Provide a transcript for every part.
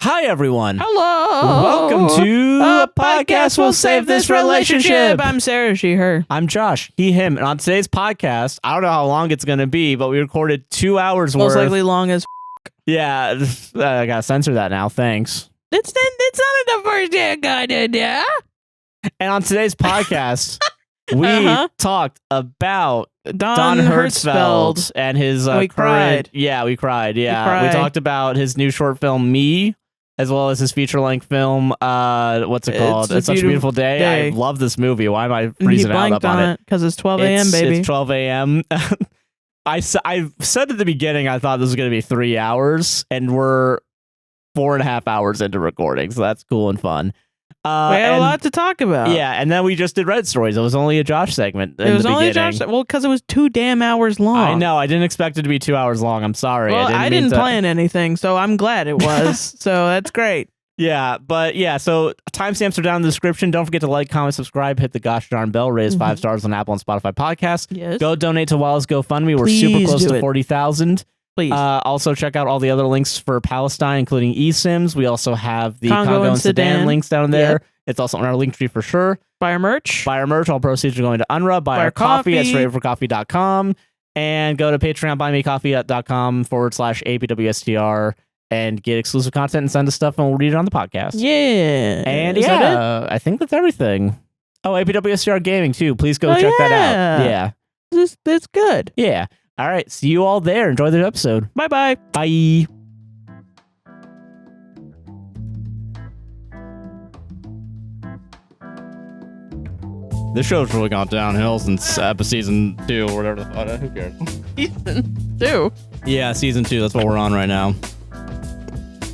Hi, everyone. Hello. Welcome to a podcast will save this relationship. I'm Sarah, she, her. I'm Josh, he, him. And on today's podcast, I don't know how long it's going to be, but we recorded 2 hours Most worth. likely long as Yeah, I got to censor that now. Thanks. It's not the first day I got it, yeah? And on today's podcast, we talked about Don Hertzfeldt and his we cried. Yeah, we cried. Yeah, we talked about his new short film, Me, as well as his feature-length film, what's it called? It's Such a Beautiful Day. I love this movie. Why am I freezing out up on it? Because it's 12 a.m., baby. It's 12 a.m. I said at the beginning I thought this was going to be 3 hours, and we're 4.5 hours into recording, so that's cool and fun. We had a lot to talk about. Yeah, and then we just did Reddit stories. It was only a Josh segment. It was only a Josh. Well, because it was 2 damn hours long. I know. I didn't expect it to be 2 hours long. I'm sorry. Well, I didn't plan anything, so I'm glad it was. So that's great. Yeah, but yeah, so timestamps are down in the description. Don't forget to like, comment, subscribe, hit the gosh darn bell, raise 5 stars on Apple and Spotify podcasts. Yes. Go donate to Wallace GoFundMe. We're super close to 40,000. Please. Also, check out all the other links for Palestine, including eSIMs. We also have the Congo and Sudan links down there. Yep. It's also on our link tree for sure. Buy our merch. Buy our merch. All proceeds are going to UNRWA. Buy our coffee at straightforcoffee.com. And go to Patreon, buymecoffee.com/APWSTR and get exclusive content and send us stuff, and we'll read it on the podcast. Yeah. And I think that's everything. Oh, APWSTR Gaming, too. Please go check that out. Yeah. That's good. Yeah. All right. See you all there. Enjoy the episode. Bye-bye. Bye. This show's really gone downhill since season 2 or whatever the fuck. Who cares? Season 2? Yeah, season 2. That's what we're on right now.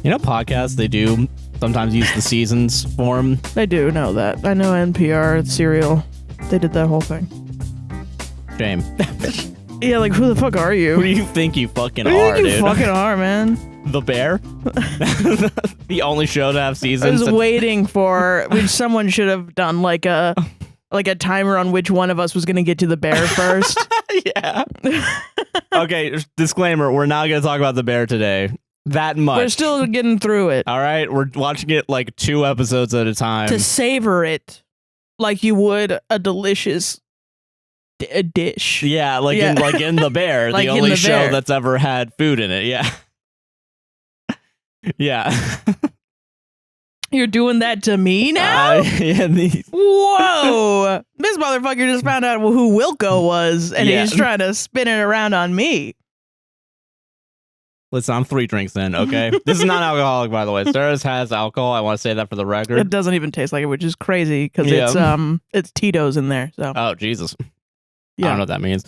You know, podcasts, they do sometimes use the seasons form. I do know that. I know NPR, Serial. They did that whole thing. Shame. Yeah, like, who the fuck are you? Who do you think you fucking are, dude? Who do you think you fucking are, man? The Bear? The only show to have seasons? I was waiting for... someone should have done, like a timer on which one of us was going to get to the Bear first. Yeah. Okay, disclaimer. We're not going to talk about the Bear today. That much. We're still getting through it. All right? We're watching it like 2 episodes at a time. To savor it like you would a delicious dish. Yeah, in The Bear, like the only show that's ever had food in it. Yeah. Yeah. You're doing that to me now? Whoa! This motherfucker just found out who Wilco was, and he's trying to spin it around on me. Listen, I'm 3 drinks in, okay? This is non-alcoholic, by the way. Sarah's has alcohol. I want to say that for the record. It doesn't even taste like it, which is crazy, because it's Tito's in there. So. Oh, Jesus. Yeah. I don't know what that means.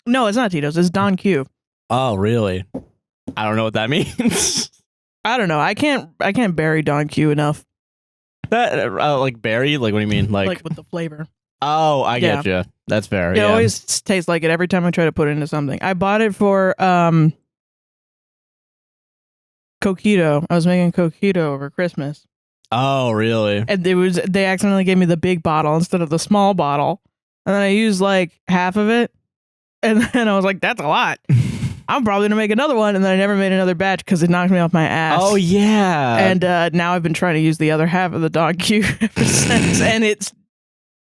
No, it's not Tito's. It's Don Q. Oh, really? I don't know what that means. I don't know. I can't bury Don Q enough. That like berry? Like, what do you mean? Like with the flavor. Oh, I get you. That's fair. It always tastes like it every time I try to put it into something. I bought it for Coquito. I was making Coquito over Christmas. Oh, really? And they accidentally gave me the big bottle instead of the small bottle. And then I used like half of it. And then I was like, that's a lot. I'm probably going to make another one. And then I never made another batch because it knocked me off my ass. Oh, yeah. And now I've been trying to use the other half of the Don Q ever since. And it's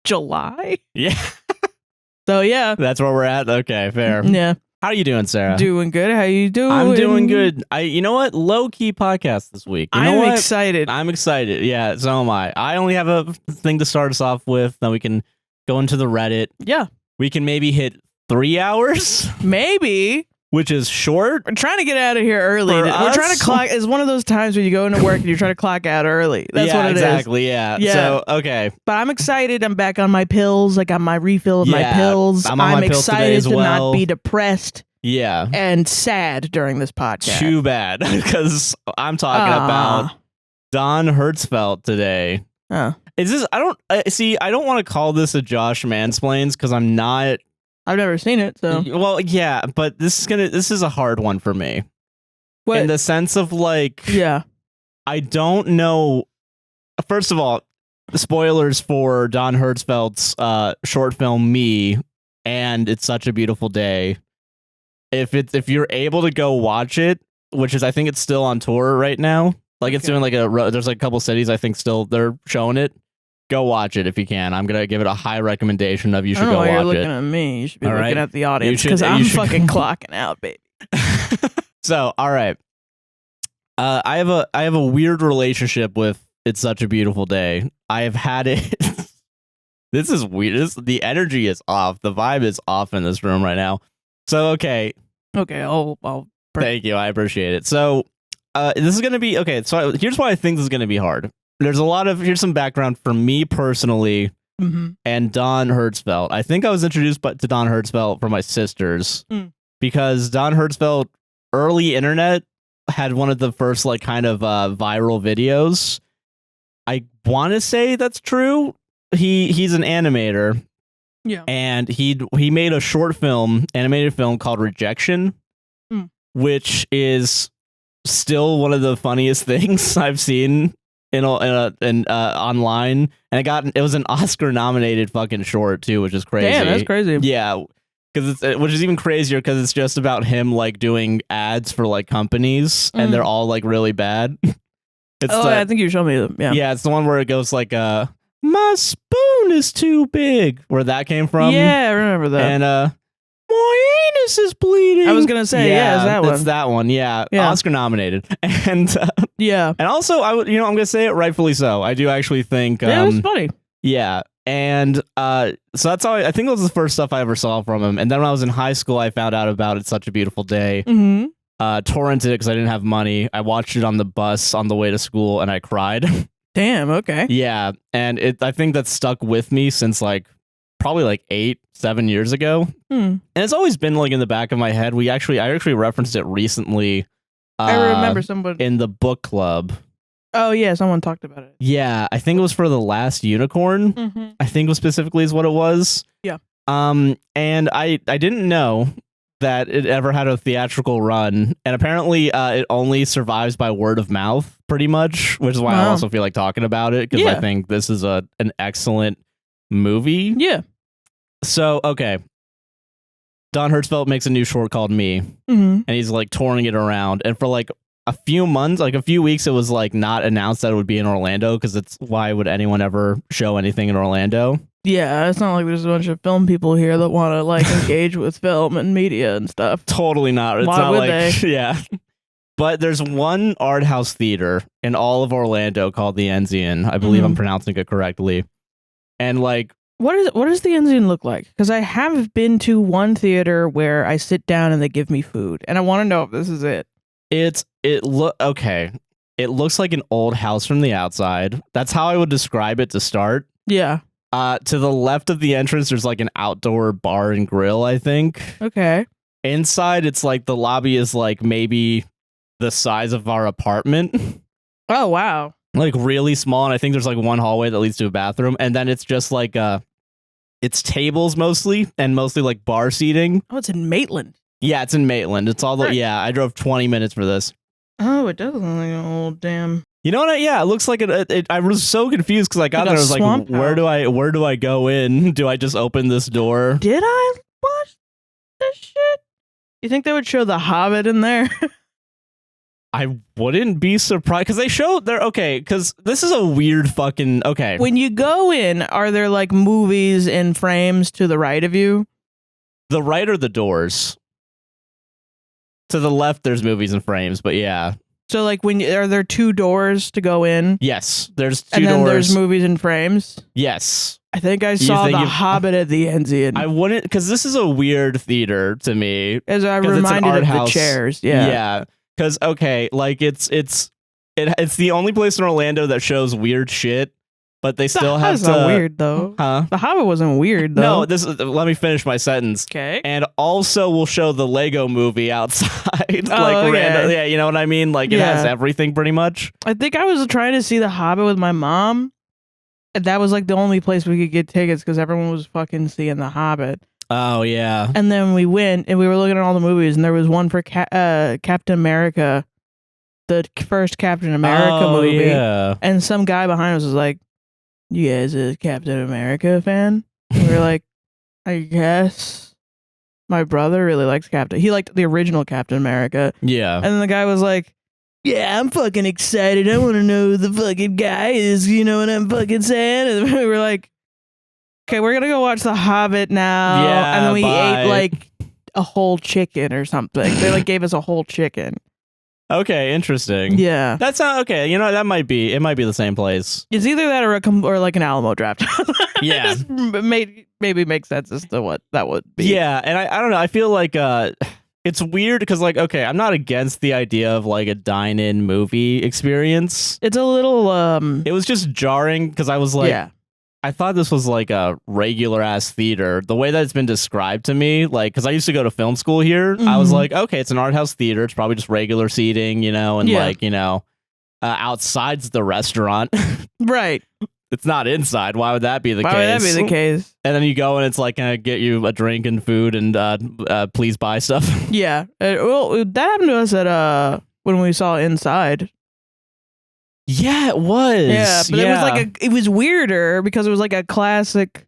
July. Yeah. So, yeah. That's where we're at? Okay, fair. Yeah. How are you doing, Sarah? Doing good. How you doing? I'm doing good. You know what? Low-key podcast this week. I'm excited. I'm excited. Yeah, so am I. I only have a thing to start us off with. Then we can go into the Reddit. Yeah. We can maybe hit 3 hours. Maybe. Which is short. We're trying to get out of here early. We're trying to clock. It's one of those times where you go into work and you're trying to clock out early. That's what it exactly, is. Yeah. So, okay. But I'm excited. I'm back on my pills. I got my refill of my pills. I'm on my pills today excited as to well. not be depressed. Yeah. And sad during this podcast. Too bad. Because I'm talking about Don Hertzfeldt today. Oh. Is this, I don't want to call this a Josh Mansplains because I'm not. I've never seen it, so. Well, yeah, but this is a hard one for me. What? In the sense of like, yeah, I don't know. First of all, spoilers for Don Hertzfeldt's short film Me, and It's Such a Beautiful Day. If you're able to go watch it, which is I think it's still on tour right now. Like it's doing like there's like a couple cities I think still they're showing it. Go watch it if you can. I'm gonna give it a high recommendation of you should go watch it. You're looking at me. You should be looking at the audience because I'm fucking clocking out, baby. So, all right. I have a weird relationship with It's Such a Beautiful Day. I have had it. This is weird. The energy is off. The vibe is off in this room right now. So, okay. Okay, I'll thank you. I appreciate it. So, this is going to be okay. So, here's why I think this is going to be hard. Here's some background for me personally and Don Hertzfeldt. I think I was introduced to Don Hertzfeldt from my sisters because Don Hertzfeldt, early internet, had one of the first like kind of viral videos. I want to say that's true. He's an animator. Yeah. And he made a animated film called Rejection, which is still one of the funniest things I've seen in online. And it was an Oscar nominated fucking short too, which is crazy. Damn, that's crazy. Yeah. Which is even crazier because it's just about him like doing ads for like companies and they're all like really bad. I think you showed me them. Yeah. Yeah, it's the one where it goes like my spoon is too big. Where that came from. Yeah, I remember that. And my anus is bleeding. I was gonna say, it's that one. It's that one, yeah. Oscar nominated. And yeah. And also I'm gonna say it rightfully so. I do actually think it was funny. Yeah. And so that's how I think it was the first stuff I ever saw from him. And then when I was in high school, I found out about It's Such a Beautiful Day. Torrented it because I didn't have money. I watched it on the bus on the way to school and I cried. Damn, okay. Yeah. And I think that's stuck with me since like probably like 8-7 years ago. And it's always been like in the back of my head. I actually referenced it recently. I remember somebody in the book club. Oh yeah, someone talked about it. Yeah, I think it was for The Last Unicorn. I think specifically is what it was. Yeah. And I didn't know that it ever had a theatrical run, and apparently it only survives by word of mouth, pretty much, which is why I also feel like talking about it because I think this is an excellent movie. Yeah. So okay, Don Hertzfeldt makes a new short called Me, and he's like touring it around, and for like a few months, like a few weeks, it was like not announced that it would be in Orlando because it's why would anyone ever show anything in Orlando? Yeah, it's not like there's a bunch of film people here that want to like engage with film and media and stuff. Totally not. It's why not would like they? Yeah. But there's one art house theater in all of Orlando called the Enzian. I believe I'm pronouncing it correctly. And like, what does the Enzian look like? Because I have been to one theater where I sit down and they give me food, and I want to know if this is it. It looks like an old house from the outside. That's how I would describe it to start. Yeah. To the left of the entrance, there's like an outdoor bar and grill, I think. Okay. Inside, it's like the lobby is like maybe the size of our apartment. Oh, wow. Like really small. And I think there's like one hallway that leads to a bathroom. And then it's just like, it's tables mostly and mostly like bar seating. Oh, it's in Maitland. Yeah, it's in Maitland. It's all I drove 20 minutes for this. Oh, it does look like an old damn. You know what? It looks like it. I was so confused because I got there. I was like, where do I go in? Do I just open this door? Did I watch this shit? You think they would show The Hobbit in there? I wouldn't be surprised because they showed there. Okay, because this is a weird fucking. Okay. When you go in, are there like movies in frames to the right of you? The right or the doors? To the left, there's movies and frames, but yeah. So, like, are there two doors to go in? Yes, there's two and then doors. There's movies and frames. Yes, I think I saw The Hobbit at the Enzian. I wouldn't, because this is a weird theater to me. As I reminded of the chairs, yeah, yeah. Because like it's the only place in Orlando that shows weird shit. But they still have to. That's not weird though. Huh? The Hobbit wasn't weird though. No, let me finish my sentence. Okay. And also we'll show the Lego movie outside. Random. Yeah, you know what I mean? Like it has everything pretty much. I think I was trying to see The Hobbit with my mom. And that was like the only place we could get tickets because everyone was fucking seeing The Hobbit. Oh yeah. And then we went and we were looking at all the movies and there was one for Captain America, the first Captain America movie. Yeah. And some guy behind us was like, "You guys a Captain America fan?" And we were like, "I guess." my brother really likes Captain. He liked the original Captain America. Yeah. And then the guy was like, yeah, I'm fucking excited. I want to know who the fucking guy is. You know what I'm fucking saying? And we were like, okay, we're going to go watch The Hobbit now. Yeah, and then we bye. ate like a whole chicken or something. They like gave us a whole chicken. Okay, interesting. Yeah. That's not okay. You know, it might be the same place. It's either that or like an Alamo draft. Yeah. Just maybe make sense as to what that would be. Yeah, and I don't know. I feel like it's weird because like, okay, I'm not against the idea of like a dine-in movie experience. It's a little It was just jarring because I was like, yeah. I thought this was like a regular ass theater. The way that it's been described to me, like, because I used to go to film school here, I was like, okay, it's an art house theater. It's probably just regular seating, you know, and like, you know, outside's the restaurant. Right. It's not inside. Why would that be the case? Why would that be the case? And then you go and it's like, can I get you a drink and food and please buy stuff? Yeah. Well, that happened to us at when we saw Inside. Yeah, it was. Yeah, but it was like it was weirder because it was like a classic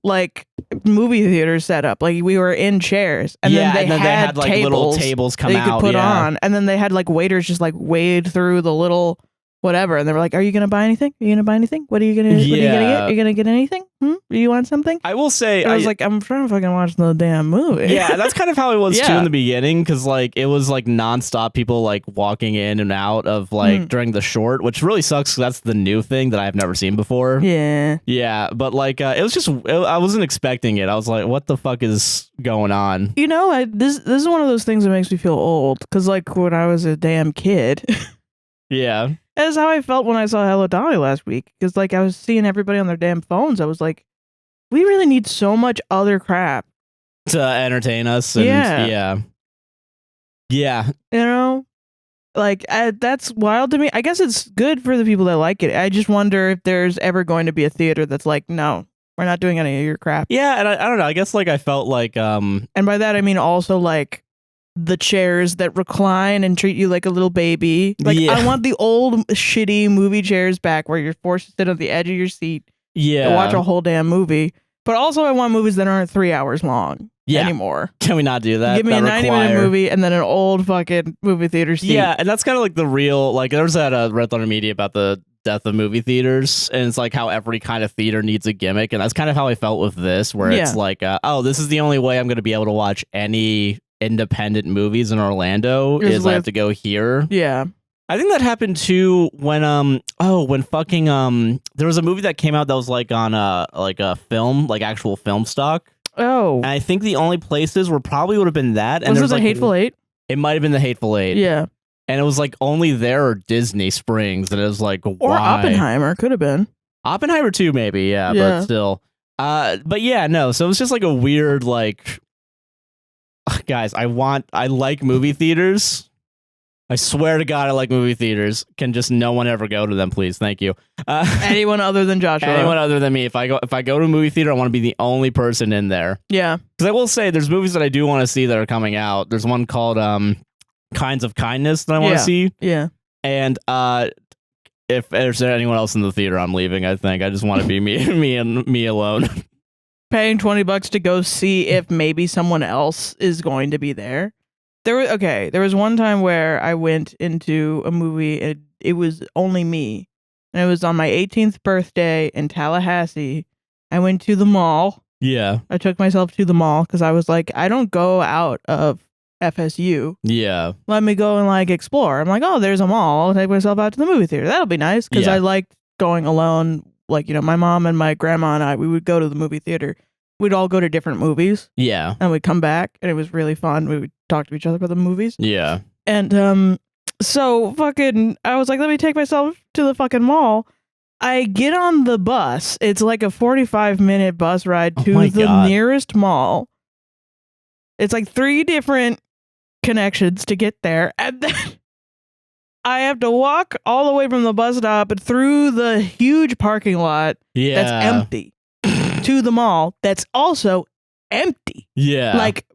like movie theater setup. Like we were in chairs, and then they had like little tables come that you out. could put on, and then they had like waiters just like wade through the little whatever, and they were like, "Are you gonna buy anything? Are you gonna buy anything? What are you gonna? What are you gonna get? Are you gonna get anything? Do you want something?" I will say, I was like, "I'm trying to fucking watch the damn movie." Yeah, that's kind of how it was too in the beginning, because like it was like nonstop people like walking in and out of like during the short, which really sucks. 'Cause that's the new thing that I've never seen before. Yeah, but like it was just I wasn't expecting it. I was like, "What the fuck is going on?" You know, this is one of those things that makes me feel old, because like when I was a damn kid. Yeah. That's how I felt when I saw Hello Dolly last week. Because, like, I was seeing everybody on their damn phones. I was like, we really need so much other crap to entertain us. And yeah. You know? Like, that's wild to me. I guess it's good for the people that like it. I just wonder if there's ever going to be a theater that's like, no, we're not doing any of your crap. Yeah, and I don't know. I guess, like, I felt like... And by that, I mean also, like, the chairs that recline and treat you like a little baby. Like, I want the old shitty movie chairs back where you're forced to sit on the edge of your seat to watch a whole damn movie. But also I want movies that aren't 3 hours long anymore. Can we not do that? Give me a 90-minute movie and then an old fucking movie theater seat. Yeah, and that's kind of like the real... Like, there was that Red Letter Media about the death of movie theaters, and it's like how every kind of theater needs a gimmick, and that's kind of how I felt with this, where it's like, oh, this is the only way I'm going to be able to watch any independent movies in Orlando is I have to go here. Yeah. I think that happened too when when fucking there was a movie that came out that was like on a film, like actual film stock. Oh. And I think the only places were probably would have been that. And was it the like, Hateful Eight? It might have been the Hateful Eight. Yeah. And it was like only there or Disney Springs, and it was like, why? Or Oppenheimer could have been. Oppenheimer too, maybe, but still. But yeah, no. So it was just like a weird like. Guys, I like movie theaters. I swear to God, I like movie theaters. Can just no one ever go to them, please? Thank you. Anyone other than Joshua. Anyone other than me. If I go to a movie theater, I want to be the only person in there. Yeah. Because I will say, there's movies that I do want to see that are coming out. There's one called Kinds of Kindness that I want to see. Yeah. And if there's anyone else in the theater, I'm leaving. I think I just want to be me alone. Paying $20 to go see if maybe someone else is going to be there. There was one time where I went into a movie and it was only me. And it was on my 18th birthday in Tallahassee. I went to the mall. Yeah. I took myself to the mall because I was like, I don't go out of FSU. Yeah. Let me go and like explore. I'm like, oh, there's a mall. I'll take myself out to the movie theater. That'll be nice because I liked going alone. Like, you know, my mom and my grandma and I, we would go to the movie theater. We'd all go to different movies. Yeah. And we'd come back and it was really fun. We would talk to each other about the movies. Yeah. And so fucking, I was like, let me take myself to the fucking mall. I get on the bus. It's like a 45-minute bus ride to the nearest mall. It's like 3 different connections to get there. And then I have to walk all the way from the bus stop through the huge parking lot that's empty to the mall that's also empty. Yeah. Like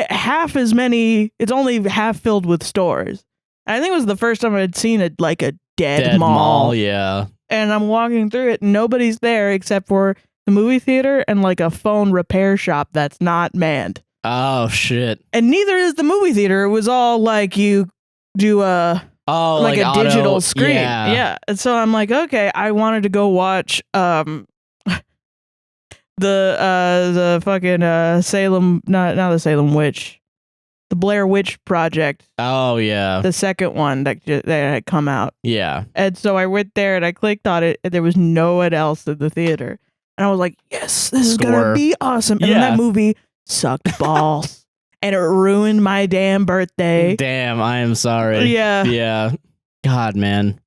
half as many, it's only half filled with stores. I think it was the first time I'd seen a dead mall. Yeah. And I'm walking through it and nobody's there except for the movie theater and like a phone repair shop that's not manned. Oh shit. And neither is the movie theater. It was all like you do a like a digital screen. Yeah. And so I'm like, okay, I wanted to go watch the fucking Salem, not the Salem Witch, the Blair Witch Project. Oh yeah, the second one that had come out. Yeah, and so I went there and I clicked on it, and there was no one else in the theater, and I was like, yes, this is gonna be awesome. And then that movie sucked balls, and it ruined my damn birthday. Damn, I am sorry. Yeah. God, man.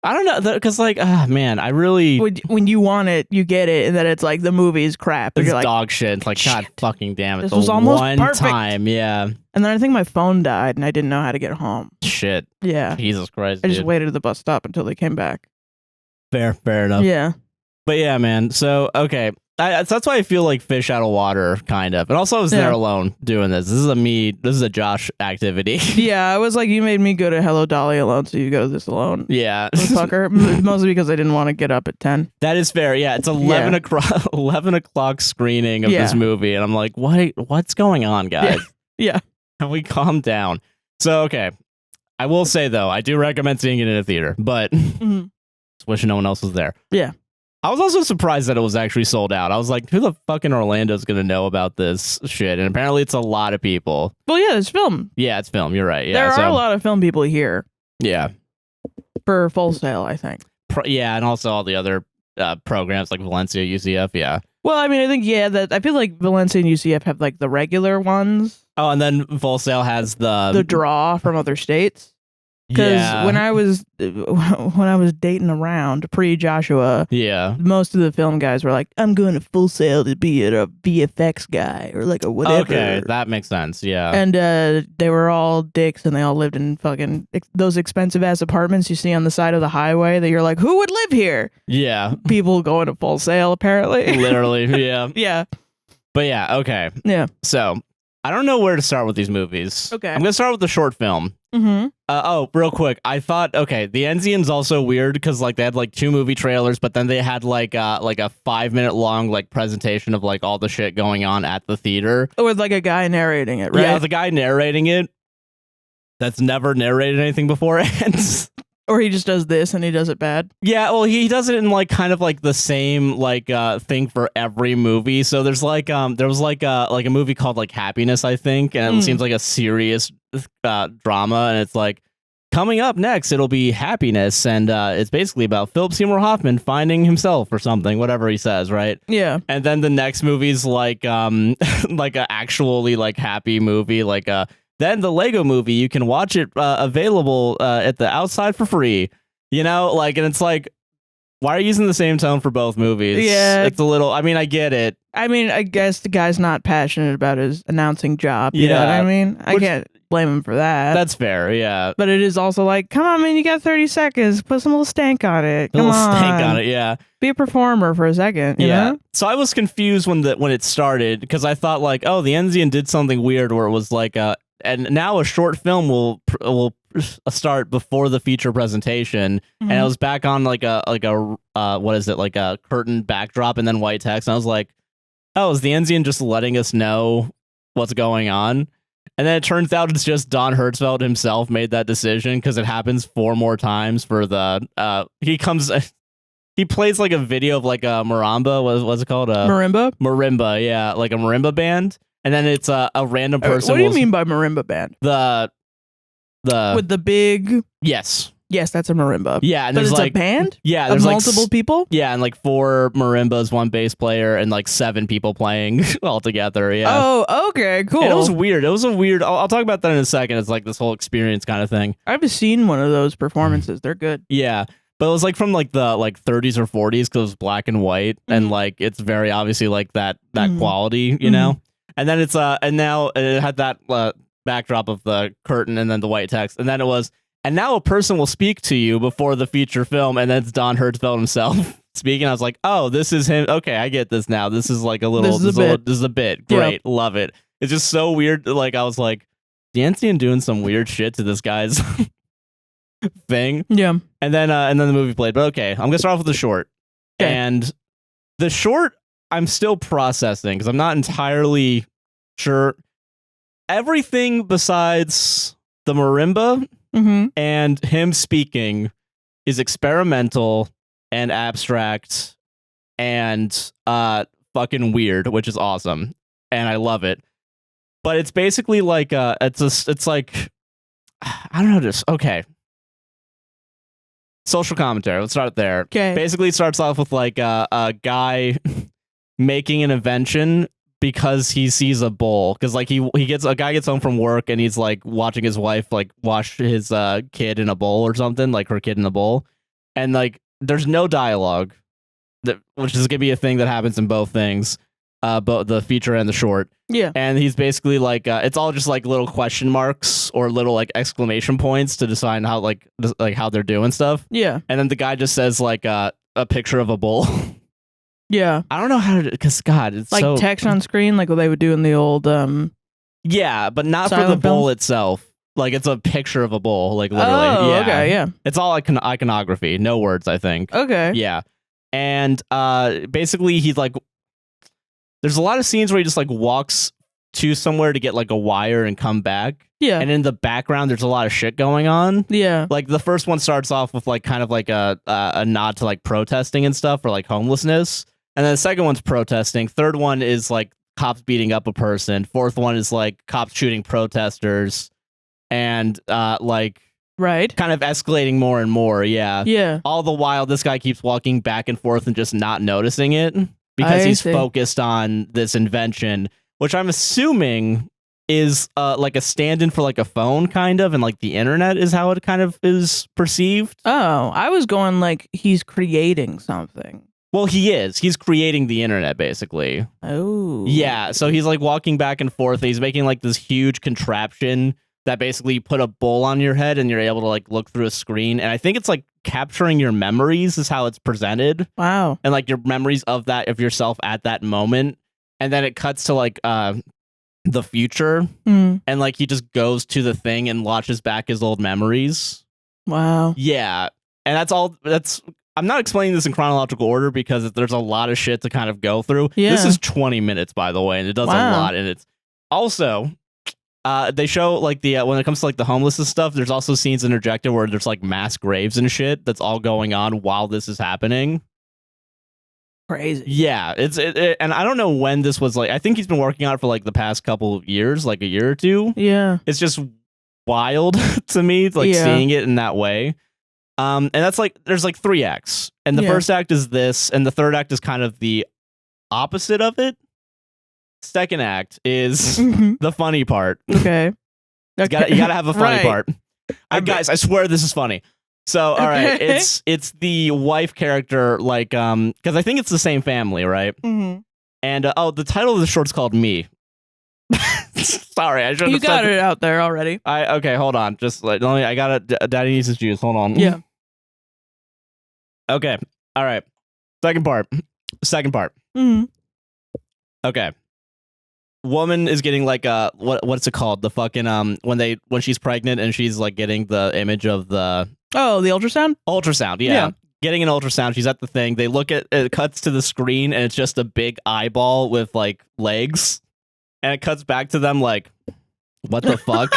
I don't know, because like, man, I really when you want it, you get it, and then it's like the movie is crap. It's like, dog shit. It's like, God fucking damn it! This was almost one perfect. time, yeah. And then I think my phone died, and I didn't know how to get home. Shit. Yeah. Jesus Christ. I just waited at the bus stop until they came back. Fair enough. Yeah. But yeah, man. So okay. So that's why I feel like fish out of water, kind of. And also, I was there alone doing this. This is a Josh activity. Yeah, I was like, you made me go to Hello Dolly alone, so you go to this alone. Yeah. Fucker. Mostly because I didn't want to get up at 10. That is fair. Yeah, it's 11 o'clock screening of this movie. And I'm like, what's going on, guys? Yeah. Can we calm down? So, okay. I will say, though, I do recommend seeing it in a theater, but just wish no one else was there. Yeah. I was also surprised that it was actually sold out. I was like, who the fuck in Orlando is going to know about this shit? And apparently it's a lot of people. Well, yeah, it's film. Yeah, it's film. You're right. Yeah, there are a lot of film people here. Yeah. For Full Sail, I think. Yeah, and also all the other programs like Valencia, UCF, yeah. Well, I mean, I think, that I feel like Valencia and UCF have like the regular ones. Oh, and then Full Sail has the draw from other states. Because when I was dating around pre-Joshua, most of the film guys were like, I'm going to Full Sail to be a VFX guy or like a whatever. Okay, that makes sense, yeah. And they were all dicks, and they all lived in fucking those expensive-ass apartments you see on the side of the highway that you're like, who would live here? Yeah. People going to Full Sail, apparently. Literally, yeah. Yeah. But yeah, okay. Yeah. So, I don't know where to start with these movies. Okay. I'm going to start with the short film. Mm-hmm. Real quick, I thought, okay, the Enzian's also weird because like they had like 2 movie trailers, but then they had like a 5-minute long like presentation of like all the shit going on at the theater with like a guy narrating it, right? Yeah, the guy narrating it that's never narrated anything beforehand. Or he just does this and he does it bad. Yeah, well, he does it in like kind of like the same like thing for every movie. So there's like there was like a movie called like Happiness, I think, and it seems like a serious drama, and it's like coming up next it'll be Happiness, and it's basically about Philip Seymour Hoffman finding himself or something, whatever he says, right? Yeah. And then the next movie's like like a actually like happy movie, like then the Lego movie, you can watch it available at the outside for free, you know, like, and it's like, why are you using the same tone for both movies? Yeah. It's a little, I mean, I get it. I mean, I guess the guy's not passionate about his announcing job. You know what I mean? I can't blame him for that. That's fair, yeah. But it is also like, come on, man, you got 30 seconds. Put some little stank on it. Come on. Stank on it, yeah. Be a performer for a second, you know? So I was confused when it started because I thought like, oh, the Enzian did something weird where it was like and now a short film will start before the feature presentation, and I was back on like a what is it, like a curtain backdrop and then white text, and I was like, oh, is the Enzian just letting us know what's going on? And then it turns out it's just Don Hertzfeldt himself made that decision because it happens 4 more times for the he plays like a video of like a marimba, what's it called, marimba, yeah, like a marimba band. And then it's a random person. What do you mean by marimba band? The with the big. Yes, that's a marimba. Yeah, and but there's it's like a band. Yeah, there's of multiple people. Yeah, and like 4 marimbas, 1 bass player, and like 7 people playing all together. Yeah. Oh, okay, cool. And it was weird. It was a weird. I'll talk about that in a second. It's like this whole experience kind of thing. I've seen one of those performances. They're good. Yeah. But it was like from like the 30s or 40s because it was black and white, and like it's very obviously like that quality, you know. And then it's and now it had that backdrop of the curtain and then the white text, and then it was, and now a person will speak to you before the feature film, and then it's Don Hertzfeldt himself speaking. I was like, oh, this is him. Okay, I get this now. This is like a little. This is a bit. Great, love it. It's just so weird. Like I was like, the Enzian doing some weird shit to this guy's thing. Yeah. And then the movie played. But okay, I'm gonna start off with the short. Okay. And the short, I'm still processing because I'm not entirely sure. everything besides the marimba and him speaking is experimental and abstract and fucking weird, which is awesome, and I love it. But it's basically like it's like I don't know this. Okay. Social commentary. Let's start there. Okay. Basically, it starts off with like a guy making an invention because he sees a bowl. Because like a guy gets home from work and he's like watching his wife like wash his kid in a bowl or something, like her kid in a bowl, and like there's no dialogue, which is gonna be a thing that happens in both things, both the feature and the short. Yeah. And he's basically like it's all just like little question marks or little like exclamation points to decide how like how they're doing stuff. Yeah. And then the guy just says like a picture of a bowl. Yeah. I don't know how to, because God, it's like so text on screen, like what they would do in the old yeah, but not for the bowl itself. Like it's a picture of a bowl, like literally. Oh, yeah. okay, yeah. It's all iconography, no words, I think. Okay. Yeah. And basically he's like, there's a lot of scenes where he just like walks to somewhere to get like a wire and come back. Yeah. And in the background, there's a lot of shit going on. Yeah. Like the first one starts off with like kind of like a nod to like protesting and stuff or like homelessness. And then the second one's protesting. Third one is like cops beating up a person. Fourth one is like cops shooting protesters. And like right. kind of escalating more and more. Yeah. Yeah. All the while, this guy keeps walking back and forth and just not noticing it because he's focused on this invention, which I'm assuming is like a stand-in for like a phone kind of, and like the internet is how it kind of is perceived. Oh, I was going like he's creating something. Well, he is. He's creating the internet, basically. Oh. Yeah, so he's like walking back and forth. And he's making like this huge contraption that basically you put a bowl on your head and you're able to like look through a screen. And I think it's like capturing your memories is how it's presented. Wow. And like your memories of yourself at that moment. And then it cuts to like the future. And like he just goes to the thing and watches back his old memories. Wow. Yeah. And that's all. I'm not explaining this in chronological order because there's a lot of shit to kind of go through. Yeah. This is 20 minutes, by the way, and it does a lot. And it's also, they show like when it comes to like the homelessness stuff, there's also scenes interjected where there's like mass graves and shit that's all going on while this is happening. Crazy. Yeah, and I don't know when this was like. I think he's been working on it for like the past couple of years, like a year or two. Yeah. It's just wild to me, like seeing it in that way. And that's like, there's like 3 acts. And the first act is this, and the third act is kind of the opposite of it. Second act is the funny part. Okay. You gotta have a funny part. Guys, I swear this is funny. So, all right, it's the wife character, like, because I think it's the same family, right? And the title of the short's called Me. Sorry, I should have. You got it out there already. Okay, hold on. Just like, I got it. Daddy needs his juice. Hold on. Yeah. Okay. All right. Second part. Okay. Woman is getting like what's it called? The fucking when she's pregnant and she's like getting the image of the the ultrasound? Ultrasound, yeah. Getting an ultrasound, she's at the thing. They look at it, cuts to the screen and it's just a big eyeball with like legs. And it cuts back to them like, what the fuck?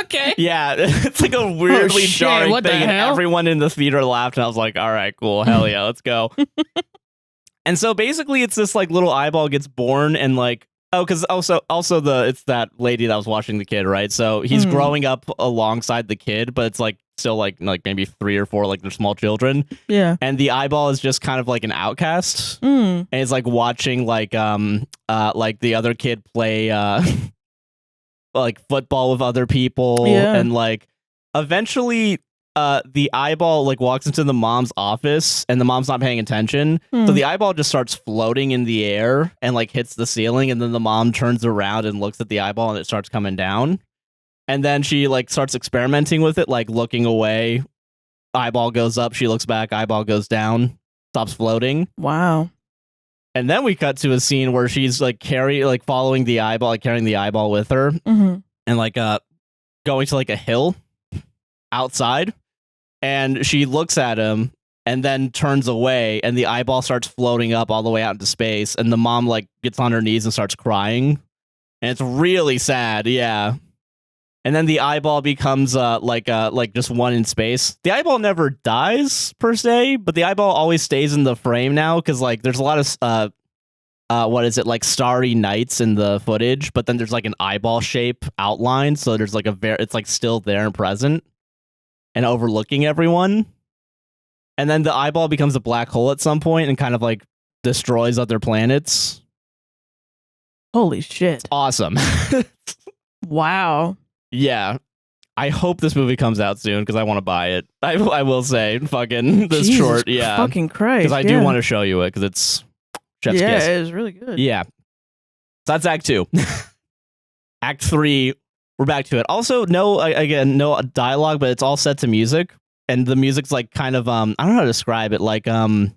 Okay. Yeah, it's like a weirdly jarring thing. And everyone in the theater laughed, and I was like, all right, cool. Hell yeah, let's go. And so basically it's this like little eyeball gets born and like, because also it's that lady that was watching the kid, right? So he's growing up alongside the kid, but it's like still like maybe 3 or 4, like they're small children. Yeah. And the eyeball is just kind of like an outcast. And it's like watching like the other kid play like football with other people. Yeah. And like eventually the eyeball like walks into the mom's office and the mom's not paying attention. So the eyeball just starts floating in the air and like hits the ceiling, and then the mom turns around and looks at the eyeball and it starts coming down. And then she like starts experimenting with it, like looking away. Eyeball goes up, she looks back, eyeball goes down, stops floating. Wow. And then we cut to a scene where she's like following the eyeball, like carrying the eyeball with her, and like going to like a hill outside. And she looks at him and then turns away, and the eyeball starts floating up all the way out into space. And the mom like gets on her knees and starts crying. And it's really sad, yeah. And then the eyeball becomes like just one in space. The eyeball never dies per se, but the eyeball always stays in the frame now because like there's a lot of what is it, like starry nights in the footage, but then there's like an eyeball shape outline, so there's like it's like still there and present and overlooking everyone. And then the eyeball becomes a black hole at some point and kind of like destroys other planets. Holy shit. It's awesome. Wow. Yeah. I hope this movie comes out soon because I want to buy it. I will say, fucking this Jesus short, yeah. Fucking Christ. Because I do want to show you it because it's chef's kiss. It is really good. Yeah. So that's Act 2. Act 3, we're back to it. Also, no dialogue, but it's all set to music. And the music's like kind of, I don't know how to describe it. Like, do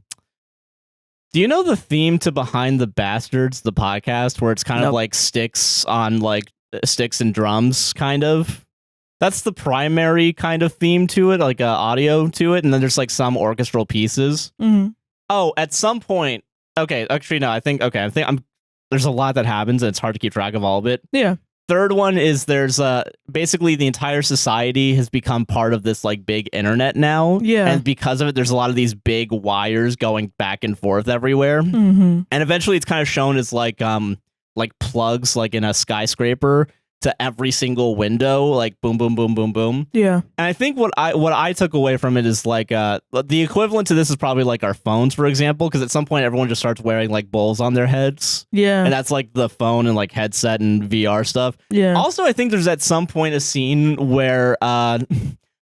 you know the theme to Behind the Bastards, the podcast, where it's kind of like sticks and drums, kind of? That's the primary kind of theme to it, like audio to it. And then there's like some orchestral pieces. Mm-hmm. Oh, at some point. Okay, actually, no, I think there's a lot that happens and it's hard to keep track of all of it. Yeah. Third one is there's basically the entire society has become part of this like big internet now. Yeah. And because of it, there's a lot of these big wires going back and forth everywhere. Mm-hmm. And eventually it's kind of shown as like plugs like in a skyscraper to every single window, like boom, boom, boom, boom, boom. Yeah. And I think what I took away from it is like the equivalent to this is probably like our phones, for example, because at some point everyone just starts wearing like bowls on their heads. Yeah. And that's like the phone and like headset and VR stuff. Yeah. Also, I think there's at some point a scene where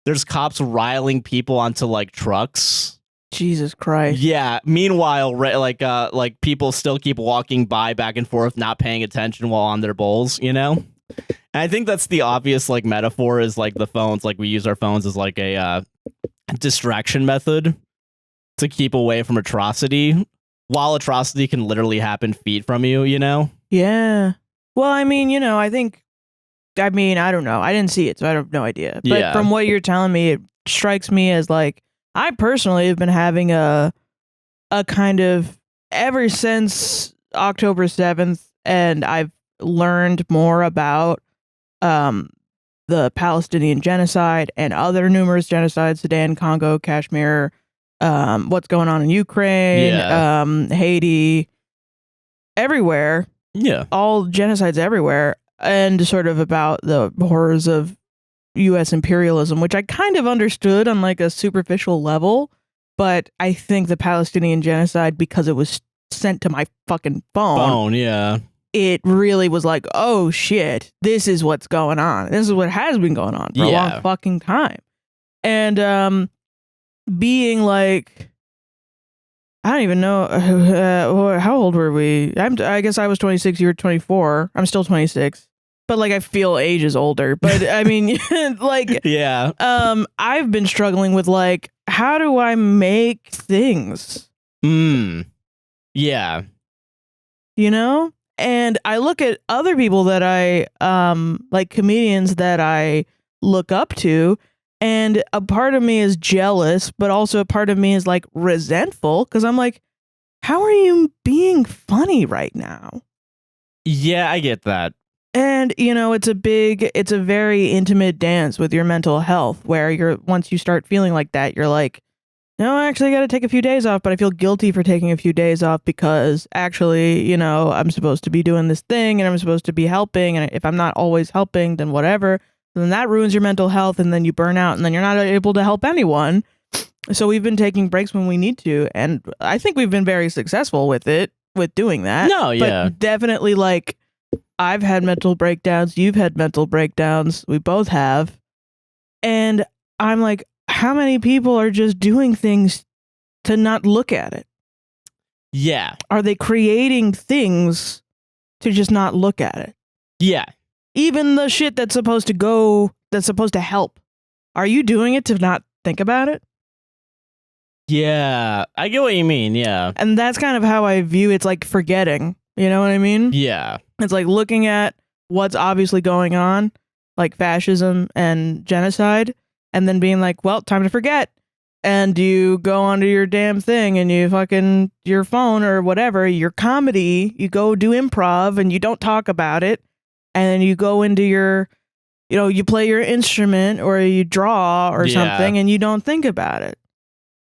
there's cops riling people onto like trucks. Jesus Christ. Yeah. Meanwhile, like people still keep walking by back and forth, not paying attention while on their bowls, you know? And I think that's the obvious like metaphor is like the phones, like we use our phones as like a distraction method to keep away from atrocity, while atrocity can literally happen feet from you, you know? Yeah. Well, I mean, you know, I don't know. I didn't see it, so I have no idea. But from what you're telling me, it strikes me as like, I personally have been having a kind of ever since October 7th, and I've learned more about the Palestinian genocide and other numerous genocides, Sudan, Congo, Kashmir, what's going on in Ukraine, Haiti, everywhere. Yeah. All genocides everywhere, and sort of about the horrors of U.S. imperialism, which I kind of understood on like a superficial level, but I think the Palestinian genocide, because it was sent to my fucking phone, it really was like, oh shit, this is what's going on. This is what has been going on for a long fucking time. And being like, I don't even know, how old were we? I guess I was 26, you were 24. I'm still 26. But like I feel ages older. But I mean, like, I've been struggling with like, how do I make things? Yeah. You know? And I look at other people that I, like comedians that I look up to, and a part of me is jealous, but also a part of me is like resentful, because I'm like, how are you being funny right now? Yeah, I get that. And, you know, it's a very intimate dance with your mental health, where once you start feeling like that, you're like, no, I actually got to take a few days off, but I feel guilty for taking a few days off because actually, you know, I'm supposed to be doing this thing and I'm supposed to be helping. And if I'm not always helping, then whatever, then that ruins your mental health, and then you burn out, and then you're not able to help anyone. So we've been taking breaks when we need to. And I think we've been very successful with doing that. No, yeah. But definitely, like, I've had mental breakdowns. You've had mental breakdowns. We both have. And I'm like, how many people are just doing things to not look at it? Yeah. Are they creating things to just not look at it? Yeah. Even the shit that's supposed to help. Are you doing it to not think about it? Yeah. I get what you mean. Yeah. And that's kind of how I view it's like forgetting. You know what I mean? Yeah. It's like looking at what's obviously going on, like fascism and genocide, and then being like, well, time to forget. And you go onto your damn thing and you fucking, your phone or whatever, your comedy, you go do improv and you don't talk about it. and then you go into your, you play your instrument or you draw or something, and you don't think about it.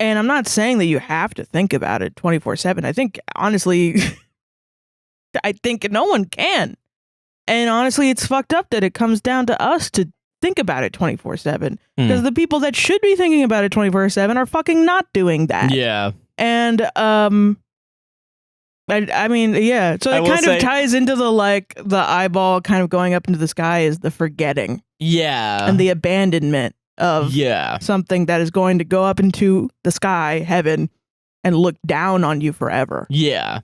And I'm not saying that you have to think about it 24/7. I think, honestly, I think no one can. And honestly, it's fucked up that it comes down to us to think about it 24/7. Because the people that should be thinking about it 24/7 are fucking not doing that. Yeah. And, I mean, yeah. So it kind of ties into the eyeball kind of going up into the sky is the forgetting. Yeah. And the abandonment of something that is going to go up into the sky, heaven, and look down on you forever. Yeah.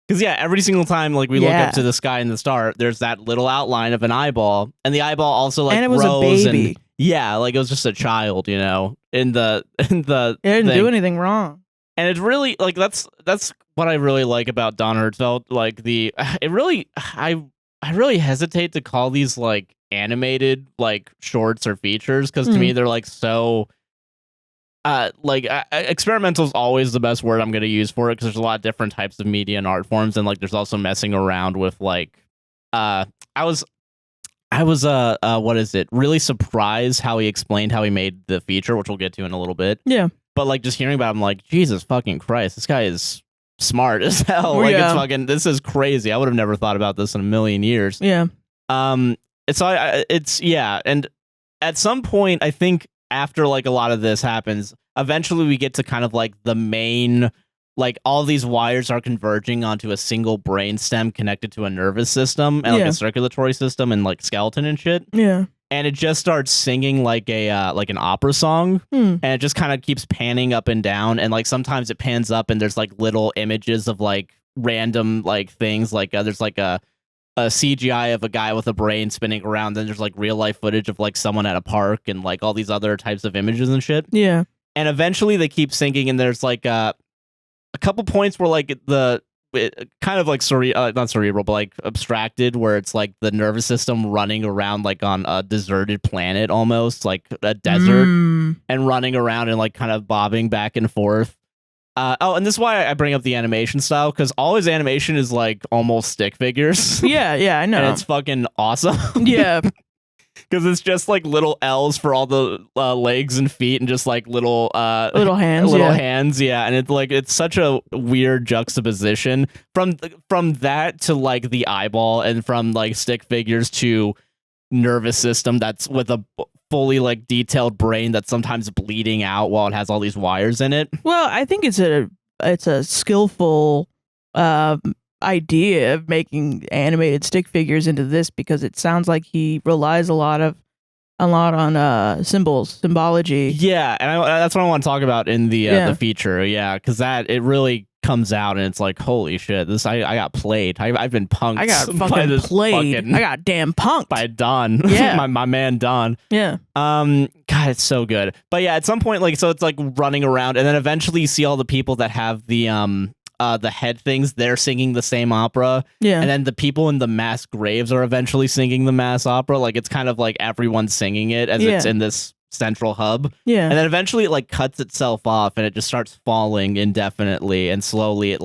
Because, every single time we look up to the sky and the star, there's that little outline of an eyeball. And the eyeball also and it was grows a baby. And, it was just a child, in the It didn't do anything wrong. And it's really, that's what I really like about Don Hertzfeldt. I really hesitate to call these, animated, shorts or features, because to me, they're, so... experimental is always the best word I'm going to use for it, because there's a lot of different types of media and art forms, and there's also messing around with I was really surprised how he explained how he made the feature, which we'll get to in a little bit. Yeah. But just hearing about it, I'm like, Jesus fucking Christ, this guy is smart as hell. It's fucking, this is crazy. I would have never thought about this in a million years. Yeah. And at some point, I think after a lot of this happens, eventually we get to kind of the main, all these wires are converging onto a single brain stem connected to a nervous system and a circulatory system and skeleton and shit. Yeah. And it just starts singing an opera song, and it just kind of keeps panning up and down, and sometimes it pans up and there's little images of random things, there's a CGI of a guy with a brain spinning around, then there's real life footage of someone at a park and all these other types of images and shit. Yeah. And eventually they keep singing, and there's a couple points where kind of not cerebral, but abstracted, where it's the nervous system running around on a deserted planet, almost a desert, and running around and kind of bobbing back and forth. And this is why I bring up the animation style, because all his animation is almost stick figures. Yeah, I know. And it's fucking awesome. Yeah. Because it's just little L's for all the legs and feet, and just little hands, hands, and it's such a weird juxtaposition from that to the eyeball, and from stick figures to nervous system that's with a fully detailed brain that's sometimes bleeding out while it has all these wires in it. Well, I think it's a skillful idea of making animated stick figures into this, because it sounds like he relies a lot on symbology. Yeah, and that's what I want to talk about in the feature. Yeah, because it really comes out, and it's holy shit, this I got played. I've been punked. I got fucking played. I got damn punked by Don. Yeah, my man Don. Yeah. God, it's so good. But yeah, at some point, so it's running around, and then eventually you see all the people that have the head things, they're singing the same opera. Yeah. And then the people in the mass graves are eventually singing the mass opera. It's kind of everyone singing it as it's in this central hub. Yeah. And then eventually it cuts itself off, and it just starts falling indefinitely, and slowly it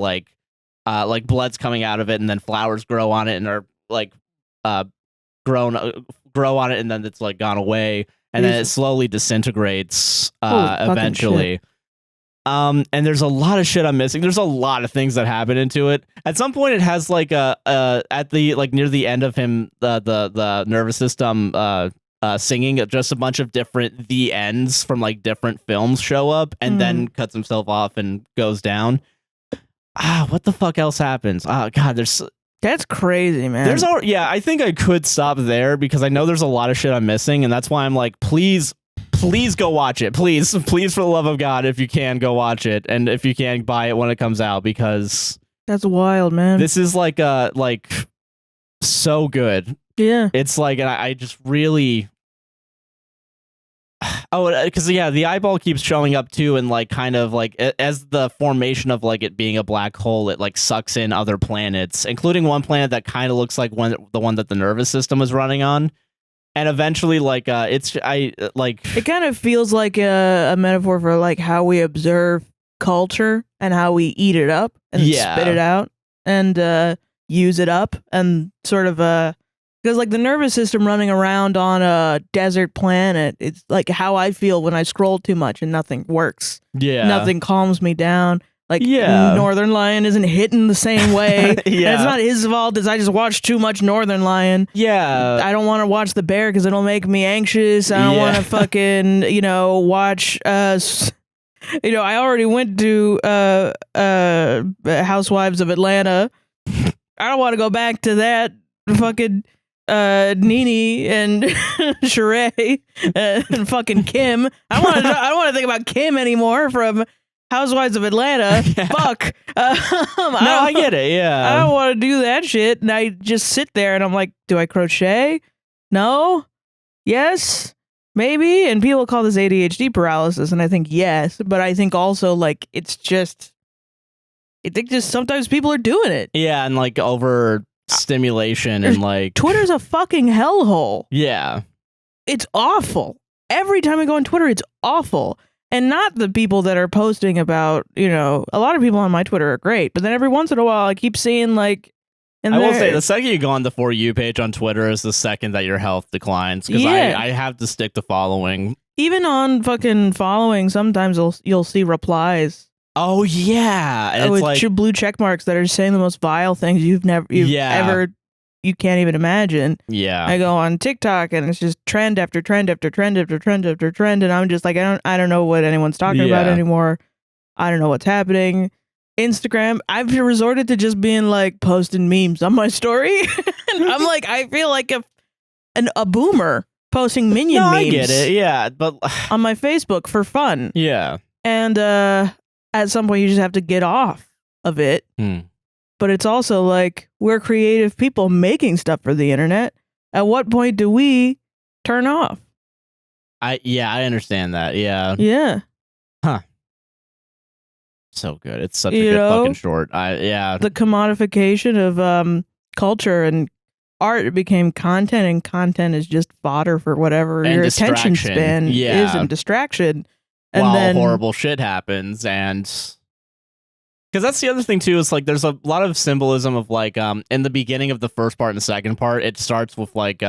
blood's coming out of it, and then flowers grow on it and are grow on it, and then it's gone away, and then it slowly disintegrates eventually. And there's a lot of shit I'm missing. There's a lot of things that happen into it. At some point, it has at the near the end of him, the nervous system singing, just a bunch of different the ends from different films show up, and then cuts himself off and goes down. What the fuck else happens? Oh God, that's crazy, man. I think I could stop there, because I know there's a lot of shit I'm missing, and that's why I'm please go watch it. Please, for the love of God, if you can, go watch it. And if you can, buy it when it comes out, because that's wild, man. This is so good. Yeah. It's I just really... Oh, because the eyeball keeps showing up too, and kind of as the formation of it being a black hole, it sucks in other planets, including one planet that kind of looks like the one that the nervous system is running on. And eventually, it kind of feels like a metaphor for how we observe culture and how we eat it up and spit it out and use it up, and sort of Because like the nervous system running around on a desert planet, it's like how I feel when I scroll too much and nothing works. Yeah. Nothing calms me down. Like Yeah. Northern Lion isn't hitting the same way. Yeah. And it's not his fault. It's I just watched too much Northern Lion. Yeah. I don't want to watch The Bear because it'll make me anxious. I don't want to fucking, watch I already went to Housewives of Atlanta. I don't want to go back to that fucking Nene and Sheree and fucking Kim. I don't want to think about Kim anymore from Housewives of Atlanta. Yeah. Fuck. I get it. Yeah. I don't want to do that shit. And I just sit there and I'm like, do I crochet? No? Yes? Maybe? And people call this ADHD paralysis. And I think yes. But I think also like it's just, I think just sometimes people are doing it. Yeah. And like over stimulation and like. Twitter's a fucking hellhole. Yeah. It's awful. Every time I go on Twitter, it's awful. And not the people that are posting about, a lot of people on my Twitter are great, but then every once in a while I keep seeing like... I will say, the second you go on the For You page on Twitter is the second that your health declines, because I have to stick to following. Even on fucking following, sometimes you'll see replies. Oh, yeah. And with it's like... blue check marks that are saying the most vile things you've ever... You can't even imagine. Yeah. I go on TikTok and it's just trend after trend after trend after trend after trend, and I'm just like, I don't know what anyone's talking about anymore. I don't know what's happening. Instagram, I've resorted to just being like posting memes on my story. And I'm like, I feel like a boomer posting minion memes. I get it. Yeah, but on my Facebook for fun. Yeah. And at some point you just have to get off of it. But it's also like, we're creative people making stuff for the internet. At what point do we turn off? I understand that. Yeah. Yeah. Huh. So good. It's such a good fucking short. The commodification of culture and art became content, and content is just fodder for whatever your attention span is, and distraction. And while then horrible shit happens, and... Because that's the other thing too, is like there's a lot of symbolism of like in the beginning of the first part and the second part, it starts with like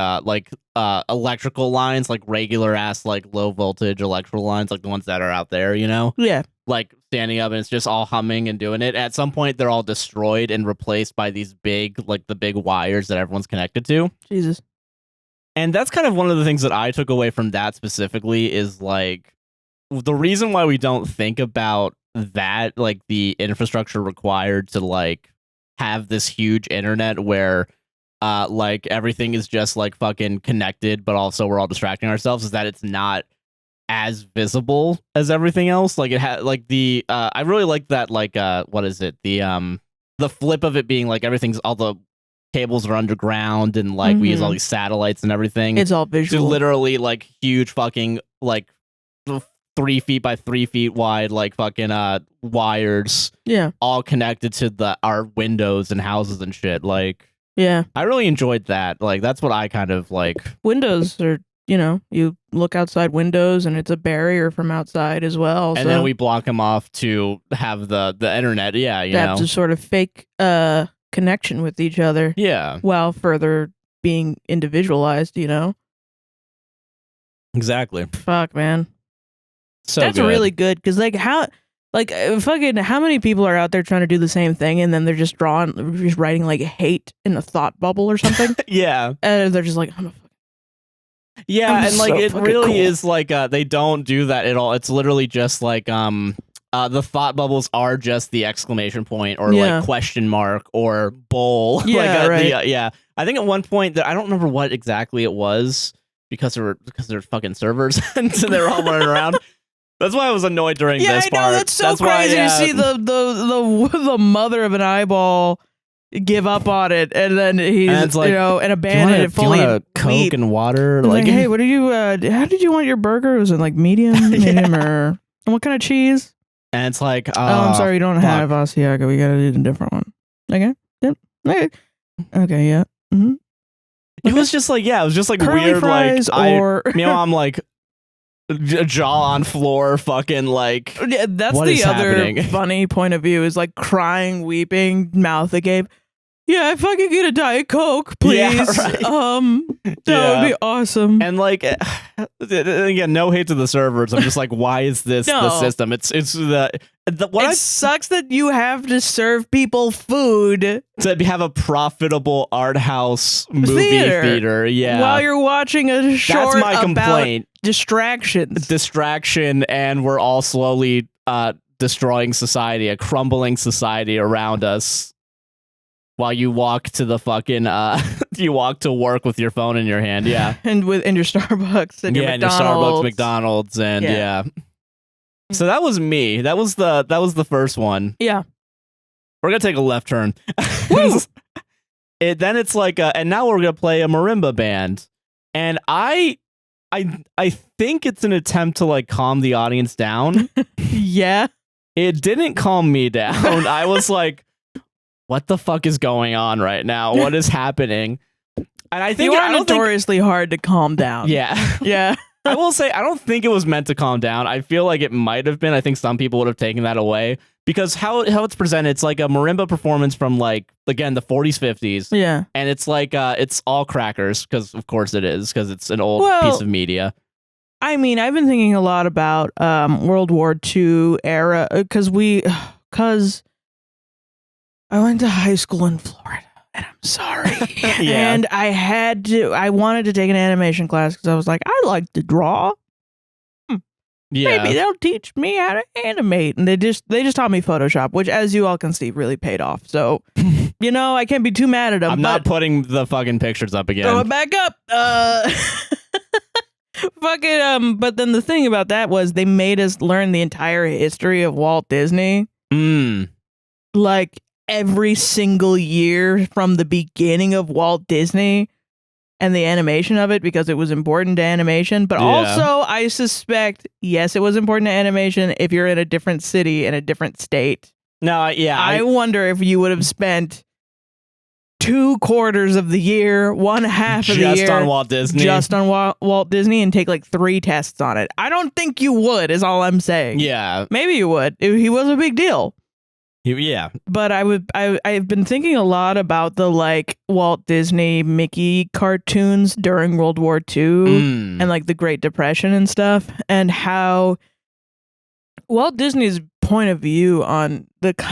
electrical lines, like regular ass like low voltage electrical lines, like the ones that are out there, Yeah. Like standing up, and it's just all humming and doing it. At some point they're all destroyed and replaced by these big, like the big wires that everyone's connected to. Jesus. And that's kind of one of the things that I took away from that specifically, is like the reason why we don't think about that, like the infrastructure required to like have this huge internet where like everything is just like fucking connected, but also we're all distracting ourselves, is that it's not as visible as everything else. Like it had like the I really like that, like what is it, the flip of it being like everything's, all the cables are underground, and like we use all these satellites and everything. It's all visual. To literally like huge fucking like 3 feet by 3 feet wide, like fucking wires, all connected to our windows and houses and shit. Like, I really enjoyed that. Like, that's what I kind of like. Windows are, you look outside windows and it's a barrier from outside as well. And then we block them off to have the internet. Yeah, you know, to sort of fake connection with each other. Yeah, while further being individualized. Exactly. Fuck, man. So that's good. really good, because fucking how many people are out there trying to do the same thing, and then they're just writing like hate in a thought bubble or something. Yeah, and they're just like, I'm and like so it really cool. is like they don't do that at all. It's literally just like the thought bubbles are just the exclamation point or like question mark or bowl. Yeah, I think at one point that I don't remember what exactly it was, because they're fucking servers and so they're all running around. That's why I was annoyed during this part. That's so crazy to see the mother of an eyeball give up on it, and then he's like, and abandon it fully. Coke and water. Like, hey, what are you? How did you want your burger? Was it like medium, or what kind of cheese? And it's like, I'm sorry, you don't have Asiago. We gotta do a different one. Okay, yep. Okay, yeah. Mm-hmm. It was just like, it was just like curly weird, fries, like or I'm like jaw on floor, fucking like. Yeah, that's what the is other happening? funny point of view, is like crying, weeping, mouth agape. Yeah, if I could get a Diet Coke, please. Yeah, right. That would be awesome. And like, again, no hate to the servers. I'm just like, why is this the system? It's It sucks that you have to serve people food to have a profitable art house movie theater. Yeah, while you're watching a short That's my complaint. About distraction, and we're all slowly destroying society, a crumbling society around us. While you walk to the fucking, you walk to work with your phone in your hand, yeah, and your Starbucks and your McDonald's. And your Starbucks, McDonald's, and yeah. So that was me. That was the first one. Yeah, we're gonna take a left turn. Then it's like, and now we're gonna play a marimba band, and I think it's an attempt to like calm the audience down. Yeah, it didn't calm me down. I was like, what the fuck is going on right now? What is happening? And I think you are notoriously hard to calm down. Yeah. Yeah. I will say, I don't think it was meant to calm down. I feel like it might have been. I think some people would have taken that away because how it's presented, it's like a marimba performance from like, again, the 40s, 50s. Yeah. And it's like, it's all crackers because of course it is because it's an old piece of media. I mean, I've been thinking a lot about World War II era because I went to high school in Florida, and I'm sorry. Yeah. And I wanted to take an animation class because I was like, I like to draw. Yeah. Maybe they'll teach me how to animate. And they just taught me Photoshop, which, as you all can see, really paid off. So, I can't be too mad at them. I'm not putting the fucking pictures up again. Throw it back up. But then the thing about that was they made us learn the entire history of Walt Disney. Like, every single year from the beginning of Walt Disney and the animation of it because it was important to animation. But also, I suspect, yes, it was important to animation if you're in a different city in a different state. No, yeah. I wonder if you would have spent 2/4 of the year, 1/2 of the year just on Walt Disney. Just on Walt Disney and take like 3 tests on it. I don't think you would, is all I'm saying. Yeah. Maybe you would. He was a big deal. Yeah, but I've been thinking a lot about the like Walt Disney Mickey cartoons during World War II and like the Great Depression and stuff, and how Walt Disney's point of view on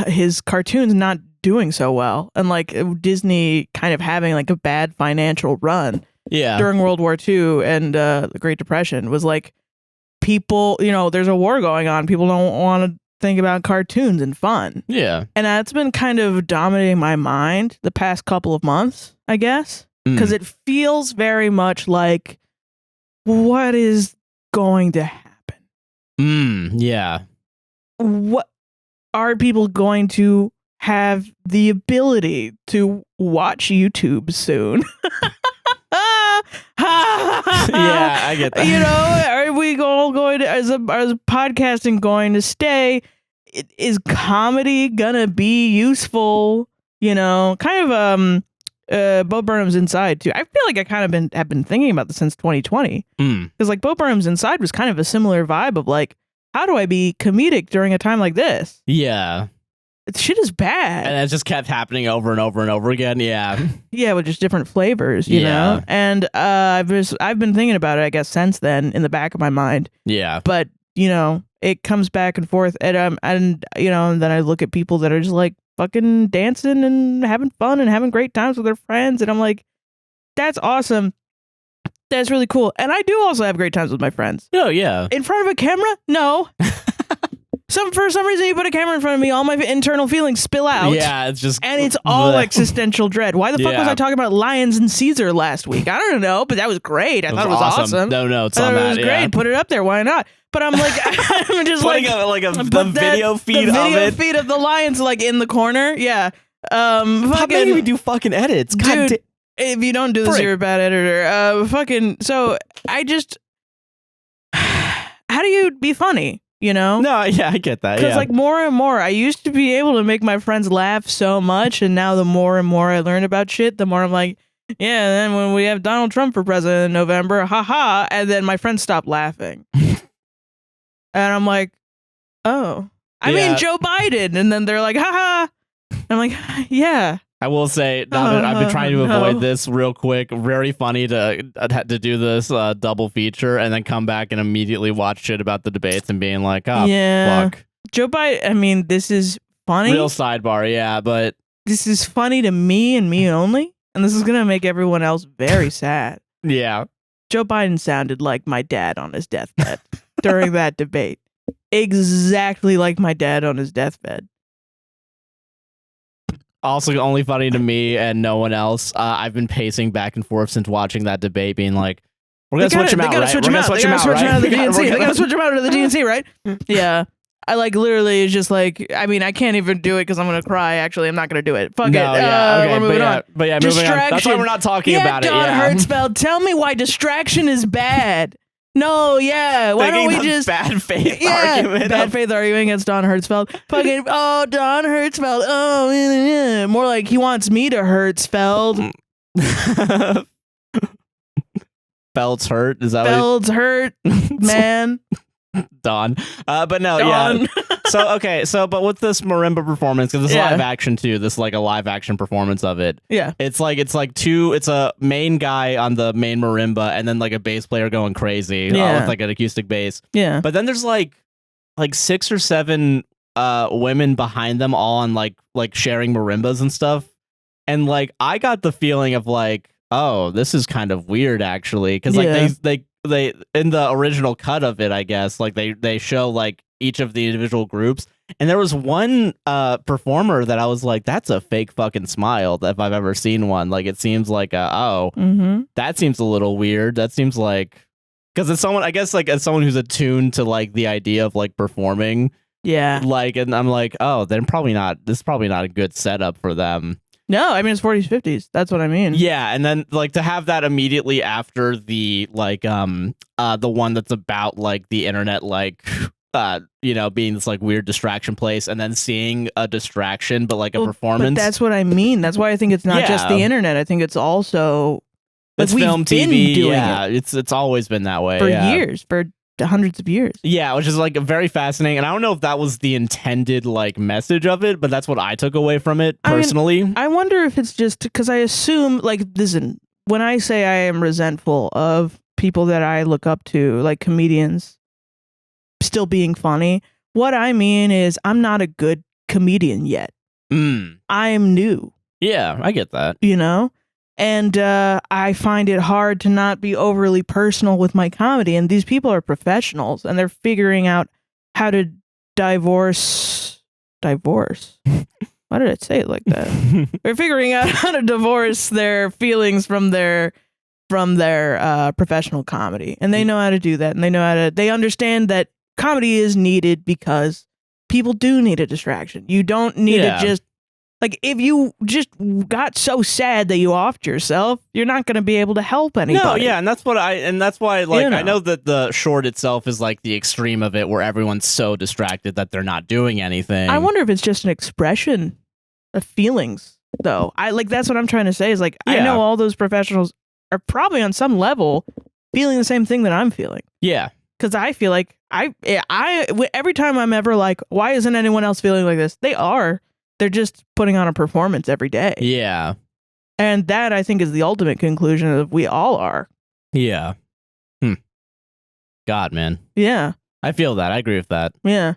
his cartoons not doing so well, and like Disney kind of having like a bad financial run during World War II and the Great Depression was like, people, there's a war going on, people don't want to think about cartoons and fun. Yeah. And that's been kind of dominating my mind the past couple of months, I guess. Because it feels very much like, what is going to happen? Yeah. What are people going to have the ability to watch YouTube soon? Yeah, I get that. Are we all going to, as podcasting going to stay? Is comedy gonna be useful? Kind of Bo Burnham's Inside too. I feel like I kind of have been thinking about this since 2020 because like Bo Burnham's Inside was kind of a similar vibe of like, how do I be comedic during a time like this? Yeah. Shit is bad. And it just kept happening over and over and over again. Yeah. Yeah, with just different flavors, you know? And I've been thinking about it, I guess, since then in the back of my mind. Yeah. But, it comes back and forth. And then I look at people that are just like fucking dancing and having fun and having great times with their friends. And I'm like, that's awesome. That's really cool. And I do also have great times with my friends. Oh, yeah. In front of a camera? No. For some reason, you put a camera in front of me, all my internal feelings spill out. Yeah, it's just... And it's all existential dread. Why the fuck was I talking about lions and Caesar last week? I don't know, but that was great. I thought it was awesome. No, it's on that. It was great. Put it up there. Why not? But I'm like... I'm just putting the video feed of it. The video feed of the lions like in the corner. Yeah. How can we do fucking edits? God dude, if you don't do this, you're a bad editor. So I just... How do you be funny? No, yeah, I get that. Because like more and more, I used to be able to make my friends laugh so much, and now the more and more I learn about shit, the more I'm like, yeah. And then when we have Donald Trump for president in November, haha, and then my friends stop laughing, and I'm like, oh, I mean Joe Biden, and then they're like, haha, and I'm like, yeah, I will say, I've been trying to avoid this real quick. Very funny to do this double feature and then come back and immediately watch shit about the debates and being like, oh, fuck. Joe Biden, I mean, this is funny. Real sidebar, yeah, but... This is funny to me and me only, and this is going to make everyone else very sad. Yeah. Joe Biden sounded like my dad on his deathbed during that debate. Exactly like my dad on his deathbed. Also only funny to me and no one else. I've been pacing back and forth since watching that debate, being like, we're going to switch him out, right? We're going to switch him out, right? They got to switch him out of the DNC, right? Yeah. I like literally is just like, I mean, I can't even do it because I'm going to cry. Actually, I'm not going to do it. Fuck it. Yeah, okay, we're moving on. But yeah, moving on. That's why we're not talking about it. Don Hertzfeldt, tell me why distraction is bad. No, yeah. Why don't we just bad faith argument? Bad faith argument against Don Hertzfeldt. Fucking Don Hertzfeldt. Oh, more like he wants me to Hertzfeld. Feld's hurt. Is that Feld's hurt, man. Don. But no, Don. yeah. But with this marimba performance, because this live action too, this like a live action performance of it. Yeah. It's a main guy on the main marimba and then like a bass player going crazy with like an acoustic bass. Yeah. But then there's like 6 or 7 women behind them all on like sharing marimbas and stuff. And like I got the feeling of like, oh, this is kind of weird actually. Because like they in the original cut of it, I guess, like they show like each of the individual groups, and there was one performer that I was like, that's a fake fucking smile if I've ever seen one. Like it seems like that seems a little weird. That seems like, because it's someone, I guess, like as someone who's attuned to like the idea of like performing, like, and I'm like, oh, this is probably not a good setup for them. No, I mean, it's 40s, 50s. That's what I mean. Yeah, and then like to have that immediately after the like the one that's about like the internet, like being this like weird distraction place, and then seeing a distraction but like a performance. But that's what I mean. That's why I think it's not just the internet. I think it's also it's film, TV. It's always been that way for years, for hundreds of years. Yeah, which is like very fascinating, and I don't know if that was the intended like message of it, but that's what I took away from it personally. I wonder if it's just because I assume, like, listen, when I say I am resentful of people that I look up to, like comedians still being funny, what I mean is I'm not a good comedian yet. I'm new. Yeah, I get that. You know? And I find it hard to not be overly personal with my comedy. And these people are professionals, and they're figuring out how to divorce. Why did I say it like that? They're figuring out how to divorce their feelings from their professional comedy, and they know how to do that. And they understand that comedy is needed because people do need a distraction. You don't need to just. Like, if you just got so sad that you offed yourself, you're not going to be able to help anybody. No, yeah, and that's why, like, I know that the short itself is like the extreme of it, where everyone's so distracted that they're not doing anything. I wonder if it's just an expression of feelings, though. That's what I'm trying to say is, like, I know all those professionals are probably on some level feeling the same thing that I'm feeling. Yeah. Because I feel like every time I'm ever like, why isn't anyone else feeling like this? They are. They're just putting on a performance every day. Yeah. And that, I think, is the ultimate conclusion of we all are. Yeah. God, man. Yeah. I feel that. I agree with that. Yeah.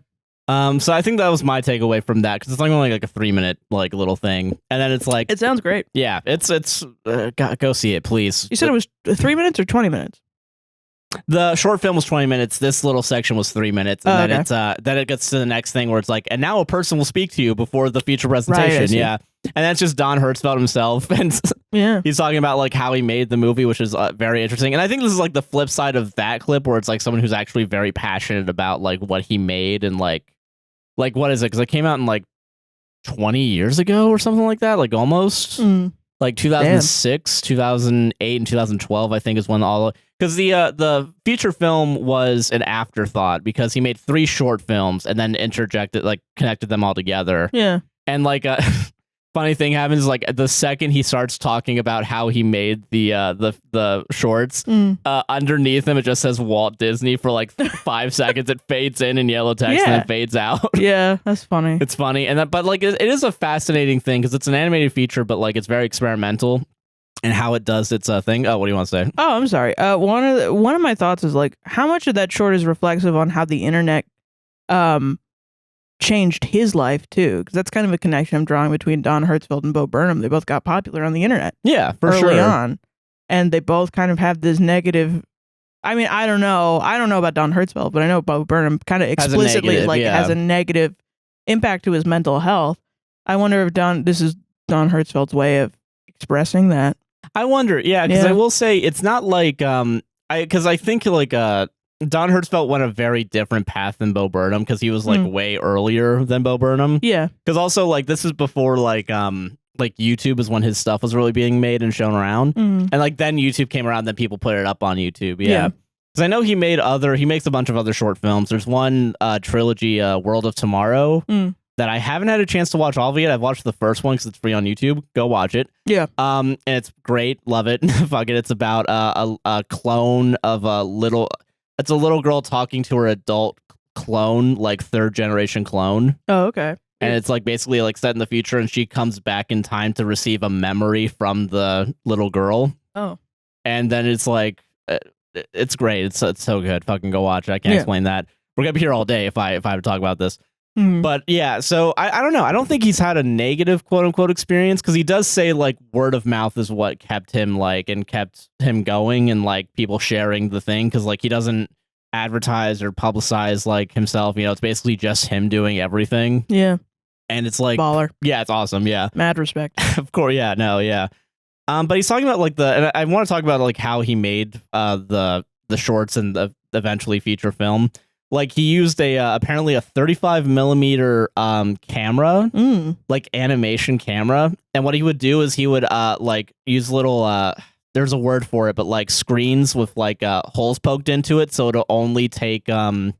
So I think that was my takeaway from that, because it's only like a 3-minute like little thing, and then it's like it sounds great. Yeah, it's go see it, please. You said it was 3 minutes or 20 minutes? The short film was 20 minutes. This little section was 3 minutes, and then it gets to the next thing where it's like, and now a person will speak to you before the feature presentation. Right, yeah, and that's just Don Hertzfeldt himself, and he's talking about like how he made the movie, which is very interesting. And I think this is like the flip side of that clip, where it's like someone who's actually very passionate about like what he made, and like what is it? Because it came out in like 20 years ago or something like that, like almost. Like 2006, 2008, and 2012, I think, is when all, because the feature film was an afterthought, because he made 3 short films and then connected them all together. Yeah. And like funny thing happens, like the second he starts talking about how he made the shorts, underneath him it just says Walt Disney for like 5 seconds. It fades in yellow text and then fades out. Yeah, that's funny. It's funny, and but like it is a fascinating thing because it's an animated feature, but like it's very experimental and how it does its thing. Oh, what do you want to say? Oh, I'm sorry. One of my thoughts is like how much of that short is reflexive on how the internet changed his life too, because that's kind of a connection I'm drawing between Don Hertzfeldt and Bo Burnham. They both got popular on the internet. Yeah, for early sure. on, and they both kind of have this negative. I mean, I don't know about Don Hertzfeldt, but I know Bo Burnham kind of explicitly has a negative impact to his mental health. I wonder if this is Don Hertzfeldt's way of expressing that. I wonder, because I will say it's not like because I think like Don Hertzfeldt went a very different path than Bo Burnham because he was like way earlier than Bo Burnham. Yeah. Because also like this is before like YouTube is when his stuff was really being made and shown around. And like then YouTube came around, then people put it up on YouTube. Yeah. Because I know he makes a bunch of other short films. There's one trilogy, World of Tomorrow, that I haven't had a chance to watch all of it yet. I've watched the first one because it's free on YouTube. Go watch it. Yeah. And it's great. Love it. Fuck it. It's about a clone of a little. It's a little girl talking to her adult clone, like 3rd generation clone. Oh, okay. And it's like basically like set in the future, and she comes back in time to receive a memory from the little girl. Oh. And then it's like, it's great. It's so good. Fucking go watch it. I can't explain that. We're gonna be here all day if I have to talk about this. But yeah, so I don't know. I don't think he's had a negative quote unquote experience because he does say like word of mouth is what kept him going and like people sharing the thing because like he doesn't advertise or publicize like himself. You know, it's basically just him doing everything. Yeah. And it's like baller. Yeah, it's awesome. Yeah. Mad respect. Of course. Yeah. No. Yeah. But he's talking about like and I want to talk about like how he made the shorts and the eventually feature film. Like he used apparently a 35 millimeter camera, like animation camera, and what he would do is he would like use little there's a word for it, but like screens with like holes poked into it, so it'll only take what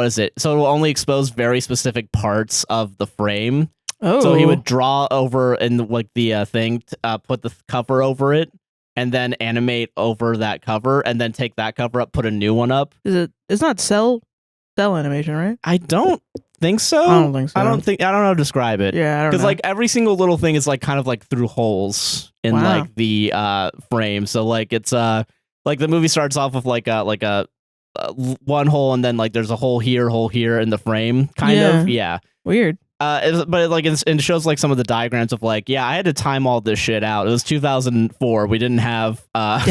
is it? So it'll only expose very specific parts of the frame. Oh, so he would draw over in like the thing, put the cover over it. And then animate over that cover, and then take that cover up, put a new one up. It's not cell animation, right? I don't think so. I don't think so. I don't know how to describe it. Yeah, I don't know. Because like every single little thing is like kind of like through holes in like the frame. So like it's like the movie starts off with like a one hole, and then like there's a hole here in the frame, kind of. Yeah. Weird. But like it shows like some of the diagrams of like, I had to time all this shit out. It was 2004. We didn't have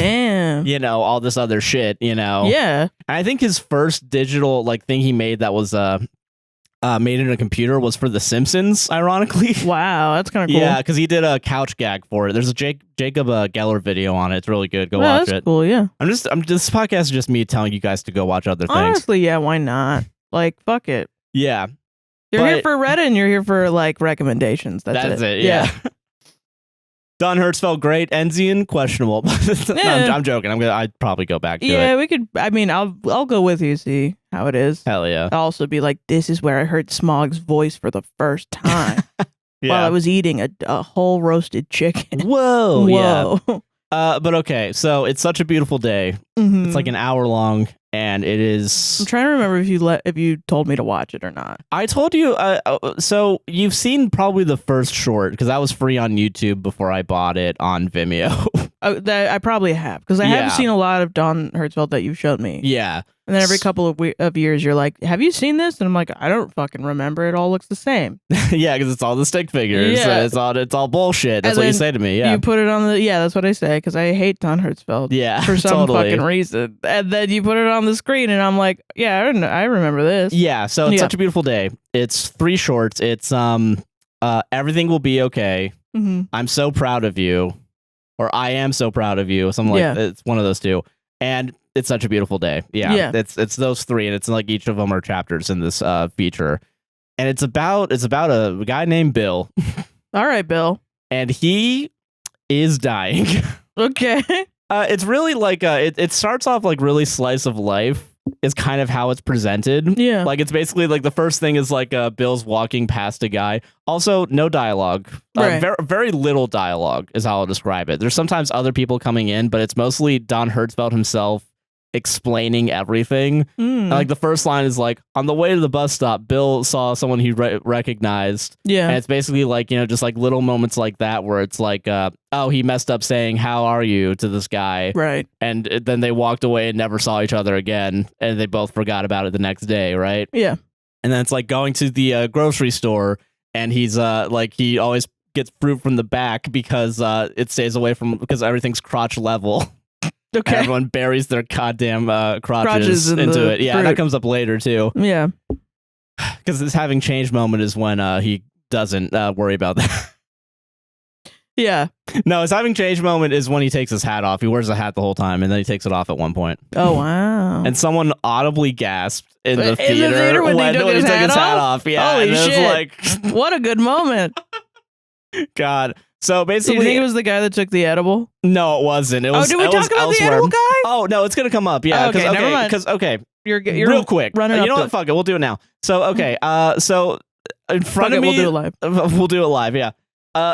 you know, all this other shit, you know. Yeah. And I think his first digital like thing he made that was made in a computer was for The Simpsons, ironically. Wow, that's kind of cool. Yeah, because he did a couch gag for it. There's a Jacob Geller video on it. It's really good. Go watch it. Cool, yeah. This podcast is just me telling you guys to go watch other things. Honestly, yeah, why not? Like, fuck it. Yeah. You're here for Reddit and you're here for like recommendations. That's it. Yeah. Don Hertzfeldt, great. Enzian, questionable. No, I'm joking. I'd probably go back to it. Yeah, we could. I mean, I'll go with you. See how it is. Hell yeah. I'll also be like, this is where I heard Smog's voice for the first time while I was eating a whole roasted chicken. Whoa. Yeah. But okay, so it's such a beautiful day. It's like an hour long. And it is. I'm trying to remember if you told me to watch it or not. I told you. So you've seen probably the first short because that was free on YouTube before I bought it on Vimeo. I probably have because I have seen a lot of Don Hertzfeldt that you've showed me. Yeah. And then every couple of years, you're like, have you seen this? And I'm like, I don't fucking remember. It all looks the same. Yeah, because it's all the stick figures. Yeah. It's all bullshit. That's what you say to me. Yeah. You put it on the. Yeah, that's what I say because I hate Don Hertzfeldt. Yeah. For some fucking reason. And then you put it on the screen and I'm like, yeah, I remember this. Yeah. So it's such a beautiful day. It's 3 shorts. It's Everything Will Be Okay. I'm so proud of you. Or I am so proud of you. Something like it's one of those two. And it's such a beautiful day. Yeah. It's those 3, and it's like each of them are chapters in this feature. And it's about a guy named Bill. All right, Bill. And he is dying. Okay. It's really like it starts off like really slice of life. is kind of how it's presented. Yeah. Like it's basically like the first thing is like Bill's walking past a guy. Also, no dialogue. Right. Very little dialogue is how I'll describe it. There's sometimes other people coming in, but it's mostly Don Hertzfeldt himself explaining everything. And, like the first line is like, on the way to the bus stop, Bill saw someone he recognized. Yeah. And it's basically like, you know, just like little moments like that where it's like, oh, he messed up saying, how are you to this guy. Right. And then they walked away and never saw each other again. And they both forgot about it the next day. Right. Yeah. And then it's like going to the grocery store and he's like, he always gets fruit from the back because it stays away from, because everything's crotch level. Okay. And everyone buries their goddamn crotches into it. Yeah, fruit. that comes up later too. Yeah. Because this having changed moment is when he doesn't worry about that. Yeah. No, his having changed moment is when he takes his hat off. He wears the hat the whole time, and then he takes it off at one point. Oh, wow. And someone audibly gasped in the theater when he took his hat off. Yeah, holy and shit! Like, what a good moment. God. So Do you basically, think it was the guy that took the edible? no, it wasn't. It was. Did we it talk was about elsewhere. the edible guy? Oh no, it's gonna come up. Yeah. Okay, never mind. Because You're real quick. running You up know to what? it. Fuck it. We'll do it now. So okay. So in front of me, We'll do it live. We'll do it live. Yeah.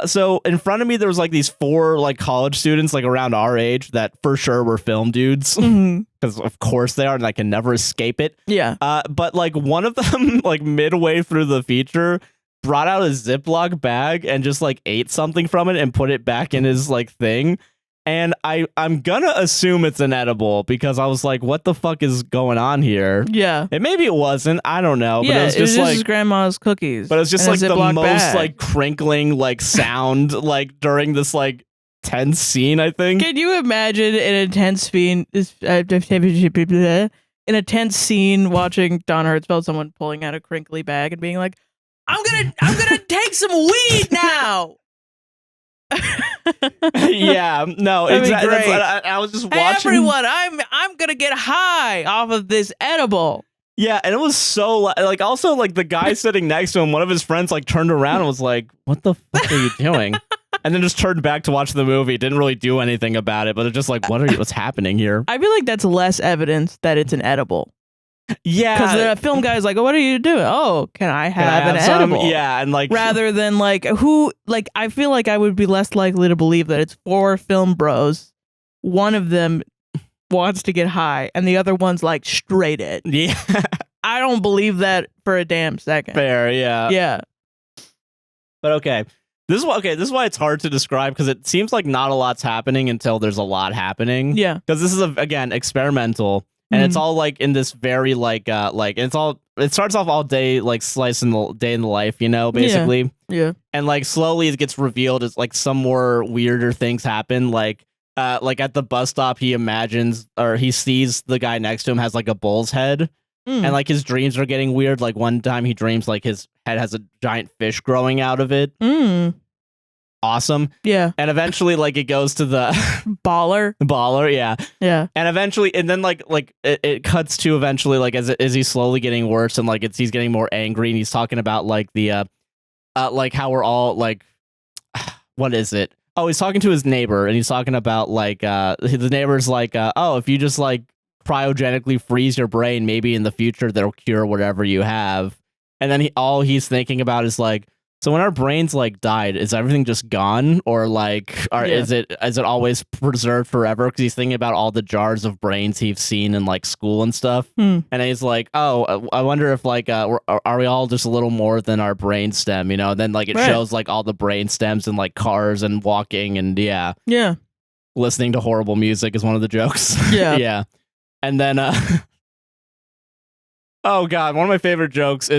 So in front of me, there was like these 4 like college students like around our age that for sure were film dudes because of course they are, and I can never escape it. Yeah. But like one of them, like midway through the feature, brought out a Ziploc bag and just like ate something from it and put it back in his like thing. And I'm gonna assume it's an edible because I was like, what the fuck is going on here? Yeah. And maybe it wasn't. I don't know. But Yeah, it was just like his grandma's cookies. but it's just in a like the Ziploc most bag. like crinkling like sound like during this like tense scene, I think. Can you imagine an intense scene? In a tense scene, watching Don Hertzfeldt, someone pulling out a crinkly bag and being like, "I'm gonna take some weed now." Yeah, no, That'd be exactly. great. I was just watching. Hey everyone, I'm gonna get high off of this edible. Yeah, and it was so like also like the guy sitting next to him, one of his friends like turned around and was like, "What the fuck are you doing?" And then just turned back to watch the movie. Didn't really do anything about it, but it's just like, what's happening here? I feel like that's less evidence that it's an edible. Yeah, Because the film guy's like, "Oh, what are you doing? Oh, can I have an some? edible?" Yeah, and like Rather than like I feel like I would be less likely to believe that it's 4 film bros. One of them wants to get high, and the other one's like straight it. yeah, I don't believe that for a damn second. fair, yeah. Yeah. But okay. This is why it's hard to describe because it seems like not a lot's happening until there's a lot happening. Yeah. Because this is again experimental and it's all like in this very it starts off all day like slicing the day in the life, you know, basically. Yeah. And like slowly it gets revealed as like some more weirder things happen. Like at the bus stop he imagines or he sees the guy next to him has like a bull's head. And like his dreams are getting weird. Like one time he dreams like his head has a giant fish growing out of it. Awesome. Yeah. And eventually like it goes to the baller. Yeah. Yeah. And eventually, and then like it cuts to eventually like as he's slowly getting worse and like he's getting more angry and he's talking about like the like how we're all like what is it? Oh, he's talking to his neighbor and he's talking about like the neighbor's like oh, if you just like cryogenically freeze your brain, maybe in the future that'll cure whatever you have. And then all he's thinking about is like, so when our brains like died, is everything just gone, or like, is it always preserved forever? Because he's thinking about all the jars of brains he's seen in like school and stuff. And he's like, oh, I wonder if like are we all just a little more than our brain stem, you know? And then like it shows like all the brain stems and like cars and walking and yeah, listening to horrible music is one of the jokes. Yeah. And then, oh god, one of my favorite jokes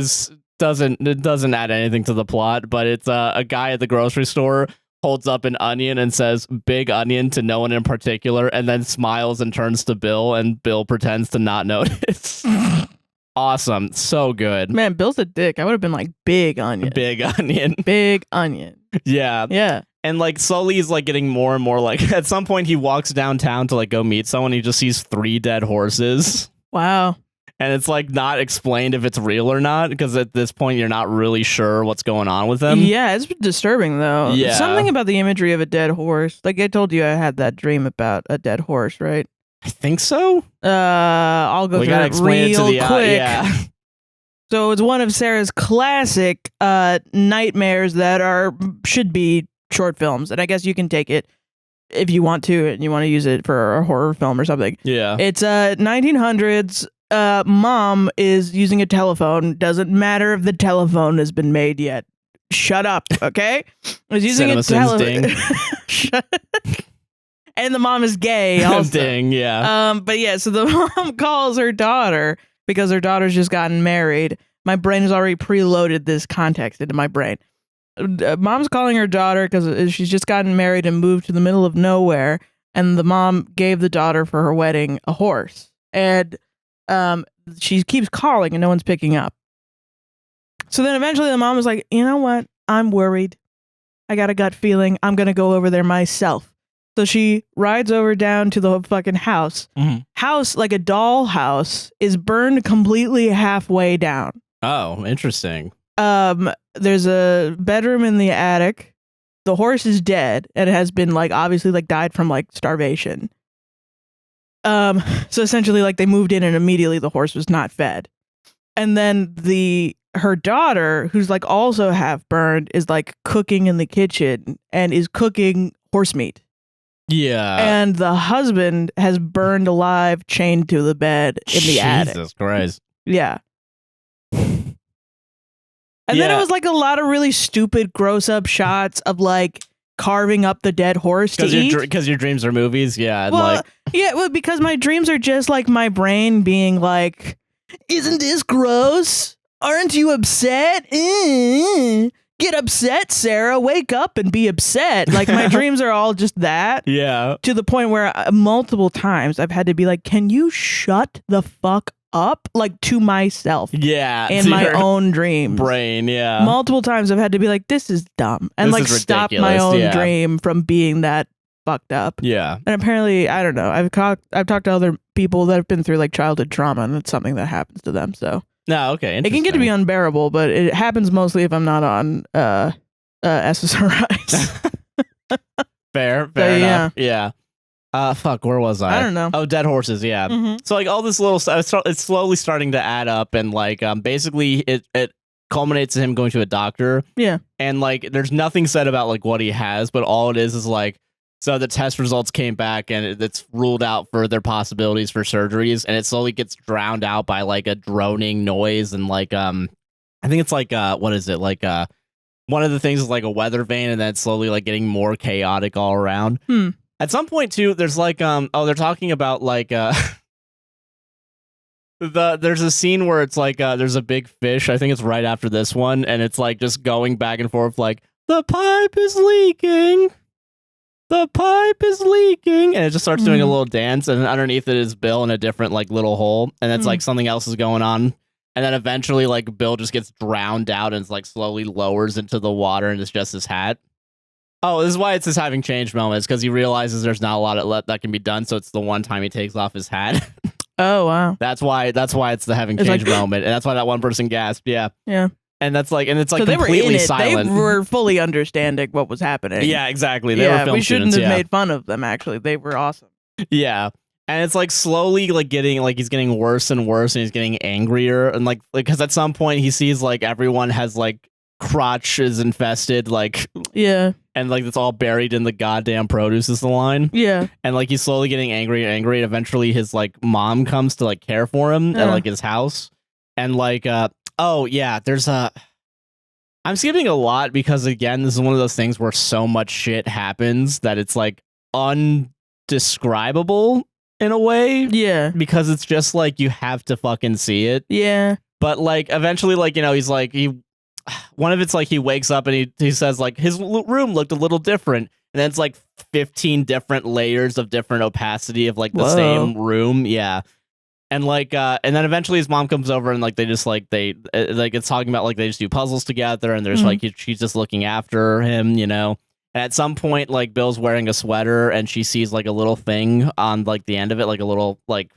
doesn't add anything to the plot, but it's a guy at the grocery store holds up an onion and says "big onion" to no one in particular, and then smiles and turns to Bill, and Bill pretends to not notice. Awesome, so good. Man, Bill's a dick. I would have been like, "Big onion, big onion, big onion." Yeah. And like slowly he's like getting more and more like at some point he walks downtown to like go meet someone. He just sees 3 dead horses. Wow. And it's like not explained if it's real or not because at this point you're not really sure what's going on with them. Yeah, it's disturbing though. Yeah. Something about the imagery of a dead horse. Like I told you I had that dream about a dead horse, right? I think so. I'll go We through gotta it explain it to real the quick. yeah. So it's one of Sarah's classic nightmares that should be short films, and I guess you can take it if you want to, and you want to use it for a horror film or something. Yeah. It's 1900s. Mom is using a telephone. Doesn't matter if the telephone has been made yet. Shut up, okay? Was using a telephone. And the mom is gay also. Ding, yeah. But yeah, so the mom calls her daughter because her daughter's just gotten married. My brain has already preloaded this context into my brain. Mom's calling her daughter because she's just gotten married and moved to the middle of nowhere, and the mom gave the daughter for her wedding a horse. And she keeps calling and no one's picking up. So then eventually the mom was like, you know what? I'm worried. I got a gut feeling. I'm going to go over there myself. So she rides over down to the fucking house. Mm-hmm. House, like a doll house, is burned completely halfway down. Oh, interesting. There's a bedroom in the attic. The horse is dead and it has been like obviously like died from like starvation. So essentially like they moved in and immediately the horse was not fed. And then her daughter, who's like also half burned, is like cooking in the kitchen and is cooking horse meat. Yeah. And the husband has burned alive, chained to the bed in the attic. Jesus Christ. Yeah. And then it was like a lot of really stupid, gross up shots of like carving up the dead horse to eat. Because your dreams are movies, yeah. Well, Like, yeah, because my dreams are just like my brain being like, isn't this gross? Aren't you upset? Get upset, Sarah. Wake up and be upset. Like my dreams are all just that. yeah. To the point where multiple times I've had to be like, can you shut the fuck up? Like to myself. Yeah. In my own dreams. Brain, yeah. Multiple times I've had to be like, this is dumb. And This like is stop my ridiculous, own yeah. dream from being that fucked up. Yeah. And apparently, I don't know. I've talked to other people that have been through like childhood trauma, and it's something that happens to them. So No, okay. it can get to be unbearable, but it happens mostly if I'm not on SSRIs. Fair enough. Yeah. Fuck, where was I? I don't know. Oh, dead horses, yeah. Mm-hmm. So like all this little stuff, it's slowly starting to add up, and like basically it culminates in him going to a doctor. Yeah. And like there's nothing said about like what he has, but all it is like, so the test results came back and it's ruled out further possibilities for surgeries, and it slowly gets drowned out by like a droning noise, and like I think it's like what is it, like one of the things is like a weather vane, and then it's slowly like getting more chaotic all around. At some point too, there's like they're talking about like there's a scene where it's like there's a big fish, I think it's right after this one, and it's like just going back and forth like the pipe is leaking. The pipe is leaking, and it just starts doing a little dance, and then underneath it is Bill in a different like little hole, and it's like something else is going on, and then eventually like Bill just gets drowned out and it's like slowly lowers into the water, and it's just his hat. Oh, this is why it's his having changed moments, because he realizes there's not a lot of that can be done, so it's the one time he takes off his hat. Oh wow. That's why it's the having changed moment, and that's why that one person gasped. Yeah. Yeah. And that's like, and it's like so they were completely in it. silent. They were fully understanding what was happening. Yeah, exactly. They were film we shouldn't students, have made fun of them. Actually, they were awesome. Yeah. And it's like slowly like getting like he's getting worse and worse, and he's getting angrier, and like because at some point he sees like everyone has like crotch is infested, like yeah, and like it's all buried in the goddamn produce is the line. Yeah. And like he's slowly getting angry and angry. Eventually his like mom comes to like care for him at like his house, and like oh yeah, there's I'm skipping a lot because again this is one of those things where so much shit happens that it's like undescribable in a way. Yeah. Because it's just like you have to fucking see it. Yeah. But like eventually like, you know, he's like one of it's like he wakes up and he says like his room looked a little different, and then it's like 15 different layers of different opacity of like the same room. Yeah. And like and then eventually his mom comes over and like they just like they like it's talking about like they just do puzzles together, and there's like she's just looking after him, you know. And at some point like Bill's wearing a sweater and she sees like a little thing on like the end of it, like a little like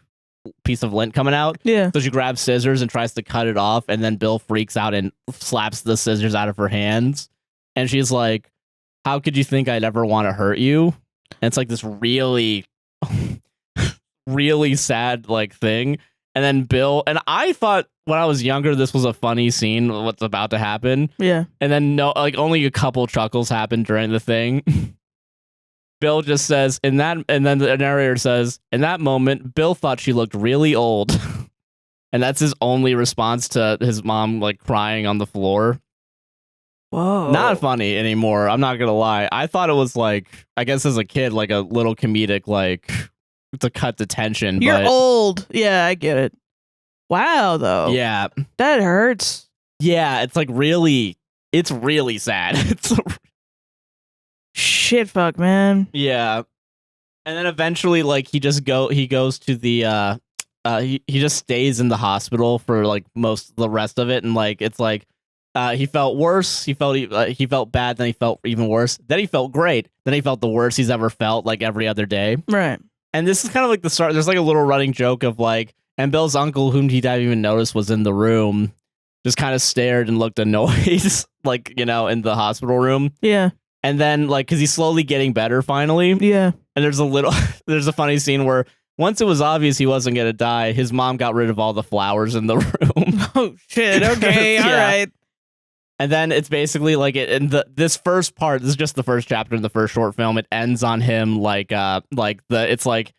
piece of lint coming out. Yeah. So she grabs scissors and tries to cut it off, and then Bill freaks out and slaps the scissors out of her hands. And she's like, "How could you think I'd ever want to hurt you?" And it's like this really really sad like thing. And then Bill, and I thought when I was younger, this was a funny scene, what's about to happen. Yeah. And then no, like only a couple chuckles happened during the thing. Bill just says and then the narrator says, in that moment, Bill thought she looked really old. And that's his only response to his mom like crying on the floor. Whoa. Not funny anymore. I'm not gonna lie. I thought it was like, I guess as a kid, like a little comedic, like to cut the tension. You're but old. Yeah, I get it. Wow, though. yeah, That hurts. yeah, it's like really, it's really sad. It's Shit, fuck, man. yeah, and then eventually, like he goes to the he just stays in the hospital for like most of the rest of it, and like it's like he felt worse, he felt bad, then he felt even worse, then he felt great, then he felt the worst he's ever felt, like every other day. Right. And this is kind of like the start. There's like a little running joke of like, and Bill's uncle, whom he didn't even notice was in the room, just kind of stared and looked annoyed, like, you know, in the hospital room. Yeah. And then, like, because he's slowly getting better finally. Yeah. And there's a funny scene where once it was obvious he wasn't going to die, his mom got rid of all the flowers in the room. Oh, shit. Okay. Yeah. All right. And then it's basically like this first part, this is just the first chapter in the first short film. It ends on him it's like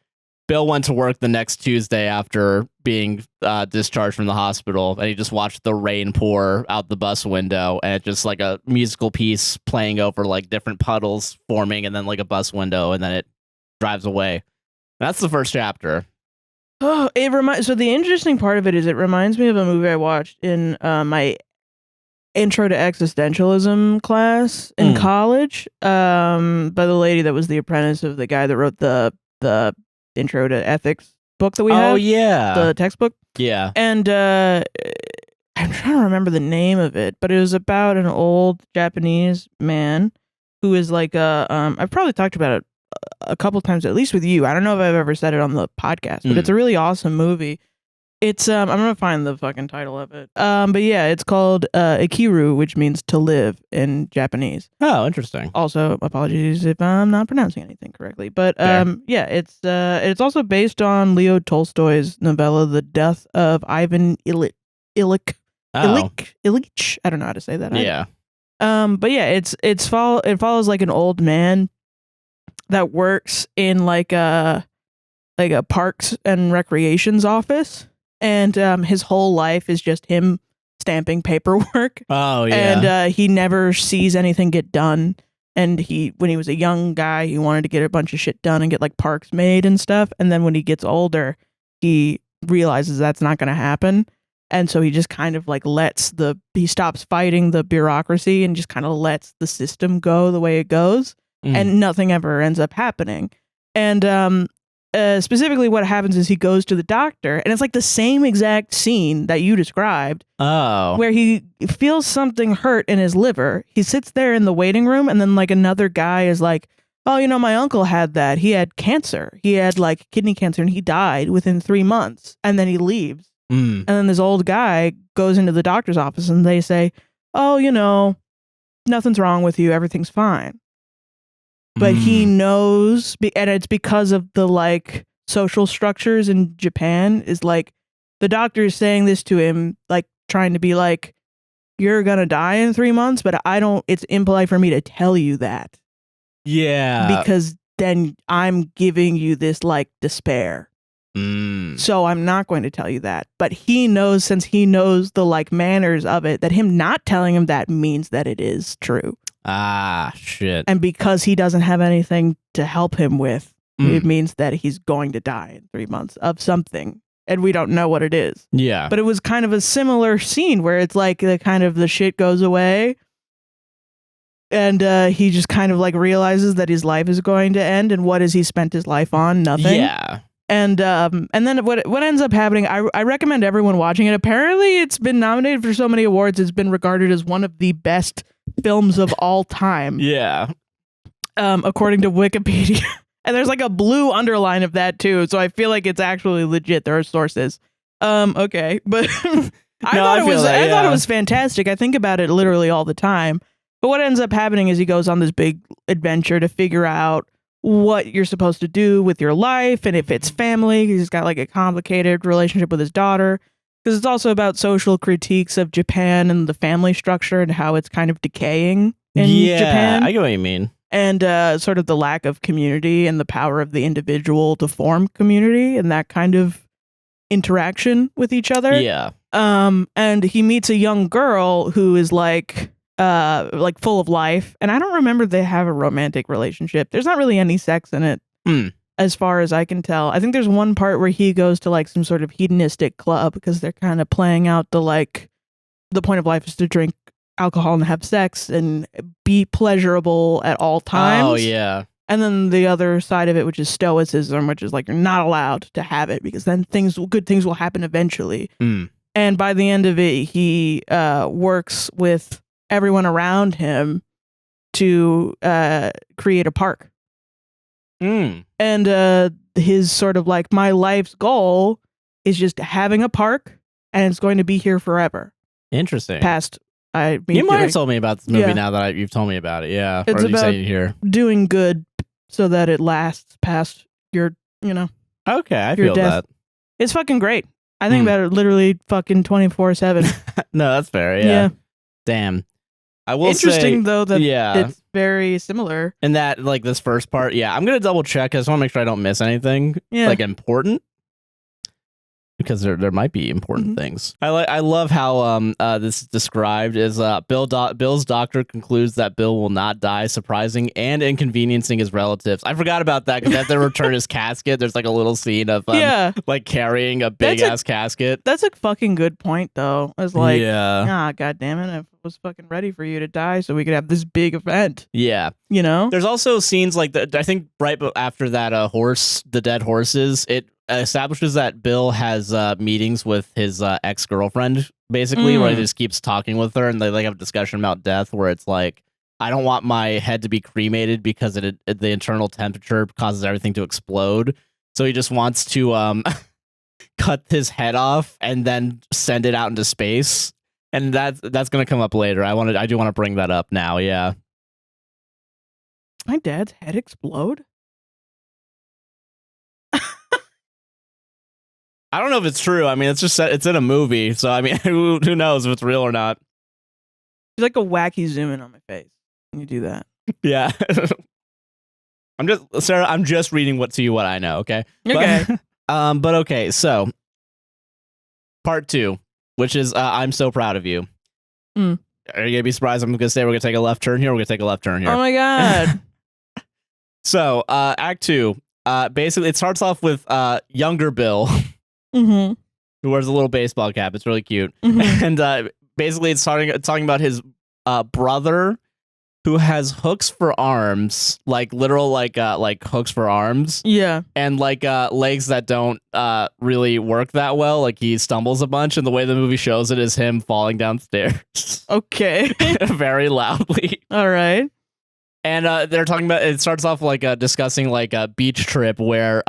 Bill went to work the next Tuesday after being discharged from the hospital, and he just watched the rain pour out the bus window, and it's just like a musical piece playing over like different puddles forming, and then like a bus window, and then it drives away. That's the first chapter. Oh, so the interesting part of it is it reminds me of a movie I watched in my intro to existentialism class in college, by the lady that was the apprentice of the guy that wrote the intro to ethics book that we have. Oh yeah, the textbop. Yeah, and I'm trying to remember the name of it, but it was about an old Japanese man who is like I've probably talked about it a couple times, at least with you. I don't know if I've ever said it on the podcast, but it's a really awesome movie. It's I'm gonna find the fucking title of it. But yeah, it's called Ikiru, which means to live in Japanese. Oh, interesting. Also, apologies if I'm not pronouncing anything correctly. But yeah, it's also based on Leo Tolstoy's novella The Death of Ivan Ilyich. Ilyich. I don't know how to say that. Yeah. But yeah, it follows like an old man that works in like a parks and recreations office. And his whole life is just him stamping paperwork. Oh, yeah. And he never sees anything get done. And when he was a young guy, he wanted to get a bunch of shit done and get like parks made and stuff. And then when he gets older, he realizes that's not going to happen. And so he just kind of like he stops fighting the bureaucracy and just kind of lets the system go the way it goes. And nothing ever ends up happening. And specifically what happens is he goes to the doctor, and it's like the same exact scene that you described. Oh. Where he feels something hurt in his liver. He sits there in the waiting room, and then like another guy is like, oh, you know, my uncle had that. He had cancer. He had like kidney cancer, and he died within 3 months. And then he leaves. And then this old guy goes into the doctor's office, and they say, oh, you know, nothing's wrong with you. Everything's fine. But he knows, and it's because of the like social structures in Japan, is like the doctor is saying this to him, like trying to be like, you're gonna die in 3 months, but it's impolite for me to tell you that. Yeah. Because then I'm giving you this like despair. So I'm not going to tell you that. But he knows, since he knows the like manners of it, that him not telling him that means that it is true. Ah, shit. And because he doesn't have anything to help him with, it means that he's going to die in 3 months of something. And we don't know what it is. Yeah. But it was kind of a similar scene where it's like the shit goes away. And he just kind of like realizes that his life is going to end. And what has he spent his life on? Nothing. Yeah. And then what ends up happening, I recommend everyone watching it. Apparently, it's been nominated for so many awards. It's been regarded as one of the best films of all time. Yeah. According to Wikipedia. And there's like a blue underline of that too. So I feel like it's actually legit. There are sources. Okay. But I thought it was fantastic. I think about it literally all the time. But what ends up happening is he goes on this big adventure to figure out what you're supposed to do with your life and if it's family. He's got like a complicated relationship with his daughter, because it's also about social critiques of Japan and the family structure and how it's kind of decaying in Japan. I get what you mean. And sort of the lack of community and the power of the individual to form community and that kind of interaction with each other. Yeah. And he meets a young girl who is like full of life, and I don't remember they have a romantic relationship. There's not really any sex in it, as far as I can tell. I think there's one part where he goes to like some sort of hedonistic club because they're kind of playing out the point of life is to drink alcohol and have sex and be pleasurable at all times. Oh yeah. And then the other side of it, which is stoicism, which is like you're not allowed to have it because then good things will happen eventually. And by the end of it, he works with everyone around him to create a park. And his sort of like, my life's goal is just having a park, and it's going to be here forever. Interesting. You might have told me about this movie now that you've told me about it. Yeah. It's about here. Doing good so that it lasts past your, Okay, I feel death. that. It's fucking great. I think about it literally fucking 24/7. No, that's fair. Yeah. Damn. I will Interesting say, though that it's very similar. And that like this first part, I'm gonna double check. I just want to make sure I don't miss anything like important, because there might be important things. I love how this is described as Bill's doctor concludes that Bill will not die, surprising and inconveniencing his relatives. I forgot about that because as they return his casket, there's like a little scene of like carrying a big ass casket. That's a fucking good point though. I was like, god damn it, I was fucking ready for you to die so we could have this big event. Yeah. There's also scenes like I think right after that the dead horses, it establishes that Bill has meetings with his ex-girlfriend, basically, where he just keeps talking with her, and they like have a discussion about death, where it's like, I don't want my head to be cremated because the internal temperature causes everything to explode. So he just wants to cut his head off and then send it out into space. And that's going to come up later. I do want to bring that up now. Yeah. My dad's head explode? I don't know if it's true. I mean, it's in a movie, so I mean, who knows if it's real or not. It's like a wacky zoom in on my face when you do that. Yeah. I'm just reading what I know, okay? Okay. But okay, so part 2, which is I'm so proud of you. Are you gonna be surprised? I'm gonna say we're gonna take a left turn here. We're gonna take a left turn here. Oh my god. So Act 2, basically it starts off with younger Bill. Who wears a little baseball cap. It's really cute. And basically it's talking about his brother who has hooks for arms, like literal like hooks for arms. Yeah. And like legs that don't really work that well. Like he stumbles a bunch, and the way the movie shows it is him falling downstairs. Okay. Very loudly. All right. And they're talking about, it starts off like discussing like a beach trip where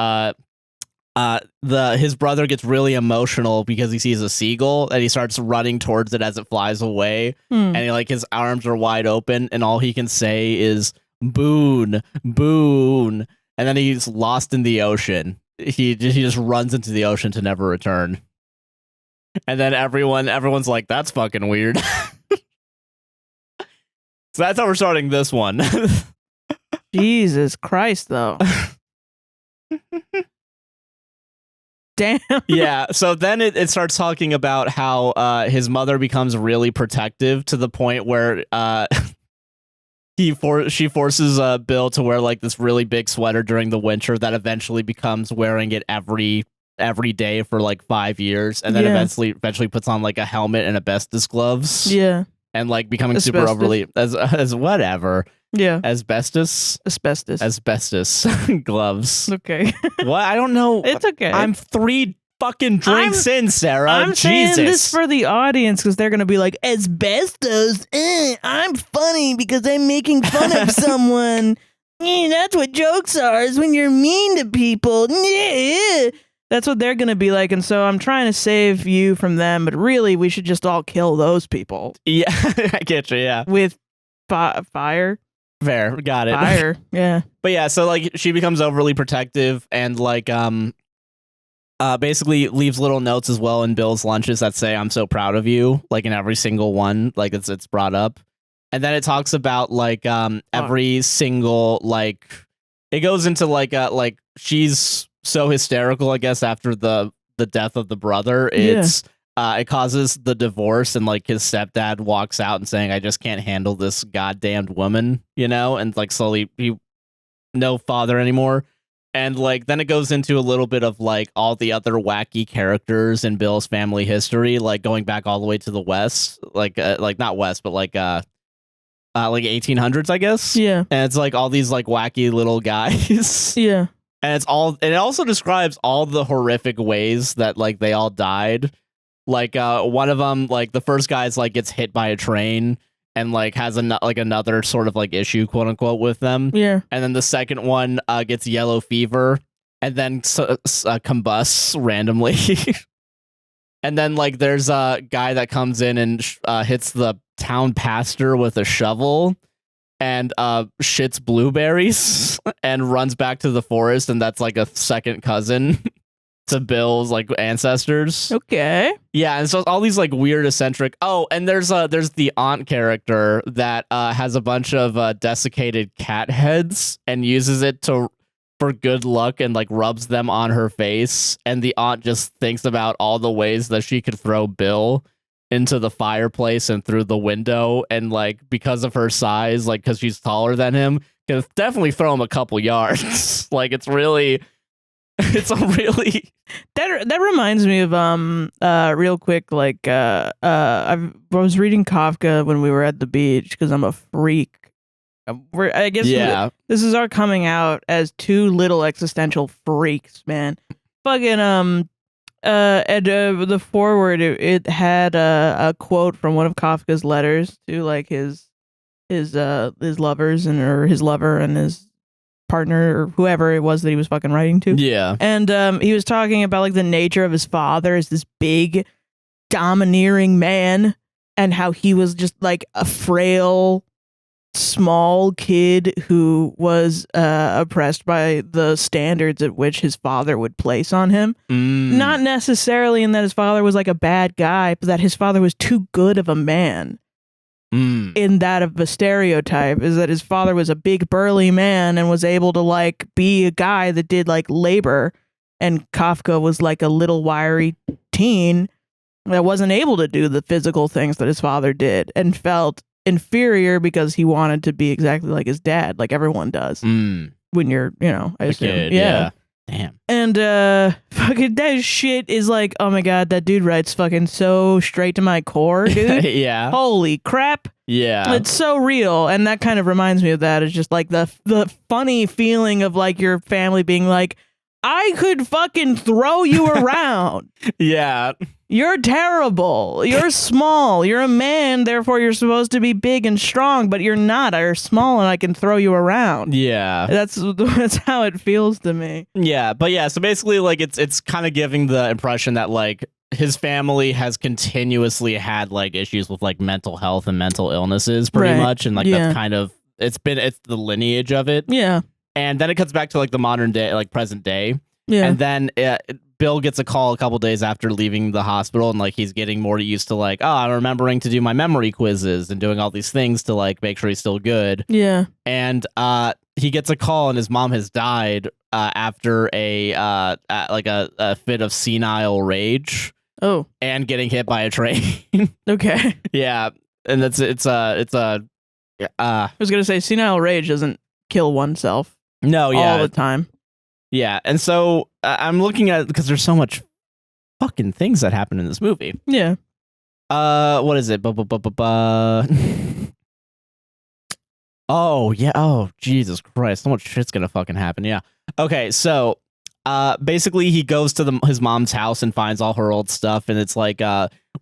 his brother gets really emotional because he sees a seagull and he starts running towards it as it flies away. And his arms are wide open, and all he can say is boon, boon. And then he's lost in the ocean. He just runs into the ocean to never return. And then everyone's like, that's fucking weird. So that's how we're starting this one. Jesus Christ, though. Damn. Yeah. So then it starts talking about how his mother becomes really protective to the point where she forces Bill to wear like this really big sweater during the winter that eventually becomes wearing it every day for like 5 years, and then eventually puts on like a helmet and asbestos gloves. Yeah. And like becoming super overly as whatever. Yeah. Asbestos gloves. Okay. What? I don't know. It's okay. I'm 3 fucking drinks in, Sarah. I'm saying this for the audience because they're gonna be like, asbestos. I'm funny because I'm making fun of someone. That's what jokes are. Is when you're mean to people. That's what they're gonna be like, and so I'm trying to save you from them. But really, we should just all kill those people. Yeah, I get you. Yeah, with fire. Fair, got it. Fire, yeah. But yeah, so like she becomes overly protective and like basically leaves little notes as well in Bill's lunches that say "I'm so proud of you," like in every single one, like it's brought up. And then it talks about like every single like it goes into like she's so hysterical, I guess, after the death of the brother. It's it causes the divorce, and like his stepdad walks out and saying, "I just can't handle this goddamned woman," and like slowly he no father anymore. And like then it goes into a little bit of like all the other wacky characters in Bill's family history, like going back all the way to the West, like not West, but like 1800s, I guess. Yeah. And it's like all these like wacky little guys. Yeah. And it also describes all the horrific ways that like they all died. Like one of them, like the first guy's like gets hit by a train and like has another sort of like issue, quote unquote, with them. Yeah. And then the second one gets yellow fever and then combusts randomly. And then like there's a guy that comes in and hits the town pastor with a shovel and shits blueberries and runs back to the forest, and that's like a second cousin to Bill's like ancestors. Okay. Yeah, and so all these like weird eccentric. Oh, and there's the aunt character that has a bunch of desiccated cat heads and uses it for good luck and like rubs them on her face, and the aunt just thinks about all the ways that she could throw Bill into the fireplace and through the window, and like because of her size, like because she's taller than him, can definitely throw him a couple yards. Like it's a really that reminds me of real quick, like I was reading Kafka when we were at the beach because I'm a freak. I guess this is our coming out as two little existential freaks, man. Fucking at the forward, it had a quote from one of Kafka's letters to like his lovers or his lover and his partner or whoever it was that he was fucking writing to. Yeah. And he was talking about like the nature of his father as this big, domineering man, and how he was just like a frail, small kid who was oppressed by the standards at which his father would place on him. Not necessarily in that his father was like a bad guy, but that his father was too good of a man. In that of a stereotype is that his father was a big burly man and was able to like be a guy that did like labor, and Kafka was like a little wiry teen that wasn't able to do the physical things that his father did and felt inferior because he wanted to be exactly like his dad, like everyone does when you're, I assume. Kid, yeah. Damn. And fucking that shit is like, oh my god, that dude writes fucking so straight to my core, dude. Yeah. Holy crap. Yeah. It's so real, and that kind of reminds me of that. It's just like the funny feeling of like your family being like, I could fucking throw you around. Yeah. You're terrible. You're small. You're a man, therefore you're supposed to be big and strong, but you're not. You're small and I can throw you around. Yeah. That's how it feels to me. Yeah, but yeah, so basically like it's kind of giving the impression that like his family has continuously had like issues with like mental health and mental illnesses pretty much, and like that's kind of it's the lineage of it. Yeah. And then it comes back to like the modern day, like present day. Yeah. And then Bill gets a call a couple days after leaving the hospital, and like he's getting more used to like, oh, I'm remembering to do my memory quizzes and doing all these things to like make sure he's still good. Yeah. And he gets a call, and his mom has died after a fit of senile rage. Oh. And getting hit by a train. Okay. Yeah, and I was gonna say senile rage doesn't kill oneself. No, yeah, all the time. Yeah, and so I'm looking at it because there's so much fucking things that happen in this movie. Yeah. What is it? Oh, yeah. Oh, Jesus Christ. So much shit's gonna fucking happen. Yeah. Okay, so basically he goes to his mom's house and finds all her old stuff, and it's like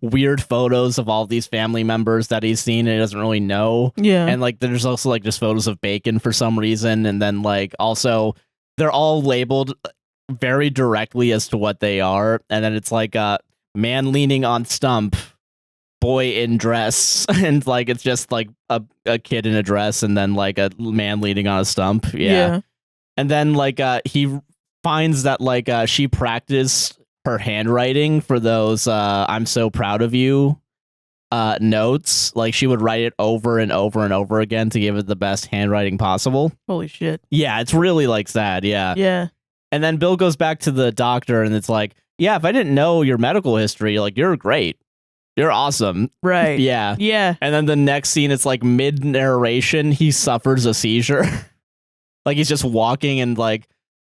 weird photos of all these family members that he's seen and he doesn't really know. Yeah. And like there's also like just photos of bacon for some reason, and then like also they're all labeled very directly as to what they are, and then it's like man leaning on stump, boy in dress, and like it's just like a kid in a dress, and then like a man leaning on a stump. Yeah. And then like he finds that like she practiced her handwriting for those "I'm so proud of you" notes. Like she would write it over and over and over again to give it the best handwriting possible. Holy shit. Yeah, it's really like sad. Yeah. And then Bill goes back to the doctor, and it's like, yeah, if I didn't know your medical history, like you're great, you're awesome. Right. Yeah. And then the next scene, it's like mid narration, he suffers a seizure. Like he's just walking, and like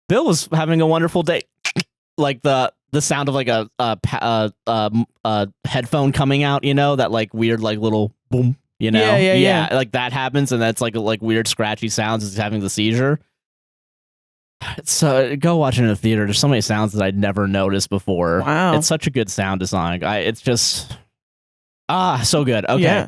Bill was having a wonderful day. Like the sound of like a headphone coming out, you know, that like weird like little boom, you know. Yeah. Like that happens, and that's like weird scratchy sounds as he's having the seizure. So go watch it in a theater. There's so many sounds that I'd never noticed before. Wow. It's such a good sound design. It's just so good. Okay.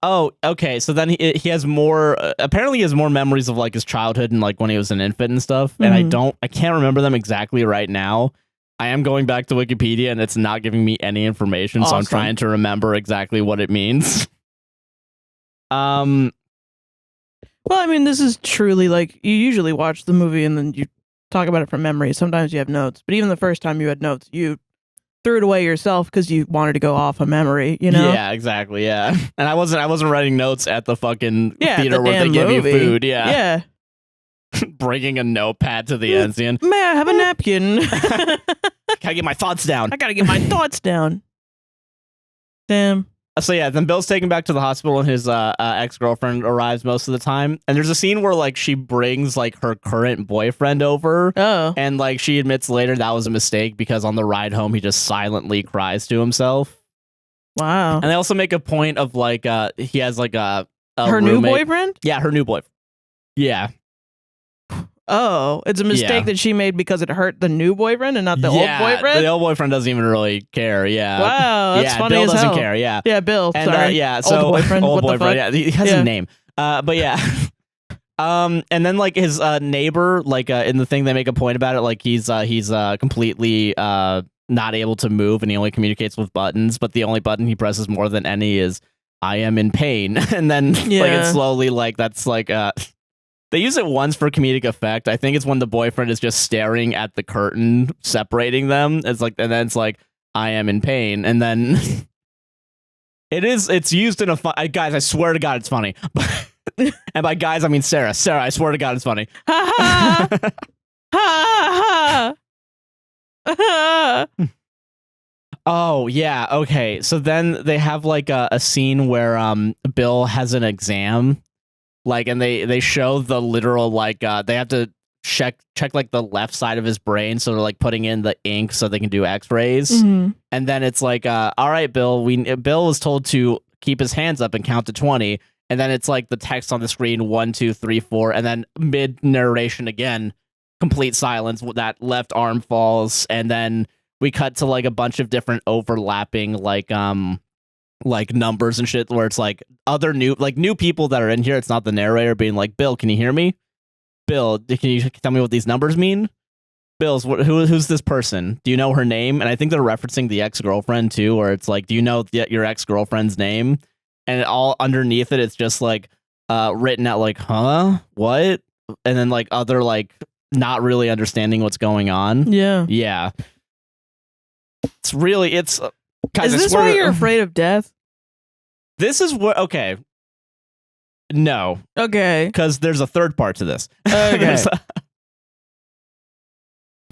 Oh, okay. So then he has more. Apparently, he has more memories of like his childhood and like when he was an infant and stuff. And I can't remember them exactly right now. I am going back to Wikipedia, and it's not giving me any information. Awesome. So I'm trying to remember exactly what it means. Well, I mean, this is truly like you usually watch the movie and then you talk about it from memory. Sometimes you have notes, but even the first time you had notes, you threw it away yourself because you wanted to go off a memory, you know? Yeah, exactly. Yeah, and I wasn't writing notes at the fucking theater where they give movie. you food. Yeah. Bringing a notepad to the end scene. May I have a napkin? Gotta get my thoughts down. I gotta get my thoughts down. Damn. So yeah, then Bill's taken back to the hospital, and his ex-girlfriend arrives most of the time. And there's a scene where like she brings like her current boyfriend over. Oh. And like she admits later that was a mistake because on the ride home he just silently cries to himself. Wow. And they also make a point of like he has like a her roommate. New boyfriend? Yeah, her new boyfriend. Yeah. Oh, it's a mistake that she made because it hurt the new boyfriend and not the old boyfriend? The old boyfriend doesn't even really care. Yeah. Wow, that's funny Bill as doesn't hell. care. Yeah. Yeah, Bill. And sorry. So old boyfriend. Old what boyfriend. The fuck? Yeah, he has a name. But yeah. And then like his neighbor, like in the thing they make a point about it, like he's completely not able to move, and he only communicates with buttons. But the only button he presses more than any is "I am in pain," and then like it's slowly like that's like they use it once for comedic effect. I think it's when the boyfriend is just staring at the curtain separating them. It's like, and then it's like, "I am in pain," and then it's used in a guys. I swear to God, it's funny. And by guys, I mean Sarah. Sarah, I swear to God, it's funny. Ha ha ha ha ha. Oh yeah, okay. So then they have like a scene where Bill has an exam. Like, and they show the literal, like, they have to check like the left side of his brain, so they're like putting in the ink so they can do x-rays. And then it's like, all right, Bill, Bill was told to keep his hands up and count to 20, and then it's like the text on the screen 1 2 3 4, and then mid narration again, complete silence, that left arm falls, and then we cut to like a bunch of different overlapping like numbers and shit, where it's like other new people that are in here. It's not the narrator being like, "Bill, can you hear me? Bill, can you tell me what these numbers mean? Bill's who's this person? Do you know her name?" And I think they're referencing the ex-girlfriend too, where it's like, "Do you know your ex-girlfriend's name?" And all underneath it, it's just like written out like, "Huh? What?" And then like other like not really understanding what's going on. Yeah. It's really guys, is this why you're afraid of death? This is what. Okay. No. Okay. Because there's a third part to this. Okay.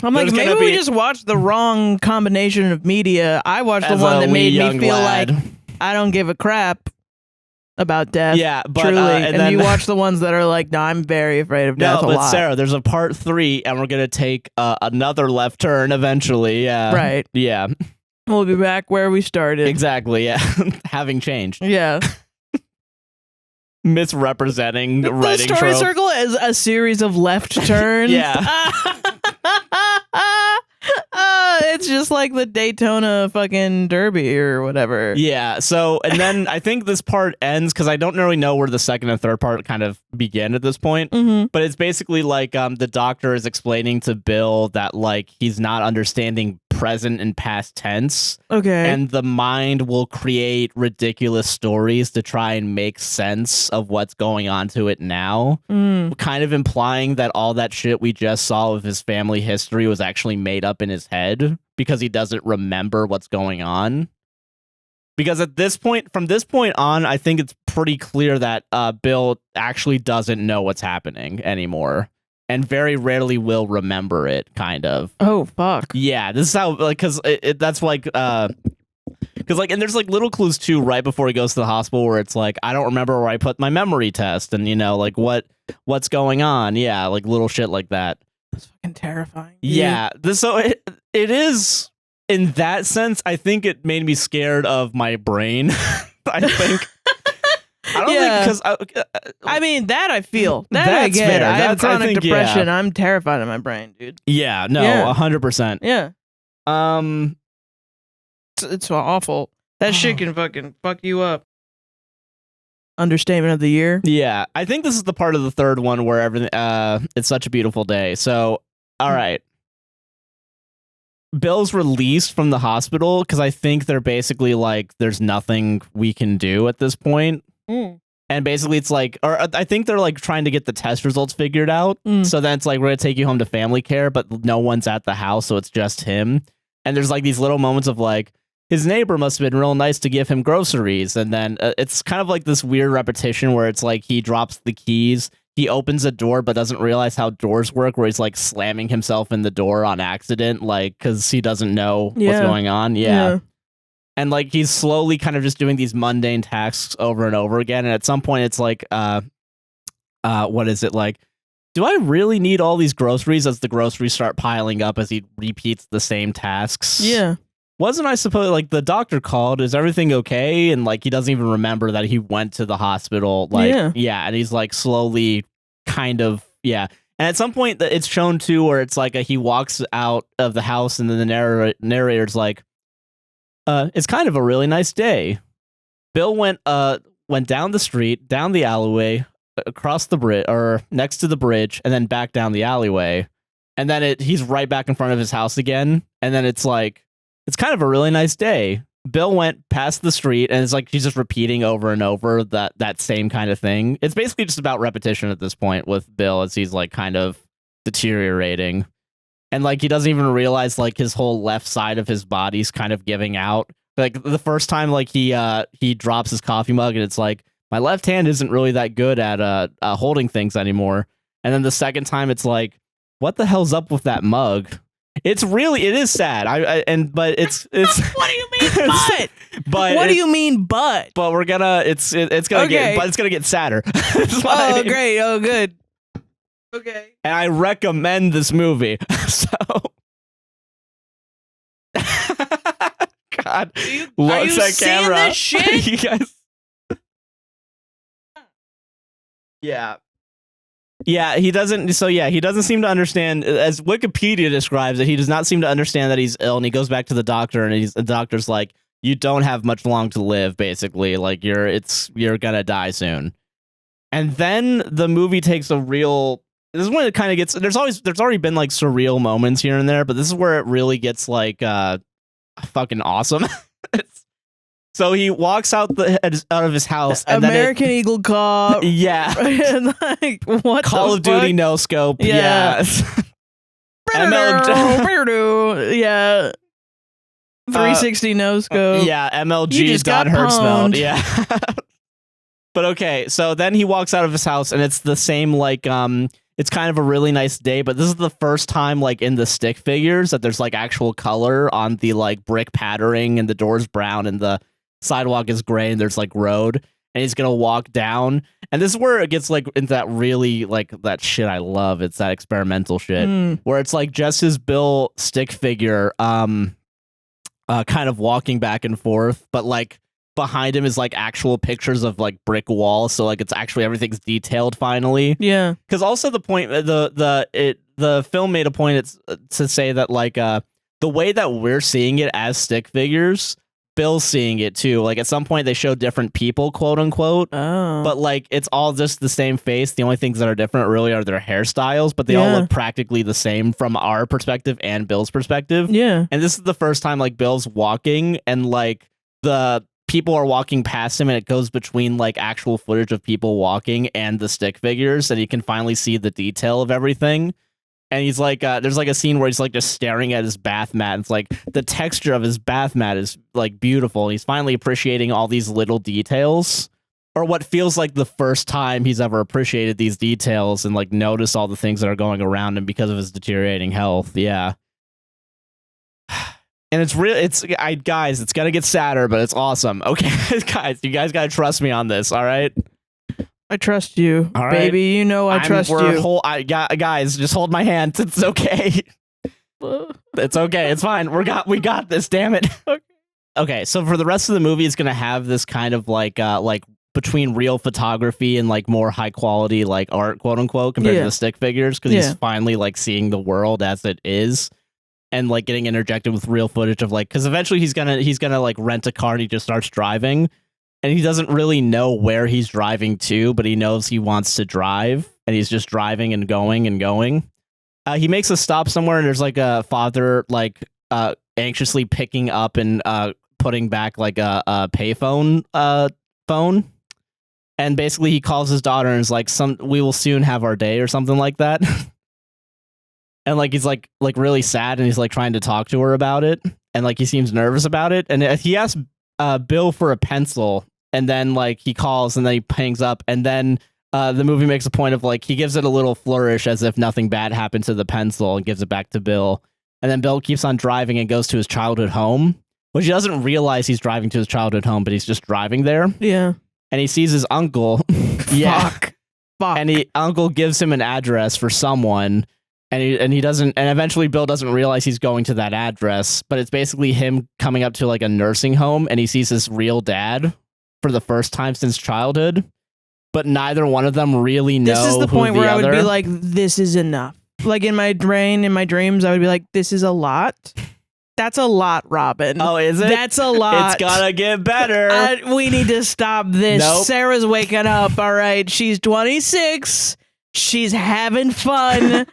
I'm like, maybe we just watched the wrong combination of media. I watched the one that made me feel like I don't give a crap about death. Yeah, but truly. And then you watch the ones that are like, no, I'm very afraid of death. No, but Sarah, there's a part 3, and we're gonna take another left turn eventually. Yeah. Right. Yeah. We'll be back where we started. Exactly. Yeah. Having changed. Yeah. Misrepresenting the writing story trope. circle is a series of left turns. Yeah. It's just like the Daytona fucking Derby or whatever. Yeah. So, and then I think this part ends because I don't really know where the second and third part kind of begin at this point. But it's basically like the doctor is explaining to Bill that like he's not understanding present and past tense. Okay. And the mind will create ridiculous stories to try and make sense of what's going on to it now. Kind of implying that all that shit we just saw of his family history was actually made up in his head because he doesn't remember what's going on. Because at this point, from this point on, I think it's pretty clear that Bill actually doesn't know what's happening anymore. And very rarely will remember it, kind of. Oh, fuck. Yeah, this is how, like, because that's like, because, like, and there's, like, little clues, too, right before he goes to the hospital where it's like, I don't remember where I put my memory test and, you know, like, what's going on. Yeah, like, little shit like that. That's fucking terrifying. Yeah, so it is, in that sense, I think it made me scared of my brain, I think. I don't think because I mean that I feel that I that's get. fair. I have chronic think, depression. yeah. I'm terrified of my brain, dude. Yeah, no, Yeah. 100%. Yeah, it's awful. That shit Oh. can fucking fuck you up. Understatement of the year. Yeah, I think this is the part of the third one where everything. It's such a beautiful day. So, all right. Bill's released from the hospital because I think they're basically like, there's nothing we can do at this point. And basically it's like, or I think they're like trying to get the test results figured out. So then it's like, we're going to take you home to family care, but no one's at the house. So it's just him. And there's like these little moments of like, his neighbor must have been real nice to give him groceries. And then it's kind of like this weird repetition where it's like he drops the keys. He opens a door, but doesn't realize how doors work, where he's like slamming himself in the door on accident, like, because he doesn't know what's going on. Yeah. And like he's slowly kind of just doing these mundane tasks over and over again. And at some point it's like, what is it like? Do I really need all these groceries as the groceries start piling up as he repeats the same tasks? Yeah. Wasn't I supposed, like, the doctor called, is everything okay? And like he doesn't even remember that he went to the hospital. Like, yeah, and he's like slowly kind of, yeah. And at some point it's shown too where it's like he walks out of the house and then the narrator's like, it's kind of a really nice day. Bill went down the street, down the alleyway, across the bridge, or next to the bridge, and then back down the alleyway. And then he's right back in front of his house again. And then it's like, it's kind of a really nice day. Bill went past the street, and it's like she's just repeating over and over that same kind of thing. It's basically just about repetition at this point with Bill as he's like kind of deteriorating. And like he doesn't even realize like his whole left side of his body's kind of giving out. Like the first time like he drops his coffee mug and it's like, my left hand isn't really that good at holding things anymore. And then the second time it's like, what the hell's up with that mug? It is sad. But it's What do you mean but? But what do you mean but? But we're gonna it's gonna get sadder. Oh great. Oh good. Okay. And I recommend this movie. So God, looks at camera. This shit? You guys. Yeah. Yeah, he doesn't. So yeah, he doesn't seem to understand. As Wikipedia describes it, he does not seem to understand that he's ill, and he goes back to the doctor, and the doctor's like, "You don't have much long to live. Basically, like you're gonna die soon." And then the movie takes a real. This is when it kind of gets. There's already been like surreal moments here and there, but this is where it really gets like fucking awesome. So he walks out of his house. And American Eagle Cop. Yeah. And like, what Call of Duty no scope. Yeah. MLG. Yeah. 360 no scope. Yeah. MLG. You just Don got Hertzfeldt. pwned. Yeah. But okay. So then he walks out of his house and it's the same like it's kind of a really nice day, but this is the first time like in the stick figures that there's like actual color on the like brick patterning and the door's brown and the sidewalk is gray and there's like road, and he's gonna walk down, and this is where it gets like into that really like that shit I love. It's that experimental shit where it's like just his Bill stick figure kind of walking back and forth, but like behind him is like actual pictures of like brick walls, so like it's actually everything's detailed finally. Yeah, because also the point the film made a point to say that like the way that we're seeing it as stick figures, Bill's seeing it too. Like at some point they show different people, quote unquote. Oh. But like it's all just the same face. The only things that are different really are their hairstyles, but they all look practically the same from our perspective and Bill's perspective. Yeah. And this is the first time like Bill's walking and like the people are walking past him and it goes between like actual footage of people walking and the stick figures and he can finally see the detail of everything. And he's like, there's like a scene where he's like just staring at his bath mat. It's like the texture of his bath mat is like beautiful. He's finally appreciating all these little details, or what feels like the first time he's ever appreciated these details and like noticed all the things that are going around him because of his deteriorating health. Yeah. And it's real. Guys, it's going to get sadder, but it's awesome. Okay, guys, you guys got to trust me on this. All right. I trust you, all right. Baby. You know I trust you. Guys, just hold my hand. It's okay. It's okay. It's fine. We got this. Damn it. Okay. So for the rest of the movie, it's gonna have this kind of like between real photography and like more high quality like art, quote unquote, compared to the stick figures, because he's finally like seeing the world as it is, and like getting interjected with real footage of like, because eventually he's gonna like rent a car and he just starts driving. And he doesn't really know where he's driving to, but he knows he wants to drive, and he's just driving and going and going. He makes a stop somewhere, and there's like a father like anxiously picking up and putting back like a payphone phone, and basically he calls his daughter and is like, "We will soon have our day" or something like that. And like he's like really sad, and he's like trying to talk to her about it, and like he seems nervous about it, and he asks Bill for a pencil. And then like he calls and then he hangs up, and then the movie makes a point of like he gives it a little flourish as if nothing bad happened to the pencil and gives it back to Bill. And then Bill keeps on driving and goes to his childhood home, which he doesn't realize he's driving to his childhood home, but he's just driving there. Yeah. And he sees his uncle. Fuck. And uncle gives him an address for someone. And he doesn't, and eventually Bill doesn't realize he's going to that address, but it's basically him coming up to like a nursing home, and he sees his real dad for the first time since childhood, but neither one of them really know. This is the point where I would be like, this is enough. Like in my dreams, I would be like, this is a lot. That's a lot, Robin. Oh, is it? That's a lot. It's gotta get better. We need to stop this. Nope. Sarah's waking up. All right. She's 26. She's having fun.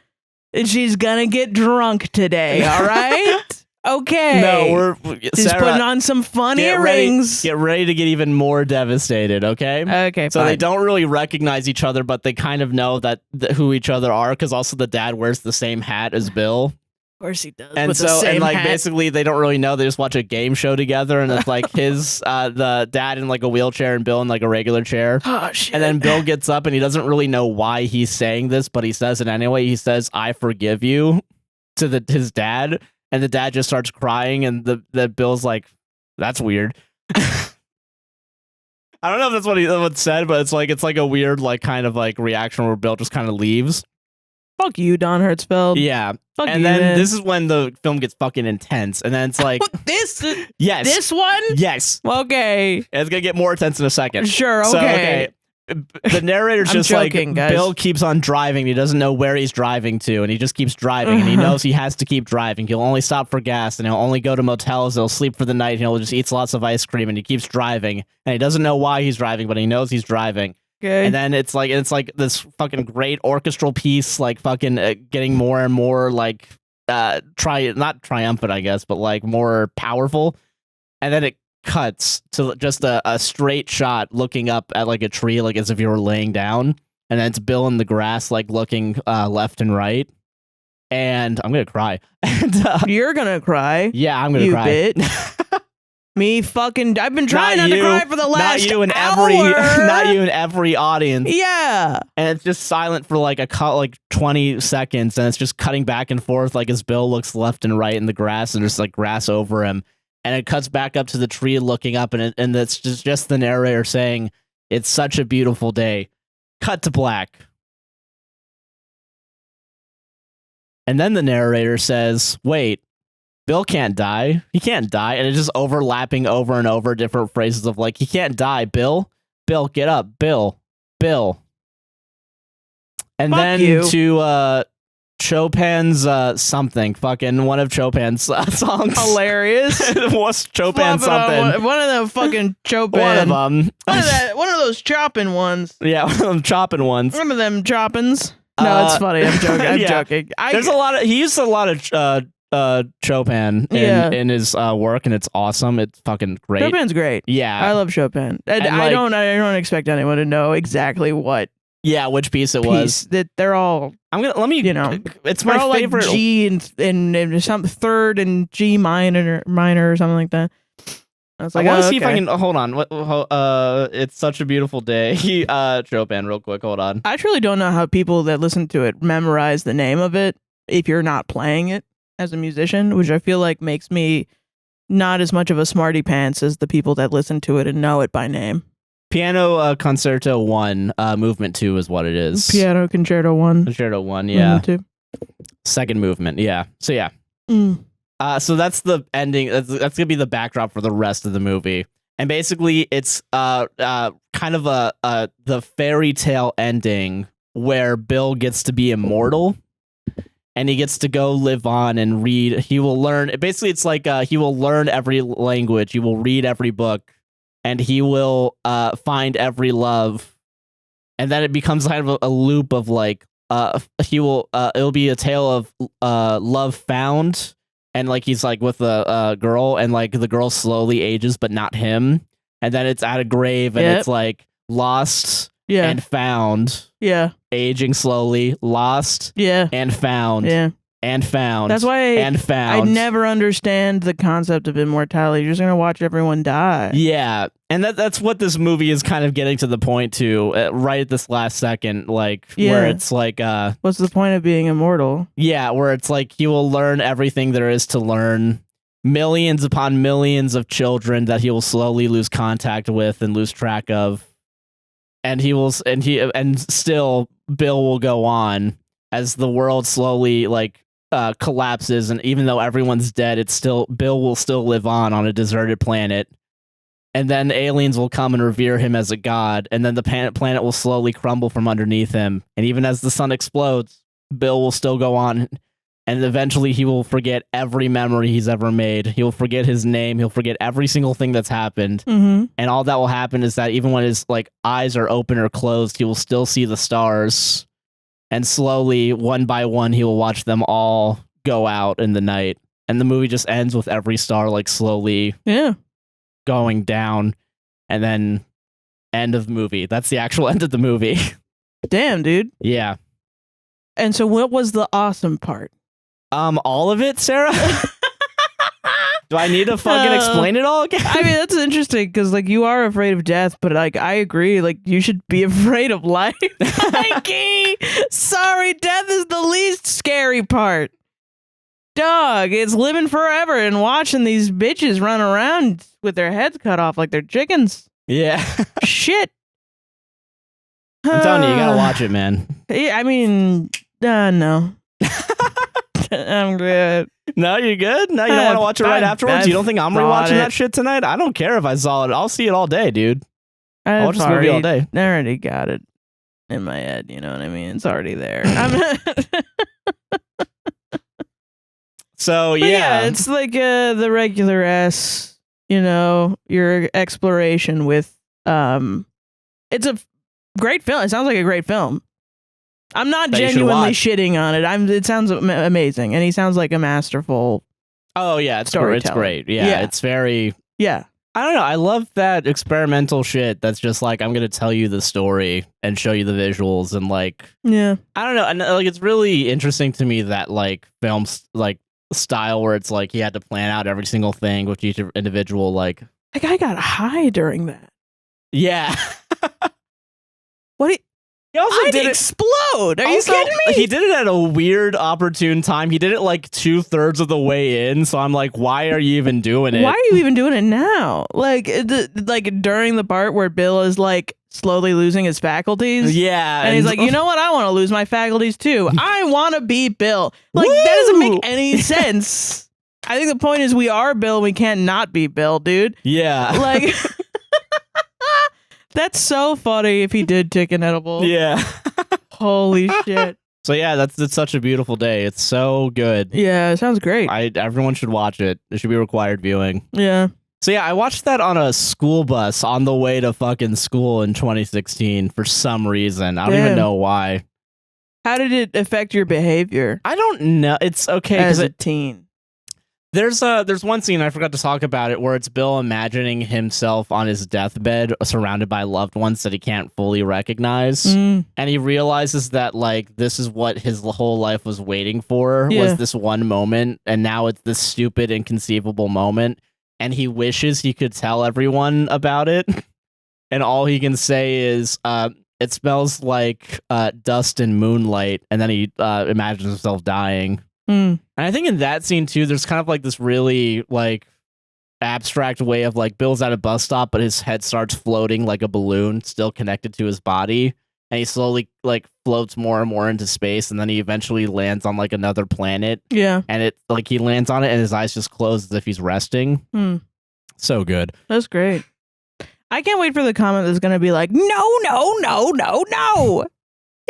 And she's gonna get drunk today, all right? Okay. No, she's Sarah, putting on some fun earrings. Get ready to get even more devastated, okay? Okay, so fine. They don't really recognize each other, but they kind of know who each other are, because also the dad wears the same hat as Bill. Of course he does. And with so, the same and like hat. basically, they don't really know. They just watch a game show together, and it's like the dad in like a wheelchair and Bill in like a regular chair. Oh shit! And then Bill gets up, and he doesn't really know why he's saying this, but he says it anyway. He says, "I forgive you," to his dad, and the dad just starts crying, and the Bill's like, "That's weird." I don't know if that's what he said, but it's like a weird like kind of like reaction where Bill just kind of leaves. Fuck you, Don Hertzfeldt. Yeah. Fuck and you, then man. this is when the film gets fucking intense. And then it's like... Yes. This one? Yes. Okay. And it's going to get more intense in a second. Sure, okay. So, okay. The narrator's just joking, like, guys. Bill keeps on driving. He doesn't know where he's driving to, and he just keeps driving, and he knows he has to keep driving. He'll only stop for gas, and he'll only go to motels. He'll sleep for the night, and he'll just eat lots of ice cream, and he keeps driving. And he doesn't know why he's driving, but he knows he's driving. Okay. And then it's like this fucking great orchestral piece, like fucking getting more and more like not triumphant, I guess, but like more powerful. And then it cuts to just a straight shot looking up at like a tree, like as if you were laying down. And then it's Bill in the grass, like looking left and right. And I'm gonna cry. And you're gonna cry. Yeah, I'm gonna cry. Bitch. Me fucking, I've been trying not to cry for the last not you and hour. Not you and every audience. Yeah. And it's just silent for like 20 seconds, and it's just cutting back and forth like as Bill looks left and right in the grass, and there's like grass over him. And it cuts back up to the tree looking up, and it's just the narrator saying, "It's such a beautiful day." Cut to black. And then the narrator says, "Wait, Bill can't die. He can't die." And it's just overlapping over and over different phrases of like, "He can't die, Bill. Bill, get up. Bill. Bill." And Fuck then you. Chopin's something, fucking one of Chopin's songs. Hilarious. What's Chopin something? One of them fucking Chopin. One of them. One of those chopping ones. Yeah, one of them chopping ones. One of them choppins. No, it's funny. I'm joking. I'm joking. There's a lot of. He used a lot of Chopin in his work, and it's awesome. It's fucking great. Chopin's great. Yeah, I love Chopin. And I don't expect anyone to know exactly what. Yeah, which piece it was. That they're all. Let me. It's my favorite. Like G and some third and G minor or something like that. I was like, I want to see if I can hold on. It's such a beautiful day. Chopin, real quick. Hold on. I truly don't know how people that listen to it memorize the name of it if you're not playing it as a musician, which I feel like makes me not as much of a smarty pants as the people that listen to it and know it by name. Piano Concerto 1, Movement 2 is what it is. Piano Concerto 1. Concerto 1, yeah. 2. Second movement, yeah. So yeah. So that's the ending. That's gonna be the backdrop for the rest of the movie, and basically it's kind of the fairy tale ending where Bill gets to be immortal, and he gets to go live on and read. He will learn. Basically, it's like he will learn every language. He will read every book, and he will find every love, and then it becomes kind of a loop of like it'll be a tale of love found. And like he's like with a girl, and like the girl slowly ages, but not him. And then it's at a grave, and it's like lost and found. Yeah, aging slowly, lost. Yeah, and found. Yeah, and found. That's why and found. I never understand the concept of immortality. You're just gonna watch everyone die. Yeah, and that's what this movie is kind of getting to the point to right at this last second, like where it's like, what's the point of being immortal? Yeah, where it's like he will learn everything there is to learn, millions upon millions of children that he will slowly lose contact with and lose track of, and still Bill will go on as the world slowly like collapses, and even though everyone's dead, it's still Bill will still live on a deserted planet. And then aliens will come and revere him as a god, and then the planet will slowly crumble from underneath him. And even as the sun explodes, Bill will still go on, and eventually he will forget every memory he's ever made. He will forget his name. He'll forget every single thing that's happened. And all that will happen is that even when his like eyes are open or closed, he will still see the stars. And slowly, one by one, he will watch them all go out in the night. And the movie just ends with every star like slowly going down, and then end of the movie. That's the actual end of the movie. Damn, dude. Yeah. And so what was the awesome part? All of it, Sarah? Do I need to fucking explain it all again? I mean, that's interesting because like you are afraid of death, but like I agree, like you should be afraid of life. Mikey, sorry, death is the least scary part. Dog, it's living forever and watching these bitches run around with their heads cut off like they're chickens. Yeah. Shit. I'm telling you gotta watch it, man. I mean, no. I'm good. No, you're good? No, you don't want to watch it right afterwards? You don't think I'm rewatching that shit tonight? I don't care if I saw it. I'll see it all day, dude. I'll watch this movie all day. I already got it in my head, you know what I mean? It's already there. So, yeah. It's like the regular S, you know, your exploration with... it's a great film. It sounds like a great film. I'm not genuinely shitting on it. It sounds amazing, and he sounds like a masterful. Oh yeah, it's great. Yeah, it's very. Yeah, I don't know. I love that experimental shit. That's just like I'm gonna tell you the story and show you the visuals and like. Yeah. I don't know. And like it's really interesting to me that like films like style where it's like he had to plan out every single thing with each individual like. That guy got high during that. Yeah. What? He also did explode. Are you kidding me? He did it at a weird, opportune time. He did it like 2/3 of the way in. So I'm like, why are you even doing it? Why are you even doing it now? Like during the part where Bill is like slowly losing his faculties. Yeah. And he's like, you know what? I want to lose my faculties too. I want to be Bill. Like, that doesn't make any sense. I think the point is we are Bill. We can't not be Bill, dude. Yeah. Like... That's so funny if he did take an edible. Yeah. Holy shit. So yeah, it's such a beautiful day. It's so good. Yeah, it sounds great. Everyone should watch it. It should be required viewing. Yeah. So yeah, I watched that on a school bus on the way to fucking school in 2016 for some reason. I don't even know why. How did it affect your behavior? I don't know. It's okay as a teen. There's one scene I forgot to talk about it where it's Bill imagining himself on his deathbed surrounded by loved ones that he can't fully recognize. And he realizes that like this is what his whole life was waiting for was this one moment, and now it's this stupid inconceivable moment, and he wishes he could tell everyone about it. And all he can say is it smells like dust and moonlight, and then he imagines himself dying. And I think in that scene too, there's kind of like this really like abstract way of like Bill's at a bus stop, but his head starts floating like a balloon, still connected to his body, and he slowly like floats more and more into space, and then he eventually lands on like another planet. Yeah, and it like he lands on it, and his eyes just close as if he's resting. So good. That's great. I can't wait for the comment that's going to be like, no.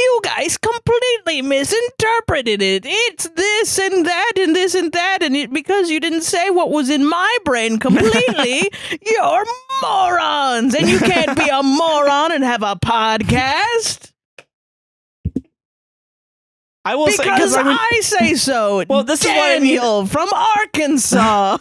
You guys completely misinterpreted it. It's this and that and this and that. And because you didn't say what was in my brain completely, you're morons. And you can't be a moron and have a podcast. I will say, because I say so. Well, this Daniel is from Arkansas.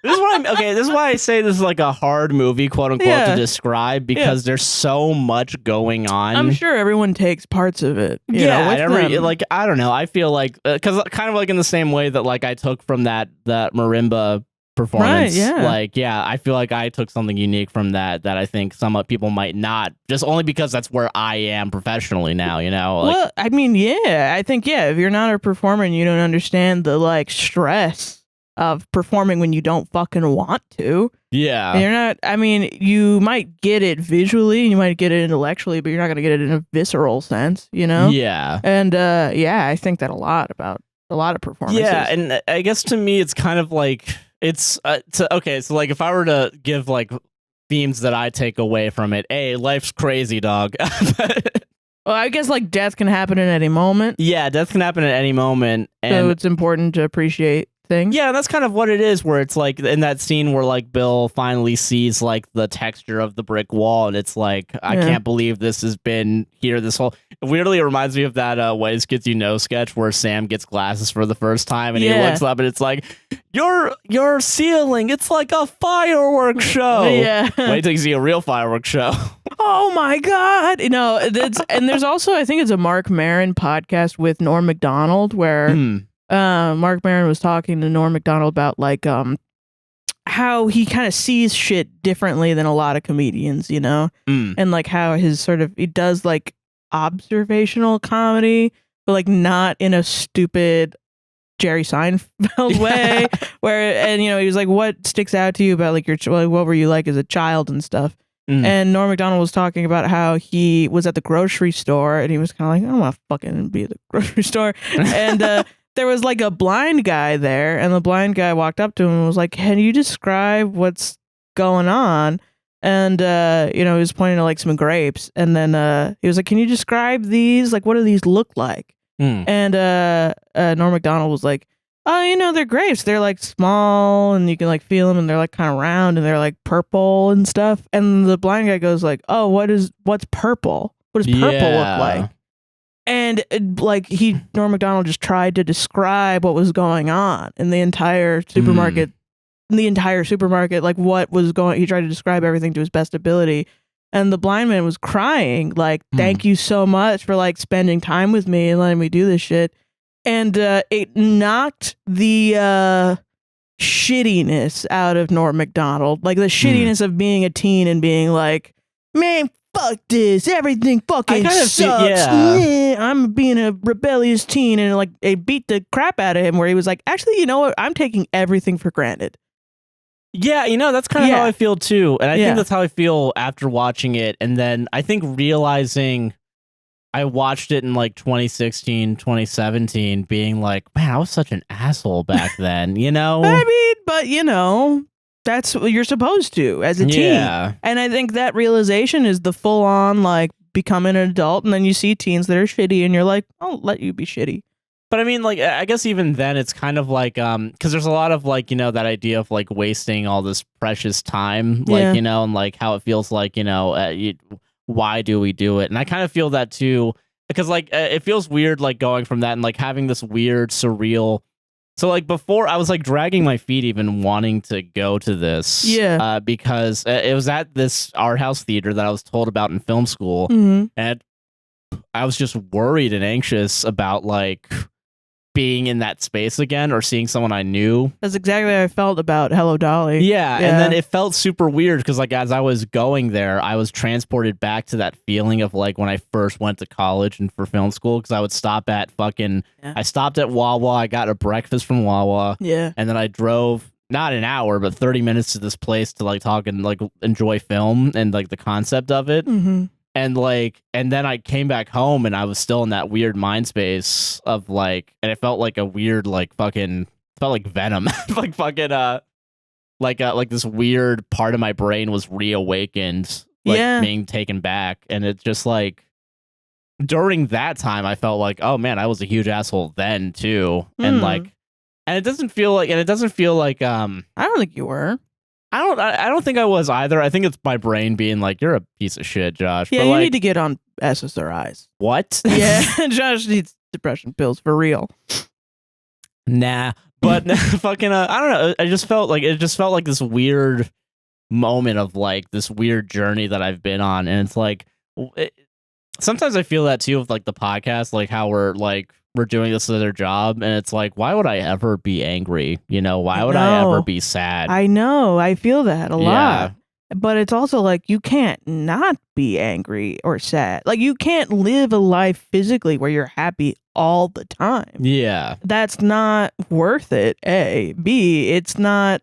This is why I say this is like a hard movie, quote unquote, to describe, because there's so much going on. I'm sure everyone takes parts of it. Like I don't know. I feel like because kind of like in the same way that like I took from that marimba performance. Right, I feel like I took something unique from that I think some people might not, just only because that's where I am professionally now. You know. Like, well, I mean, I think if you're not a performer and you don't understand the like stress of performing when you don't fucking want to. Yeah. And you're not, I mean, you might get it visually, you might get it intellectually, but you're not going to get it in a visceral sense, you know? Yeah. And I think that a lot about a lot of performances. Yeah, and I guess to me, it's kind of like, it's, so like if I were to give like themes that I take away from it, life's crazy, dog. Well, I guess like death can happen at any moment. Yeah, death can happen at any moment. And so it's important to appreciate things. Yeah, that's kind of what it is, where it's like in that scene where like Bill finally sees like the texture of the brick wall, and it's like, I can't believe this has been here this whole... Weirdly, it reminds me of that Ways Kids You Know sketch where Sam gets glasses for the first time, and he looks up and it's like, your ceiling, it's like a fireworks show. Wait till you see a real fireworks show. Oh my God. And there's also, I think it's a Mark Maron podcast with Norm Macdonald where Mark Maron was talking to Norm Macdonald about like how he kind of sees shit differently than a lot of comedians, you know? And like how his he does like observational comedy, but like not in a stupid Jerry Seinfeld way and he was like, what sticks out to you about like what were you like as a child and stuff? And Norm Macdonald was talking about how he was at the grocery store and he was kind of like, I don't want to fucking be at the grocery store. And there was like a blind guy there, and the blind guy walked up to him and was like, can you describe what's going on? And he was pointing to like some grapes, and then he was like, can you describe these? Like, what do these look like? And Norm Macdonald was like, oh, they're grapes. They're like small and you can like feel them, and they're like kind of round and they're like purple and stuff. And the blind guy goes like, oh, what's purple? What does purple look like? And like Norm Macdonald just tried to describe what was going on in the entire supermarket. Like what was going, he tried to describe everything to his best ability. And the blind man was crying, like, thank you so much for like spending time with me and letting me do this shit. And it knocked the shittiness out of Norm Macdonald. Like the shittiness of being a teen and being like, man, fuck this. Everything fucking sucks. I'm being a rebellious teen. And like it beat the crap out of him where he was like, actually, you know what? I'm taking everything for granted. Yeah, that's kind of how I feel too. And I think that's how I feel after watching it. And then I think realizing I watched it in like 2016, 2017, being like, man, I was such an asshole back then, I mean, but that's what you're supposed to as a teen. And I think that realization is the full on like becoming an adult, and then you see teens that are shitty, and you're like, I'll let you be shitty. But I mean, like, I guess even then it's kind of like, because there's a lot of like, that idea of like wasting all this precious time, like, and like how it feels like, why do we do it? And I kind of feel that too, because like it feels weird, like going from that and like having this weird, surreal. So like before I was like dragging my feet even wanting to go to this. Yeah. Because it was at this art house theater that I was told about in film school. And I was just worried and anxious about like being in that space again or seeing someone I knew. That's exactly how I felt about Hello Dolly. Yeah, and then it felt super weird because like as I was going there, I was transported back to that feeling of like when I first went to college and for film school, because I would stop at I stopped at Wawa, I got a breakfast from Wawa, and then I drove not an hour but 30 minutes to this place to like talk and like enjoy film and like the concept of it. And like, and then I came back home and I was still in that weird mind space of like, and it felt like a weird, like fucking, felt like Venom, like fucking, like this weird part of my brain was reawakened, like being taken back. And it's just like, during that time, I felt like, oh man, I was a huge asshole then too. And like, and it doesn't feel like, I don't think you were. I don't think I was either. I think it's my brain being like, you're a piece of shit, Josh. Yeah, but you like, need to get on SSRIs. What? Yeah, Josh needs depression pills for real. Nah, but fucking, I don't know. It just felt like this weird moment of like this weird journey that I've been on, and it's like, sometimes I feel that too with like the podcast, like how we're doing this as their job, and it's like, why would I ever be angry? Why would I ever be sad? I know, I feel that a lot. But it's also like you can't not be angry or sad. Like you can't live a life physically where you're happy all the time. Yeah. That's not worth it, A. B, it's not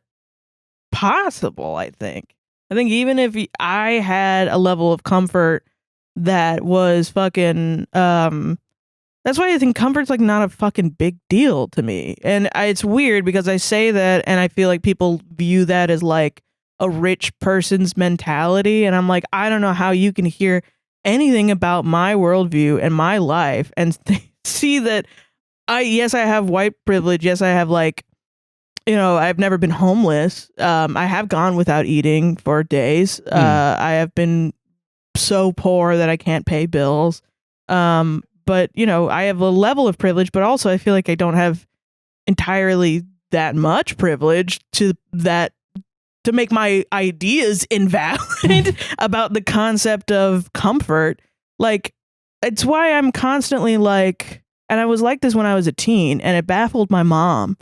possible, I think. I think even if I had a level of comfort that was fucking that's why I think comfort's like not a fucking big deal to me. And it's weird because I say that and I feel like people view that as like a rich person's mentality. And I'm like, I don't know how you can hear anything about my worldview and my life and see that I have white privilege. Yes, I have like, I've never been homeless. I have gone without eating for days. I have been so poor that I can't pay bills. But, I have a level of privilege, but also I feel like I don't have entirely that much privilege to make my ideas invalid about the concept of comfort. Like, it's why I'm constantly like, and I was like this when I was a teen, and it baffled my mom.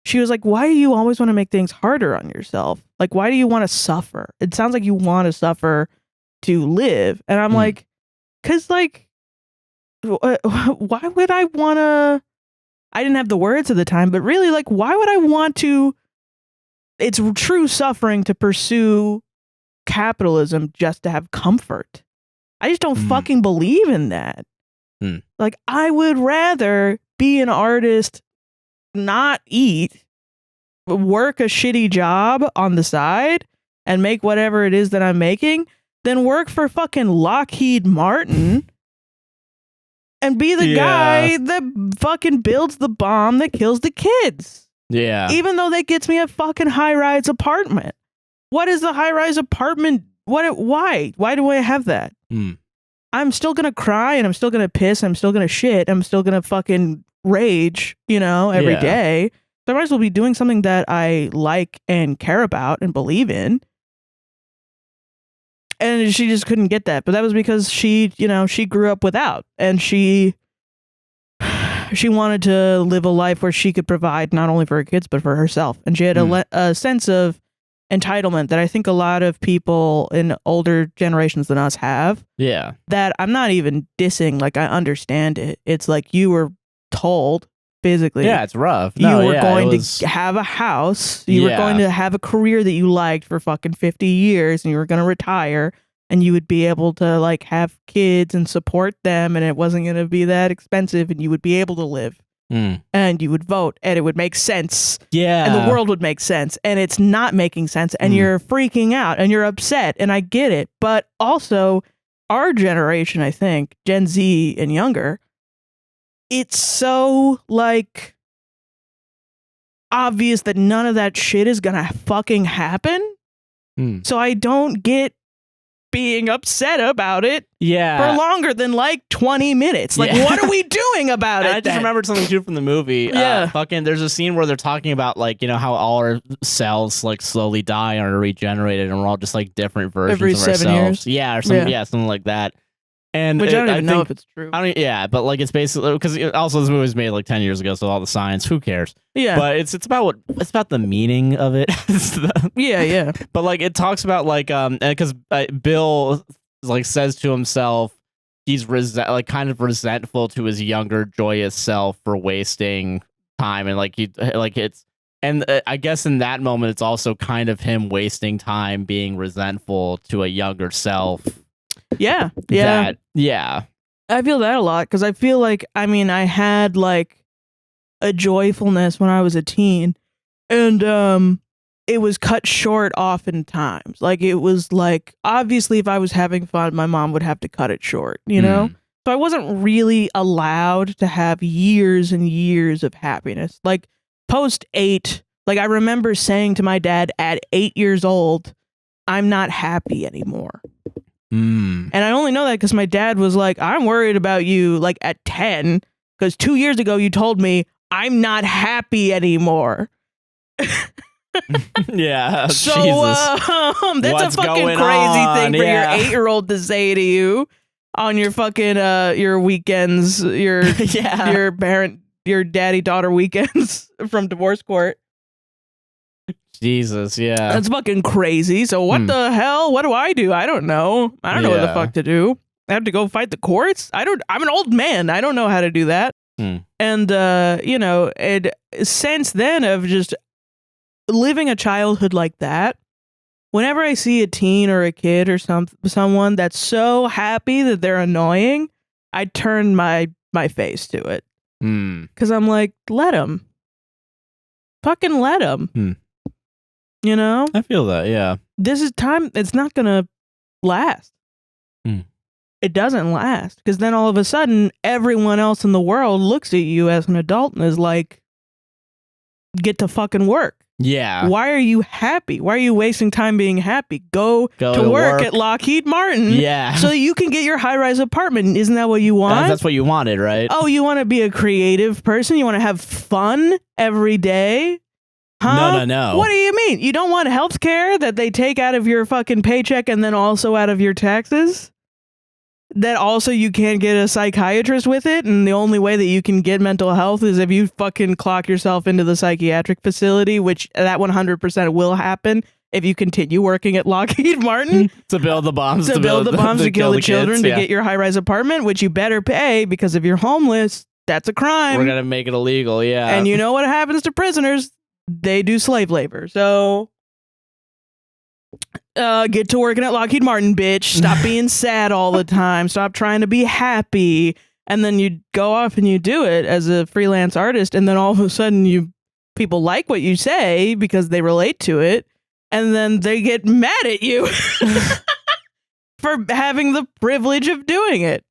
She was like, why do you always want to make things harder on yourself? Like, why do you want to suffer? It sounds like you want to suffer to live. And I'm like, because like, why would I want to? I didn't have the words at the time, but really, like, why would I want to? It's true suffering to pursue capitalism just to have comfort. I just don't fucking believe in that. Like, I would rather be an artist, not eat, work a shitty job on the side, and make whatever it is that I'm making, than work for fucking Lockheed Martin. And be the guy that fucking builds the bomb that kills the kids. Yeah. Even though that gets me a fucking high-rise apartment. What is the high-rise apartment? Why? Why do I have that? I'm still gonna cry and I'm still gonna piss. I'm still gonna shit. I'm still gonna fucking rage, every day. So I might as well be doing something that I like and care about and believe in. And she just couldn't get that. But that was because she grew up without. And she wanted to live a life where she could provide not only for her kids, but for herself. And she had a sense of entitlement that I think a lot of people in older generations than us have. Yeah. That I'm not even dissing. Like, I understand it. It's like you were told physically. Yeah, it's rough. You were going to have a house. You were going to have a career that you liked for fucking 50 years, and you were going to retire, and you would be able to like have kids and support them, and it wasn't going to be that expensive, and you would be able to live. And you would vote, and it would make sense. Yeah. And the world would make sense, and it's not making sense, and you're freaking out, and you're upset, and I get it. But also, our generation, I think, Gen Z and younger, it's so like obvious that none of that shit is gonna fucking happen. So I don't get being upset about it for longer than like 20 minutes. Like, what are we doing about it? I just remembered something too from the movie. Yeah. There's a scene where they're talking about like, you know, how all our cells like slowly die and are regenerated and we're all just like different versions every of 7 ourselves. years. Yeah, or something, something like that. And which I don't even know if it's true. But like it's basically because also this movie was made like 10 years ago, so all the science, who cares? Yeah, but it's about the meaning of it. Yeah. But like it talks about like because Bill like says to himself he's kind of resentful to his younger joyous self for wasting time, and I guess in that moment it's also kind of him wasting time being resentful to a younger self. Yeah. I feel that a lot because I feel like, I mean, I had like a joyfulness when I was a teen, and it was cut short oftentimes. Like it was like, obviously if I was having fun, my mom would have to cut it short, you know? So I wasn't really allowed to have years and years of happiness. Like post 8, like I remember saying to my dad at 8 years old, I'm not happy anymore. And I only know that because my dad was like, I'm worried about you like at 10 because 2 years ago you told me I'm not happy anymore. Yeah. So Jesus. That's a fucking crazy thing for your 8-year-old to say to you on your fucking your weekends, your your daddy-daughter weekends from divorce court. Jesus, yeah. That's fucking crazy. So what the hell? What do? I don't know. I don't know what the fuck to do. I have to go fight the courts? I'm an old man. I don't know how to do that. And, you know, since then of just living a childhood like that, whenever I see a teen or a kid or someone that's so happy that they're annoying, I turn my face to it. Because I'm like, let them. Fucking let them. You know? I feel that, yeah. This is time. It's not going to last. It doesn't last. Because then all of a sudden, everyone else in the world looks at you as an adult and is like, get to fucking work. Yeah. Why are you happy? Why are you wasting time being happy? Go to work at Lockheed Martin. Yeah. So you can get your high-rise apartment. Isn't that what you want? That's what you wanted, right? Oh, you want to be a creative person? You want to have fun every day? Huh? No. What do you mean? You don't want health care that they take out of your fucking paycheck and then also out of your taxes? That also you can't get a psychiatrist with it, and the only way that you can get mental health is if you fucking clock yourself into the psychiatric facility, which that 100% will happen if you continue working at Lockheed Martin. To build the bombs. To build the bombs to kill the children, to get your high-rise apartment, which you better pay, because if you're homeless, that's a crime. We're going to make it illegal, yeah. And you know what happens to prisoners? They do slave labor. So get to working at Lockheed Martin, bitch. Stop being sad all the time. Stop trying to be happy. And then you go off and you do it as a freelance artist, and then all of a sudden people like what you say because they relate to it, and then they get mad at you for having the privilege of doing it.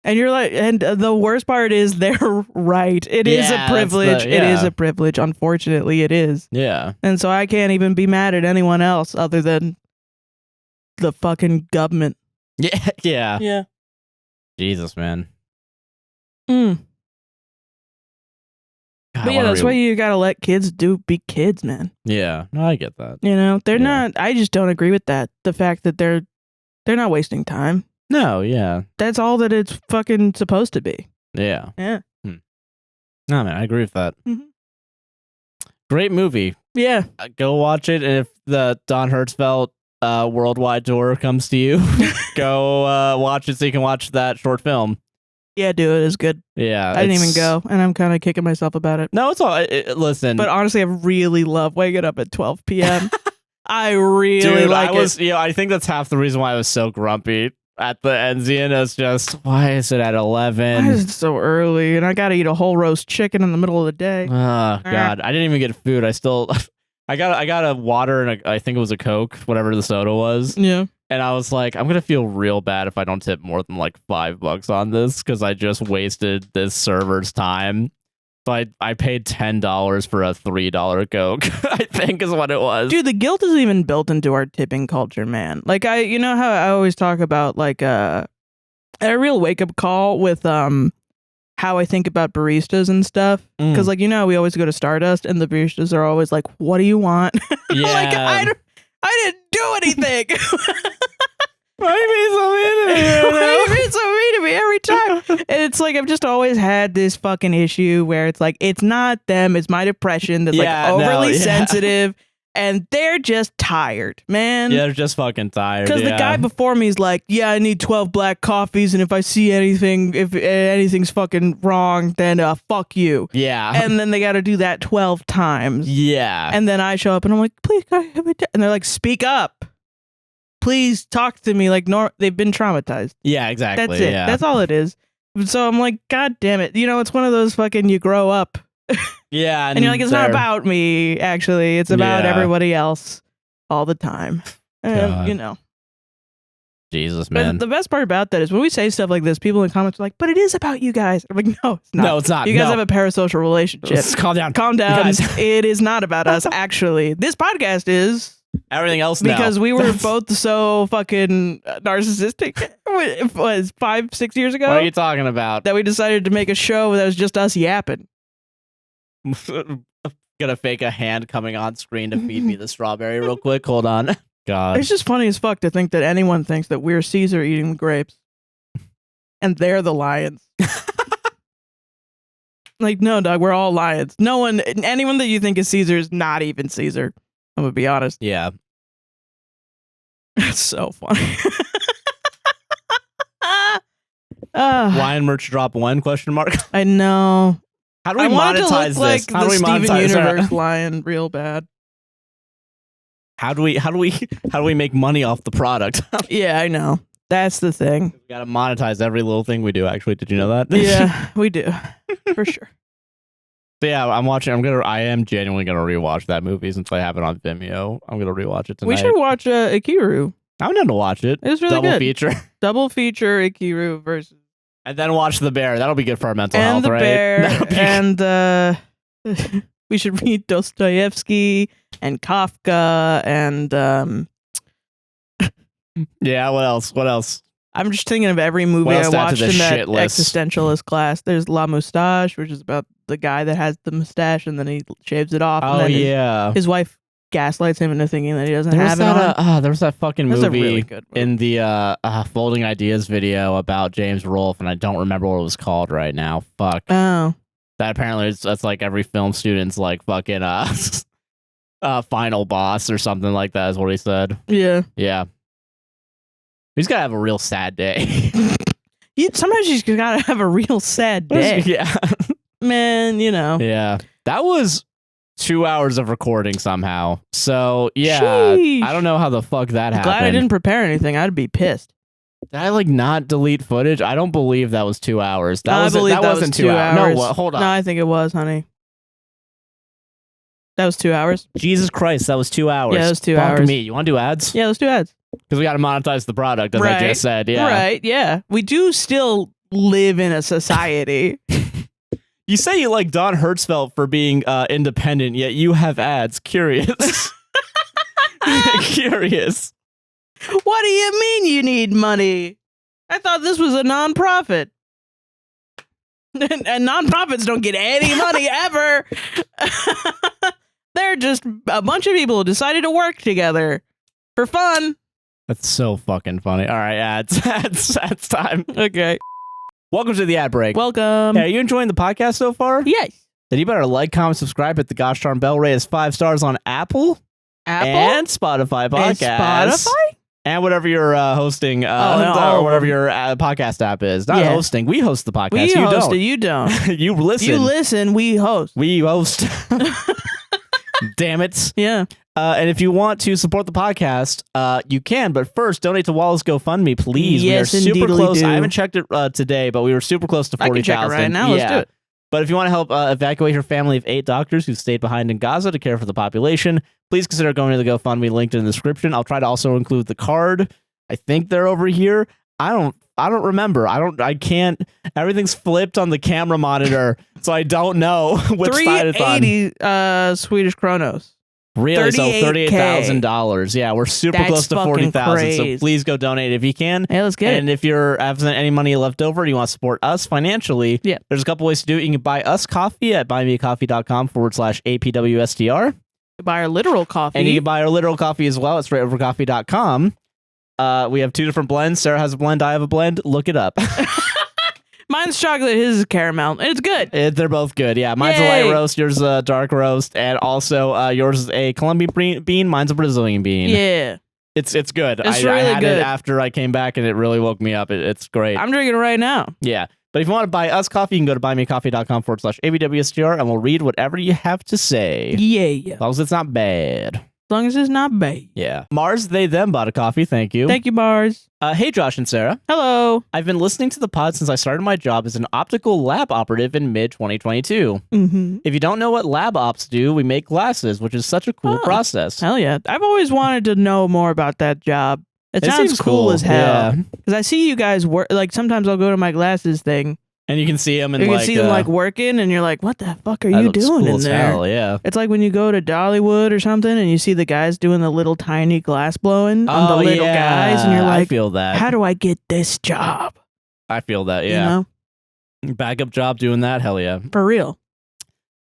And you're like, and the worst part is they're right. It is a privilege. It is a privilege. Unfortunately, it is. Yeah. And so I can't even be mad at anyone else other than the fucking government. Yeah. Jesus, man. God, but yeah, that's why you gotta let kids be kids, man. Yeah. No, I get that. You know, they're not. I just don't agree with that. The fact that they're not wasting time. No, yeah. That's all that it's fucking supposed to be. Yeah. Yeah. No, man, I agree with that. Great movie. Yeah. Go watch it, and if the Don Hertzfeldt worldwide tour comes to you, go watch it so you can watch that short film. Yeah, do it. It's good. Yeah. I didn't even go, and I'm kind of kicking myself about it. No, it's all... listen. But honestly, I really love waking up at 12 p.m. I really like it. I think that's half the reason why I was so grumpy at the Enzian. Is just, why is it at 11? Why is it so early? And I gotta eat a whole roast chicken in the middle of the day. Oh, God. I didn't even get food. I I got a water and I think it was a Coke, whatever the soda was. Yeah. And I was like, I'm gonna feel real bad if I don't tip more than like $5 on this because I just wasted this server's time. So I paid $10 for a $3 Coke. I think is what it was. Dude, the guilt isn't even built into our tipping culture, man. Like you know how I always talk about like a real wake up call with how I think about baristas and stuff. Because like, you know, we always go to Stardust and the baristas are always like, what do you want? Yeah. Like, I didn't do anything. Why are you being so mean to me? Why are you being so mean to me every time? And it's like, I've just always had this fucking issue where it's like, it's not them, it's my depression that's like overly sensitive. And they're just tired, man. Yeah, they're just fucking tired. Because the guy before me is like, yeah, I need 12 black coffees, and if I see anything, if anything's fucking wrong, then fuck you. Yeah. And then they got to do that 12 times. Yeah. And then I show up and I'm like, please, can I have a and they're like, speak up. Please talk to me like they've been traumatized. Yeah, exactly. That's it. Yeah. That's all it is. So I'm like, God damn it. You know, it's one of those fucking you grow up. Yeah. And you're like, it's not about me, actually. It's about everybody else all the time. And, you know. Jesus, man. But the best part about that is when we say stuff like this, people in comments are like, but it is about you guys. I'm like, no, it's not. No, it's not. You guys have a parasocial relationship. Calm down. Calm down. It is not about us, actually. This podcast is. Everything else because we were both so fucking narcissistic. It was 5-6 years ago. What are you talking about? That we decided to make a show that was just us yapping. Gonna fake a hand coming on screen to feed me the strawberry real quick. Hold on. God. It's just funny as fuck to think that anyone thinks that we're Caesar eating the grapes. And they're the lions. Like, no, dog, we're all lions. Anyone that you think is Caesar is not even Caesar. I'm gonna be honest. Yeah. It's so funny. Lion merch drop when? ? I know. How do we monetize this? Like How do we Steven monetize Universe lion real bad? How do we make money off the product? Yeah, I know. That's the thing. We gotta monetize every little thing we do. Actually, did you know that? Yeah, we do for sure. So yeah, I am genuinely gonna rewatch that movie since I have it on Vimeo. I'm gonna rewatch it tonight. We should watch Ikiru. I'm down to watch it. It's really Double good. feature. Double feature Ikiru versus. And then watch The Bear. That'll be good for our mental health, the right? Bear, and we should read Dostoevsky and Kafka and yeah. What else? I'm just thinking of every movie I watched in that list? existentialist class. There's La Moustache, which is about the guy that has the mustache and then he shaves it off. Oh, and then yeah. His wife gaslights him into thinking that he doesn't have it on. There was that fucking That's movie, a really good movie in the Folding Ideas video about James Rolfe, and I don't remember what it was called right now. Fuck. Oh. That apparently that's like every film student's like fucking final boss or something like that is what he said. Yeah. Yeah. He's gotta have a real sad day. Sometimes you just gotta have a real sad day. Yeah. Man, you know. Yeah. That was 2 hours of recording somehow. So yeah, Sheesh. I don't know how the fuck that happened. Glad I didn't prepare anything. I'd be pissed. Did I like not delete footage? I don't believe that was 2 hours. That wasn't 2 hours. No, hold on. No, I think it was, honey. That was 2 hours. Jesus Christ, that was 2 hours. Yeah, it was 2 Fuck hours. me. You want to do ads? Yeah, let's do ads. Because we got to monetize the product, as I just said. Yeah. Right, yeah. We do still live in a society. You say you like Don Hertzfeldt for being independent, yet you have ads. Curious. Curious. What do you mean you need money? I thought this was a nonprofit. And nonprofits don't get any money ever. They're just a bunch of people who decided to work together for fun. That's so fucking funny. All right, ads time. Okay. Welcome to the ad break. Welcome. Hey, are you enjoying the podcast so far? Yes. Then you better like, comment, subscribe, hit the gosh darn bell, rate us 5 stars on Apple and Spotify podcasts. And Spotify? And whatever you're hosting, no. or whatever your podcast app is. Not hosting. We host the podcast. We you host don't. it. You don't. You listen. You listen. We host. We host. Damn it. Yeah. And if you want to support the podcast, you can. But first, donate to Wallace GoFundMe, please. Yes, we are super close. do. I haven't checked it today, but we were super close to 40,000. I can check it right now. Let's do it. But if you want to help evacuate your family of 8 doctors who stayed behind in Gaza to care for the population, please consider going to the GoFundMe linked in the description. I'll try to also include the card. I think they're over here. I don't remember. I can't. Everything's flipped on the camera monitor, so I don't know which side it's on. 380 Swedish kronos. Really? So $38,000. Yeah, we're super close to 40,000. So please go donate if you can. Hey, let's get it. And if you're having any money left over and you want to support us financially, there's a couple ways to do it. You can buy us coffee at buymeacoffee.com/APWSTR. Buy our literal coffee. And you can buy our literal coffee as well at straightovercoffee.com. We have 2 different blends. Sarah has a blend. I have a blend. Look it up. Mine's chocolate. His is caramel. It's good. They're both good. Yeah, mine's a light roast. Yours is a dark roast, and also yours is a Colombian bean. Mine's a Brazilian bean. Yeah, it's good. It's I really had good. it after I came back, and it really woke me up. It's great. I'm drinking it right now. Yeah, but if you want to buy us coffee, you can go to buymeacoffee.com/ABWSTR, and we'll read whatever you have to say. Yeah, as long as it's not bad. As long as it's not bad. Yeah. Mars, they, them bought a coffee. Thank you. Thank you, Mars. Hey, Josh and Sarah. Hello. I've been listening to the pod since I started my job as an optical lab operative in mid-2022. Mm-hmm. If you don't know what lab ops do, we make glasses, which is such a cool process. Hell yeah. I've always wanted to know more about that job. It sounds cool as hell. Because I see you guys work, like sometimes I'll go to my glasses thing. And you can see them, and you can see them like working, and you're like, "What the fuck are you doing cool in as there?" Hell, yeah. It's like when you go to Dollywood or something, and you see the guys doing the little tiny glass blowing on the little guys, and you're like, I feel that. How do I get this job? I feel that. Yeah. You know? Backup job doing that. Hell yeah. For real.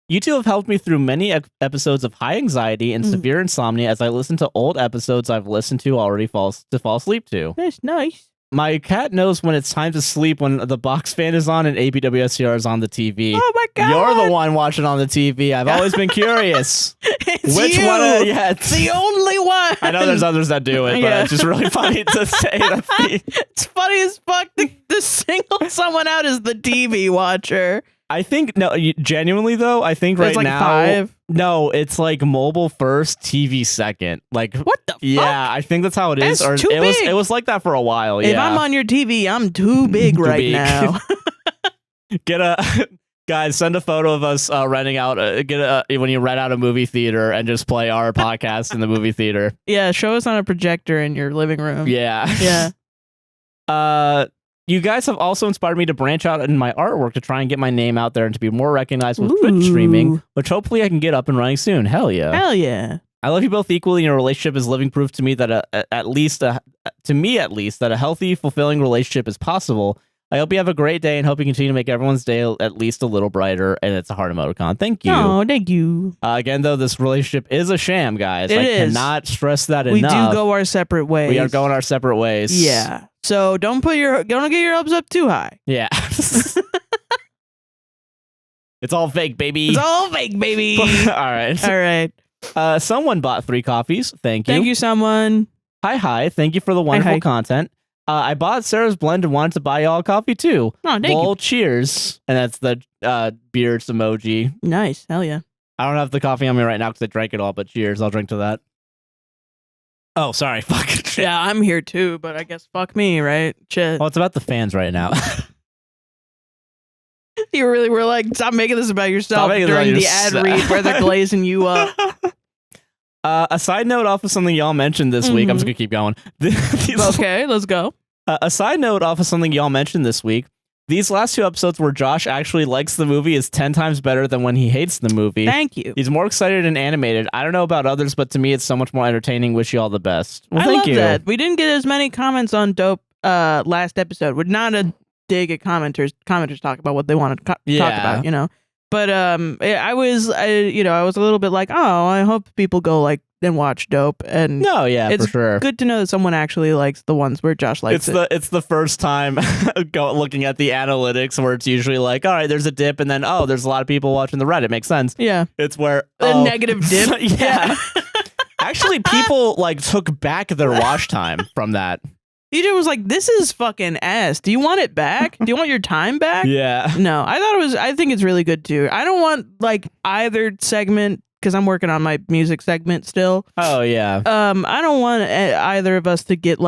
You two have helped me through many episodes of high anxiety and severe insomnia as I listen to old episodes I've listened to already fall asleep to. That's nice. My cat knows when it's time to sleep when the box fan is on and APWSTR is on the TV. Oh my god! You're the one watching on the TV. I've always been curious. Which one? It's the only one. I know there's others that do it, but it's just really funny to say. It's funny as fuck to single someone out as the TV watcher. I think genuinely though. I think There's right like now, 5. No, it's like mobile first, TV second. Like what the fuck? Yeah, I think that's how it is. That's too big. It was like that for a while. If I'm on your TV, I'm too big now. Guys, send a photo of us renting out. When you rent out a movie theater and just play our podcast in the movie theater. Yeah, show us on a projector in your living room. Yeah. You guys have also inspired me to branch out in my artwork to try and get my name out there and to be more recognized with Twitch streaming, which hopefully I can get up and running soon. Hell yeah. Hell yeah. I love you both equally, and your relationship is living proof to me that at least that a healthy, fulfilling relationship is possible. I hope you have a great day and hope you continue to make everyone's day at least a little brighter. And it's a heart emoticon. Thank you. Oh, thank you. Again, though, this relationship is a sham, guys. I cannot stress that enough. We do go our separate ways. We are going our separate ways. Yeah. So don't get your hopes up too high. Yeah. It's all fake, baby. It's all fake, baby. All right. All right. Someone bought 3 coffees. Thank you. Thank you, someone. Hi. Thank you for the wonderful content. I bought Sarah's blend and wanted to buy y'all coffee too. Oh, thank you. Cheers. And that's the beards emoji. Nice. Hell yeah. I don't have the coffee on me right now because I drank it all, but cheers. I'll drink to that. Oh, sorry. Fuck. Yeah, I'm here too, but I guess fuck me, right? Shit. Well, it's about the fans right now. You really were like, stop making this about yourself during the ad read where they're glazing you up. A side note off of something y'all mentioned this week. I'm just going to keep going. Okay, let's go. A side note off of something y'all mentioned this week. These last 2 episodes where Josh actually likes the movie is 10 times better than when he hates the movie. Thank you. He's more excited and animated. I don't know about others, but to me, it's so much more entertaining. Wish you all the best. Well, thank you. That. We didn't get as many comments on Dope last episode. We're not a dig at commenters. Commenters talk about what they want to talk about, you know. But I was a little bit like, oh, I hope people go and watch Dope. And it's for sure good to know that someone actually likes the ones where Josh likes it. It's the first time looking at the analytics where it's usually like, all right, there's a dip, and then there's a lot of people watching the Reddit. Makes sense. Yeah, it's where a negative dip. Yeah. Actually, people took back their watch time from that. DJ was like, this is fucking ass. Do you want it back? Do you want your time back? Yeah. No, I think it's really good too. I don't want either segment because I'm working on my music segment still. Oh yeah. I don't want either of us to get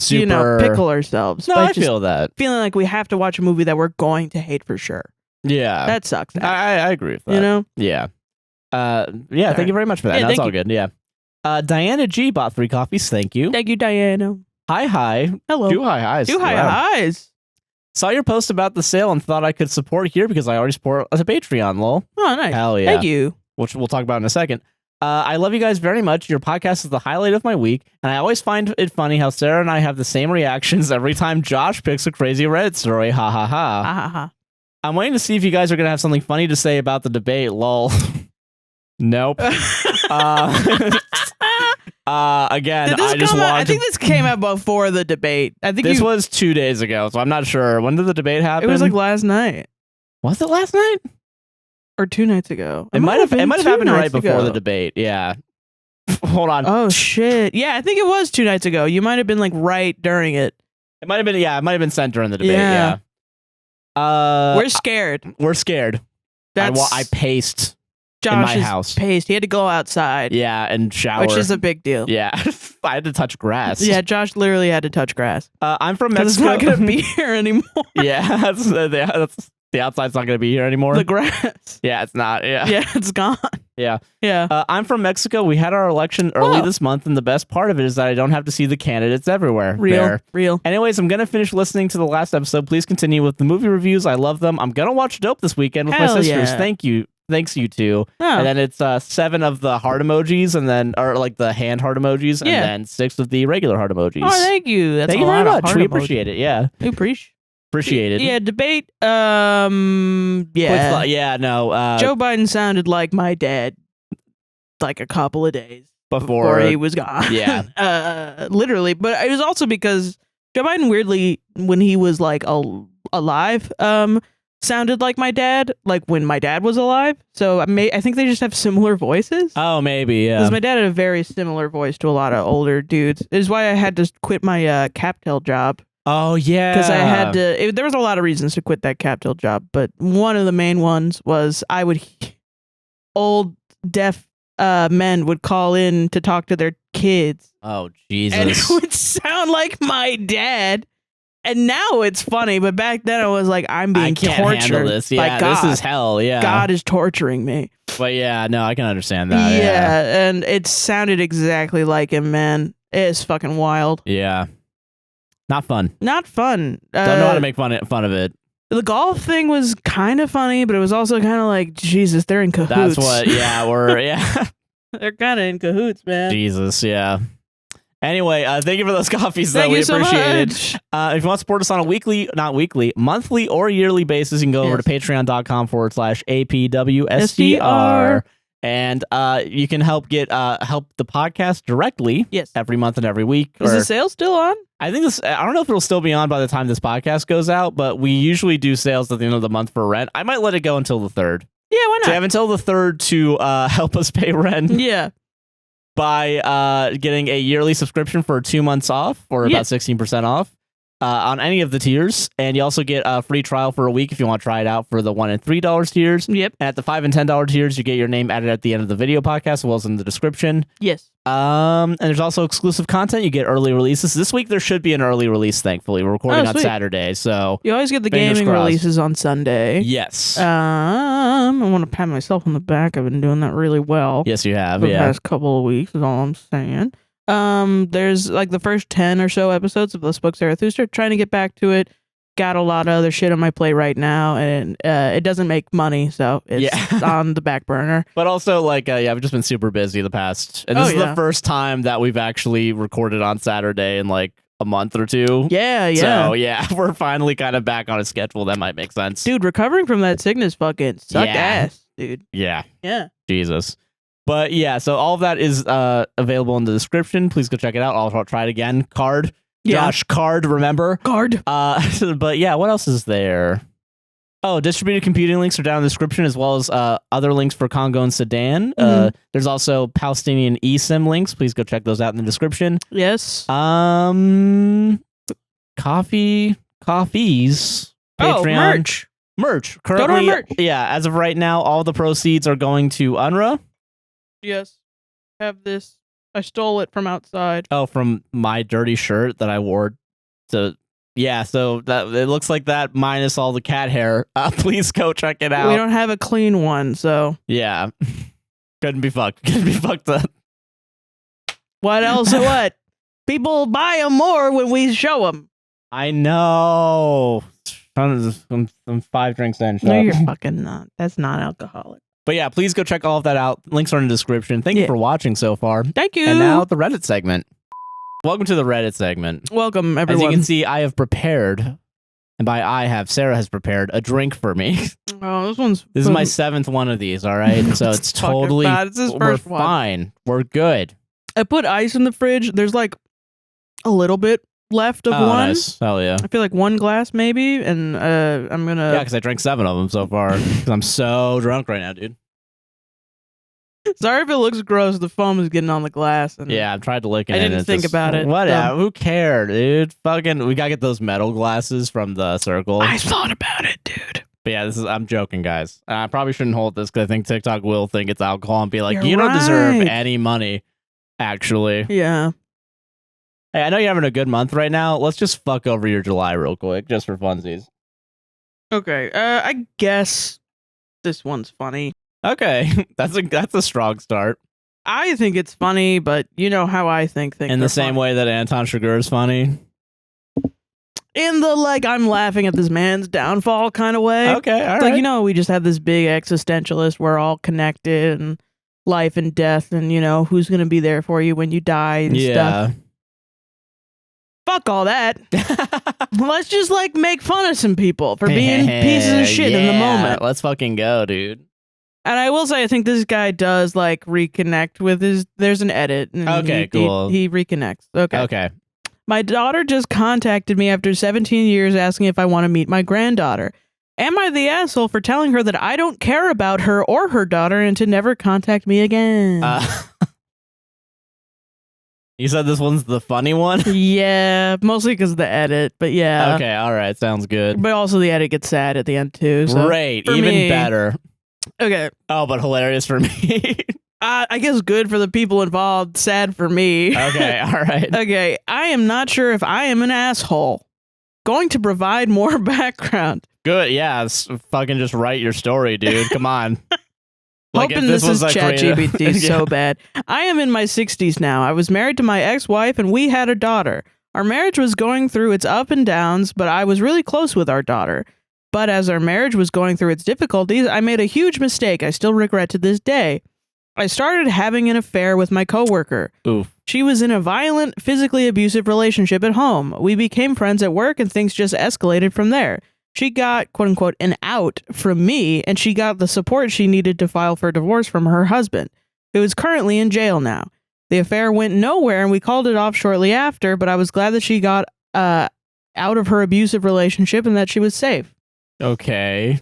super pickle ourselves. No, I feel that. Feeling like we have to watch a movie that we're going to hate for sure. Yeah. That sucks. I agree with that. You know? Yeah. Yeah, thank you very much for that. Yeah, That's thank all you. good. Yeah. Diana G bought 3 coffees. Thank you. Thank you, Diana. Hi. Hello. Do highs. Do highs. Saw your post about the sale and thought I could support here because I already support as a Patreon, lol. Oh, nice. Hell yeah. Thank you. Which we'll talk about in a second. I love you guys very much. Your podcast is the highlight of my week, and I always find it funny how Sarah and I have the same reactions every time Josh picks a crazy Reddit story. Ha ha ha. Ha ha ha. I'm waiting to see if you guys are going to have something funny to say about the debate, lol. Nope. Again, Did this I just come out? I wanted think this came out before the debate. I think this was 2 days ago, so I'm not sure. When did the debate happen? It was like last night. Was it last night? Or 2 nights ago. It might have happened right before ago. the debate. Yeah. Hold on. Oh shit. Yeah, I think it was 2 nights ago. You might have been like right during it. It might have been. Yeah, it might have been sent during the debate. Yeah. Yeah. We're scared. We're scared. I paced in my house. Paced. He had to go outside. Yeah, and shower. Which is a big deal. Yeah. I had to touch grass. Yeah, Josh literally had to touch grass. I'm from 'Cause Mexico. it's not gonna be here anymore. Yeah, that's the outside's not gonna be here anymore. The grass. Yeah, it's not. Yeah. Yeah, it's gone. Yeah. Yeah. I'm from Mexico. We had our election early this month, and the best part of it is that I don't have to see the candidates everywhere. Real. Anyways, I'm going to finish listening to the last episode. Please continue with the movie reviews. I love them. I'm going to watch Dope this weekend with my sisters. Yeah. Thank you. Thanks, you two. Oh. And then it's 7 of the heart emojis, and then, or like the hand heart emojis, and then 6 of the regular heart emojis. Oh, thank you. That's thank a you very lot much. of We heart appreciate it. Yeah. We Appreciate it. Yeah, debate. Yeah. No. Joe Biden sounded like my dad like a couple of days before he was gone. Yeah. Literally. But it was also because Joe Biden weirdly, when he was like alive, sounded like my dad, like when my dad was alive. So I think they just have similar voices. Oh, maybe, yeah. Because my dad had a very similar voice to a lot of older dudes. It is why I had to quit my CapTel job. Oh, yeah. Because I had to, there was a lot of reasons to quit that CapTel job, but one of the main ones was old deaf men would call in to talk to their kids. Oh, Jesus. And it would sound like my dad. And now it's funny, but back then I was like, I'm being tortured this. Yeah, by God. This is hell, yeah. God is torturing me. But yeah, no, I can understand that. Yeah, and it sounded exactly like him, man. It's fucking wild. Yeah. Not fun. Not fun. Don't know how to make fun of it. The golf thing was kind of funny, but it was also kind of like, Jesus, they're in cahoots. That's what, yeah, They're kind of in cahoots, man. Jesus, yeah. Anyway, thank you for those coffees, though. Thank we you so appreciate much. it. If you want to support us on a monthly or yearly basis, you can go over to patreon.com/APWSTR. And you can help the podcast directly every month and every week. Is the sale still on? I think I don't know if it'll still be on by the time this podcast goes out, but we usually do sales at the end of the month for rent. I might let it go until the 3rd. Yeah, why not? So you have until the 3rd to help us pay rent. Yeah. By getting a yearly subscription for 2 months off, or about 16% off on any of the tiers. And you also get a free trial for a week if you want to try it out for the $1 and $3 tiers. Yep. And at the $5 and $10 tiers, you get your name added at the end of the video podcast, as well as in the description. Yes. And there's also exclusive content. You get early releases. This week there should be an early release, thankfully. We're recording on Saturday, so you always get the fingers gaming crossed. releases on Sunday. Yes. I want to pat myself on the back. I've been doing that really well. Yes, you have. For the Yeah. past couple of weeks is all I'm saying. There's like the first 10 or so episodes of Let's Book Zarathustra. Trying to get back to it. Got a lot of other shit on my plate right now, and it doesn't make money, so it's on the back burner. But also, like, I've just been super busy the past, and this is the first time that we've actually recorded on Saturday in like a month or two. Yeah. So yeah, we're finally kind of back on a schedule. That might make sense. Dude, recovering from that sickness fucking sucked ass, dude. Yeah. Yeah. Jesus. But yeah, so all of that is available in the description. Please go check it out. I'll try it again. Card. Josh, card, remember? Card. But yeah, what else is there? Oh, distributed computing links are down in the description, as well as other links for Congo and Sudan. There's also Palestinian eSIM links. Please go check those out in the description. Yes. Coffees. Patreon. Merch. Currently, go to our merch. Yeah, as of right now, all the proceeds are going to UNRWA. Yes. Have this. I stole it from outside. Oh, from my dirty shirt that I wore to yeah, so that it looks like that minus all the cat hair. Please go check it out. We don't have a clean one, so Yeah. Couldn't be fucked. Couldn't be fucked up. what else? What? People buy them more when we show them. I know. I'm 5 drinks in. No, you're fucking not. That's not alcoholic. But yeah, please go check all of that out. Links are in the description. Thank you for watching so far. Thank you. And now the Reddit segment. Welcome to the Reddit segment. Welcome, everyone. As you can see, I have prepared, and by I have, Sarah has prepared a drink for me. Oh, this is my 7th one of these, all right? So it's totally, it's his we're first one. fine. We're good. I put ice in the fridge. There's like a little bit left of one. Nice. Hell yeah. I feel like 1 glass maybe, and I'm gonna. Yeah, because I drank 7 of them so far. Because I'm so drunk right now, dude. Sorry if it looks gross. The foam is getting on the glass. And yeah, I've tried to lick it. I didn't think about it. Whatever. Who cared, dude? Fucking, we gotta get those metal glasses from the circle. I thought about it, dude. But yeah, I'm joking, guys. I probably shouldn't hold this because I think TikTok will think it's alcohol and be like, You're you don't deserve right. any money, actually. Yeah. Hey, I know you're having a good month right now. Let's just fuck over your July real quick, just for funsies. Okay. I guess this one's funny. Okay, that's a strong start. I think it's funny, but you know how I think things In the same way that Anton Chigurh is funny. In the like, I'm laughing at this man's downfall kind of way. Okay, all It's right. like, you know, we just have this big existentialist. We're all connected, and life and death, and you know who's gonna be there for you when you die and stuff. Fuck all that. Let's just like make fun of some people for being pieces of shit in the moment. Let's fucking go, dude. And I will say, I think this guy does like reconnect with his. There's an edit. And Okay, cool. He reconnects. Okay. Okay. My daughter just contacted me after 17 years asking if I want to meet my granddaughter. Am I the asshole for telling her that I don't care about her or her daughter and to never contact me again? You said this one's the funny one? Yeah, mostly because of the edit, but yeah. Okay, all right. Sounds good. But also the edit gets sad at the end too. So Great. for Even me- better. Okay. Oh, but hilarious for me. I guess good for the people involved, sad for me. Okay, all right. Okay, I am not sure if I am an asshole. Going to provide more background. Good. Yeah, fucking just write your story, dude. Come on. Like, Hoping if this is was a ChatGPT Yeah. so bad. I am in my 60s now. I was married to my ex-wife and we had a daughter. Our marriage was going through its up and downs, but I was really close with our daughter. But as our marriage was going through its difficulties, I made a huge mistake I still regret to this day. I started having an affair with my coworker. Oof. She was in a violent, physically abusive relationship at home. We became friends at work and things just escalated from there. She got, quote unquote, an out from me, and she got the support she needed to file for divorce from her husband, who is currently in jail now. The affair went nowhere and we called it off shortly after, but I was glad that she got out of her abusive relationship and that she was safe. Okay.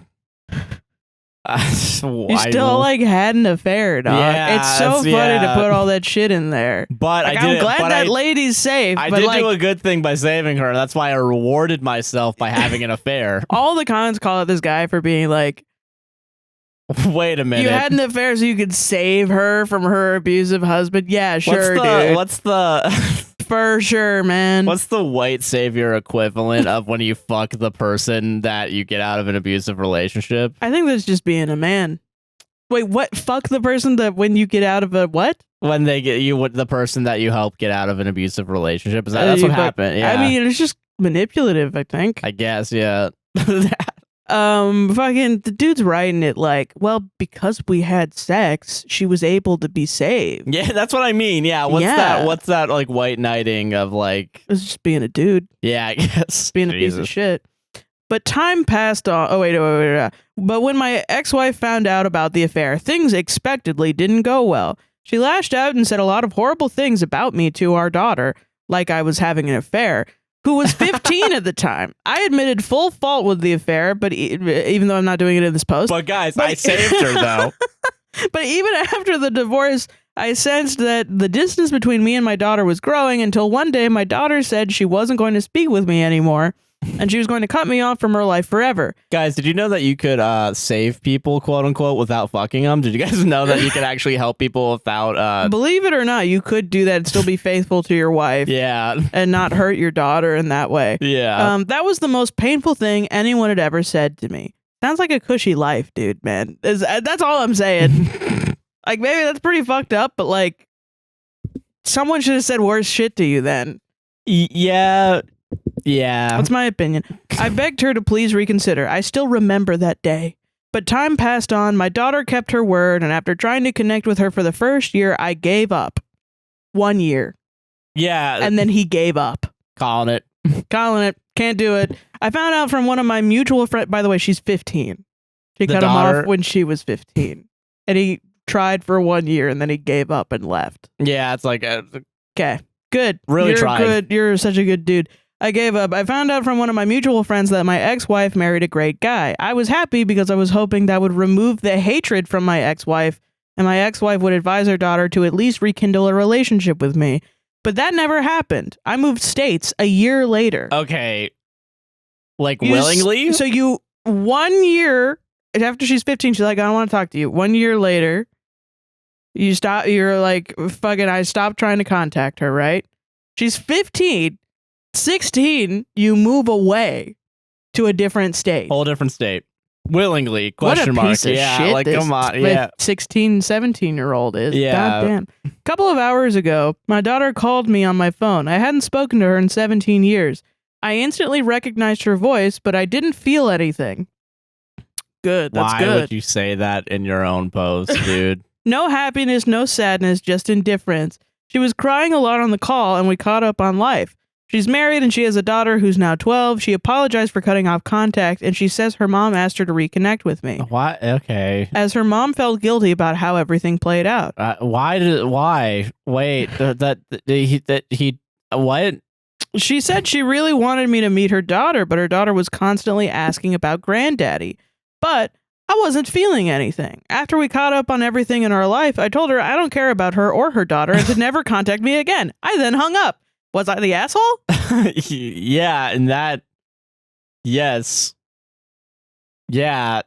You still like had an affair, dog. Yeah, it's so funny to put all that shit in there. But like, I'm glad that lady's safe. I but did like, do a good thing by saving her. That's why I rewarded myself by having an affair. all the comments call out this guy for being like, wait a minute. you had an affair so you could save her from her abusive husband. Yeah, sure, dude. What's the for sure, man. What's the white savior equivalent of when you fuck the person that you get out of an abusive relationship? I think that's just being a man. Wait, what? Fuck the person that when you get out of a what? When they get you, the person that you help get out of an abusive relationship. Is that's what happened? Yeah. I mean, it's just manipulative, I think. I guess, yeah. Fucking the dude's writing it like, well, because we had sex, she was able to be saved. Yeah, that's what I mean. Yeah, what's that like white knighting of like? It's just being a dude. Yeah, I guess Being a piece of shit. But time passed on. Oh, wait. But when my ex-wife found out about the affair, things expectedly didn't go well. She lashed out and said a lot of horrible things about me to our daughter, like I was having an affair, who was 15 at the time. I admitted full fault with the affair, but even though I'm not doing it in this post. But guys, I saved her though. But even after the divorce, I sensed that the distance between me and my daughter was growing until one day my daughter said she wasn't going to speak with me anymore and she was going to cut me off from her life forever. Guys, did you know that you could save people, quote unquote, without fucking them? Did you guys know that you could actually help people without... Believe it or not, you could do that and still be faithful to your wife. Yeah. And not hurt your daughter in that way. Yeah. That was the most painful thing anyone had ever said to me. Sounds like a cushy life, dude, man. That's all I'm saying. Like, maybe that's pretty fucked up, but like, someone should have said worse shit to you then. Yeah. That's my opinion. I begged her to please reconsider. I still remember that day. But time passed on, my daughter kept her word, and after trying to connect with her for the first year, I gave up. 1 year. Yeah. And then he gave up. Calling it. Can't do it. I found out from one of my mutual friends. By the way, she's 15. She cut him off when she was 15. And he tried for 1 year, and then he gave up and left. Yeah, it's like... Okay, good. Really You're tried. Good. You're such a good dude. I gave up. I found out from one of my mutual friends that my ex-wife married a great guy. I was happy because I was hoping that would remove the hatred from my ex-wife, and my ex-wife would advise her daughter to at least rekindle a relationship with me. But that never happened. I moved states a year later. Okay. Like, willingly? So you, 1 year after she's 15, she's like, I don't want to talk to you. 1 year later, you're like, fucking, I stopped trying to contact her, right? She's 15. 16, you move away to a different state. Whole different state. Willingly, question mark. Piece of yeah, shit like, come on. Yeah. 16, 17-year-old is. Yeah. Goddamn. A couple of hours ago, my daughter called me on my phone. I hadn't spoken to her in 17 years. I instantly recognized her voice, but I didn't feel anything. Good. That's Why good. would you say that in your own post, dude? No happiness, no sadness, just indifference. She was crying a lot on the call, and we caught up on life. She's married and she has a daughter who's now 12. She apologized for cutting off contact, and she says her mom asked her to reconnect with me. What? Okay. As her mom felt guilty about how everything played out. Why? Wait, what? She said she really wanted me to meet her daughter, but her daughter was constantly asking about granddaddy. But I wasn't feeling anything. After we caught up on everything in our life, I told her I don't care about her or her daughter and to never contact me again. I then hung up. Was I the asshole? Yeah, and that... Yes. Yeah.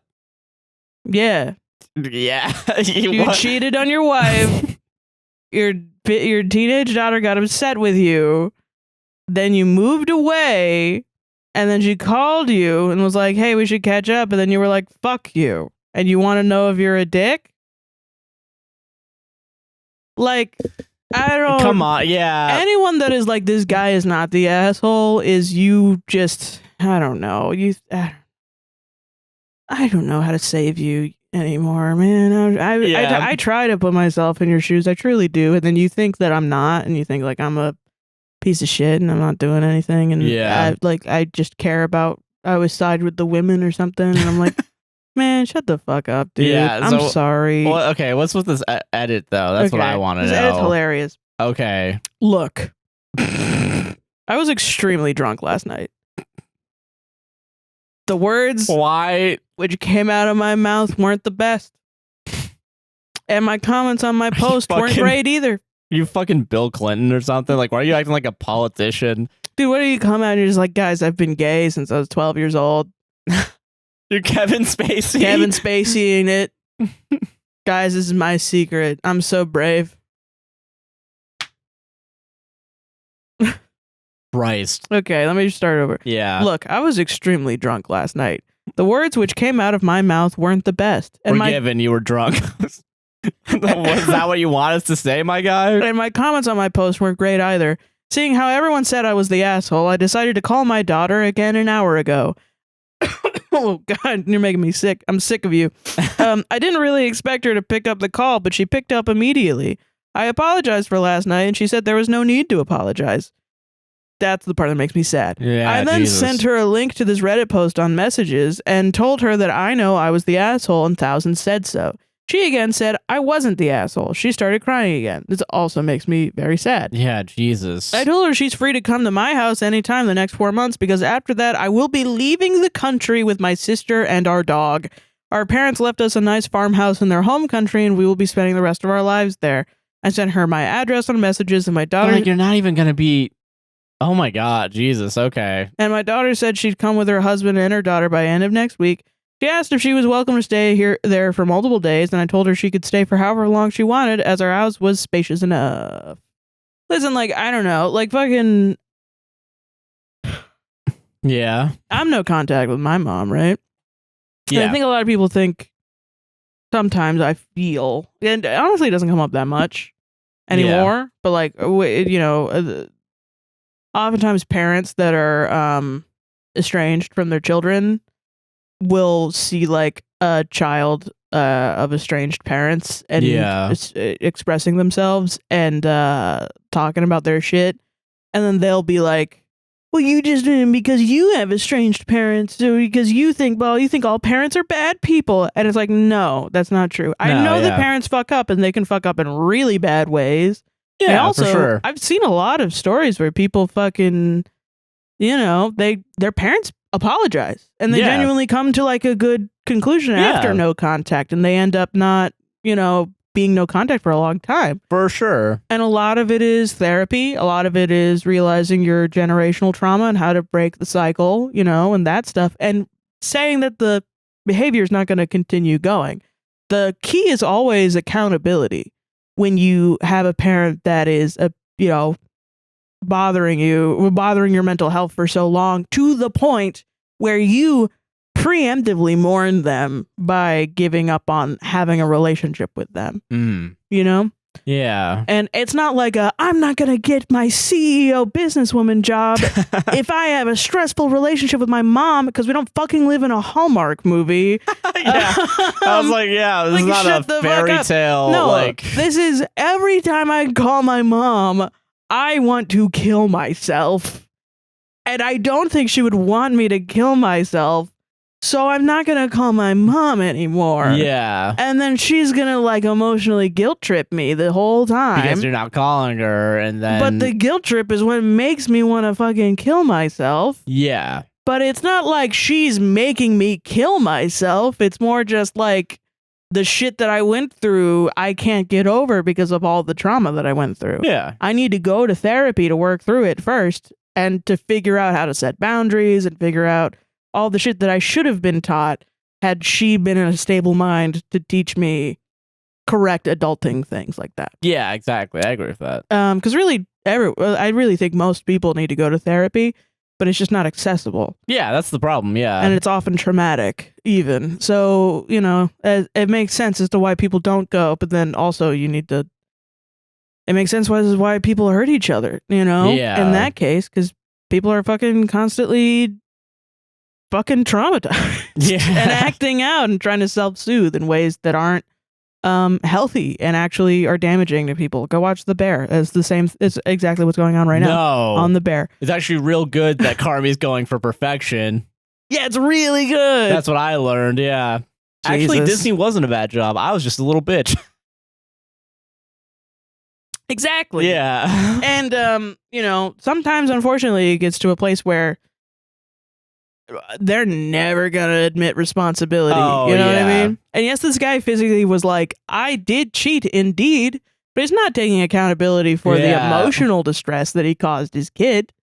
Yeah. Yeah. You cheated on your wife. Your teenage daughter got upset with you. Then you moved away. And then she called you and was like, hey, we should catch up. And then you were like, fuck you. And you want to know if you're a dick? Like... I don't... Come on, yeah. Anyone that is like, this guy is not the asshole, is you just... I don't know. I don't know how to save you anymore, man. I try to put myself in your shoes. I truly do. And then you think that I'm not, and you think like I'm a piece of shit and I'm not doing anything. And yeah. I just care about... I always side with the women or something. And I'm like... Man, shut the fuck up, dude. Yeah, I'm sorry. Well, okay, what's with this edit, though? That's what I want to know. This edit's hilarious. Okay. Look. I was extremely drunk last night. The words which came out of my mouth weren't the best. And my comments on my post weren't great either. You fucking Bill Clinton or something? Like, why are you acting like a politician? Dude, what do you come out and you're just like, guys, I've been gay since I was 12 years old. You're Kevin Spacey. Kevin Spacey in it. Guys, this is my secret. I'm so brave. Christ. Okay, let me just start over. Yeah. Look, I was extremely drunk last night. The words which came out of my mouth weren't the best. And Forgiven, you were drunk. Was that what you want us to say, my guy? And my comments on my post weren't great either. Seeing how everyone said I was the asshole, I decided to call my daughter again an hour ago. Oh, God, you're making me sick. I'm sick of you. I didn't really expect her to pick up the call, but she picked up immediately. I apologized for last night, and she said there was no need to apologize. That's the part that makes me sad. Yeah, I then sent her a link to this Reddit post on messages and told her that I know I was the asshole and thousands said so. She again said I wasn't the asshole. She started crying again. This also makes me very sad. Yeah, Jesus. I told her she's free to come to my house anytime the next 4 months because after that I will be leaving the country with my sister and our dog. Our parents left us a nice farmhouse in their home country and we will be spending the rest of our lives there. I sent her my address on messages and my daughter... Like, you're not even going to be Oh my God, Jesus. Okay. And my daughter said she'd come with her husband and her daughter by end of next week. She asked if she was welcome to stay there for multiple days, and I told her she could stay for however long she wanted, as our house was spacious enough. Listen, like, I don't know, like fucking. Yeah. I'm no contact with my mom, right? Yeah. And I think a lot of people think sometimes I feel, and honestly, it doesn't come up that much anymore, but like, oftentimes parents that are estranged from their children will see like a child of estranged parents and expressing themselves and talking about their shit, and then they'll be like, well, you just because you have estranged parents, so because you think all parents are bad people, and it's like, no, that's not true. I know that parents fuck up, and they can fuck up in really bad ways. Yeah, and also, for sure. I've seen a lot of stories where people fucking, their parents apologize, and they genuinely come to like a good conclusion after no contact, and they end up not, being no contact for a long time. For sure. And a lot of it is therapy. A lot of it is realizing your generational trauma and how to break the cycle, and that stuff. And saying that the behavior is not going to continue going. The key is always accountability. When you have a parent that is, bothering your mental health for so long, to the point where you preemptively mourn them by giving up on having a relationship with them. Yeah. And it's not like I'm not going to get my CEO businesswoman job if I have a stressful relationship with my mom, because we don't fucking live in a Hallmark movie. I was like, this is not a fairy tale. No, this is every time I call my mom, I want to kill myself. And I don't think she would want me to kill myself. So I'm not going to call my mom anymore. Yeah. And then she's going to like emotionally guilt trip me the whole time. Because you're not calling her, and then... But the guilt trip is what makes me want to fucking kill myself. Yeah. But it's not like she's making me kill myself. It's more just like the shit that I went through, I can't get over because of all the trauma that I went through. Yeah. I need to go to therapy to work through it first, and to figure out how to set boundaries and figure out all the shit that I should have been taught had she been in a stable mind to teach me correct adulting things like that. Yeah, exactly. I agree with that. Because really, I really think most people need to go to therapy, but it's just not accessible. Yeah, that's the problem. Yeah. And it's often traumatic, even. So, it makes sense as to why people don't go, but then also it makes sense why people hurt each other, Yeah. In that case, because people are fucking constantly fucking traumatized and acting out and trying to self-soothe in ways that aren't healthy and actually are damaging to people. Go watch The Bear. It's exactly what's going on right now on The Bear. It's actually real good that Carmi's going for perfection. Yeah, it's really good. That's what I learned. Yeah. Jesus. Actually, Disney wasn't a bad job. I was just a little bitch. Exactly. Yeah. And sometimes unfortunately it gets to a place where they're never gonna admit responsibility. You know what I mean? And yes, this guy physically was like, I did cheat indeed, but he's not taking accountability for the emotional distress that he caused his kid.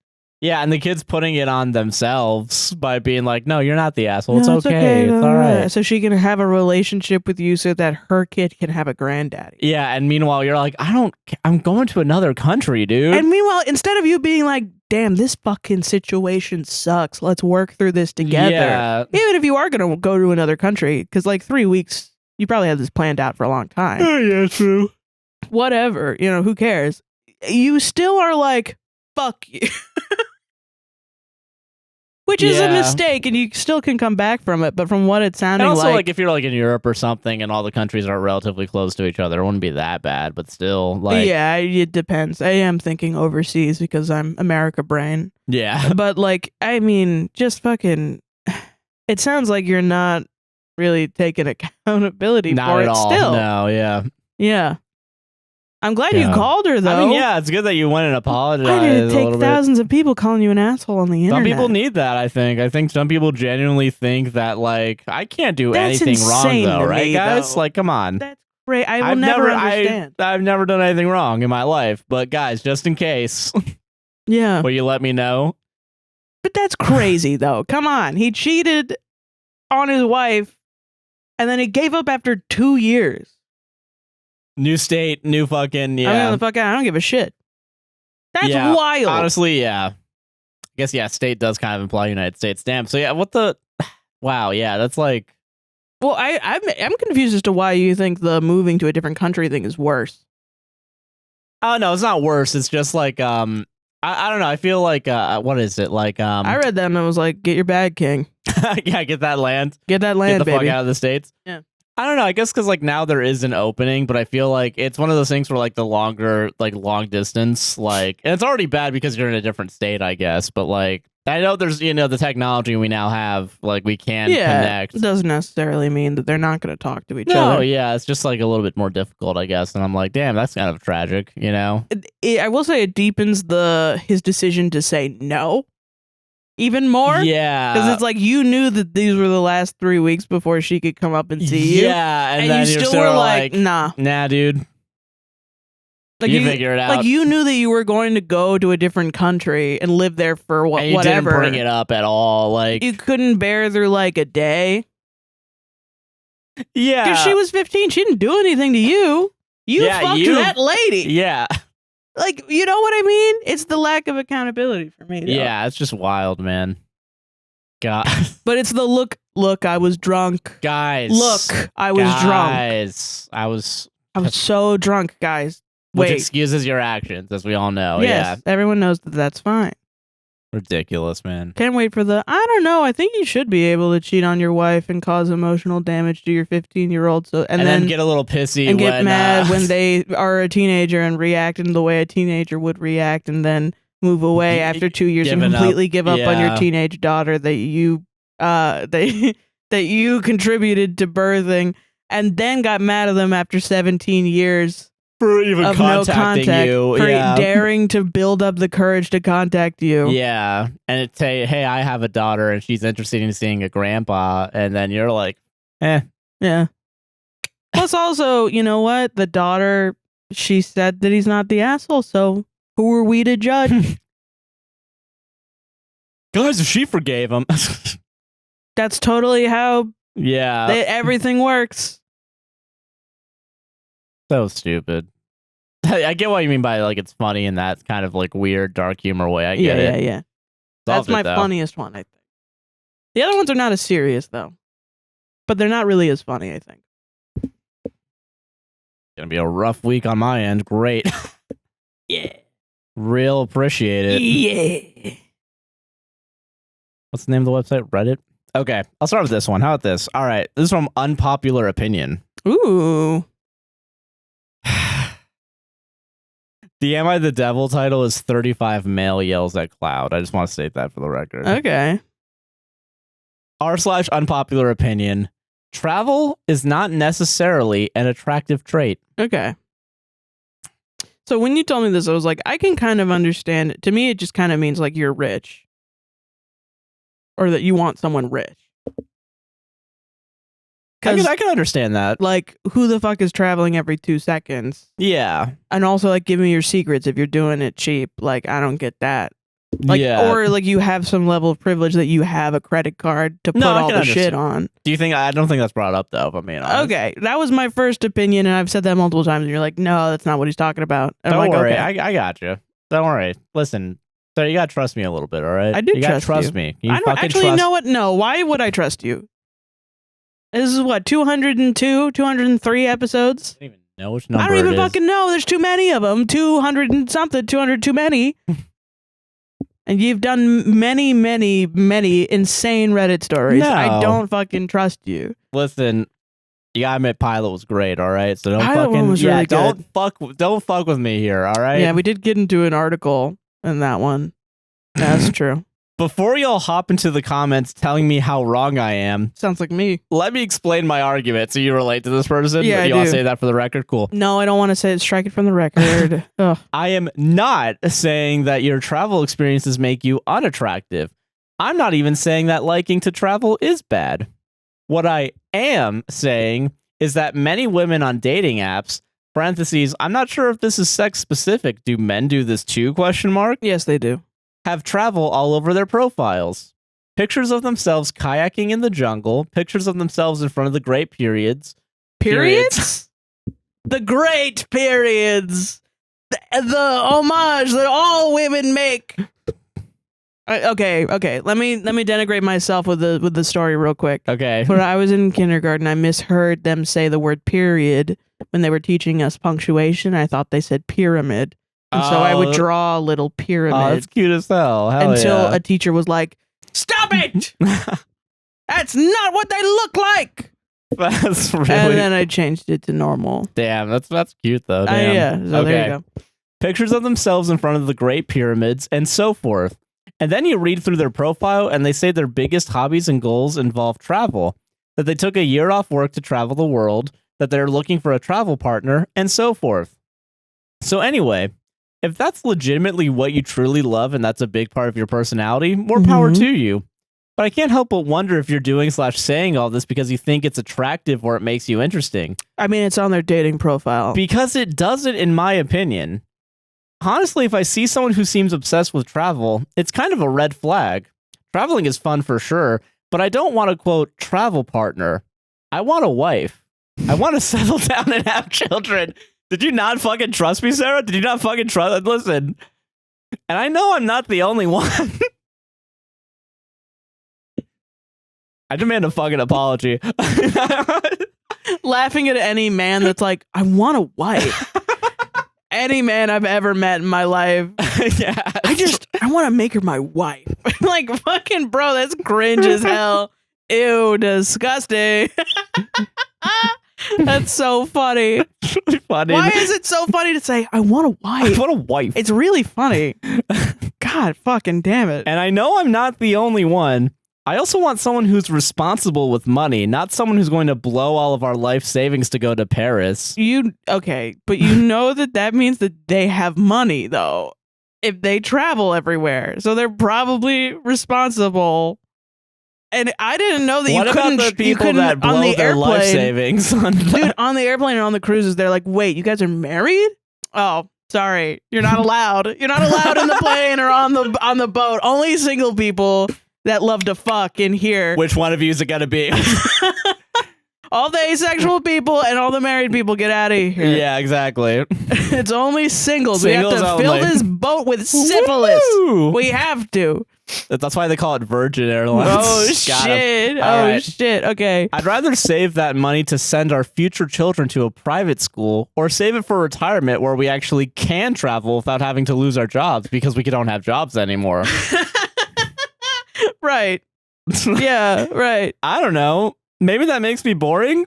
Yeah, and the kid's putting it on themselves by being like, no, you're not the asshole. It's okay. It's all right. So she can have a relationship with you so that her kid can have a granddaddy. Yeah, and meanwhile, you're like, I'm going to another country, dude. And meanwhile, instead of you being like, damn, this fucking situation sucks, let's work through this together. Yeah. Even if you are going to go to another country, because like 3 weeks, you probably had this planned out for a long time. Oh, yeah, true. Whatever, who cares? You still are like, fuck you. Which is a mistake, and you still can come back from it. But from what it's sounding like... And also, like, if you're, like, in Europe or something, and all the countries are relatively close to each other, it wouldn't be that bad, but still, like... Yeah, it depends. I am thinking overseas because I'm America brain. Yeah. But, like, I mean, just fucking... It sounds like you're not really taking accountability for it still. No, yeah. Yeah. I'm glad you called her, though. I mean, yeah, it's good that you went and apologized. I did take thousands of people calling you an asshole on the internet. Some people need that, I think. I think some people genuinely think that, like, I can't do anything wrong, though, right, guys? Though. Like, come on. That's great. I will never understand. I've never done anything wrong in my life, but guys, just in case. Yeah. Will you let me know? But that's crazy, though. Come on. He cheated on his wife, and then he gave up after 2 years. New state, new fucking, yeah. I don't give a shit. That's wild. Honestly, yeah. I guess, yeah, state does kind of imply United States. Damn. So, yeah, what the... Wow, yeah, that's like... Well, I'm confused as to why you think the moving to a different country thing is worse. Oh, no, it's not worse. It's just like, I don't know. I feel like, what is it? Like, I read that and I was like, get your bag, King. Yeah, get that land. Get that land, Get the baby. fuck out of the States. Yeah. I don't know. I guess because like now there is an opening, but I feel like it's one of those things where like the longer, like long distance, like, and it's already bad because you're in a different state, I guess. But like, I know there's, you know, the technology we now have, like we can connect. It doesn't necessarily mean that they're not going to talk to each No, other. yeah, it's just like a little bit more difficult, I guess. And I'm like, damn, that's kind of tragic, you know? I will say it deepens his decision to say no even more. Yeah. Because it's like you knew that these were the last 3 weeks before she could come up and see you. Yeah. And then you you're still were like, nah. Nah, dude. Like you figure it out. Like you knew that you were going to go to a different country and live there for and you whatever. Didn't bring it up at all. Like you couldn't bear through like a day. Yeah. Because she was 15. She didn't do anything to you. You fucked that lady. Yeah. Like, you know what I mean? It's the lack of accountability for me. Though. Yeah, it's just wild, man. God. But it's the look, I was drunk. Guys. Look, I was drunk. Guys. I was so drunk, guys. Which excuses your actions, as we all know. Yes, yeah. Everyone knows that that's fine. Ridiculous, man. Can't wait for I don't know. I think you should be able to cheat on your wife and cause emotional damage to your 15-year-old. And then get a little pissy and get mad when they are a teenager and react in the way a teenager would react, and then move away after 2 years and completely give up on your teenage daughter that you that you contributed to birthing, and then got mad at them after 17 years. For even of contacting no contact, you. for yeah. daring to build up the courage to contact you. Yeah. And it say, hey, I have a daughter and she's interested in seeing a grandpa. And then you're like, eh. Yeah. Plus also, you know what? The daughter, she said that he's not the asshole. So who are we to judge? Guys, if she forgave him. That's totally how everything works. So stupid. I get what you mean by like it's funny in that kind of like weird dark humor way. I get it. Yeah. That's my funniest one, I think. The other ones are not as serious though. But they're not really as funny, I think. Gonna be a rough week on my end. Great. Yeah. Real appreciate it. Yeah. What's the name of the website? Reddit? Okay. I'll start with this one. How about this? All right. This is from Unpopular Opinion. Ooh. The Am I the Devil title is 35 male yells at cloud. I just want to state that for the record. Okay. r/unpopular opinion. Travel is not necessarily an attractive trait. Okay. So when you told me this, I was like, I can kind of understand it. To me, it just kind of means like you're rich. Or that you want someone rich. I can understand that. Like, who the fuck is traveling every 2 seconds? Yeah. And also, like, give me your secrets if you're doing it cheap. Like, I don't get that. Like, or like you have some level of privilege that you have a credit card to put all the shit on. Do you think? I don't think that's brought up though. If I'm being honest. Okay, that was my first opinion, and I've said that multiple times. And you're like, no, that's not what he's talking about. And Don't I'm like, worry, okay. I got you. Don't worry. Listen, so you gotta trust me a little bit, all right? I do. You gotta trust me. Can you I don't actually trust? know what. No, why would I trust you? This is what 202, 203 episodes. I don't even know which number. I don't even it is. fucking know. There's too many of them. 200 and something. 200 too many. And you've done many, many, many insane Reddit stories. No. I don't fucking trust you. Listen, you gotta admit Pilot was great, all right? So don't Pilot fucking was really good. don't fuck with me here, all right? Yeah, we did get into an article in that one. That's true. Before y'all hop into the comments telling me how wrong I am, Sounds like me. let me explain my argument so you relate to this person. Yeah, you I want to do. say that for the record? Cool. No, I don't want to say it. Strike it from the record. Ugh. I am not saying that your travel experiences make you unattractive. I'm not even saying that liking to travel is bad. What I am saying is that many women on dating apps Parentheses, I'm not sure if this is sex specific. Do men do this too? Question mark. Yes, they do. Have travel all over their profiles. Pictures of themselves kayaking in the jungle. Pictures of themselves in front of the great periods. Periods? The great periods. The homage that all women make. Okay. Let me denigrate myself with the story real quick. Okay. When I was in kindergarten, I misheard them say the word period when they were teaching us punctuation. I thought they said pyramid, and so I would draw a little pyramid. Oh, that's cute as hell. Hell until yeah. a teacher was like, "Stop it! That's not what they look like." That's really. And then I changed it to normal. Damn, that's cute though. Damn. Yeah. So there you go. Pictures of themselves in front of the great pyramids and so forth. And then you read through their profile and they say their biggest hobbies and goals involve travel, that they took a year off work to travel the world, that they're looking for a travel partner, and so forth. So anyway, if that's legitimately what you truly love and that's a big part of your personality, more power to you. But I can't help but wonder if you're doing / saying all this because you think it's attractive or it makes you interesting. I mean, it's on their dating profile. Because it doesn't, in my opinion. Honestly, if I see someone who seems obsessed with travel, it's kind of a red flag. Traveling is fun for sure, but I don't want a, quote, travel partner. I want a wife. I want to settle down and have children. Did you not fucking trust me, Sarah? Did you not fucking trust? Listen. And I know I'm not the only one. I demand a fucking apology. Laughing at any man that's like, I want a wife. Any man I've ever met in my life. Yeah. I want to make her my wife. Like, fucking bro, that's cringe as hell. Ew, disgusting. That's so funny. It's really funny. Why is it so funny to say, I want a wife? I want a wife. It's really funny. God fucking damn it. And I know I'm not the only one. I also want someone who's responsible with money, not someone who's going to blow all of our life savings to go to Paris. Okay, but you know that means that they have money, though, if they travel everywhere. So they're probably responsible. And I didn't know that what you couldn't. What about the people that blow their life savings? Dude, on the airplane and on the cruises, they're like, wait, you guys are married? Oh, sorry. You're not allowed. You're not allowed in the plane or on the boat. Only single people that love to fuck in here. Which one of you is it gonna be? All the asexual people and all the married people, get out of here. Yeah, exactly. It's only singles. We have to only. fill this boat with syphilis. Woo! We have to. That's why they call it Virgin Airlines. Oh, shit. Shit. Okay. I'd rather save that money to send our future children to a private school or save it for retirement where we actually can travel without having to lose our jobs because we don't have jobs anymore. Right. Yeah, right. I don't know. Maybe that makes me boring.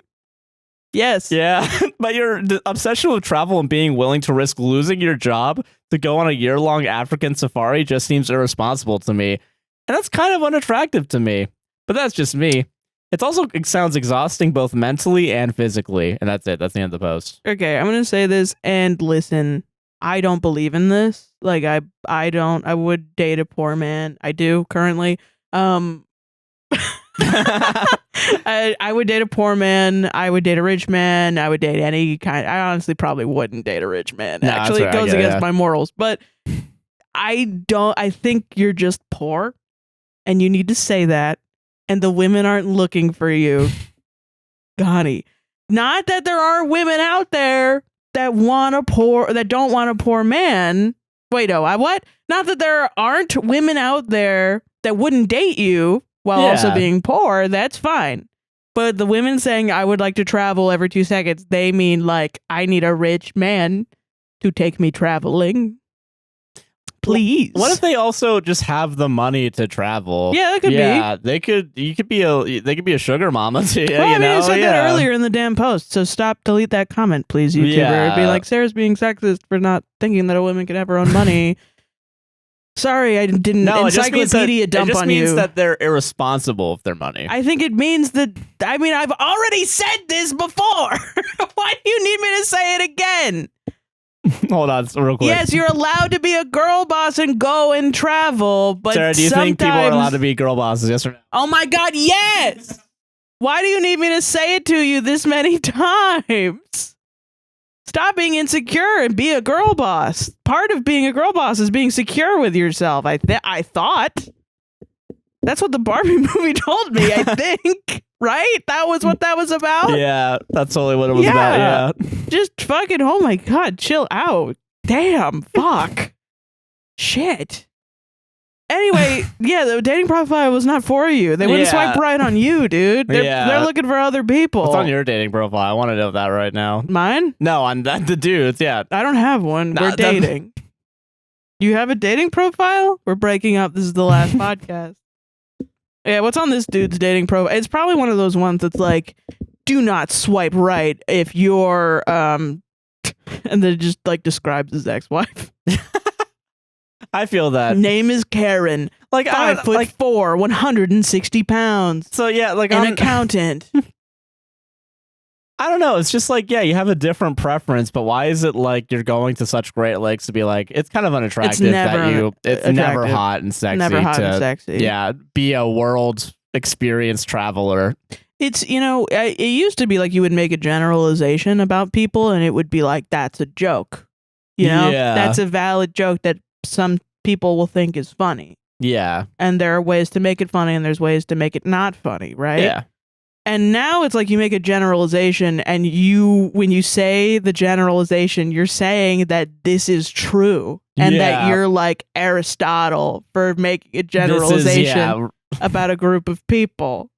Yes. Yeah. But your obsession with travel and being willing to risk losing your job to go on a year-long African safari just seems irresponsible to me. And that's kind of unattractive to me. But that's just me. It sounds exhausting both mentally and physically. And that's it. That's the end of the post. Okay, I'm going to say this and listen. I don't believe in this. Like, I would date a poor man. I do currently. I would date a poor man. I would date a rich man. I would date any kind. I honestly probably wouldn't date a rich man. No, actually, it goes against my morals. But I think you're just poor and you need to say that. And the women aren't looking for you. Ghani. Not that there are women out there that don't want a poor man. Wait, what? Not that there aren't women out there that wouldn't date you while also being poor. That's fine. But the women saying, I would like to travel every 2 seconds, they mean like, I need a rich man to take me traveling. Please. What if they also just have the money to travel? Yeah, that could be. Yeah, they could be a sugar mama too. Well, I mean, I said that earlier in the damn post. So delete that comment, please, YouTuber. Yeah. Be like, Sarah's being sexist for not thinking that a woman could have her own money. Sorry, I didn't encyclopedia dump on you. It just means that they're irresponsible with their money. I think it means that, I've already said this before. Why do you need me to say it again? Hold on, real quick. Yes, you're allowed to be a girl boss and go and travel, but Sarah, do you think people are allowed to be girl bosses? Yes or no? Oh my God, yes! Why do you need me to say it to you this many times? Stop being insecure and be a girl boss. Part of being a girl boss is being secure with yourself. I thought. That's what the Barbie movie told me, I think. Right? That was what that was about? Yeah, that's totally what it was about. Yeah. Just fucking, oh my God, chill out. Damn, fuck. Shit. Anyway, yeah, the dating profile was not for you. They wouldn't swipe right on you, dude. They're looking for other people. What's on your dating profile? I want to know that right now. Mine? No, on that the dudes, yeah. I don't have one. We're dating. You have a dating profile? We're breaking up. This is the last podcast. Yeah, what's on this dude's dating profile? It's probably one of those ones that's like, do not swipe right if you're, and then it just like describes his ex-wife. I feel that. Name is Karen. Like 5'4", 160 pounds. So yeah, like an accountant. I don't know. It's just like, yeah, you have a different preference, but why is it like you're going to such great lengths to be like, it's kind of unattractive it's never hot and sexy. Never hot and sexy. Yeah, be a world experience traveler. It's, it used to be like you would make a generalization about people and it would be like, that's a joke. That's a valid joke that some people will think is funny. Yeah. And there are ways to make it funny and there's ways to make it not funny, right? Yeah. And now it's like you make a generalization and when you say the generalization, you're saying that this is true and that you're like Aristotle for making a generalization about a group of people.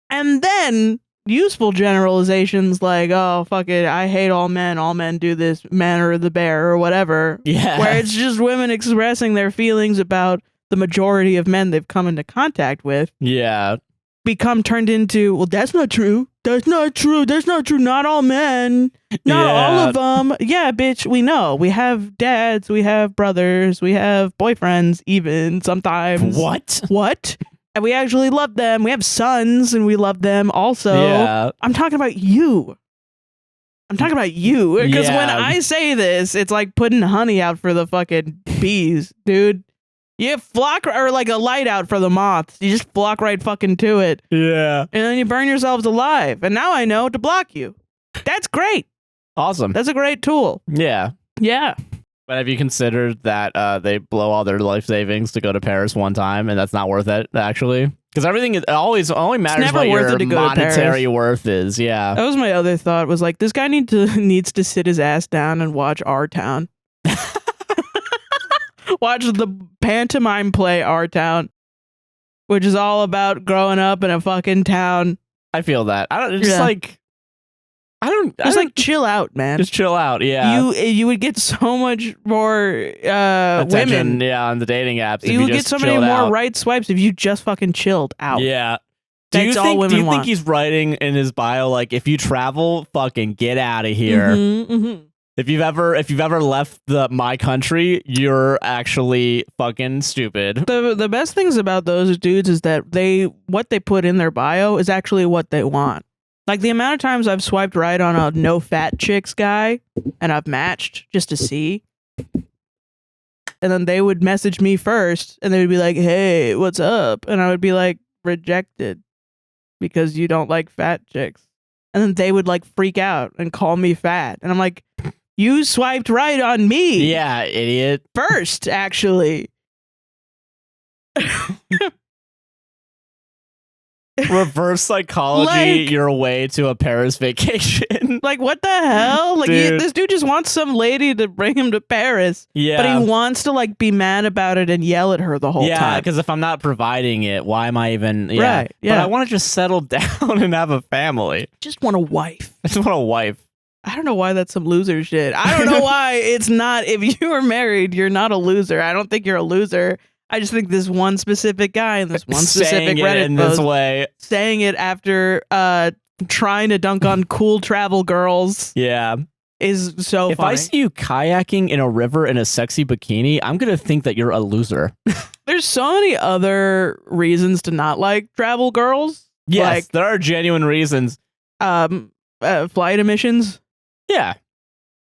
And then useful generalizations like, oh, fuck it, I hate all men do this, men are the bear or whatever. Yeah. Where it's just women expressing their feelings about the majority of men they've come into contact with. Yeah. Become turned into, well, that's not true. That's not true. That's not true. Not all men. Not all of them. Yeah, bitch, we know. We have dads. We have brothers. We have boyfriends even sometimes. What? And we actually love them. We have sons and we love them also. Yeah. I'm talking about you. Because when I say this, it's like putting honey out for the fucking bees, dude. You flock, or like a light out for the moths. You just flock right fucking to it. Yeah. And then you burn yourselves alive. And now I know to block you. That's great. Awesome. That's a great tool. Yeah. Yeah. But have you considered that they blow all their life savings to go to Paris one time and that's not worth it, actually? Because everything is only matters what your monetary worth is. Yeah. That was my other thought, was like, this guy needs to sit his ass down and watch Our Town. Watch the pantomime play Our Town, which is all about growing up in a fucking town. I feel that. Chill out, man. Just chill out. Yeah. You would get so much more attention, women. Yeah, on the dating apps. You would get so many more right swipes if you just fucking chilled out. Yeah. Do you think he's writing in his bio like, if you travel, fucking get out of here? Mm-hmm, mm-hmm. If you've ever left my country, you're actually fucking stupid. The best things about those dudes is that what they put in their bio is actually what they want. Like the amount of times I've swiped right on a no fat chicks guy and I've matched just to see. And then they would message me first and they would be like, hey, what's up? And I would be like, rejected because you don't like fat chicks. And then they would like freak out and call me fat. And I'm like, you swiped right on me. Yeah, idiot. First, actually. Reverse psychology your way to a Paris vacation. Like, what the hell? Like, this dude just wants some lady to bring him to Paris. Yeah. But he wants to, like, be mad about it and yell at her the whole time. Yeah, because if I'm not providing it, why am I even... Yeah. Right, yeah. But I want to just settle down and have a family. Just want a wife. I just want a wife. I don't know why that's some loser shit. I don't know why it's not... If you are married, you're not a loser. I don't think you're a loser. I just think this one specific guy and this one specific Reddit in post this way, saying it after trying to dunk on cool travel girls, is so if funny. I see you kayaking in a river in a sexy bikini, I'm gonna think that you're a loser. There's so many other reasons to not like travel girls. Yes, like, there are genuine reasons. Flight emissions. Yeah.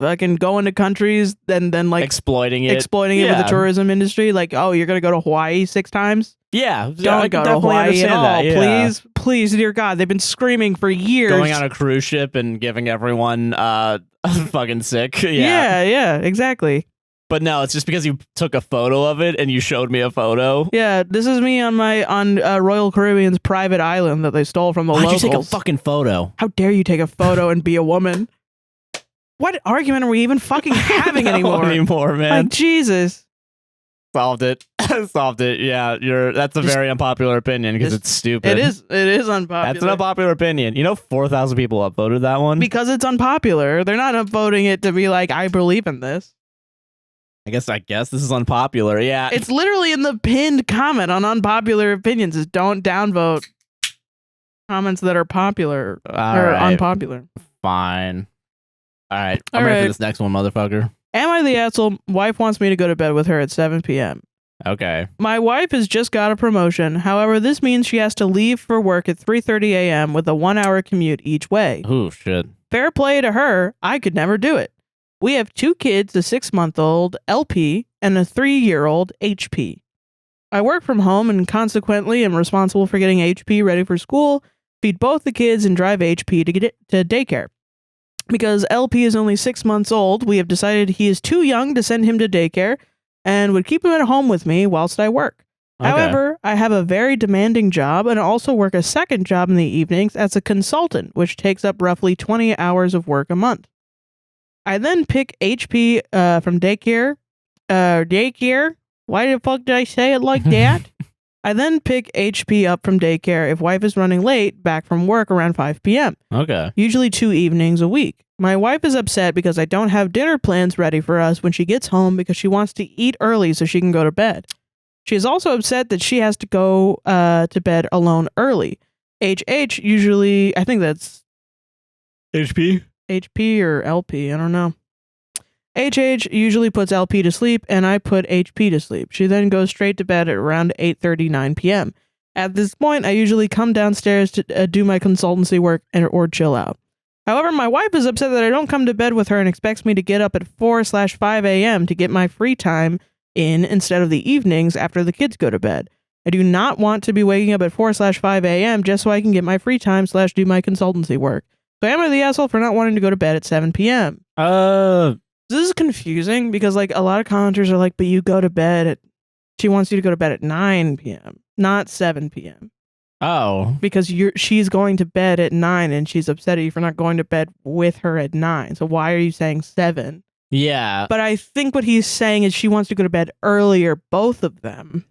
fucking going to countries and then like exploiting it with the tourism industry. Like, oh, you're gonna go to Hawaii 6 times? Yeah, don't go to Hawaii at all. Please, please, dear God, they've been screaming for years. Going on a cruise ship and giving everyone fucking sick. Yeah, exactly. But no, it's just because you took a photo of it and you showed me a photo. Yeah, this is me on Royal Caribbean's private island that they stole from the locals. Why'd you take a fucking photo? How dare you take a photo and be a woman? What argument are we even fucking having anymore? Man. Like, Jesus. Solved it. Solved it. Yeah, that's a very unpopular opinion because it's stupid. It is unpopular. That's an unpopular opinion. 4,000 people upvoted that one. Because it's unpopular. They're not upvoting it to be like, I believe in this. I guess this is unpopular. Yeah. It's literally in the pinned comment on unpopular opinions is don't downvote comments that are popular or unpopular. Fine. All right. I'm ready for this next one, motherfucker. Am I the asshole? Wife wants me to go to bed with her at 7 p.m. Okay. My wife has just got a promotion. However, this means she has to leave for work at 3:30 a.m. with a 1-hour commute each way. Oh, shit. Fair play to her. I could never do it. We have 2 kids, a 6-month-old LP and a 3-year-old HP. I work from home and consequently am responsible for getting HP ready for school, feed both the kids, and drive HP to get to daycare. Because LP is only 6 months old, we have decided he is too young to send him to daycare and would keep him at home with me whilst I work. Okay. However, I have a very demanding job and also work a second job in the evenings as a consultant, which takes up roughly 20 hours of work a month. I then pick HP from daycare. Daycare? Why the fuck did I say it like that? I then pick HP up from daycare if wife is running late back from work around 5 p.m. Okay. Usually 2 evenings a week. My wife is upset because I don't have dinner plans ready for us when she gets home because she wants to eat early so she can go to bed. She is also upset that she has to go to bed alone early. HH usually, I think that's HP or LP, I don't know. HH usually puts LP to sleep, and I put HP to sleep. She then goes straight to bed at around 8:39 p.m. At this point, I usually come downstairs to do my consultancy work or chill out. However, my wife is upset that I don't come to bed with her and expects me to get up at 4/5 a.m. to get my free time in instead of the evenings after the kids go to bed. I do not want to be waking up at 4/5 a.m. just so I can get my free time / do my consultancy work. So am I the asshole for not wanting to go to bed at 7 p.m.? This is confusing because like a lot of commenters are like, but you go to bed at, she wants you to go to bed at 9 p.m., not 7 p.m. Oh. Because she's going to bed at 9 and she's upset at you for not going to bed with her at 9. So why are you saying 7? Yeah. But I think what he's saying is she wants to go to bed earlier, both of them,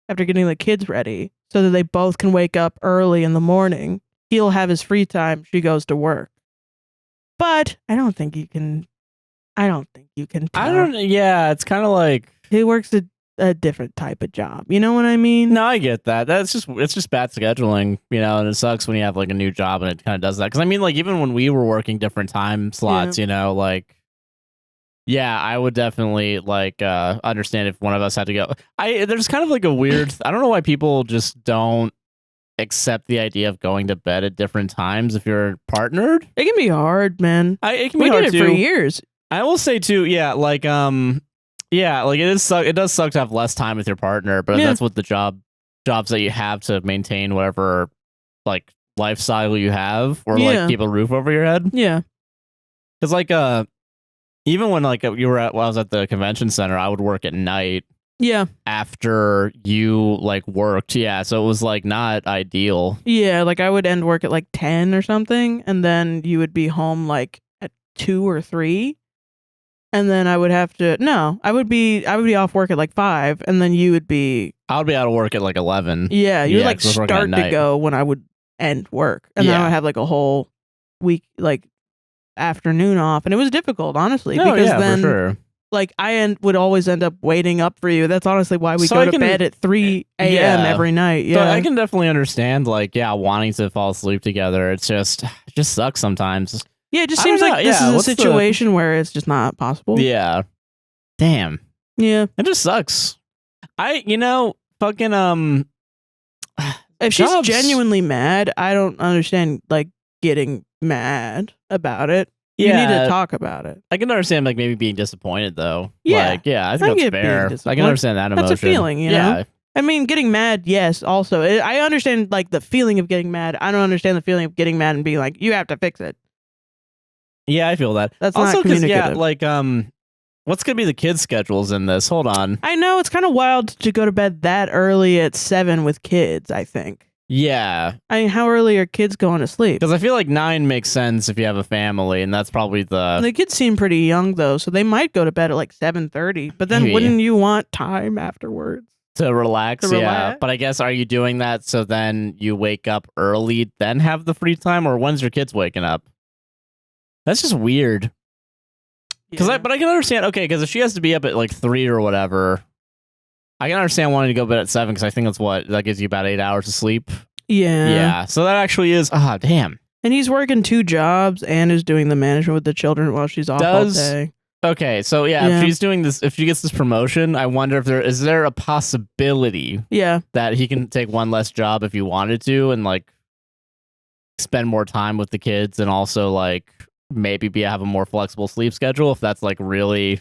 after getting the kids ready, so that they both can wake up early in the morning. He'll have his free time. She goes to work. But I don't think you can tell. Yeah, it's kind of like he works a different type of job. You know what I mean? No, I get that. It's just bad scheduling, and it sucks when you have like a new job and it kind of does that. Because I mean, like even when we were working different time slots, I would definitely like understand if one of us had to go. There's kind of like a weird. I don't know why people just don't accept the idea of going to bed at different times if you're partnered. It can be hard, man. It can be hard too. We did it for years. I will say too, it does suck to have less time with your partner, but that's what the jobs that you have to maintain whatever like lifestyle you have or like keep a roof over your head. Yeah. Because like even when like I was at the convention center, I would work at night. Yeah. After you like worked. Yeah. So it was like not ideal. Yeah. Like I would end work at like 10 or something. And then you would be home like at 2 or 3. And then I would be off work at like 5. And then you would be. I would be out of work at like 11. Yeah. You would like start to go when I would end work. And then I would have like a whole week, like afternoon off. And it was difficult, honestly. Because then. For sure. Like, I would always end up waiting up for you. That's honestly why we go to bed at 3 a.m. every night. Yeah, so I can definitely understand, like, wanting to fall asleep together. It just sucks sometimes. Yeah, it just seems like this is a situation where it's just not possible. Yeah. Damn. Yeah. It just sucks. Fucking, if she's genuinely mad, I don't understand, like, getting mad about it. You need to talk about it. I can understand like maybe being disappointed though. Yeah. Like, yeah, I think that's fair. I can understand that emotion. That's a feeling, you know? I mean, getting mad, yes, also. I understand like the feeling of getting mad. I don't understand the feeling of getting mad and being like, you have to fix it. Yeah, I feel that. That's also, not communicative. Yeah, like, what's going to be the kids' schedules in this? Hold on. I know, it's kind of wild to go to bed that early at 7 with kids, I think. Yeah. I mean, how early are kids going to sleep? Because I feel like 9 makes sense if you have a family, and that's probably The kids seem pretty young, though, so they might go to bed at like 7:30. But then wouldn't you want time afterwards? To relax, yeah. But I guess, are you doing that so then you wake up early, then have the free time? Or when's your kids waking up? That's just weird. But I can understand, okay, because if she has to be up at like 3 or whatever, I can understand wanting to go to bed at 7 because I think that gives you about 8 hours of sleep. Yeah. Yeah. So that actually is, damn. And he's working 2 jobs and is doing the management with the children while she's off all day. Okay, so if she's doing this, if she gets this promotion, I wonder if is there a possibility that he can take one less job if he wanted to and like spend more time with the kids and also like maybe have a more flexible sleep schedule if that's like really.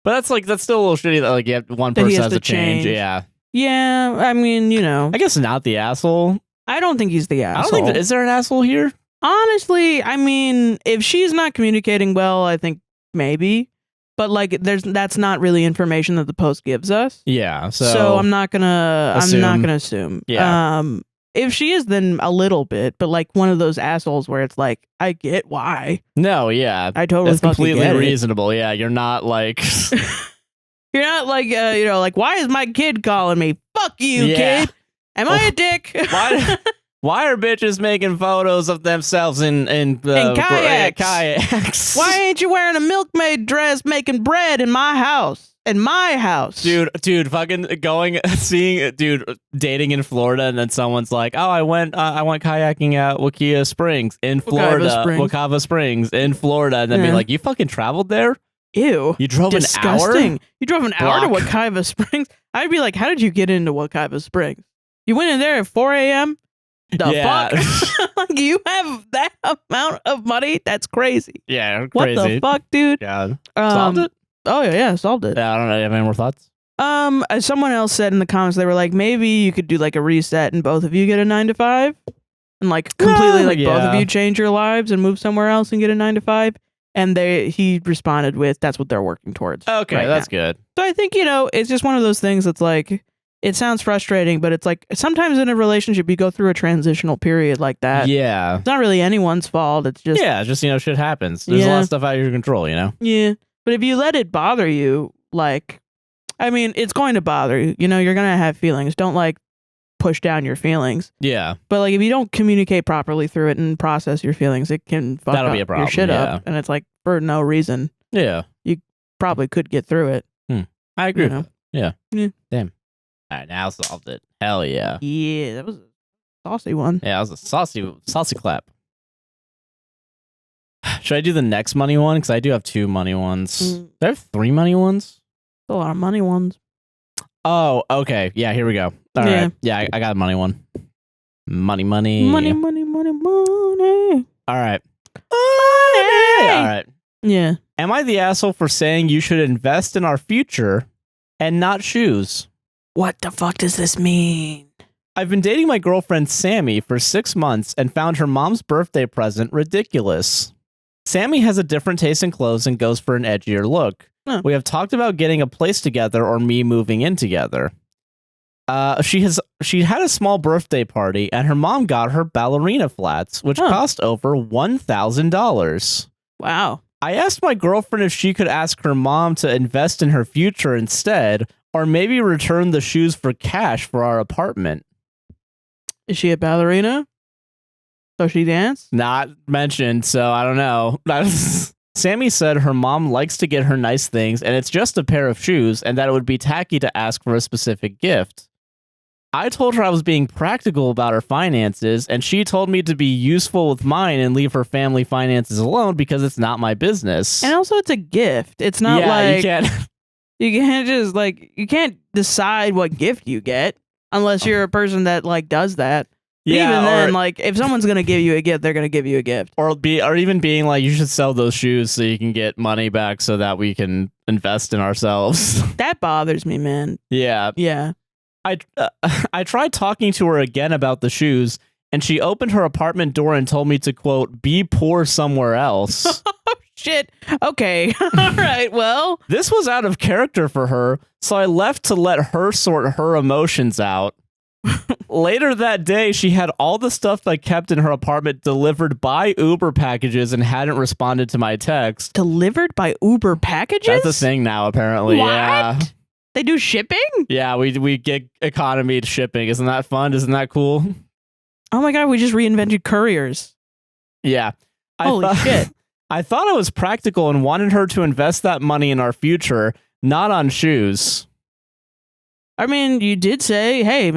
But that's still a little shitty that like one person has to change. Yeah. Yeah, I mean, you know. I guess not the asshole. I don't think he's the asshole. I don't think is there an asshole here? Honestly, I mean, if she's not communicating well, I think maybe. But like that's not really information that the post gives us. Yeah. So I'm not gonna assume. Yeah. If she is, then a little bit, but like one of those assholes where it's like, I get why. No, yeah. I totally That's completely get reasonable. Yeah. You're not like you're not like like, why is my kid calling me? Fuck you, kid. Am I a dick? Why are bitches making photos of themselves in kayaks? Why ain't you wearing a milkmaid dress making bread in my house? In my house. Dude, fucking dating in Florida, and then someone's like, oh, I went kayaking at Wakava Springs in Florida. Wakava Springs in Florida, and then be like, you fucking traveled there? Ew. You drove an hour? You drove an hour to Wakava Springs? I'd be like, how did you get into Wakava Springs? You went in there at 4 a.m.? The fuck? Like, you have that amount of money? That's crazy. Yeah, crazy. What the fuck, dude? Yeah. Solved it? Oh, yeah, solved it. Yeah, I don't know. You have any more thoughts? Someone else said in the comments, they were like, maybe you could do like a reset and both of you get a 9 to 5 and like completely both of you change your lives and move somewhere else and get a 9 to 5. And he responded with, that's what they're working towards. Okay, that's good. So I think, it's just one of those things that's like, it sounds frustrating, but it's like sometimes in a relationship you go through a transitional period like that. Yeah. It's not really anyone's fault. It's just shit happens. There's a lot of stuff out of your control, Yeah. But if you let it bother you, like, I mean, it's going to bother you. You're going to have feelings. Don't like push down your feelings. Yeah. But like if you don't communicate properly through it and process your feelings, it can fuck be a problem, your shit up. And it's like for no reason. Yeah. You probably could get through it. I agree. Yeah. Damn. All right, now solved it. Hell yeah. Yeah, that was a saucy one. Yeah, that was a saucy clap. Should I do the next money one? Because I do have 2 money ones. Do I have 3 money ones? A lot of money ones. Oh, okay. Yeah, here we go. All right. Yeah, I got a money one. Money. Money. All right. Money. All right. Yeah. Am I the asshole for saying you should invest in our future and not shoes? What the fuck does this mean? I've been dating my girlfriend Sammy for 6 months and found her mom's birthday present ridiculous. Sammy has a different taste in clothes and goes for an edgier look. We have talked about getting a place together or me moving in together. She had a small birthday party and her mom got her ballerina flats, which cost over $1,000. Wow. I asked my girlfriend if she could ask her mom to invest in her future instead, or maybe return the shoes for cash for our apartment. Is she a ballerina? So she danced? Not mentioned, so I don't know. Sammy said her mom likes to get her nice things, and it's just a pair of shoes, and that it would be tacky to ask for a specific gift. I told her I was being practical about her finances, and she told me to be useful with mine and leave her family finances alone because it's not my business. And also, it's a gift. It's not like... You can't just you can't decide what gift you get unless you're a person that does that. Yeah, even then, or- like if someone's gonna give you a gift, they're gonna give you a gift. Or even being like, you should sell those shoes so you can get money back so that we can invest in ourselves. That bothers me, man. Yeah. Yeah. I tried talking to her again about the shoes, and she opened her apartment door and told me to, quote, be poor somewhere else. Shit. Okay. All right. Well, This was out of character for her, so I left to let her sort her emotions out. Later that day, she had all the stuff I kept in her apartment delivered by Uber packages and hadn't responded to my text. delivered by Uber packages? That's a thing now, apparently. What? Yeah. They do shipping? Yeah, we get economy shipping. Isn't that fun? Isn't that cool? Oh my god, we just reinvented couriers. Yeah. Holy shit. I thought I was practical and wanted her to invest that money in our future, not on shoes. I mean, you did say, hey,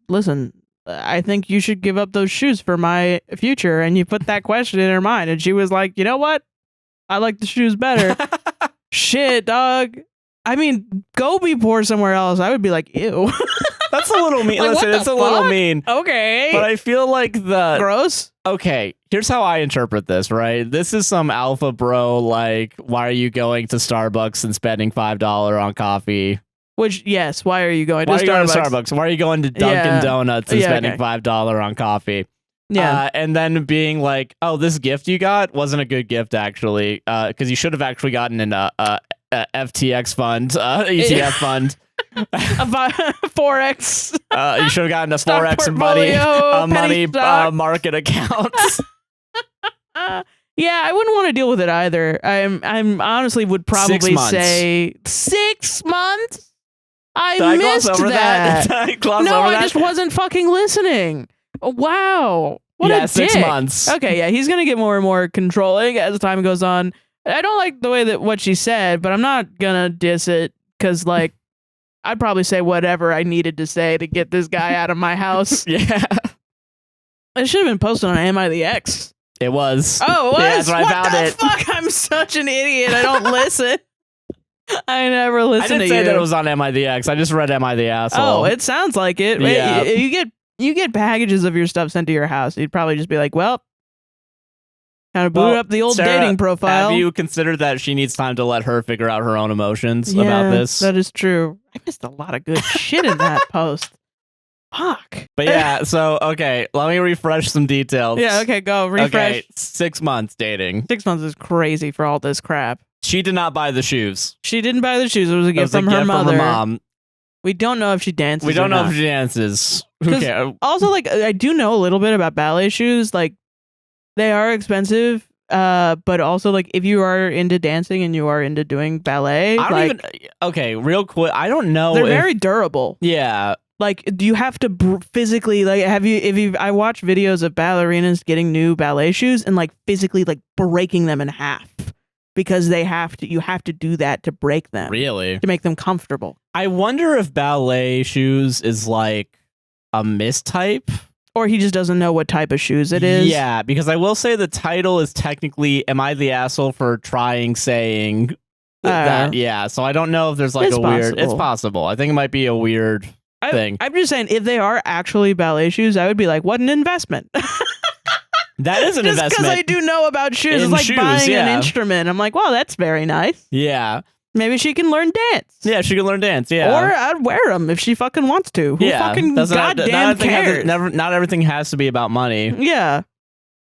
listen, I think you should give up those shoes for my future. And you put that question in her mind. And she was like, you know what? I like the shoes better. Shit, dog. I mean, go be poor somewhere else. I would be like, ew. That's a little mean. Like, Listen, what it's the a little fuck? mean. Okay. But I feel like Gross. okay, here's how I interpret this, right? This is some alpha bro, like, why are you going to Starbucks and spending $5 on coffee? Which, yes, why are you going Why are to you going Starbucks? to Starbucks? Why are you going to Dunkin' Yeah. Donuts and Yeah, spending okay. $5 on coffee? Yeah. And then being like, oh, this gift you got wasn't a good gift, actually, because you should have actually gotten an FTX fund, ETF fund. Forex. You should have gotten a Stock Forex portfolio, money penny stock. market account. Yeah, I wouldn't want to deal with it either. I'm honestly would 6 probably months. say 6 months. I Did I gloss missed over that? Did I gloss No, over I that? just wasn't fucking listening. Wow. What Yeah, a 6 dick. months. Okay, yeah, he's gonna get more and more controlling as time goes on. I don't like the way that what she said, but I'm not gonna diss it because, like, I'd probably say whatever I needed to say to get this guy out of my house. Yeah, It should have been posted on Am I the X? it was. Oh, it was? Yeah, that's where I what found the it. fuck? I'm such an idiot. I don't listen. I never listen I didn't to say you. that it was on Am I the X. I just read Am I the Asshole. Oh, it sounds like it. Wait, Yeah. you get packages of your stuff sent to your house. You'd probably just be like, well, kind of boot Well, up the old Sarah, dating profile. Have you considered that she needs time to let her figure out her own emotions Yeah, about this? That is true. I missed a lot of good shit in that post. Fuck. But yeah, so, okay, let me refresh some details. Yeah, okay, go. Refresh. Okay, 6 months dating. 6 months is crazy for all this crap. She did not buy the shoes. She didn't buy the shoes. It was a It gift was a from her gift mother. from her mom. We don't know if she dances. We don't or know not. if she dances. Who 'Cause- cares? Also, like, I do know a little bit about ballet shoes. Like, they are expensive. But also, like, if you are into dancing and you are into doing ballet, I don't like, even. Okay, real quick. I don't know. they're if- very durable. Yeah. Like, do you have to physically, like, I watch videos of ballerinas getting new ballet shoes and, like, physically, like, breaking them in half because you have to do that to break them, Really? to make them comfortable. I wonder if ballet shoes is like a mistype. Or he just doesn't know what type of shoes it is. Yeah, because I will say the title is technically "Am I the asshole for trying saying that?" Yeah, so I don't know if there's like It's a weird. It's possible. possible. I think it might be a weird thing. I'm just saying, if they are actually ballet shoes, I would be like, what an investment. That is an Just because investment. I do know about shoes. In It's like shoes, buying an yeah. instrument. I'm like, well, that's very nice. Yeah, Maybe she can learn dance. yeah, she can learn dance. Yeah, Or I'd wear them if she fucking wants to. Who fucking Doesn't have to- goddamn not everything has to- cares? not everything has to be about money. Yeah.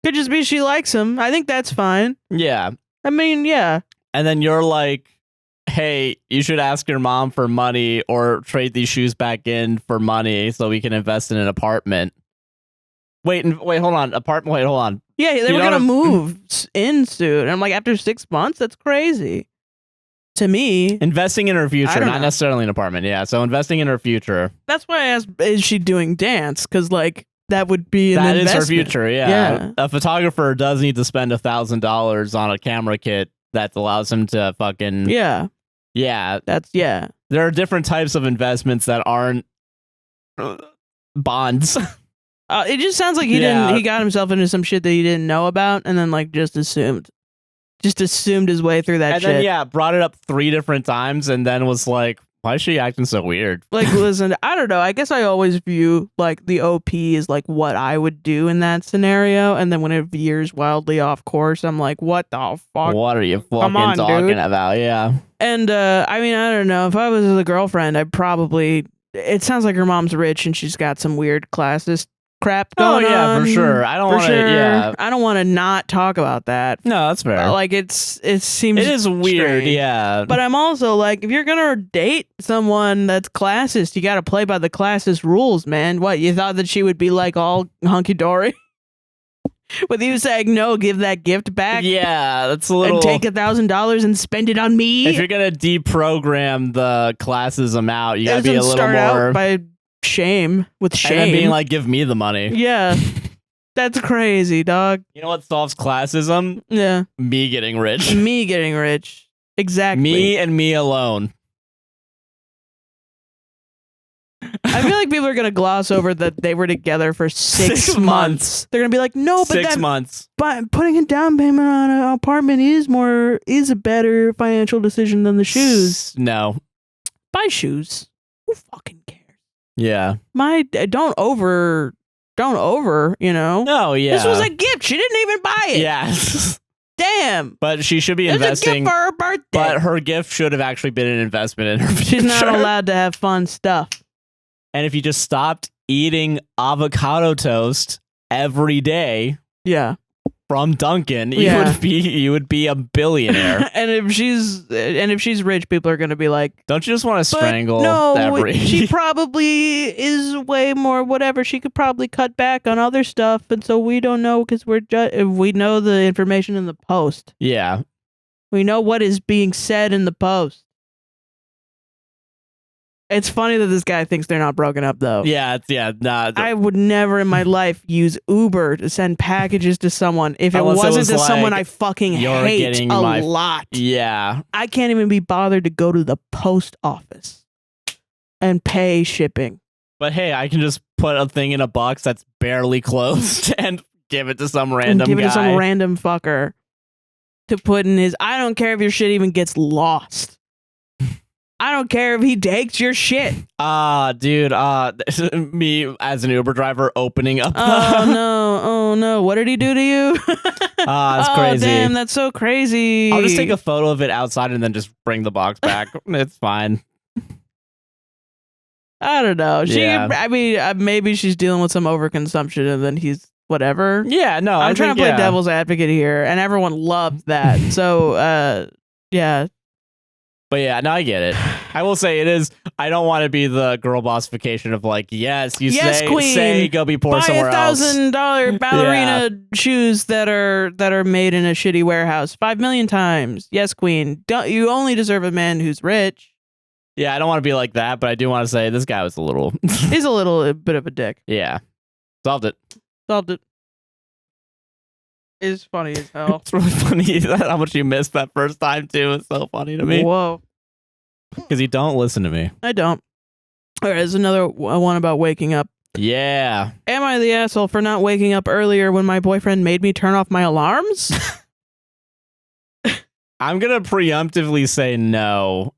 Could just be she likes them. I think that's fine. Yeah, I mean, yeah. and then you're like, hey, you should ask your mom for money or trade these shoes back in for money so we can invest in an apartment. Wait, hold on. Apartment, wait, hold on. Yeah, they You were don't going to have- move in soon. And I'm like, after 6 months? That's crazy. To me, Investing in her I future, don't not know. necessarily an apartment. Yeah, so investing in her future. that's why I asked, is she doing dance? Because, like, that would be an That is her investment. future, yeah. Yeah. A photographer does need to spend $1,000 on a camera kit that allows him to fucking... Yeah, Yeah, yeah. there are different types of investments that aren't bonds. It just sounds like he got himself into some shit that he didn't know about and then, like, just assumed his way through that And shit. then, yeah, brought it up 3 different times and then was like, Why is she acting so weird? Like, listen, I don't know. I guess I always view like the OP as like what I would do in that scenario, and then when it veers wildly off course, I'm like, what the fuck? What are you Come fucking on, talking dude. about? Yeah. And I mean, I don't know. If I was the girlfriend, I'd probably. It sounds like her mom's rich and she's got some weird classist crap going on. Oh yeah, for sure. I don't want to. Yeah. I don't want to not talk about that. No, that's fair. Like it seems it is weird. strange. Yeah. But I'm also like, if you're gonna date someone that's classist, you got to play by the classist rules, man. What, you thought that she would be like all hunky dory? With you saying no, give that gift back. Yeah, that's a little. And take $1,000 and spend it on me. If you're gonna deprogram the classism out, you gotta be a little start more. Out by shame with shame. And then being like, give me the money. Yeah, that's crazy, dog. You know what solves classism? Yeah, Me getting rich. me getting rich. Exactly. Me and me alone. I feel like people are gonna gloss over that they were together for 6 months. They're gonna be like, no, but 6 months. But putting a down payment on an apartment is a better financial decision than the shoes. No. Buy shoes. Who fucking cares? Yeah. Don't over. You know. No. Yeah. This was a gift. She didn't even buy it. Yeah. Damn. But she should be It's investing. a gift for her birthday. But her gift should have actually been an investment in her future. She's not allowed to have fun stuff. And if you just stopped eating avocado toast every day, yeah, from Dunkin', Yeah. you would be a billionaire. and if she's rich, people are gonna be like, don't you just want to "But strangle no, every? she probably is way more whatever. She could probably cut back on other stuff, and so we don't know because we know the information in the post. Yeah. We know what is being said in the post. It's funny that this guy thinks they're not broken up, though. Yeah, I would never in my life use Uber to send packages to someone if it Unless it wasn't was to like, someone I fucking you're hate getting a my- lot. Yeah. I can't even be bothered to go to the post office and pay shipping. But hey, I can just put a thing in a box that's barely closed and give it to some random Give it guy. to some random fucker to put in his. I don't care if your shit even gets lost. I don't care if he takes your shit. Dude, me as an Uber driver opening up. Oh no. What did he do to you? That's crazy. Damn, that's so crazy. I'll just take a photo of it outside and then just bring the box back. It's fine. I don't know. Yeah. I mean, maybe she's dealing with some overconsumption and then he's whatever. Yeah, no. I'm trying to play devil's advocate here, and everyone loves that. So, yeah. But yeah, no, I get it. I will say it is. I don't want to be the girl bossification of like, yes, queen, say go be poor buy somewhere else. $1,000 ballerina shoes that are made in a shitty warehouse 5 million times. Yes, queen. You only deserve a man who's rich. Yeah, I don't want to be like that, but I do want to say this guy was a little. He's a little bit of a dick. Yeah, solved it. It's funny as hell. It's really funny how much you missed that first time too. It's so funny to me. Whoa. Because you don't listen to me. I don't. All right, there's another one about waking up. Yeah. Am I the asshole for not waking up earlier when my boyfriend made me turn off my alarms? I'm going to preemptively say no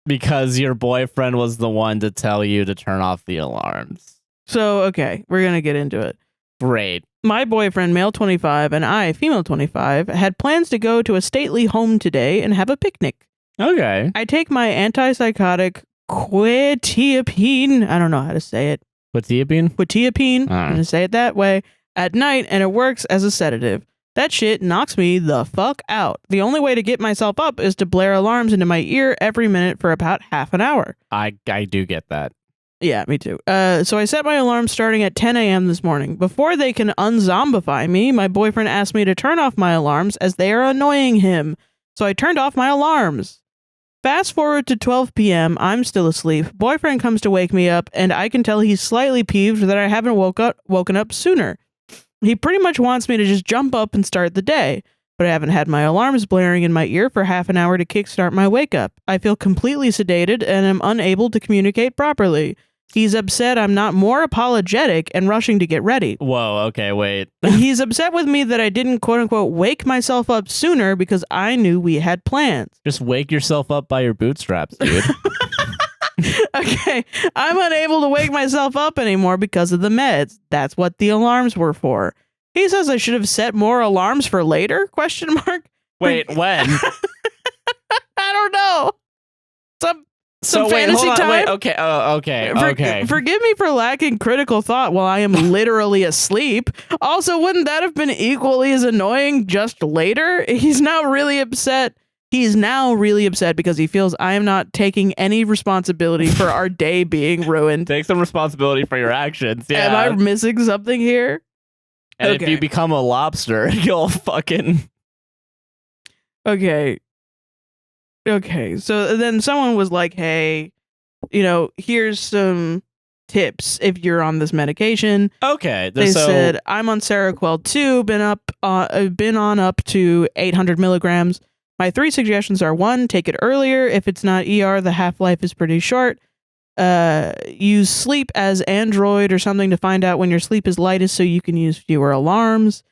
because your boyfriend was the one to tell you to turn off the alarms. So, okay, we're going to get into it. Great. My boyfriend, male 25, and I, female 25, had plans to go to a stately home today and have a picnic. Okay. I take my antipsychotic quetiapine, I don't know how to say it. Quetiapine, I'm going to say it that way, at night, and it works as a sedative. That shit knocks me the fuck out. The only way to get myself up is to blare alarms into my ear every minute for about half an hour. I do get that. Yeah, me too. So I set my alarm starting at 10 a.m. this morning. Before they can unzombify me, my boyfriend asked me to turn off my alarms as they are annoying him. So I turned off my alarms. Fast forward to 12 p.m., I'm still asleep. Boyfriend comes to wake me up, and I can tell he's slightly peeved that I haven't woken up sooner. He pretty much wants me to just jump up and start the day, but I haven't had my alarms blaring in my ear for half an hour to kickstart my wake up. I feel completely sedated and am unable to communicate properly. He's upset I'm not more apologetic and rushing to get ready. Whoa, okay, wait. He's upset with me that I didn't quote-unquote wake myself up sooner because I knew we had plans. Just wake yourself up by your bootstraps, dude. Okay, I'm unable to wake myself up anymore because of the meds. That's what the alarms were for. He says I should have set more alarms for later? Question mark. Wait, when? I don't know. Some wait, fantasy hold on. time. Wait, okay. Okay. Forgive me for lacking critical thought while I am literally asleep. Also, wouldn't that have been equally as annoying just later? He's now really upset because he feels I am not taking any responsibility for our day being ruined. Take some responsibility for your actions. Yeah. Am I missing something here? And if you become a lobster, you'll fucking... Okay. So then someone was like, hey, here's some tips if you're on this medication. Okay. They said, I'm on Seroquel 2, been on up to 800 milligrams. My 3 suggestions are: 1, take it earlier. If it's not ER, the half-life is pretty short. Use sleep as Android or something to find out when your sleep is lightest so you can use fewer alarms.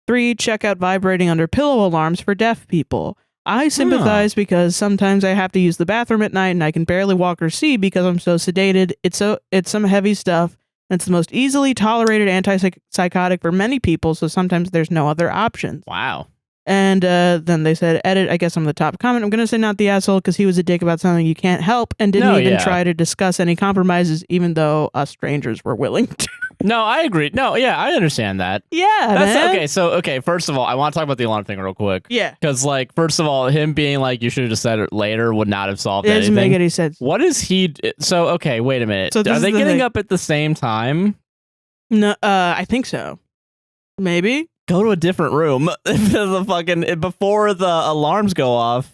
3, check out vibrating under pillow alarms for deaf people. I sympathize because sometimes I have to use the bathroom at night and I can barely walk or see because I'm so sedated. It's some heavy stuff. And it's the most easily tolerated antipsychotic for many people, so sometimes there's no other options. Wow. And then they said, edit, I guess I'm the top comment. I'm going to say not the asshole because he was a dick about something you can't help and didn't even try to discuss any compromises, even though us strangers were willing to. No, I agree. No, yeah, I understand that. Yeah, man. Okay, first of all, I want to talk about the alarm thing real quick. Yeah. Because, first of all, him being like, you should have just said it later would not have solved anything. It doesn't make any sense. What is he... So, okay, wait a minute. So are they getting up at the same time? No, I think so. Maybe. Go to a different room before the alarms go off.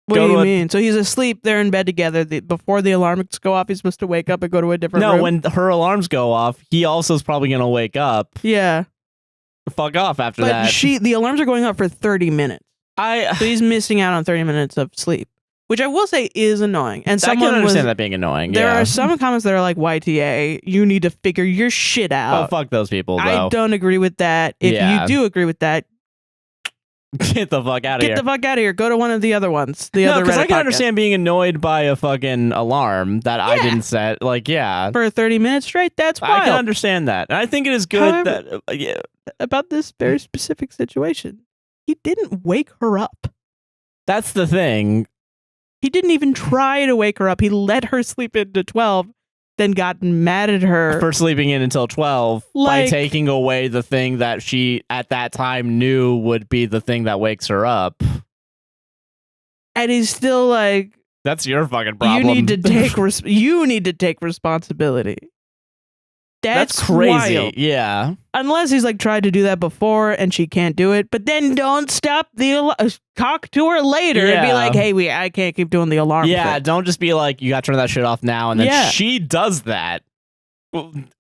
What do you mean? So he's asleep, they're in bed together. Before the alarms go off, he's supposed to wake up and go to a different room? No, when her alarms go off, he also is probably going to wake up. Yeah. Fuck off after that. The alarms are going off for 30 minutes. So he's missing out on 30 minutes of sleep, which I will say is annoying. And I can understand that being annoying. There are some comments that are like, YTA, you need to figure your shit out. Oh, fuck those people, though. I don't agree with that. If you do agree with that, get the fuck out of here. Get the fuck out of here. Go to one of the other ones. Because I can understand being annoyed by a fucking alarm that I didn't set. For 30 minutes straight, that's wild. I can understand that. And I think it is good that... About this very specific situation, he didn't wake her up. That's the thing. He didn't even try to wake her up. He let her sleep into 12, then got mad at her for sleeping in until 12 by taking away the thing that she at that time knew would be the thing that wakes her up. And he's still like, that's your fucking problem. You need to take responsibility. That's crazy. Wild. Yeah. Unless he's tried to do that before and she can't do it, but then don't stop talk to her later and be like, hey, I can't keep doing the alarm thing. Don't just be like, you got to turn that shit off now, and then she does that.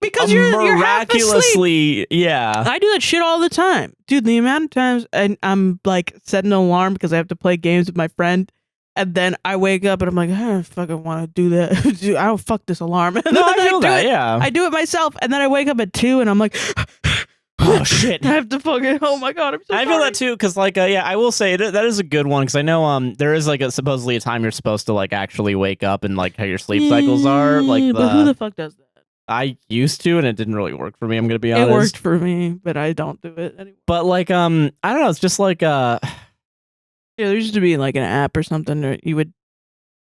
Because you're miraculously, I do that shit all the time. Dude, the amount of times I'm setting an alarm because I have to play games with my friend. And then I wake up and I'm like, I don't fucking want to do that. Dude, I don't fuck this alarm. And no, I feel that, I do it myself. And then I wake up at 2 and I'm like, oh shit. I have to fucking, oh my God, I'm so sorry. I feel that too, because I will say that is a good one, because I know there is supposedly a time you're supposed to actually wake up and how your sleep cycles are. But who the fuck does that? I used to, and it didn't really work for me, I'm going to be honest. It worked for me, but I don't do it anymore. But I don't know, it's just yeah, there used to be an app or something where you would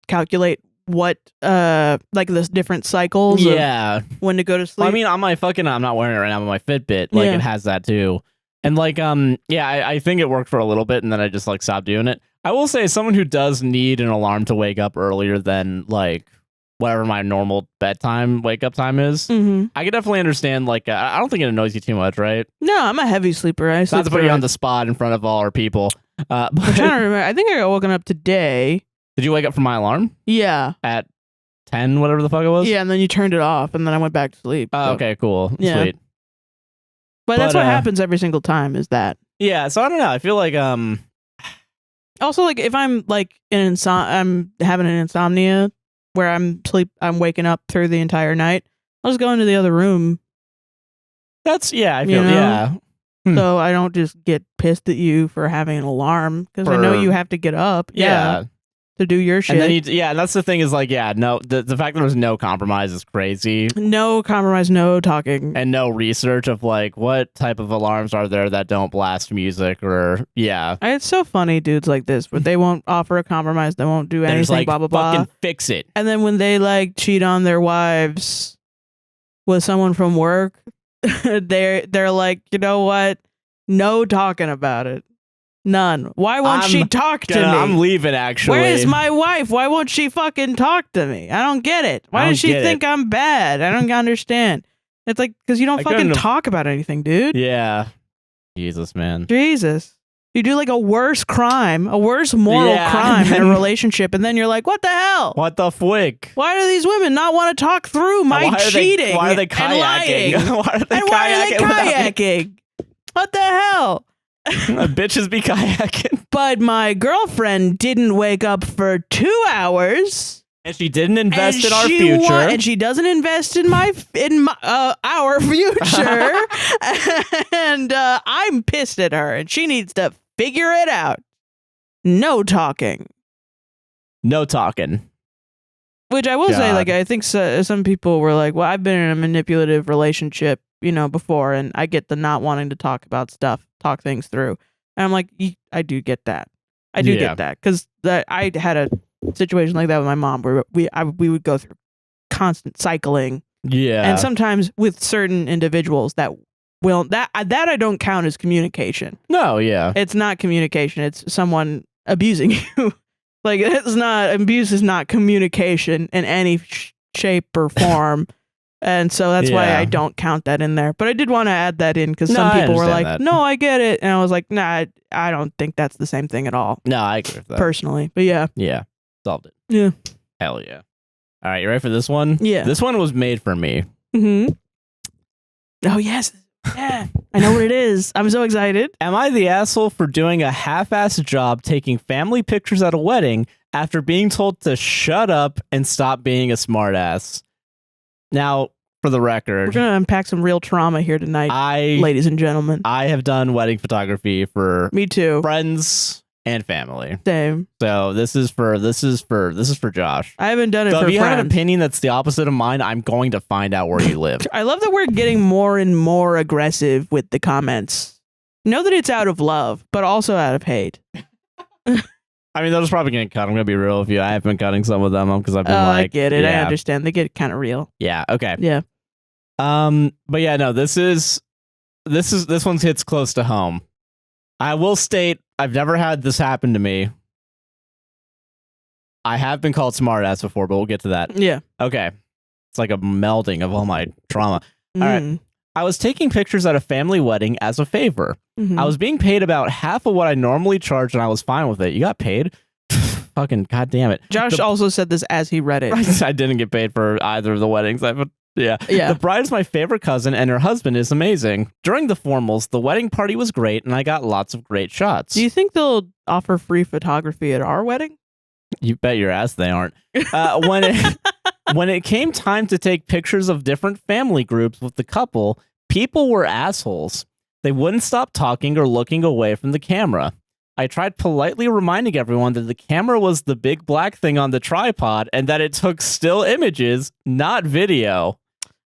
calculate what the different cycles of when to go to sleep. Well, I mean, on my I'm not wearing it right now, but my Fitbit it has that too. And I think it worked for a little bit, and then I just stopped doing it. I will say, someone who does need an alarm to wake up earlier than whatever my normal bedtime wake up time is, I can definitely understand. I don't think it annoys you too much, right? No, I'm a heavy sleeper. Not to put you on the spot in front of all our people. I'm trying to remember. I think I got woken up today. Did you wake up from my alarm? Yeah. At 10, whatever the fuck it was? Yeah, and then you turned it off, and then I went back to sleep. Oh, okay, cool. Yeah. Sweet. But that's what happens every single time, is that. Yeah, so I don't know. I feel like... Also, if I'm I'm having an insomnia where I'm waking up through the entire night, I'll just go into the other room. That's, I feel, yeah. So I don't just get pissed at you for having an alarm, because I know you have to get up. Yeah. to do your shit. And then that's the thing is like, no, the fact that there was no compromise is crazy. No compromise, no talking. And no research of like what type of alarms are there that don't blast music or It's so funny, dudes like this, but they won't offer a compromise. They won't do anything, like, blah, blah, blah. Fucking fix it. And then when they like cheat on their wives with someone from work, they're like, you know what? No talking about it. None. Why won't she talk to me? I'm leaving, actually. Where is my wife? Why won't she fucking talk to me? I don't get it. Why does she think I'm bad? I don't understand. It's like, because you don't fucking talk about anything, dude. Yeah. Jesus, man. Jesus. You do like a worse crime, a worse moral crime in a relationship, and then you're like, what the hell? What the fwick? Why do these women not want to talk through my cheating? Why are they kayaking? Why are they kayaking? What the hell? Bitches be kayaking. But my girlfriend didn't wake up for 2 hours. And she didn't invest in our future. And she doesn't invest in our future. And I'm pissed at her. And she needs to figure it out. No talking. No talking. Which I will say, like, I think some people were like, well, I've been in a manipulative relationship, before. And I get the not wanting to talk about stuff, talk things through. And I'm like, I do get that. I do get that. Because I had a situation like that with my mom where we would go through constant cycling. Yeah. And sometimes with certain individuals that I don't count as communication. No, yeah. It's not communication. It's someone abusing you. Like, abuse is not communication in any shape or form. And so that's why I don't count that in there. But I did want to add that in because some people were like, no, I get it. And I was like, nah, I don't think that's the same thing at all. No, I agree with that. Personally. But yeah. Yeah. Solved it. Yeah. Hell yeah. All right, you ready for this one? Yeah. This one was made for me. Mm-hmm. Oh, yes. Yeah. I know what it is. I'm so excited. Am I the asshole for doing a half-assed job taking family pictures at a wedding after being told to shut up and stop being a smartass? Now, for the record, we're going to unpack some real trauma here tonight, ladies and gentlemen. I have done wedding photography for me too, friends and family. Same. So this is for Josh. I haven't done it so for if you friends. have an opinion that's the opposite of mine, I'm going to find out where you live. I love that we're getting more and more aggressive with the comments. Know that it's out of love, but also out of hate. I mean, they're just probably getting cut. I'm gonna be real with you. I have been cutting some of them because I've been I get it. I understand. They get kind of real. Yeah. Okay. Yeah. But yeah, no. This one hits close to home. I will state I've never had this happen to me. I have been called smartass before, but we'll get to that. Yeah. Okay. It's like a melding of all my trauma. All right. I was taking pictures at a family wedding as a favor. I was being paid about half of what I normally charge, and I was fine with it. You got paid? Fucking goddamn it. Josh also said this as he read it. I didn't get paid for either of the weddings. Yeah. The bride is my favorite cousin, and her husband is amazing. During the formals, the wedding party was great, and I got lots of great shots. Do you think they'll offer free photography at our wedding? You bet your ass they aren't. When it came time to take pictures of different family groups with the couple, people were assholes. They wouldn't stop talking or looking away from the camera. I tried politely reminding everyone that the camera was the big black thing on the tripod and that it took still images, not video.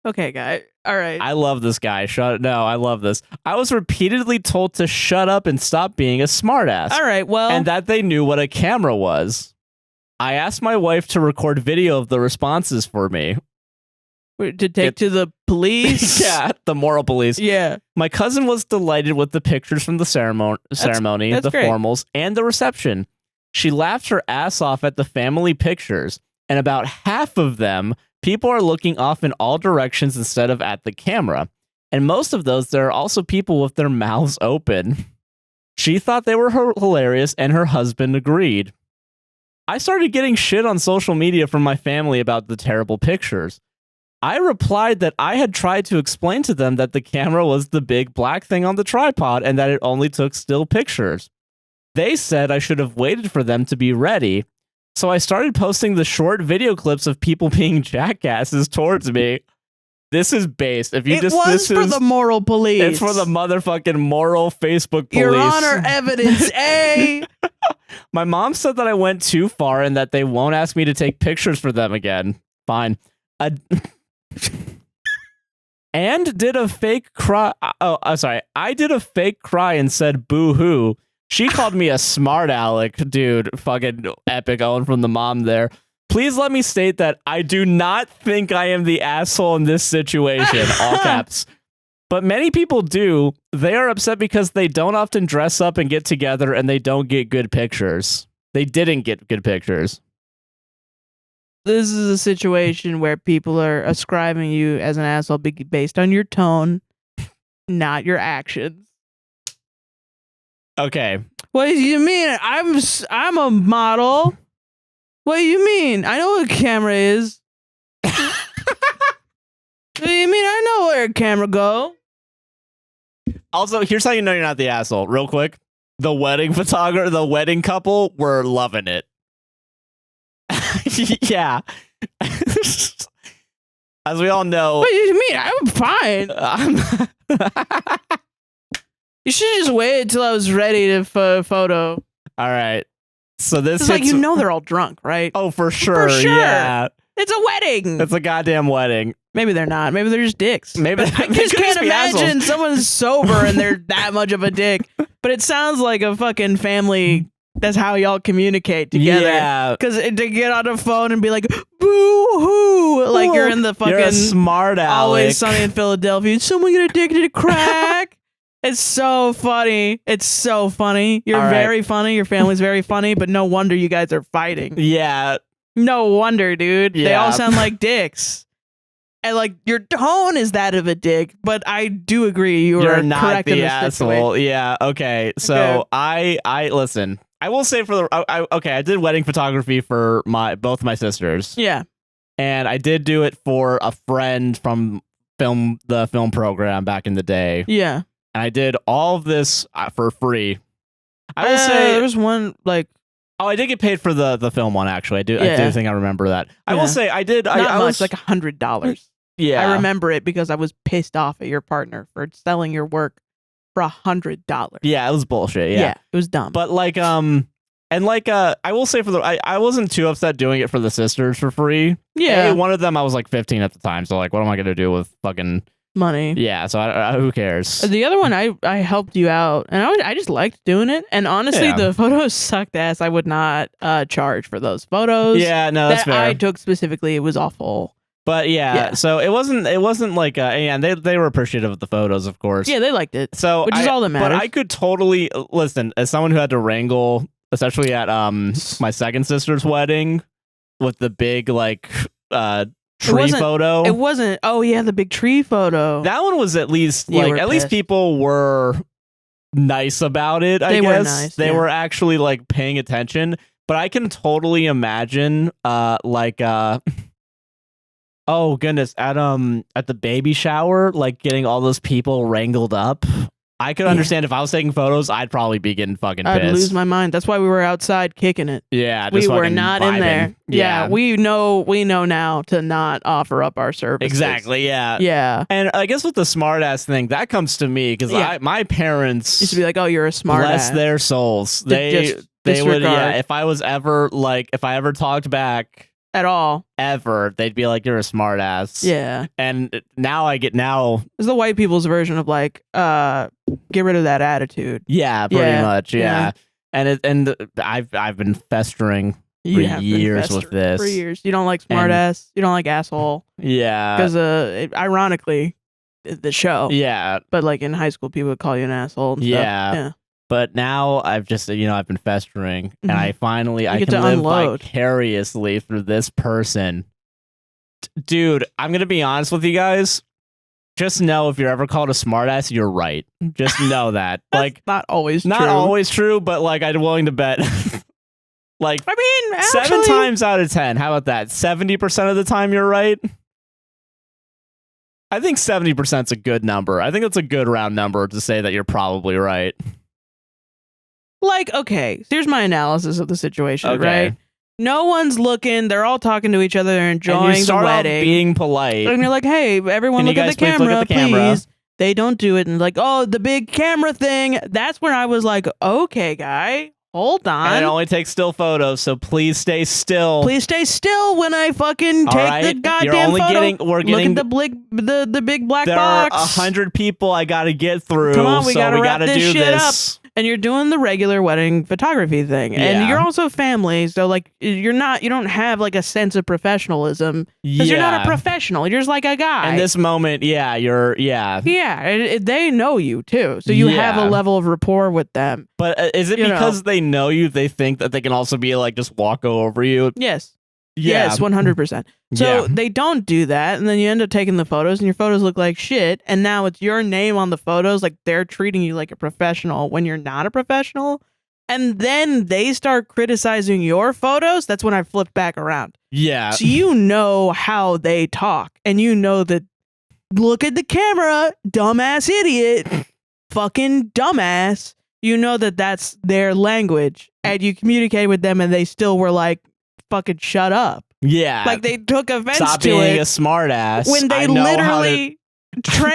Okay, guy. All right. I love this guy. I love this. I was repeatedly told to shut up and stop being a smartass. All right, well. And that they knew what a camera was. I asked my wife to record video of the responses for me. To take to the police? Yeah, the moral police. Yeah. My cousin was delighted with the pictures from the ceremony, the great. formals, and the reception. She laughed her ass off at the family pictures, and about half of them, people are looking off in all directions instead of at the camera. And most of those, there are also people with their mouths open. She thought they were hilarious, and her husband agreed. I started getting shit on social media from my family about the terrible pictures. I replied that I had tried to explain to them that the camera was the big black thing on the tripod and that it only took still pictures. They said I should have waited for them to be ready, so I started posting the short video clips of people being jackasses towards me. This is based. If you it was for the moral police. It's for the motherfucking moral Facebook police. Your Honor, evidence A. My mom said that I went too far and that they won't ask me to take pictures for them again. Fine. And did a fake cry. Oh, I'm sorry. I did a fake cry and said boo-hoo. She called me a smart aleck. Dude, fucking epic Owen from the mom there. Please let me state that I do not think I am the asshole in this situation. All caps. But many people do. They are upset because they don't often dress up and get together and they don't get good pictures. They didn't get good pictures. This is a situation where people are ascribing you as an asshole based on your tone, not your actions. Okay. What do you mean? I'm a model. What do you mean? I know what a camera is. What do you mean? I know where a camera go. Also, here's how you know you're not the asshole. Real quick. The wedding photographer, the wedding couple were loving it. Yeah. As we all know. What do you mean? I'm fine. You should just wait until I was ready to photo. All right. So this is like, you know, they're all drunk, right? Oh, for sure. For sure. Yeah. It's a wedding. It's a goddamn wedding. Maybe they're not. Maybe they're just dicks. Maybe I just can't imagine someone's sober and they're that much of a dick. But it sounds like a fucking family. That's how y'all communicate together. Yeah. Because to get on the phone and be like, boo-hoo. Like you're in the fucking... You're a smart aleck. Always Sunny in Philadelphia. Is someone get addicted to crack? It's so funny. It's so funny. You're very funny. Your family's very funny. But no wonder you guys are fighting. Yeah. No wonder, dude. Yeah. They all sound like dicks. And like your tone is that of a dick, but I do agree you're not correct the in this asshole. situation. Yeah. Okay. So I listen. I will say for the I did wedding photography for both my sisters. Yeah. And I did do it for a friend from the film program back in the day. Yeah. And I did all of this for free. I will say there was one like. Oh, I did get paid for the film one, actually. I do think I remember that. I will say I did. Not I much, was like $100. Yeah. I remember it because I was pissed off at your partner for selling your work for $100. Yeah, it was bullshit. Yeah. It was dumb. But like, and like, I will say I wasn't too upset doing it for the sisters for free. Yeah. One of them, I was like 15 at the time. So like, what am I going to do with fucking money? Yeah. So who cares? The other one, I helped you out and I just liked doing it. And honestly, the photos sucked ass. I would not charge for those photos. Yeah, no, that's fair. I took specifically. It was awful. But yeah, so it wasn't like and they were appreciative of the photos, of course. Yeah, they liked it. So which is all that matters. But I could totally listen as someone who had to wrangle, especially at my second sister's wedding, with the big like tree photo. It wasn't. Oh yeah, the big tree photo. That one was at least least people were nice about it. I guess were nice. They were actually like paying attention. But I can totally imagine oh goodness, at the baby shower, like getting all those people wrangled up. I could understand if I was taking photos, I'd probably be getting fucking pissed. I'd lose my mind. That's why we were outside kicking it. Yeah, we were not vibing. In there. Yeah, we know now to not offer up our services. Exactly. Yeah. Yeah. And I guess with the smart ass thing, that comes to me because my parents used to be like, "Oh, you're a smart bless ass." their souls. They would if I ever talked back at all ever, they'd be like, "You're a smart ass." Yeah. And now it's the white people's version of like get rid of that attitude. Yeah, pretty much. Yeah. And I've been festering for years with this. For years. You don't like smart ass, you don't like asshole. Yeah. Because ironically the show. Yeah. But like in high school people would call you an asshole and stuff. Yeah. But now I've just, I've been festering, and I finally I can live vicariously through this person. Dude, I'm going to be honest with you guys. Just know if you're ever called a smartass, you're right. Just know that. Like, not always true, but like I'm willing to bet. Like, I mean, actually, 7 times out of 10. How about that? 70% of the time you're right. I think 70% is a good number. I think that's a good round number to say that you're probably right. Like, okay, so here's my analysis of the situation, right? No one's looking. They're all talking to each other. They're enjoying the wedding. Being polite. And you're like, hey, everyone look at the camera, please. They don't do it. And like, oh, the big camera thing. That's when I was like, okay, guy, hold on. And it only takes still photos, so please stay still. Please stay still when I fucking take the goddamn photo. Look at the big black box. There are 100 people I gotta get through. Come on, we gotta do shit this. Up. And you're doing the regular wedding photography thing, and you're also family, so like you don't have like a sense of professionalism because you're not a professional. You're just like a guy. In this moment, they know you too, so you have a level of rapport with them. But is it because they know you? They think that they can also be like just walk over you. Yes. Yes, 100%. So they don't do that, and then you end up taking the photos, and your photos look like shit, and now it's your name on the photos, like they're treating you like a professional when you're not a professional, and then they start criticizing your photos. That's when I flip back around. Yeah. So you know how they talk, and you know that, look at the camera, dumbass idiot, fucking dumbass. You know that that's their language, and you communicate with them, and they still were like, fucking shut up. Yeah. Like they took offense Stop to being it a smart ass. when they literally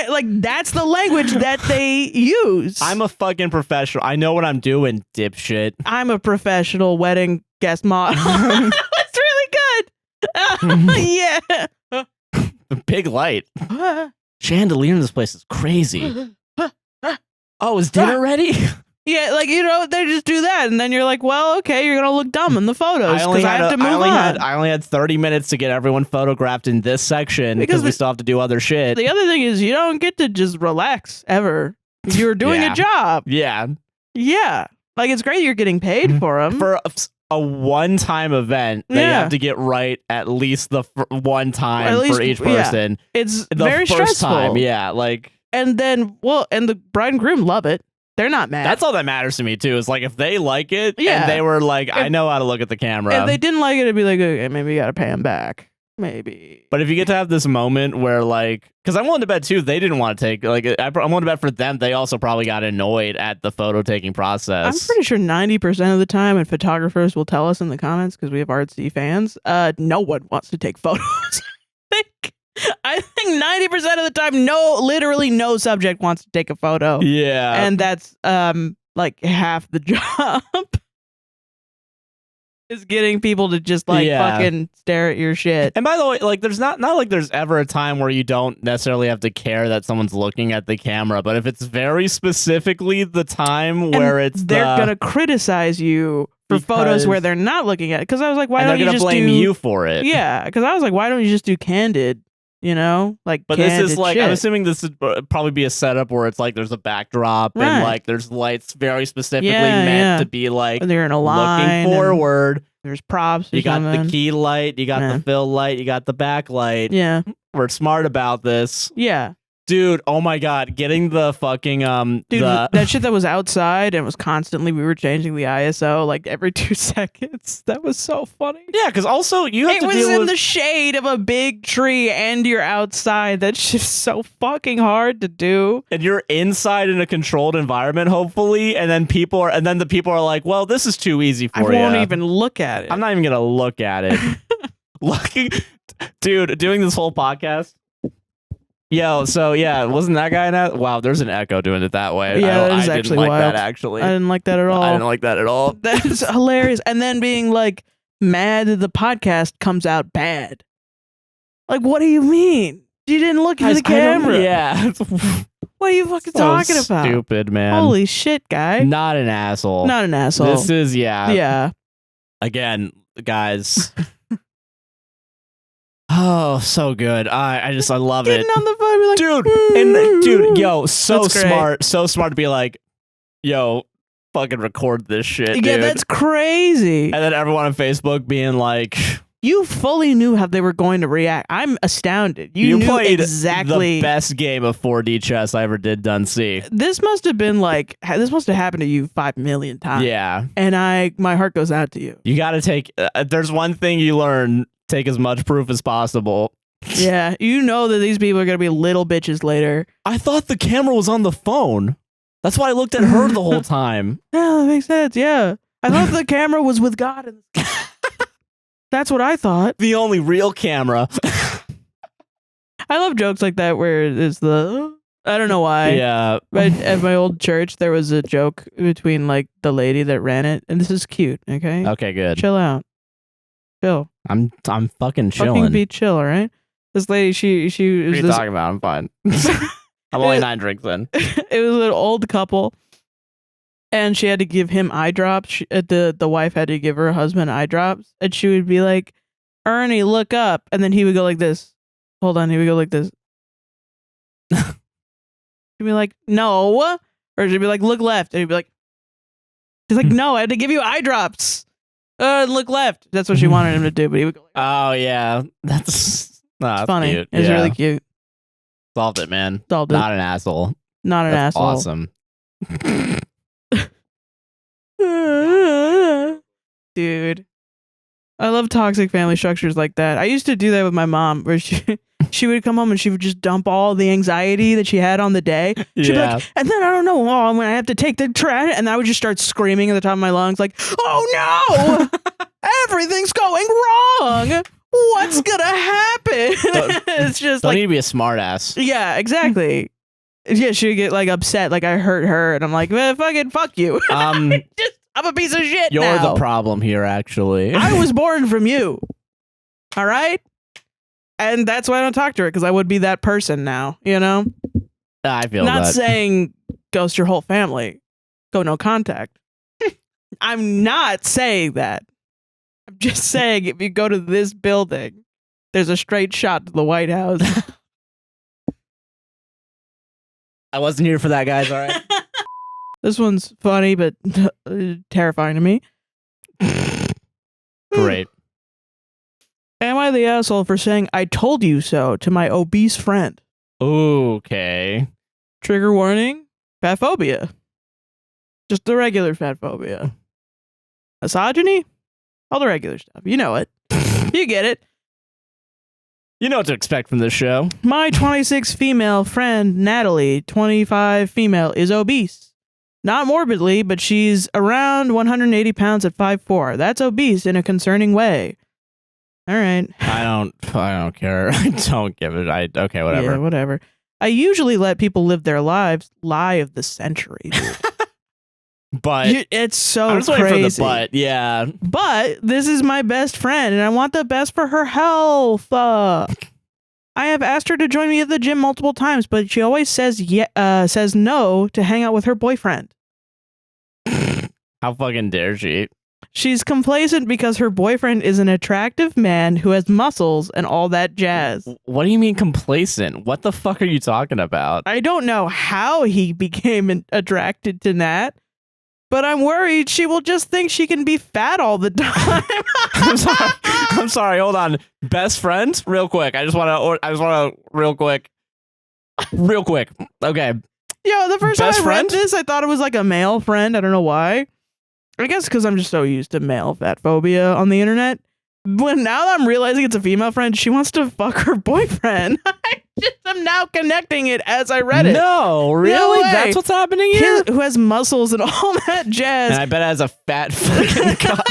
like that's the language that they use. I'm a fucking professional. I know what I'm doing, dipshit. I'm a professional wedding guest model. That's really good. Yeah. Big light. Chandelier in this place is crazy. Oh, is dinner ready? Yeah, like, they just do that, and then you're like, well, okay, you're gonna look dumb in the photos because I have to move on. I only had 30 minutes to get everyone photographed in this section because we still have to do other shit. The other thing is you don't get to just relax ever. You're doing a job. Yeah. Yeah. Like, it's great you're getting paid for them. For a one-time event, they have to get right at least the one time for each person. It's the very first stressful. time, like... And then, and the bride and groom love it. They're not mad. That's all that matters to me, too, is like if they like it and they were like, I know how to look at the camera. If they didn't like it, it'd be like, okay, maybe you got to pay them back. Maybe. But if you get to have this moment where like, because I'm willing to bet, too, they didn't want to take, like, I'm willing to bet for them, they also probably got annoyed at the photo taking process. I'm pretty sure 90% of the time, and photographers will tell us in the comments because we have artsy fans, no one wants to take photos. I think 90% of the time, literally no subject wants to take a photo. Yeah. And that's like half the job is getting people to just like fucking stare at your shit. And by the way, like there's not like there's ever a time where you don't necessarily have to care that someone's looking at the camera, but if it's very specifically the time where they're gonna criticize you for photos where they're not looking at it. Because I was like, why don't you just blame you for it? Yeah, because I was like, why don't you just do candid? But this is like, shit. I'm assuming this would probably be a setup where it's like there's a backdrop and like there's lights very specifically meant to be like they're in a line, looking forward. There's props. You got the key light, you got the fill light, you got the backlight. Yeah, we're smart about this. Yeah. Dude, oh my god, getting the fucking that shit that was outside and was constantly we were changing the ISO like every 2 seconds. That was so funny. Yeah, because also you have to deal with... It was in the shade of a big tree and you're outside. That's just so fucking hard to do. And you're inside in a controlled environment, hopefully, and then the people are like, well, this is too easy for you. I won't even look at it. I'm not even gonna look at it. Dude, doing this whole podcast. Yo, so yeah, wasn't that guy in that? Wow, there's an echo doing it that way. Yeah, I actually didn't like wild. that, actually. I didn't like that at all. I didn't like that at all. That's hilarious. And then being like mad that the podcast comes out bad. Like, what do you mean? You didn't look at the camera. Yeah. What are you fucking talking about? Stupid, man. Holy shit, guy. Not an asshole. Not an asshole. This is, Yeah. Again, guys. Oh, so good. I love Getting it. on the phone, like, dude, yo, so smart to be like, yo, fucking record this shit, dude. Yeah, that's crazy. And then everyone on Facebook being like, you fully knew how they were going to react. I'm astounded. You knew played exactly the best game of 4D chess I ever did done see. This must have happened to you 5 million times. Yeah. And my heart goes out to you. You got to take, there's one thing you learn, take as much proof as possible. Yeah, you know that these people are going to be little bitches later. I thought the camera was on the phone. That's why I looked at her the whole time. Yeah, that makes sense. Yeah. I thought the camera was with God. That's what I thought. The only real camera. I love jokes like that where it's I don't know why. Yeah. But at my old church, there was a joke between like the lady that ran it, and this is cute. Okay. Okay, good. Chill out. Chill. I'm fucking chilling. Fucking be chill, all right? This lady, she What are you was talking about? I'm fine. I'm only 9 drinks in. it was an old couple, and she had to give him eye drops. The wife had to give her husband eye drops, and she would be like, "Ernie, look up," and then he would go like this. Hold on, he would go like this. She'd be like, "No," or she'd be like, "Look left," and he'd be like, "He's like, no, I had to give you eye drops. Look left." That's what she wanted him to do, but he would go like, Oh yeah, that's funny. Cute. It's really cute. Solved it, man. Solved it. Not an asshole. Not an That's asshole. awesome. Dude, I love toxic family structures like that. I used to do that with my mom, where she would come home and she would just dump all the anxiety that she had on the day. She'd be like, and then I don't know, I'm gonna have to take the trash, and I would just start screaming at the top of my lungs, like, "Oh no, everything's going wrong. What's gonna happen?" It's just don't like, need to be a smart ass. yeah, exactly. Yeah, she'd get like upset, like I hurt her, and I'm like, fucking fuck you. I'm a piece of shit. You're now. the problem here, actually. I was born from you. All right? And that's why I don't talk to her, because I would be that person now, you know? I feel Not that. saying ghost your whole family. Go no contact. I'm not saying that. I'm just saying if you go to this building, there's a straight shot to the White House. I wasn't here for that, guys, all right? This one's funny, but terrifying to me. Great. Am I the asshole for saying "I told you so" to my obese friend? Okay. Trigger warning: fat phobia. Just the regular fat phobia. Misogyny? All the regular stuff. You know it. You get it. You know what to expect from this show. My 26 female friend, Natalie, 25 female, is obese. Not morbidly, but she's around 180 pounds at 5'4". That's obese in a concerning way. All right. I don't care. I don't give it. Okay, whatever. Yeah, whatever. I usually let people live their lives. Lie of the century. But It's so I'm just crazy. waiting for the but. Yeah. But this is my best friend, and I want the best for her health. I have asked her to join me at the gym multiple times, but she always says no to hang out with her boyfriend. How fucking dare she? She's complacent because her boyfriend is an attractive man who has muscles and all that jazz. What do you mean complacent? What the fuck are you talking about? I don't know how he became attracted to Nat, but I'm worried she will just think she can be fat all the time. I'm sorry. Hold on. Best friend? Real quick. I just want to real quick. Okay. Yo, the first Best time I read friend? this, I thought it was like a male friend. I don't know why. I guess because I'm just so used to male fat phobia on the internet. But now that I'm realizing it's a female friend, she wants to fuck her boyfriend. I'm now connecting it as I read it. No, really? way. That's what's happening here? Who has muscles and all that jazz. And I bet it has a fat fucking cock.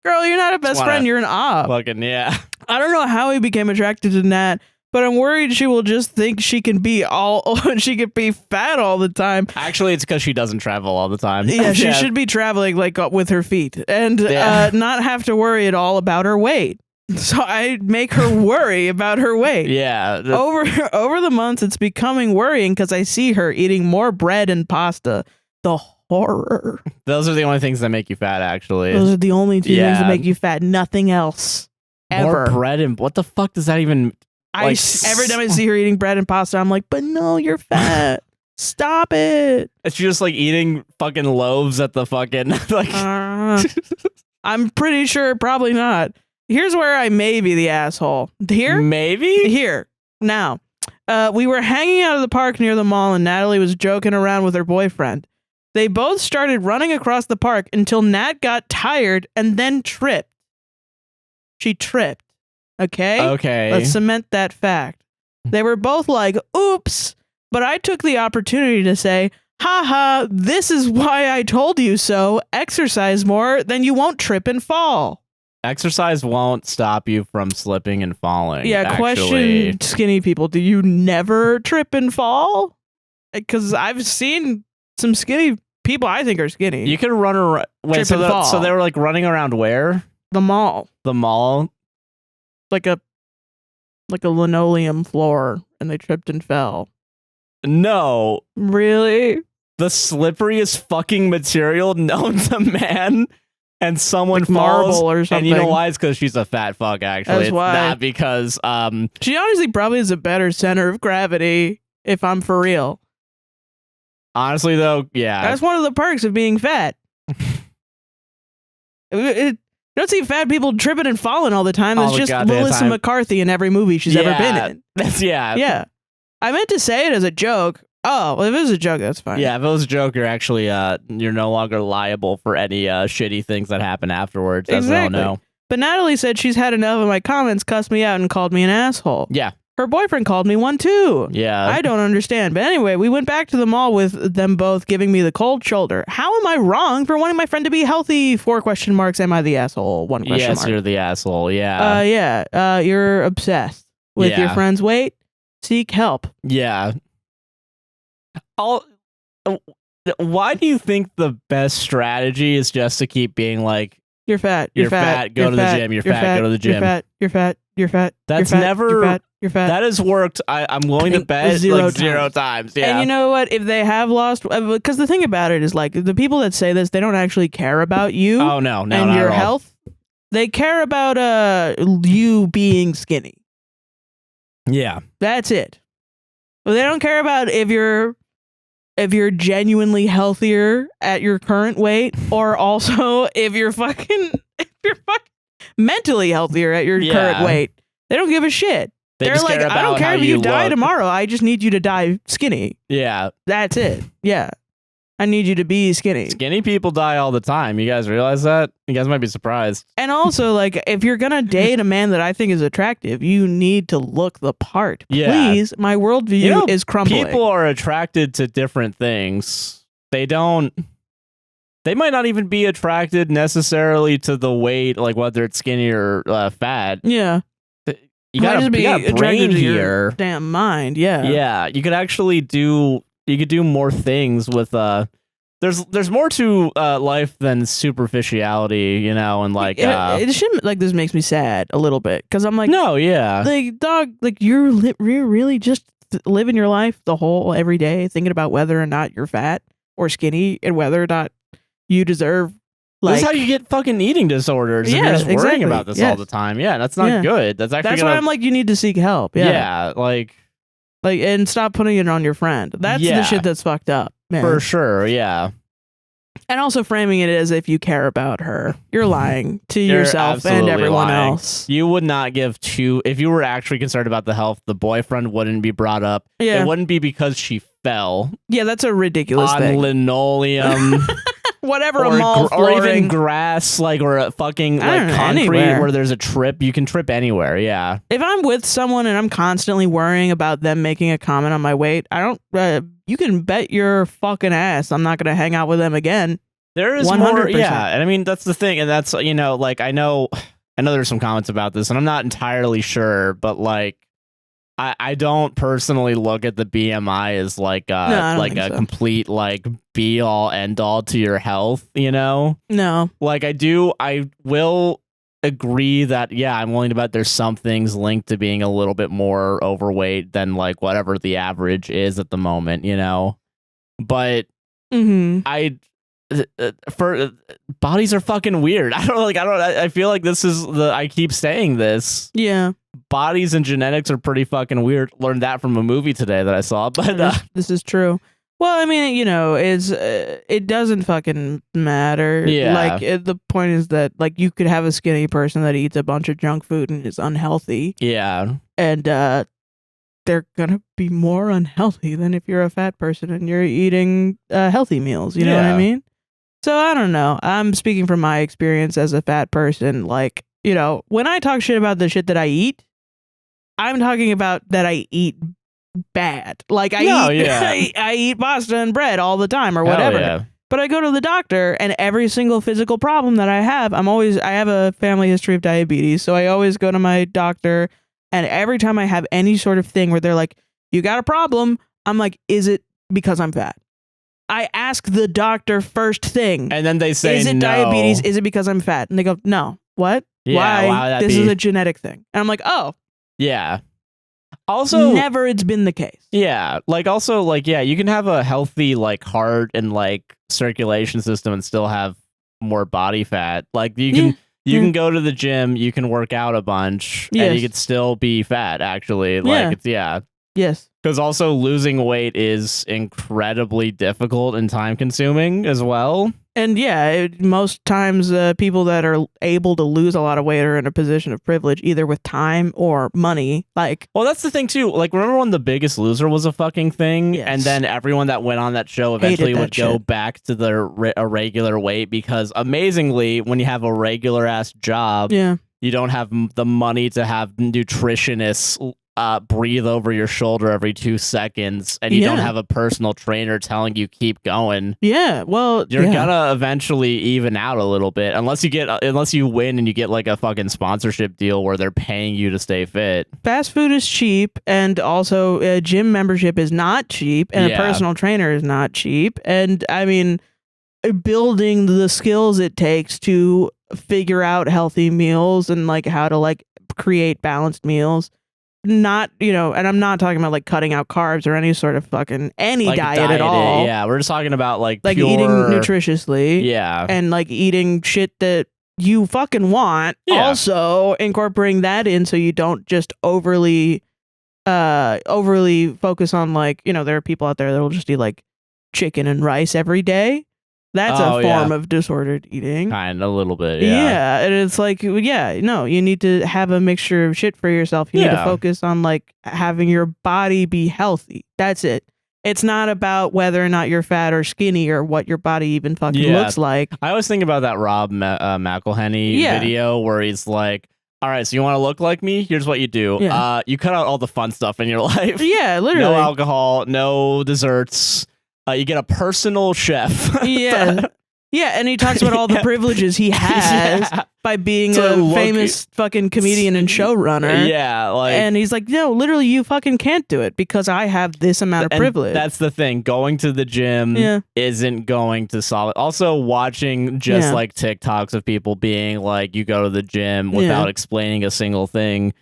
Girl, you're not a best friend. You're an op. Fucking yeah. I don't know how he became attracted to Nat, but I'm worried she will just think she can be fat all the time. Actually, it's because she doesn't travel all the time. Yeah, she should be traveling like with her feet and not have to worry at all about her weight. So I make her worry about her weight. Yeah. Over the months, it's becoming worrying because I see her eating more bread and pasta. The horror. Those are the only things that make you fat, actually. Those are the only two things that make you fat. Nothing else. Ever. More bread and what the fuck does that even? Every time I see her eating bread and pasta, I'm like, but no, you're fat. Stop it. It's just like eating fucking loaves at the fucking like. I'm pretty sure probably not. Here's where I may be the asshole. Here? Maybe? Here. Now. We were hanging out of the park near the mall and Natalie was joking around with her boyfriend. They both started running across the park until Nat got tired and then tripped. She tripped. Okay? Okay. Let's cement that fact. They were both like, oops. But I took the opportunity to say, haha, this is why I told you so. Exercise more, then you won't trip and fall. Exercise won't stop you from slipping and falling. Yeah, actually. question skinny people. Do you never trip and fall? Because I've seen some skinny people I think are skinny. You can run around. Wait, Trip and fall. so they were like running around where? The mall. The mall? Like a linoleum floor, and they tripped and fell. No. Really? The slipperiest fucking material known to man. And someone Like falls, marble or something. and you know why? It's because she's a fat fuck, actually. That's it's why. not because... She honestly probably is a better center of gravity, if I'm for real. honestly, though, yeah. That's one of the perks of being fat. You don't see fat people tripping and falling all the time. All There's the just goddamn Melissa time. McCarthy in every movie she's ever been in. That's, yeah. Yeah. I meant to say it as a joke. Oh, well, if it was a joke, that's fine. Yeah, if it was a joke, you're actually you're no longer liable for any shitty things that happen afterwards, as we all know. But Natalie said she's had enough of my comments, cussed me out, and called me an asshole. Yeah. Her boyfriend called me one too. Yeah. I don't understand. But anyway, we went back to the mall with them both giving me the cold shoulder. How am I wrong for wanting my friend to be healthy? 4 question marks. Am I the asshole? 1 question Yes, mark. you're the asshole. Yeah. You're obsessed with your Yeah. friend's weight. Seek help. Yeah. Why do you think the best strategy is just to keep being like, You're fat. You're fat, go to the gym, you're fat, go to the gym. You're fat. You're fat. You're fat. That's you're fat, never- You're fat. You're fat. that has worked, I'm willing to And bet, zero like 0 times. Yeah. And you know what? If they have lost, because the thing about it is, like, the people that say this, they don't actually care about you oh, no, and not your at all. health. They care about you being skinny. Yeah. That's it. But they don't care about if you're genuinely healthier at your current weight, or also if you're fucking mentally healthier at your Yeah. current weight. They don't give a shit. They're just like, care I don't about care how if you die look. tomorrow. I just need you to die skinny. Yeah. That's it. Yeah. I need you to be skinny. Skinny people die all the time. You guys realize that? You guys might be surprised. And also, like, if you're gonna date a man that I think is attractive, you need to look the part. Yeah. Please, my worldview You know, is crumbling. People are attracted to different things. They might not even be attracted necessarily to the weight, like whether it's skinny or fat. Yeah. You Might got just be a attracted brain to your here. damn mind. Yeah. Yeah, you could actually do more things with there's more to life than superficiality, you know, and like It shouldn't, like, this makes me sad a little bit, because I'm like, no, yeah. like, dog, like, you're really just living your life every day thinking about whether or not you're fat or skinny, and whether or not you deserve, like, This is how you get fucking eating disorders. If Yeah, you're just worrying exactly. about this Yes. all the time. Yeah, that's not Yeah. good. That's actually that's gonna why I'm like, you need to seek help. yeah, like And stop putting it on your friend. That's Yeah. the shit that's fucked up, man. for sure, yeah. And also framing it as if you care about her. You're lying to You're yourself and absolutely everyone lying. else. You would not give if you were actually concerned about the health, the boyfriend wouldn't be brought up. Yeah. It wouldn't be because she fell Yeah, that's a ridiculous on thing. linoleum Whatever, or, a mall or even flooring. grass, like, or a fucking I like don't know, concrete anywhere. where there's a trip. You can trip anywhere. Yeah. If I'm with someone and I'm constantly worrying about them making a comment on my weight, I don't. You can bet your fucking ass I'm not going to hang out with them again. There is 100%. more, yeah, and I mean that's the thing, and that's, you know, like I know there's some comments about this, and I'm not entirely sure, but like I don't personally look at the BMI as like I don't like think a so. complete like be all end all to your health, you know? No. Like I will agree that yeah, I'm willing to bet there's some things linked to being a little bit more overweight than like whatever the average is at the moment, you know? But bodies are fucking weird. I feel like this is I keep saying this. Yeah. Bodies and genetics are pretty fucking weird. Learned that from a movie today that I saw. But This is true. Well, I mean, you know, it doesn't fucking matter. Yeah. Like, the point is that, like, you could have a skinny person that eats a bunch of junk food and is unhealthy, yeah, and they're gonna be more unhealthy than if you're a fat person and you're eating healthy meals. You know what I Yeah. mean? So I don't know. I'm speaking from my experience as a fat person. Like, you know, when I talk shit about the shit that I eat, I'm talking about that I eat bad. Like, I No, eat yeah. I eat pasta and bread all the time or Hell whatever. yeah. But I go to the doctor, and every single physical problem that I have a family history of diabetes, so I always go to my doctor, and every time I have any sort of thing where they're like, you got a problem, I'm like, is it because I'm fat? I ask the doctor first thing. And then they say, is it no. diabetes? Is it because I'm fat? And they go, no. What? Yeah, why? This is a genetic thing. And I'm like, oh. Yeah. Also, never it's been the case. Yeah. Like, also, like, yeah, you can have a healthy, like, heart and, like, circulation system and still have more body fat. Like, you can go to the gym, you can work out a bunch, and you could still be fat, actually. Like, Yes. Because also losing weight is incredibly difficult and time consuming as well. And most times people that are able to lose a lot of weight are in a position of privilege, either with time or money. Like, well, that's the thing too. Like, remember when The Biggest Loser was a fucking thing, and then everyone that went on that show eventually would go back to their a regular weight because, amazingly, when you have a regular ass job, you don't have the money to have nutritionists breathe over your shoulder every 2 seconds, and you don't have a personal trainer telling you keep going. Well, you're gonna eventually even out a little bit unless you win and you get like a fucking sponsorship deal where they're paying you to stay fit. Fast food is cheap, and also a gym membership is not cheap, and a personal trainer is not cheap. And I mean, building the skills it takes to figure out healthy meals and like how to like create balanced meals. Not, and I'm not talking about like cutting out carbs or any sort of fucking diet at all. Yeah, we're just talking about like pure, eating nutritiously. Yeah. And like eating shit that you fucking want. Yeah. Also incorporating that in so you don't just overly focus on like, there are people out there that will just eat like chicken and rice every day. That's a form of disordered eating. Kind of a little bit, yeah. And it's like, no, you need to have a mixture of shit for yourself. You need to focus on like having your body be healthy. That's it. It's not about whether or not you're fat or skinny or what your body even fucking looks like. I always think about that Rob McElhenney video where he's like, all right, so you want to look like me? Here's what you do. You cut out all the fun stuff in your life. Yeah, literally. No alcohol, no desserts. You get a personal chef. Yeah, and he talks about all the privileges he has by being a famous fucking comedian and showrunner. Yeah, like, and he's like, no, literally, you fucking can't do it because I have this amount of privilege. That's the thing. Going to the gym isn't going to solve it. Also, watching just like TikToks of people being like, you go to the gym without explaining a single thing.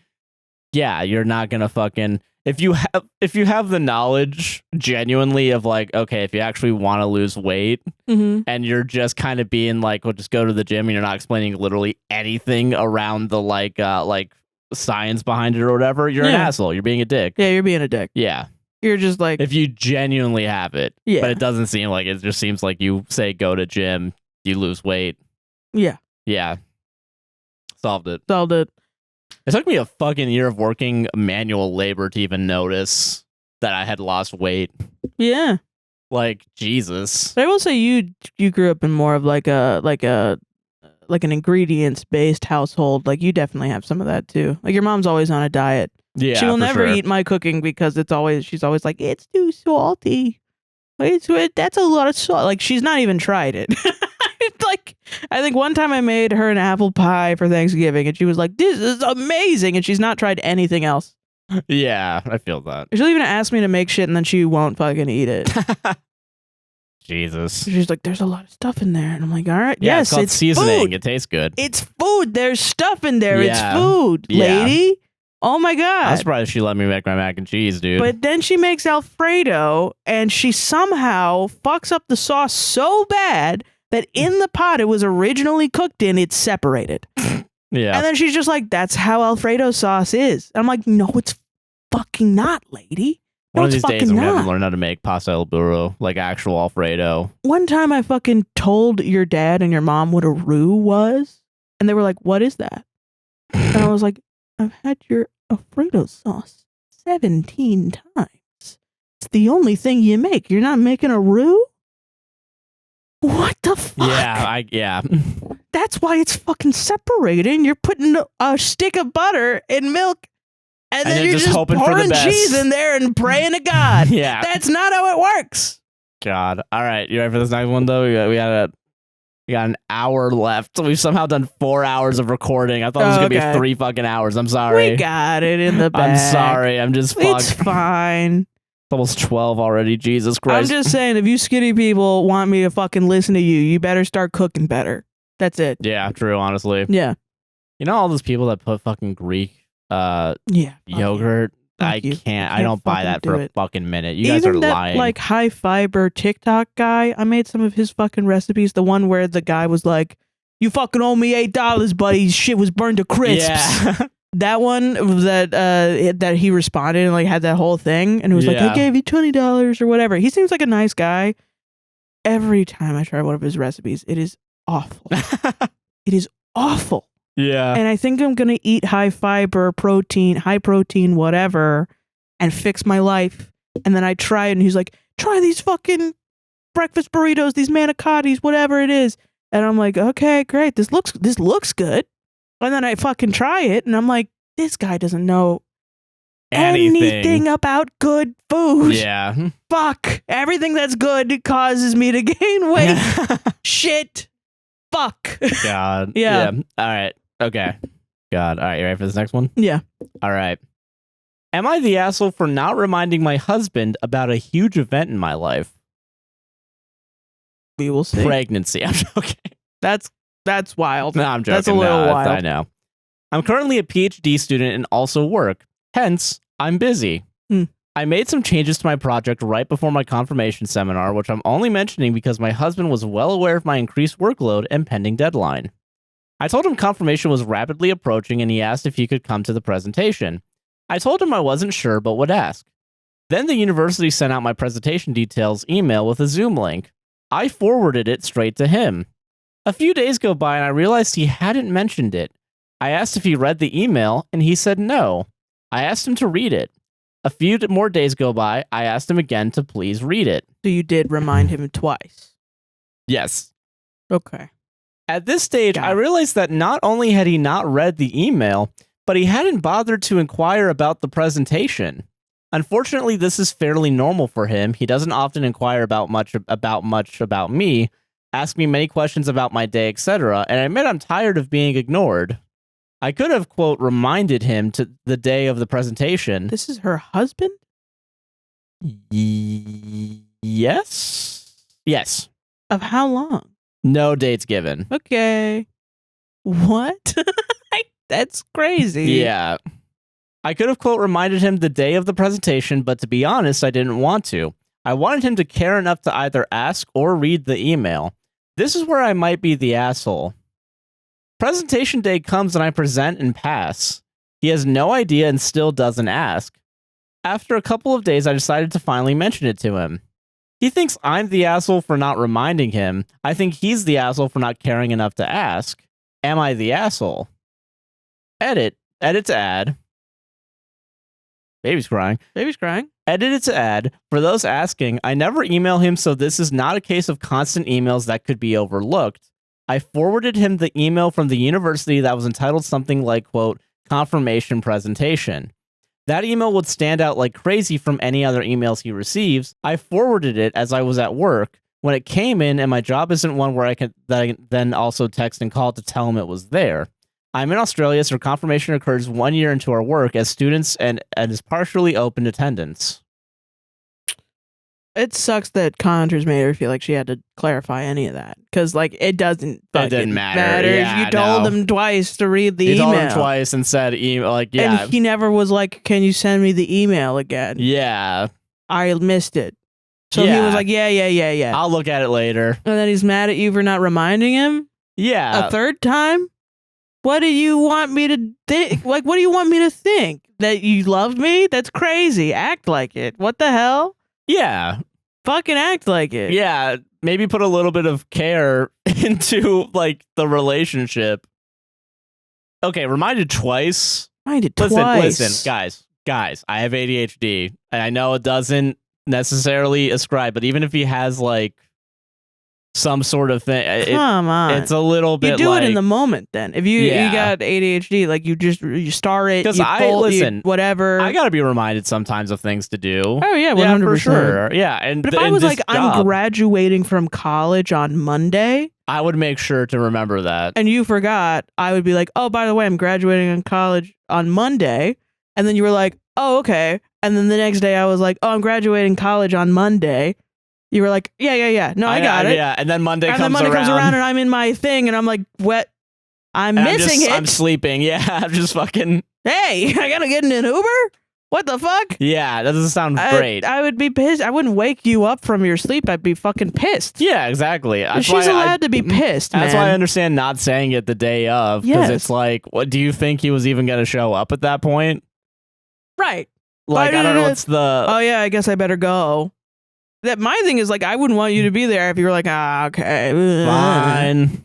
Yeah, you're not gonna fucking. If you have the knowledge genuinely of like, okay, if you actually want to lose weight and you're just kind of being like, well, just go to the gym and you're not explaining literally anything around the like science behind it or whatever, you're an asshole. You're being a dick. Yeah, you're being a dick. Yeah. You're just like, if you genuinely have it. Yeah. But it doesn't seem like it. It just seems like you say go to gym, you lose weight. Yeah. Yeah. Solved it. It took me a fucking year of working manual labor to even notice that I had lost weight. Yeah. Like, Jesus. But I will say you grew up in more of like an ingredients based household. Like you definitely have some of that too. Like your mom's always on a diet. Yeah. She will never eat my cooking because she's always like, it's too salty. That's a lot of salt. Like she's not even tried it. Like, I think one time I made her an apple pie for Thanksgiving and she was like, this is amazing. And she's not tried anything else. Yeah, I feel that. She'll even ask me to make shit and then she won't fucking eat it. Jesus. She's like, there's a lot of stuff in there. And I'm like, all right. Yeah, yes, it's seasoning. Food. It tastes good. It's food. There's stuff in there. Yeah. It's food, lady. Oh my God. I'm surprised she let me make my mac and cheese, dude. But then she makes Alfredo and she somehow fucks up the sauce so bad that in the pot it was originally cooked in, it's separated. Yeah. And then she's just like, that's how Alfredo sauce is. And I'm like, no, it's fucking not, lady. No, One of these days I'm going to have not. to learn how to make pasta al burro, like actual Alfredo. One time I fucking told your dad and your mom what a roux was. And they were like, what is that? And I was like, I've had your Alfredo sauce 17 times. It's the only thing you make. You're not making a roux? What the fuck? Yeah, That's why it's fucking separating. You're putting a stick of butter in milk, and then you're just hoping pouring for the best. cheese in there and praying to God. Yeah. That's not how it works. God. All right, you ready for this next one though? We got an hour left. We've somehow done 4 hours of recording. I thought it was gonna be 3 fucking hours. I'm sorry. We got it in the bag. I'm sorry. I'm just fucked. It's fine. It's almost 12 already. Jesus Christ. I'm just saying, if you skinny people want me to fucking listen to you, you better start cooking better. That's it. Yeah, true. Honestly. Yeah. You know all those people that put fucking Greek yogurt. I can't. I don't buy that for a fucking minute. You guys are lying. Like high fiber TikTok guy, I made some of his fucking recipes. The one where the guy was like, "You fucking owe me $8, buddy. Shit was burned to crisps." Yeah. That one that he responded and like had that whole thing, and it was like, "I gave you $20 or whatever." He seems like a nice guy. Every time I try one of his recipes, it is awful. It is awful. Yeah. And I think I'm going to eat high fiber, high protein, whatever, and fix my life. And then I try it, and he's like, try these fucking breakfast burritos, these manicottis, whatever it is. And I'm like, okay, great. This looks good. And then I fucking try it, and I'm like, this guy doesn't know anything about good food. Yeah. Fuck. Everything that's good causes me to gain weight. Shit. Fuck. God. Yeah. All right. Okay. God. All right. You ready for this next one? Yeah. All right. Am I the asshole for not reminding my husband about a huge event in my life? We will see. Pregnancy. I'm joking. That's wild. No, I'm joking. That's a little wild. I know. I'm currently a PhD student and also work. Hence, I'm busy. I made some changes to my project right before my confirmation seminar, which I'm only mentioning because my husband was well aware of my increased workload and pending deadline. I told him confirmation was rapidly approaching and he asked if he could come to the presentation. I told him I wasn't sure but would ask. Then the university sent out my presentation details email with a Zoom link. I forwarded it straight to him. A few days go by and I realized he hadn't mentioned it. I asked if he read the email and he said no. I asked him to read it. A few more days go by. I asked him again to please read it. So you did remind him twice? Yes. Okay. At this stage, I realized that not only had he not read the email, but he hadn't bothered to inquire about the presentation. Unfortunately, this is fairly normal for him. He doesn't often inquire about much about me, ask me many questions about my day, etc., and I admit I'm tired of being ignored. I could have, quote, reminded him to the day of the presentation. This is her husband? Yes? Yes. Of how long? No dates given. Okay. What? That's crazy. Yeah. I could have, quote, reminded him the day of the presentation, but to be honest, I didn't want to. I wanted him to care enough to either ask or read the email. This is where I might be the asshole. Presentation day comes and I present and pass. He has no idea and still doesn't ask. After a couple of days, I decided to finally mention it to him. He thinks I'm the asshole for not reminding him. I think he's the asshole for not caring enough to ask. Am I the asshole? Edit to add. Baby's crying. Baby's crying. Edit it to add. For those asking, I never email him, so this is not a case of constant emails that could be overlooked. I forwarded him the email from the university that was entitled something like, quote, confirmation presentation. That email would stand out like crazy from any other emails he receives. I forwarded it as I was at work. When it came in, and my job isn't one where I can then also text and call to tell him it was there. I'm in Australia, so confirmation occurs 1 year into our work as students and is partially open attendance. It sucks that Conjures made her feel like she had to clarify any of that. Because, like, it didn't matter. Yeah, if you told him twice to read the email. You told him twice and said, yeah. And he never was like, can you send me the email again? Yeah. I missed it. So he was like, yeah. I'll look at it later. And then he's mad at you for not reminding him? Yeah. A third time? What do you want me to think? Like, what do you want me to think? That you love me? That's crazy. Act like it. What the hell? Yeah. Fucking act like it. Yeah. Maybe put a little bit of care into, like, the relationship. Okay, reminded twice. Listen, guys, I have ADHD. And I know it doesn't necessarily ascribe, but even if he has, like, some sort of thing. Come on. It's a little bit. You do it in the moment. Then, if you got ADHD, like you start it. Because whatever. I gotta be reminded sometimes of things to do. Oh yeah, 100%. For sure. Yeah, but if I was like, I'm graduating from college on Monday, I would make sure to remember that. And you forgot, I would be like, oh, by the way, I'm graduating in college on Monday. And then you were like, oh, okay. And then the next day I was like, oh, I'm graduating college on Monday. You were like, yeah. No, I got it. Yeah, and then Monday comes around and I'm in my thing and I'm like, what? I'm missing it. I'm sleeping. Yeah, I'm just fucking. Hey, I gotta get in an Uber? What the fuck? Yeah, that doesn't sound great. I would be pissed. I wouldn't wake you up from your sleep. I'd be fucking pissed. Yeah, exactly. She's allowed to be pissed, man. That's why I understand not saying it the day of. Because it's like, what do you think he was even going to show up at that point? Right. Like, I don't know what's the... Oh, yeah, I guess I better go. That my thing is, like, I wouldn't want you to be there if you were like, okay. Fine.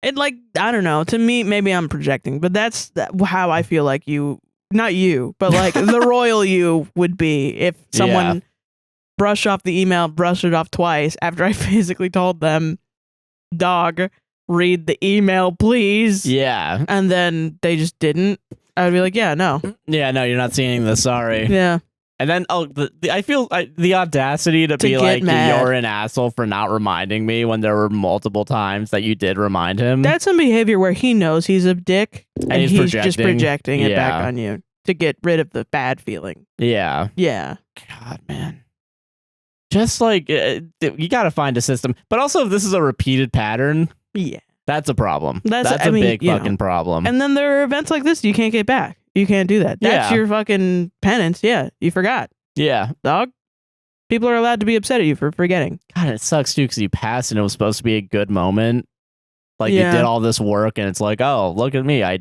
It, like, I don't know. To me, maybe I'm projecting, but that's how I feel like you... Not you, but like the royal you would be if someone brushed off the email, brushed it off twice after I physically told them, dog, read the email, please. Yeah. And then they just didn't. I would be like, yeah, no. Yeah, no, you're not seeing this. Sorry. Yeah. And then, I feel the audacity to be like, mad. You're an asshole for not reminding me when there were multiple times that you did remind him. That's some behavior where he knows he's a dick and he's just projecting it back on you to get rid of the bad feeling. Yeah. Yeah. God, man. Just like, you got to find a system. But also, if this is a repeated pattern, that's a problem. That's a big fucking problem. And then there are events like this you can't get back. You can't do that. That's your fucking penance. Yeah, you forgot. Yeah. Dog. People are allowed to be upset at you for forgetting. God, it sucks too because you passed and it was supposed to be a good moment. Like you did all this work and it's like, oh, look at me. I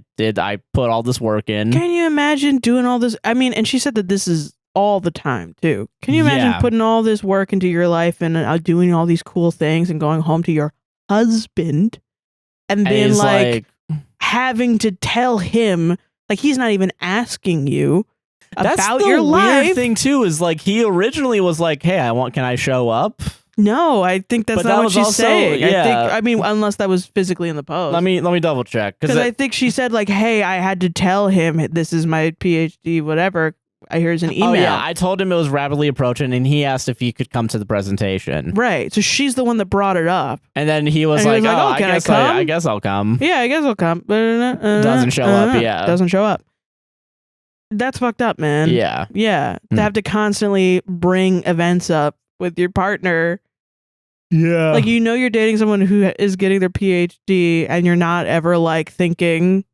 put all this work in. Can you imagine doing all this? I mean, and she said that this is all the time too. Can you imagine putting all this work into your life and doing all these cool things and going home to your husband and being like having to tell him, like, he's not even asking you about your life. That's the weird thing too, is like he originally was like, hey, can I show up? No, I think that's not what she's saying. Yeah. I mean, unless that was physically in the post. Let me double check. Because I think she said like, hey, I had to tell him this is my PhD, whatever. Here's an email. Oh yeah, I told him it was rapidly approaching, and he asked if he could come to the presentation. Right. So she's the one that brought it up. And then he was like, oh, can I come? I guess I'll come. Yeah, I guess I'll come. Doesn't show up. Yeah. Doesn't show up. That's fucked up, man. Yeah. Yeah. To have to constantly bring events up with your partner. Yeah. Like, you know, you're dating someone who is getting their PhD and you're not ever like thinking,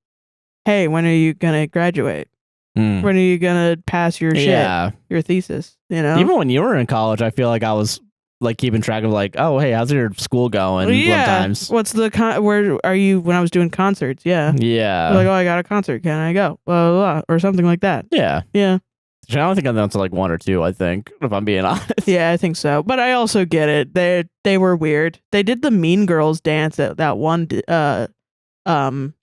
hey, when are you going to graduate? When are you going to pass your shit? Your thesis, you know? Even when you were in college, I feel like I was like keeping track of like, oh, hey, how's your school going? Sometimes. What's the where are you when I was doing concerts? Yeah. Yeah. Like, oh, I got a concert. Can I go? Blah, blah, blah, or something like that. Yeah. Yeah. I don't think I'm down to like one or two, I think, if I'm being honest. Yeah, I think so. But I also get it. They were weird. They did the Mean Girls dance at that one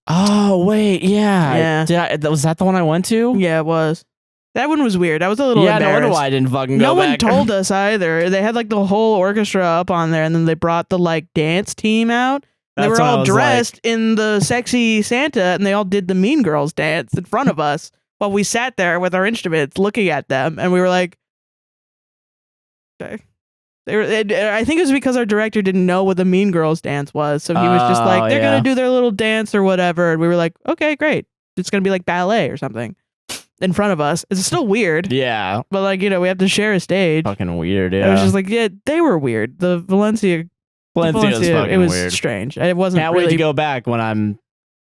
oh wait, yeah. Was that the one I went to? Yeah, it was. That one was weird. I was a little embarrassed. No wonder why I didn't fucking go back. No one told us either. They had like the whole orchestra up on there, and then they brought the like dance team out. They were all dressed in the sexy Santa, and they all did the Mean Girls dance in front of us while we sat there with our instruments looking at them, and we were like, okay. I think it was because our director didn't know what the Mean Girls dance was, so he was just like, they're gonna do their little dance or whatever, and we were like, okay, great. It's gonna be like ballet or something in front of us. It's still weird. Yeah. But like, you know, we have to share a stage. Fucking weird, yeah. I was just like, yeah, they were weird. The Valencia was fucking it was weird. Strange. It wasn't Can't wait to go back when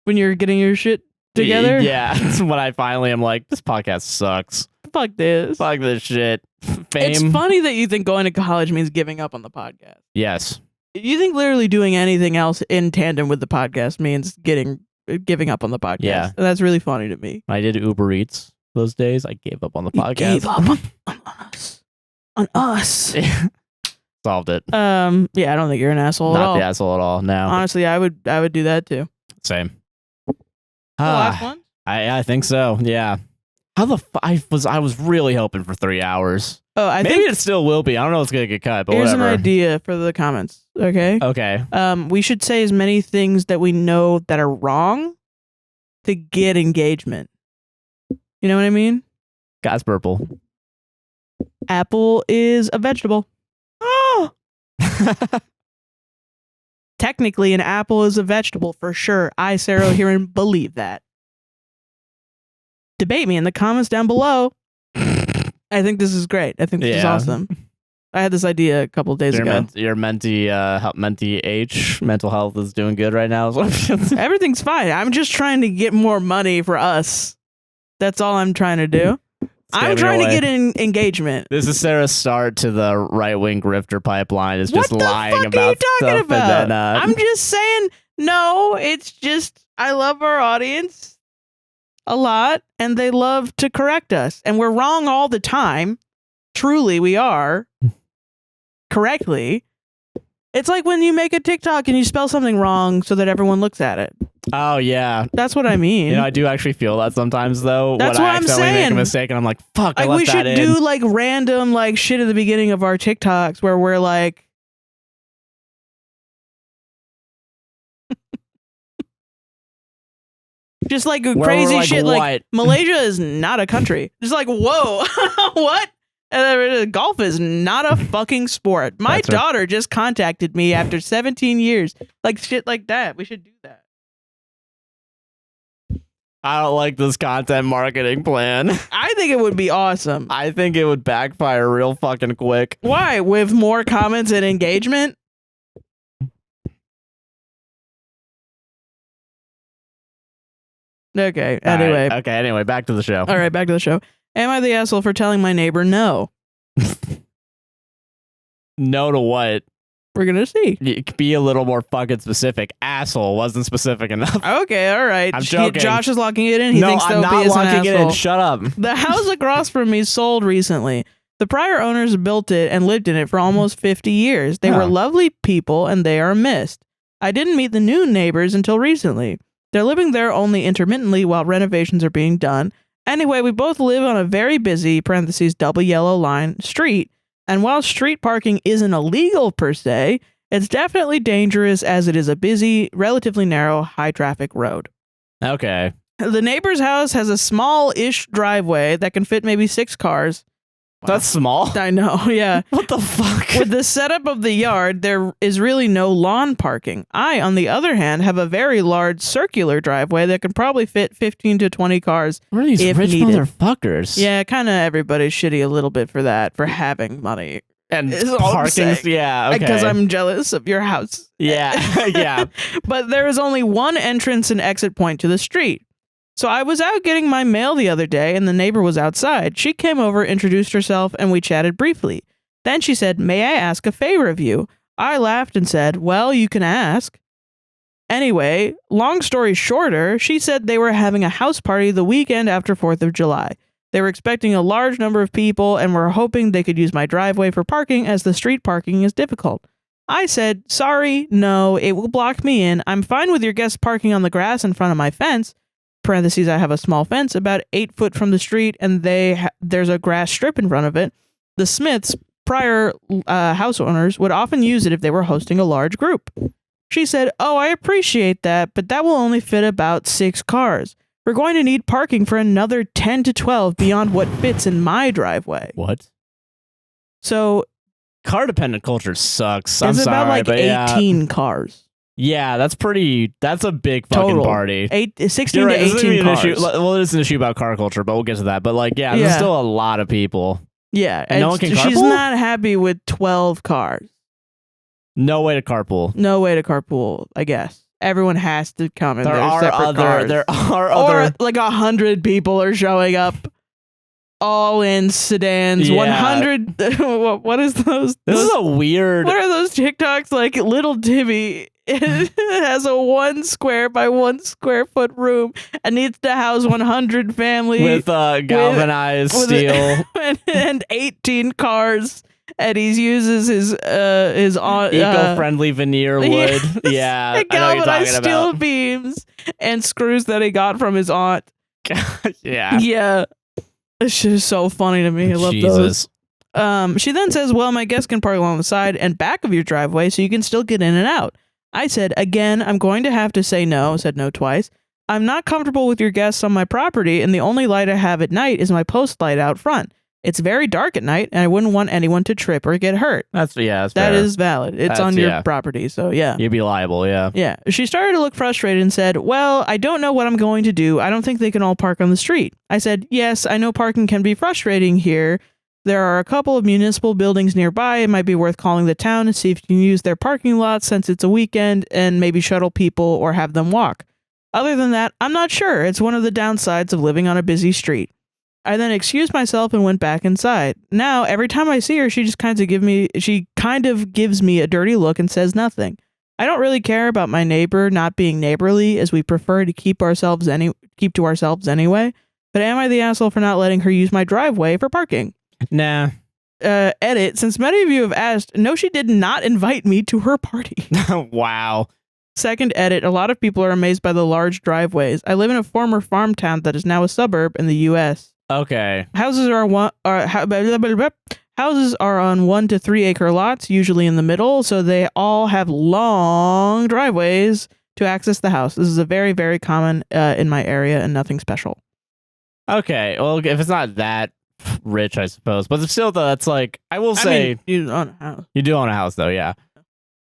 you're getting your shit together. Yeah. When I finally am like, this podcast sucks. Fuck this. Fuck this shit. Fame. It's funny that you think going to college means giving up on the podcast. Yes. You think literally doing anything else in tandem with the podcast means giving up on the podcast. Yeah. And that's really funny to me. I did Uber Eats those days. I gave up on the podcast. Gave up on us. On us. Solved it. Yeah, I don't think you're an asshole at all. Not the asshole at all. No. Honestly, I would do that too. Same. The last one? I think so. Yeah. How I was really hoping for 3 hours. Oh, I Maybe think it still will be. I don't know what's gonna get cut, but here's whatever. an idea for the comments. Okay. Okay. We should say as many things that we know that are wrong to get engagement. You know what I mean? God's purple. Apple is a vegetable. Oh. Technically, an apple is a vegetable for sure. I, Sarah Heron, believe that. Debate me in the comments down below. I think this is great. I think this is awesome. I had this idea a couple of days ago. Your mental health is doing good right now. Everything's fine. I'm just trying to get more money for us. That's all I'm trying to do. I'm trying to get engagement. This is Sarah's start to the right-wing grifter pipeline. Is just lying about stuff. What the fuck are you talking about? And then, I'm just saying, no, it's just, I love our audience a lot, and they love to correct us. And we're wrong all the time. Truly, we are. Correctly. It's like when you make a TikTok and you spell something wrong so that everyone looks at it. Oh, yeah. That's what I mean. You know, I do actually feel that sometimes, though. That's when what I I'm accidentally saying. make a mistake and I'm like, fuck, I like left we that should in. do like random like shit at the beginning of our TikToks where we're like, just like crazy shit. What? Like Malaysia is not a country. Just like, whoa, what? And then, golf is not a fucking sport. My daughter just contacted me after 17 years. Like shit like that. We should do that. I don't like this content marketing plan. I think it would be awesome. I think it would backfire real fucking quick. Why? With more comments and engagement? Okay, anyway. Right. Okay, anyway, back to the show. All right, back to the show. Am I the asshole for telling my neighbor no? No to what? We're going to see. Be a little more fucking specific. Asshole wasn't specific enough. Okay, all right. I'm joking. Josh is locking it in. He thinks I'm not locking it in. Shut up. The house across from me sold recently. The prior owners built it and lived in it for almost 50 years. They were lovely people and they are missed. I didn't meet the new neighbors until recently. They're living there only intermittently while renovations are being done. Anyway, we both live on a very busy, parentheses, double yellow line street. And while street parking isn't illegal per se, it's definitely dangerous as it is a busy, relatively narrow, high-traffic road. Okay. The neighbor's house has a small-ish driveway that can fit maybe 6 cars. That's small? I know, yeah. What the fuck? With the setup of the yard, there is really no lawn parking. I, on the other hand, have a very large circular driveway that can probably fit 15 to 20 cars. What are these if rich needed. motherfuckers? Yeah, kind of everybody's shitty a little bit for that, for having money. And Is all I'm parking. saying. Yeah, okay. Because I'm jealous of your house. Yeah, yeah. But there is only one entrance and exit point to the street. So I was out getting my mail the other day and the neighbor was outside. She came over, introduced herself, and we chatted briefly. Then she said, "May I ask a favor of you?" I laughed and said, "Well, you can ask." Anyway, long story shorter, she said they were having a house party the weekend after 4th of July. They were expecting a large number of people and were hoping they could use my driveway for parking as the street parking is difficult. I said, "Sorry, no, it will block me in. I'm fine with your guests parking on the grass in front of my fence." Parentheses, I have a small fence about 8 foot from the street and there's a grass strip in front of it. The Smiths, prior house owners, would often use it if they were hosting a large group. She said, "Oh, I appreciate that, but that will only fit about 6 cars. We're going to need parking for another 10 to 12 beyond what fits in my driveway." What? So car-dependent culture sucks. I'm it's sorry, about like but 18 cars. Yeah, that's a big fucking Total. party. 16 right, to 18 cars. Well, it is an issue about car culture, but we'll get to that. But like, yeah, there's still a lot of people. Yeah, And no one can she's carpool? not happy with 12 cars. No way to carpool. No way to carpool, I guess. Everyone has to come in their separate cars. There are Or other. like 100 people are showing up, all in sedans. Yeah. 100. What is those? This is a weird. What are those TikToks like? Little Timmy has a 1 square by 1 square foot room and needs to house 100 family with galvanized steel and 18 cars. And he uses his eco-friendly veneer wood. Yeah, and I know what you're galvanized talking steel about. beams and screws that he got from his aunt. Yeah. Yeah. This shit is so funny to me. I love those. Jesus. She then says, well, my guests can park along the side and back of your driveway so you can still get in and out. I said, again, I'm going to have to say no. Said no twice. I'm not comfortable with your guests on my property, and the only light I have at night is my post light out front. It's very dark at night, and I wouldn't want anyone to trip or get hurt. That's That fair. is valid. It's on your property, so yeah. You'd be liable, yeah. Yeah. She started to look frustrated and said, well, I don't know what I'm going to do. I don't think they can all park on the street. I said, yes, I know parking can be frustrating here. There are a couple of municipal buildings nearby. It might be worth calling the town and see if you can use their parking lot since it's a weekend and maybe shuttle people or have them walk. Other than that, I'm not sure. It's one of the downsides of living on a busy street. I then excused myself and went back inside. Now, every time I see her, she kind of gives me a dirty look and says nothing. I don't really care about my neighbor not being neighborly, as we prefer to keep to ourselves anyway. But am I the asshole for not letting her use my driveway for parking? Nah. Edit. Since many of you have asked, no, she did not invite me to her party. Wow. Second edit. A lot of people are amazed by the large driveways. I live in a former farm town that is now a suburb in the U.S. Okay. Houses are on 1 to 3 acre lots, usually in the middle, so they all have long driveways to access the house. This is a very, very common in my area and nothing special. Okay. Well, if it's not that rich, I suppose, but still, though, that's like, I will say, you own a house. You do own a house, though, yeah.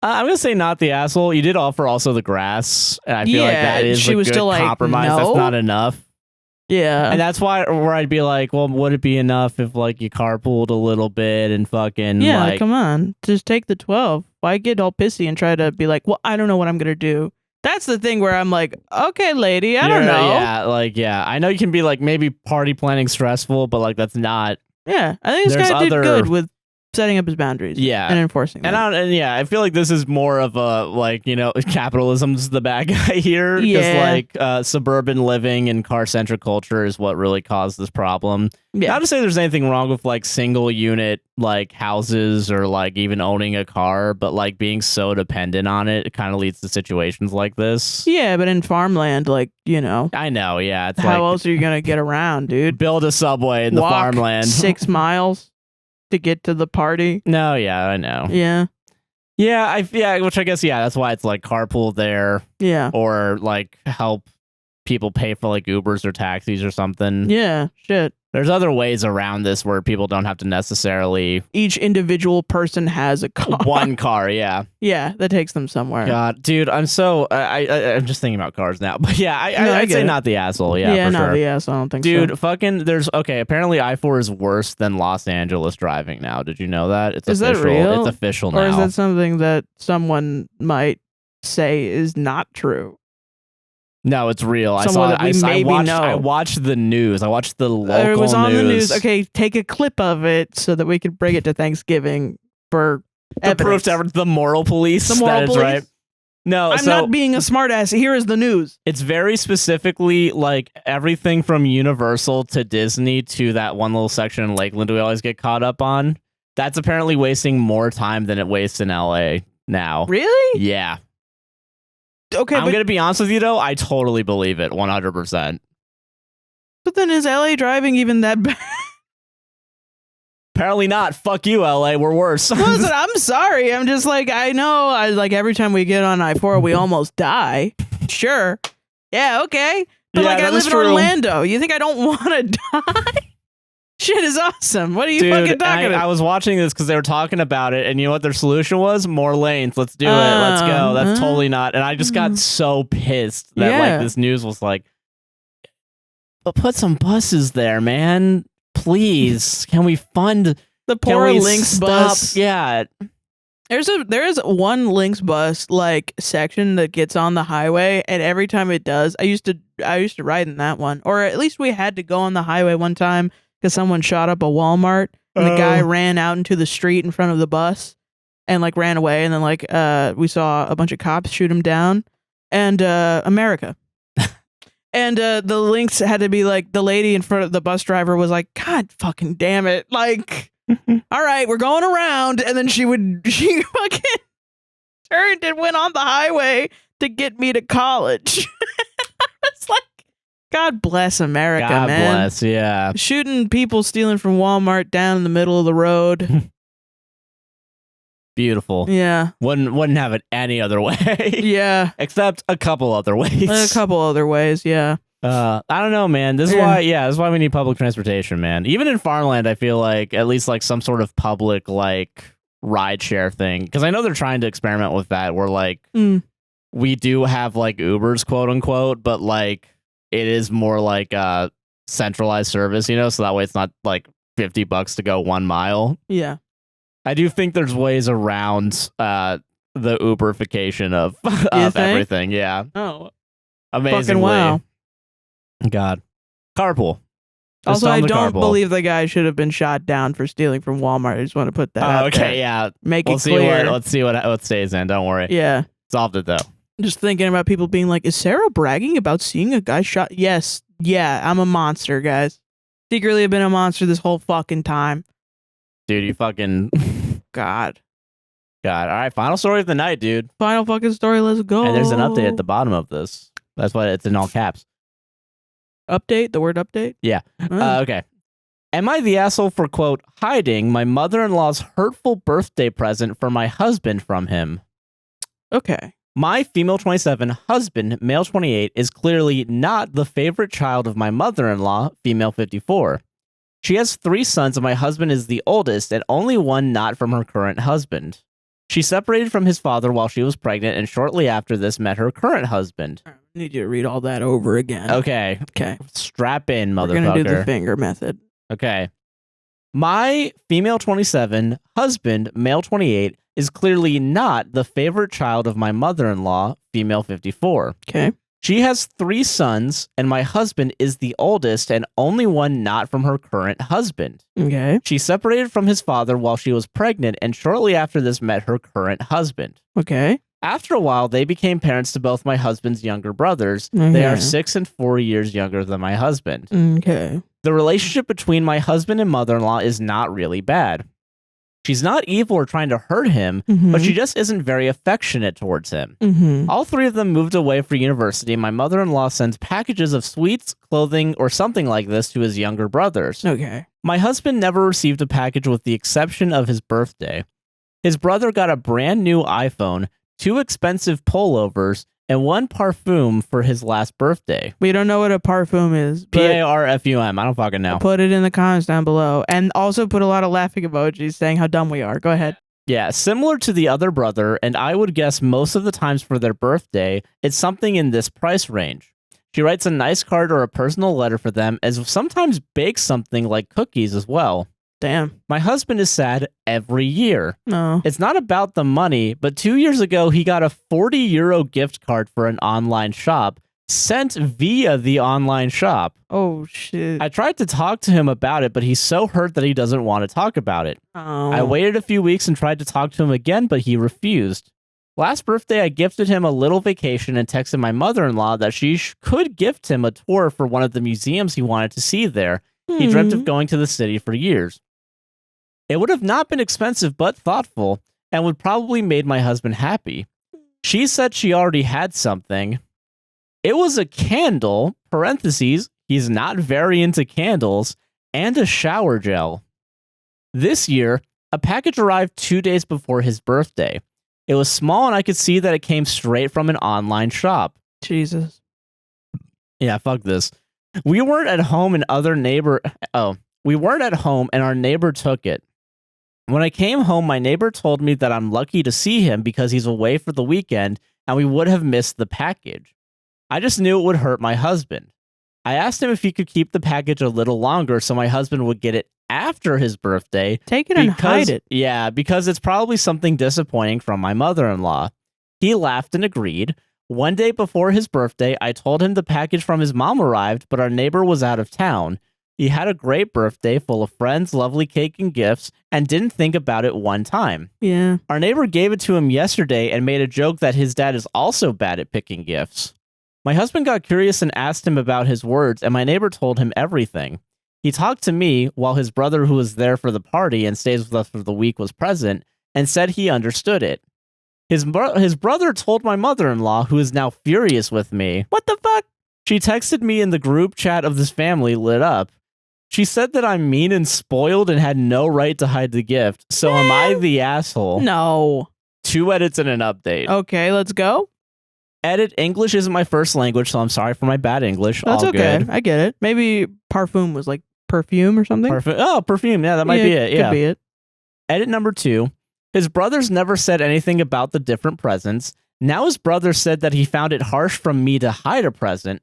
I'm gonna say not the asshole. You did offer also the grass, and I feel like that is she a was good still like, compromise. no. That's not enough. Yeah. And that's where I'd be like, well, would it be enough if like you carpooled a little bit and fucking like, come on, just take the 12. Why get all pissy and try to be like, well, I don't know what I'm gonna do. That's the thing where I'm like, okay, lady, I don't know. Yeah, I know you can be like maybe party planning stressful, but like that's not. Yeah, I think this guy did good with setting up his boundaries. Yeah, and enforcing them. I feel like this is more of a like, you know, capitalism's the bad guy here. Yeah, like suburban living and car centric culture is what really caused this problem. Yeah. Not to say there's anything wrong with like single unit like houses or like even owning a car, but like being so dependent on it, it kind of leads to situations like this. Yeah, but in farmland, like, you know. I know, yeah. It's how like, else are you gonna get around, dude? Build a subway in the farmland. 6 miles to get to the party. No, yeah, I know. Yeah. Yeah, which I guess, that's why it's like carpool there. Yeah. Or like help people pay for like Ubers or taxis or something. Yeah, shit. There's other ways around this where people don't have to necessarily. Each individual person has a car. One car, yeah. Yeah, that takes them somewhere. God, dude, I'm so I'm just thinking about cars now, but yeah, I'd say not the asshole. Yeah, for not sure. the asshole. I don't think dude, so. fucking, apparently I-4 is worse than Los Angeles driving now. Did you know that? It's official. Is that real? It's official now. Or is that something that someone might say is not true? No, it's real. I watched the news. I watched the local news. It was on the news. Okay, take a clip of it so that we could bring it to Thanksgiving for the proof to the moral police. The moral police. Right. No, I'm not being a smartass. Here is the news. It's very specifically like everything from Universal to Disney to that one little section in Lakeland we always get caught up on. That's apparently wasting more time than it wastes in LA now. Really? Yeah. Okay, I'm gonna be honest with you though. I totally believe it, 100%. But then is LA driving even that bad? Apparently not. Fuck you, LA. We're worse. Listen, I'm sorry. I'm just like, I know. Every time we get on I-4, we almost die. Sure. Yeah. Okay. But I live in Orlando. You think I don't want to die? Shit is awesome. What are you fucking talking about? I was watching this because they were talking about it, and you know what their solution was? More lanes. Let's do it. Let's go. That's totally not. And I just got so pissed that this news was like, but put some buses there, man. Please. Can we fund the poor Links bus? Yeah. There is one Links bus section that gets on the highway, and every time it does, I used to ride in that one, or at least we had to go on the highway one time. Because someone shot up a Walmart and the guy ran out into the street in front of the bus and ran away. And then we saw a bunch of cops shoot him down and America. And the Links had to be the lady in front of the bus driver was like, God fucking damn it. All right, we're going around. And then she fucking turned and went on the highway to get me to college. It's God bless America, God man. bless, yeah. Shooting people stealing from Walmart down in the middle of the road. Beautiful. Yeah. Wouldn't have it any other way. Yeah. Except a couple other ways. A couple other ways, yeah. I don't know, man. This is why we need public transportation, man. Even in farmland, I feel like at least like some sort of public like ride share thing. Because I know they're trying to experiment with that where like we do have like Ubers, quote unquote, but like it is more like a centralized service, you know, so that way it's not like $50 to go 1 mile. Yeah. I do think there's ways around the Uberification of everything. Yeah. Oh. Amazingly. Fucking wow. God. Carpool. Also, I don't believe the guy should have been shot down for stealing from Walmart. I just want to put that out there. Yeah. Make it clear. Let's see what stays in. Don't worry. Yeah. Solved it, though. Just thinking about people being like, is Sarah bragging about seeing a guy shot? Yes. Yeah, I'm a monster, guys. Secretly have been a monster this whole fucking time. Dude, you fucking... God. All right, final story of the night, dude. Final fucking story, let's go. And there's an update at the bottom of this. That's why it's in all caps. Update? The word update? Yeah. Okay. Am I the asshole for, quote, hiding my mother-in-law's hurtful birthday present for my husband from him? Okay. My female 27 husband, male 28, is clearly not the favorite child of my mother-in-law, female 54. She has 3 sons and my husband is the oldest and only one not from her current husband. She separated from his father while she was pregnant and shortly after this met her current husband. I need you to read all that over again. Okay. Strap in, motherfucker. We're going to do the finger method. Okay. My female 27 husband, male 28, is clearly not the favorite child of my mother-in-law, female 54. Okay. She has 3 sons, and my husband is the oldest and only one not from her current husband. Okay. She separated from his father while she was pregnant, and shortly after this met her current husband. Okay. After a while, they became parents to both my husband's younger brothers. Okay. They are 6 and 4 years younger than my husband. Okay. The relationship between my husband and mother-in-law is not really bad. She's not evil or trying to hurt him, but she just isn't very affectionate towards him. All 3 of them moved away for university. My mother-in-law sends packages of sweets, clothing, or something like this to his younger brothers. Okay. My husband never received a package with the exception of his birthday. His brother got a brand new iPhone, 2 expensive pullovers, and 1 parfum for his last birthday. We don't know what a parfum is. Parfum. I don't fucking know. Put it in the comments down below. And also put a lot of laughing emojis saying how dumb we are. Go ahead. Yeah, similar to the other brother, and I would guess most of the times for their birthday, it's something in this price range. She writes a nice card or a personal letter for them, as sometimes bakes something like cookies as well. Damn. My husband is sad every year. No. It's not about the money, but 2 years ago, he got a €40 gift card for an online shop sent via the online shop. Oh, shit. I tried to talk to him about it, but he's so hurt that he doesn't want to talk about it. Oh. I waited a few weeks and tried to talk to him again, but he refused. Last birthday, I gifted him a little vacation and texted my mother-in-law that she could gift him a tour for one of the museums he wanted to see there. He dreamt of going to the city for years. It would have not been expensive, but thoughtful, and would probably made my husband happy. She said she already had something. It was a candle, parentheses, he's not very into candles, and a shower gel. This year, a package arrived 2 days before his birthday. It was small, and I could see that it came straight from an online shop. Jesus. Yeah, fuck this. We weren't at home and our neighbor took it. When I came home, my neighbor told me that I'm lucky to see him because he's away for the weekend and we would have missed the package. I just knew it would hurt my husband. I asked him if he could keep the package a little longer so my husband would get it after his birthday. Take it and hide it. Yeah, because it's probably something disappointing from my mother-in-law. He laughed and agreed. One day before his birthday, I told him the package from his mom arrived, but our neighbor was out of town. He had a great birthday full of friends, lovely cake, and gifts, and didn't think about it one time. Yeah. Our neighbor gave it to him yesterday and made a joke that his dad is also bad at picking gifts. My husband got curious and asked him about his words, and my neighbor told him everything. He talked to me while his brother, who was there for the party and stays with us for the week, was present, and said he understood it. His brother told my mother-in-law, who is now furious with me. What the fuck? She texted me in the group chat of this family lit up. She said that I'm mean and spoiled and had no right to hide the gift. So am I the asshole? No. 2 edits and an update. Okay, let's go. Edit, English isn't my first language, so I'm sorry for my bad English. That's all okay. good. I get it. Maybe parfum was like perfume or something. Perfume. Yeah, that might be it. Yeah. Could be it. Edit number 2. His brothers never said anything about the different presents. Now his brother said that he found it harsh from me to hide a present.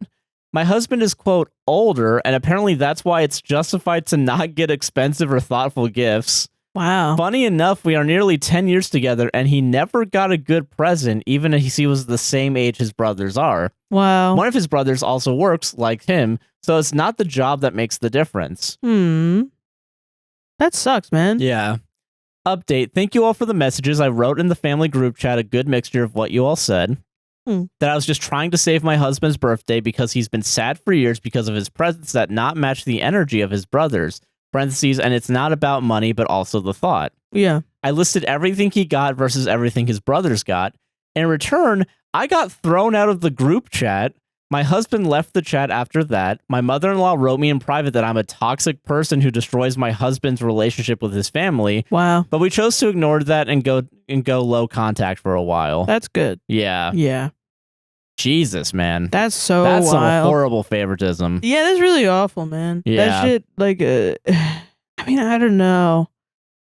My husband is, quote, older, and apparently that's why it's justified to not get expensive or thoughtful gifts. Wow. Funny enough, we are nearly 10 years together, and he never got a good present, even if he was the same age his brothers are. Wow. One of his brothers also works, like him, so it's not the job that makes the difference. That sucks, man. Yeah. Update. Thank you all for the messages. I wrote in the family group chat a good mixture of what you all said. That I was just trying to save my husband's birthday because he's been sad for years because of his presents that not match the energy of his brothers. Parentheses, and it's not about money, but also the thought. Yeah. I listed everything he got versus everything his brothers got. In return, I got thrown out of the group chat. My husband left the chat after that. My mother-in-law wrote me in private that I'm a toxic person who destroys my husband's relationship with his family. Wow. But we chose to ignore that and go low contact for a while. That's good. Yeah. Yeah. Jesus, man. That's so That's wild. some horrible favoritism. Yeah, that's really awful, man. Yeah. That shit, like, I mean, I don't know.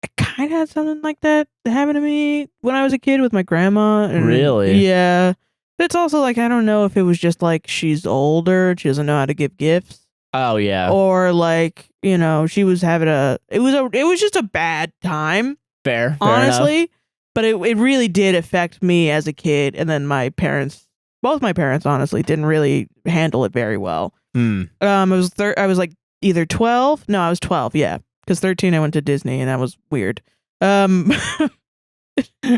I kind of had something like that happen to me when I was a kid with my grandma. And Really? Yeah. But it's also like, I don't know if it was just like she's older, she doesn't know how to give gifts. Oh, yeah. Or like, you know, she was having it was just a bad time. Fair honestly. enough. But it really did affect me as a kid. And then both my parents, honestly, didn't really handle it very well. I was like either 12. No, I was 12. Yeah. Because 13, I went to Disney and that was weird. Because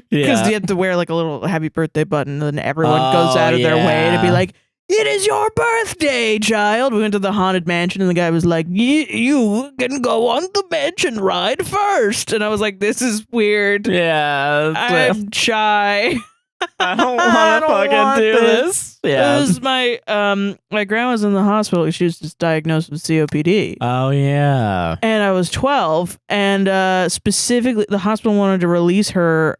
you have to wear like a little happy birthday button and then everyone goes out of their way to be like, it is your birthday, child. We went to the Haunted Mansion and the guy was like, you can go on the mansion ride first. And I was like, this is weird. Yeah. I'm shy. I don't want to fucking do this. Yeah. It was my grandma's in the hospital. She was just diagnosed with COPD. Oh, yeah. And I was 12. And specifically, the hospital wanted to release her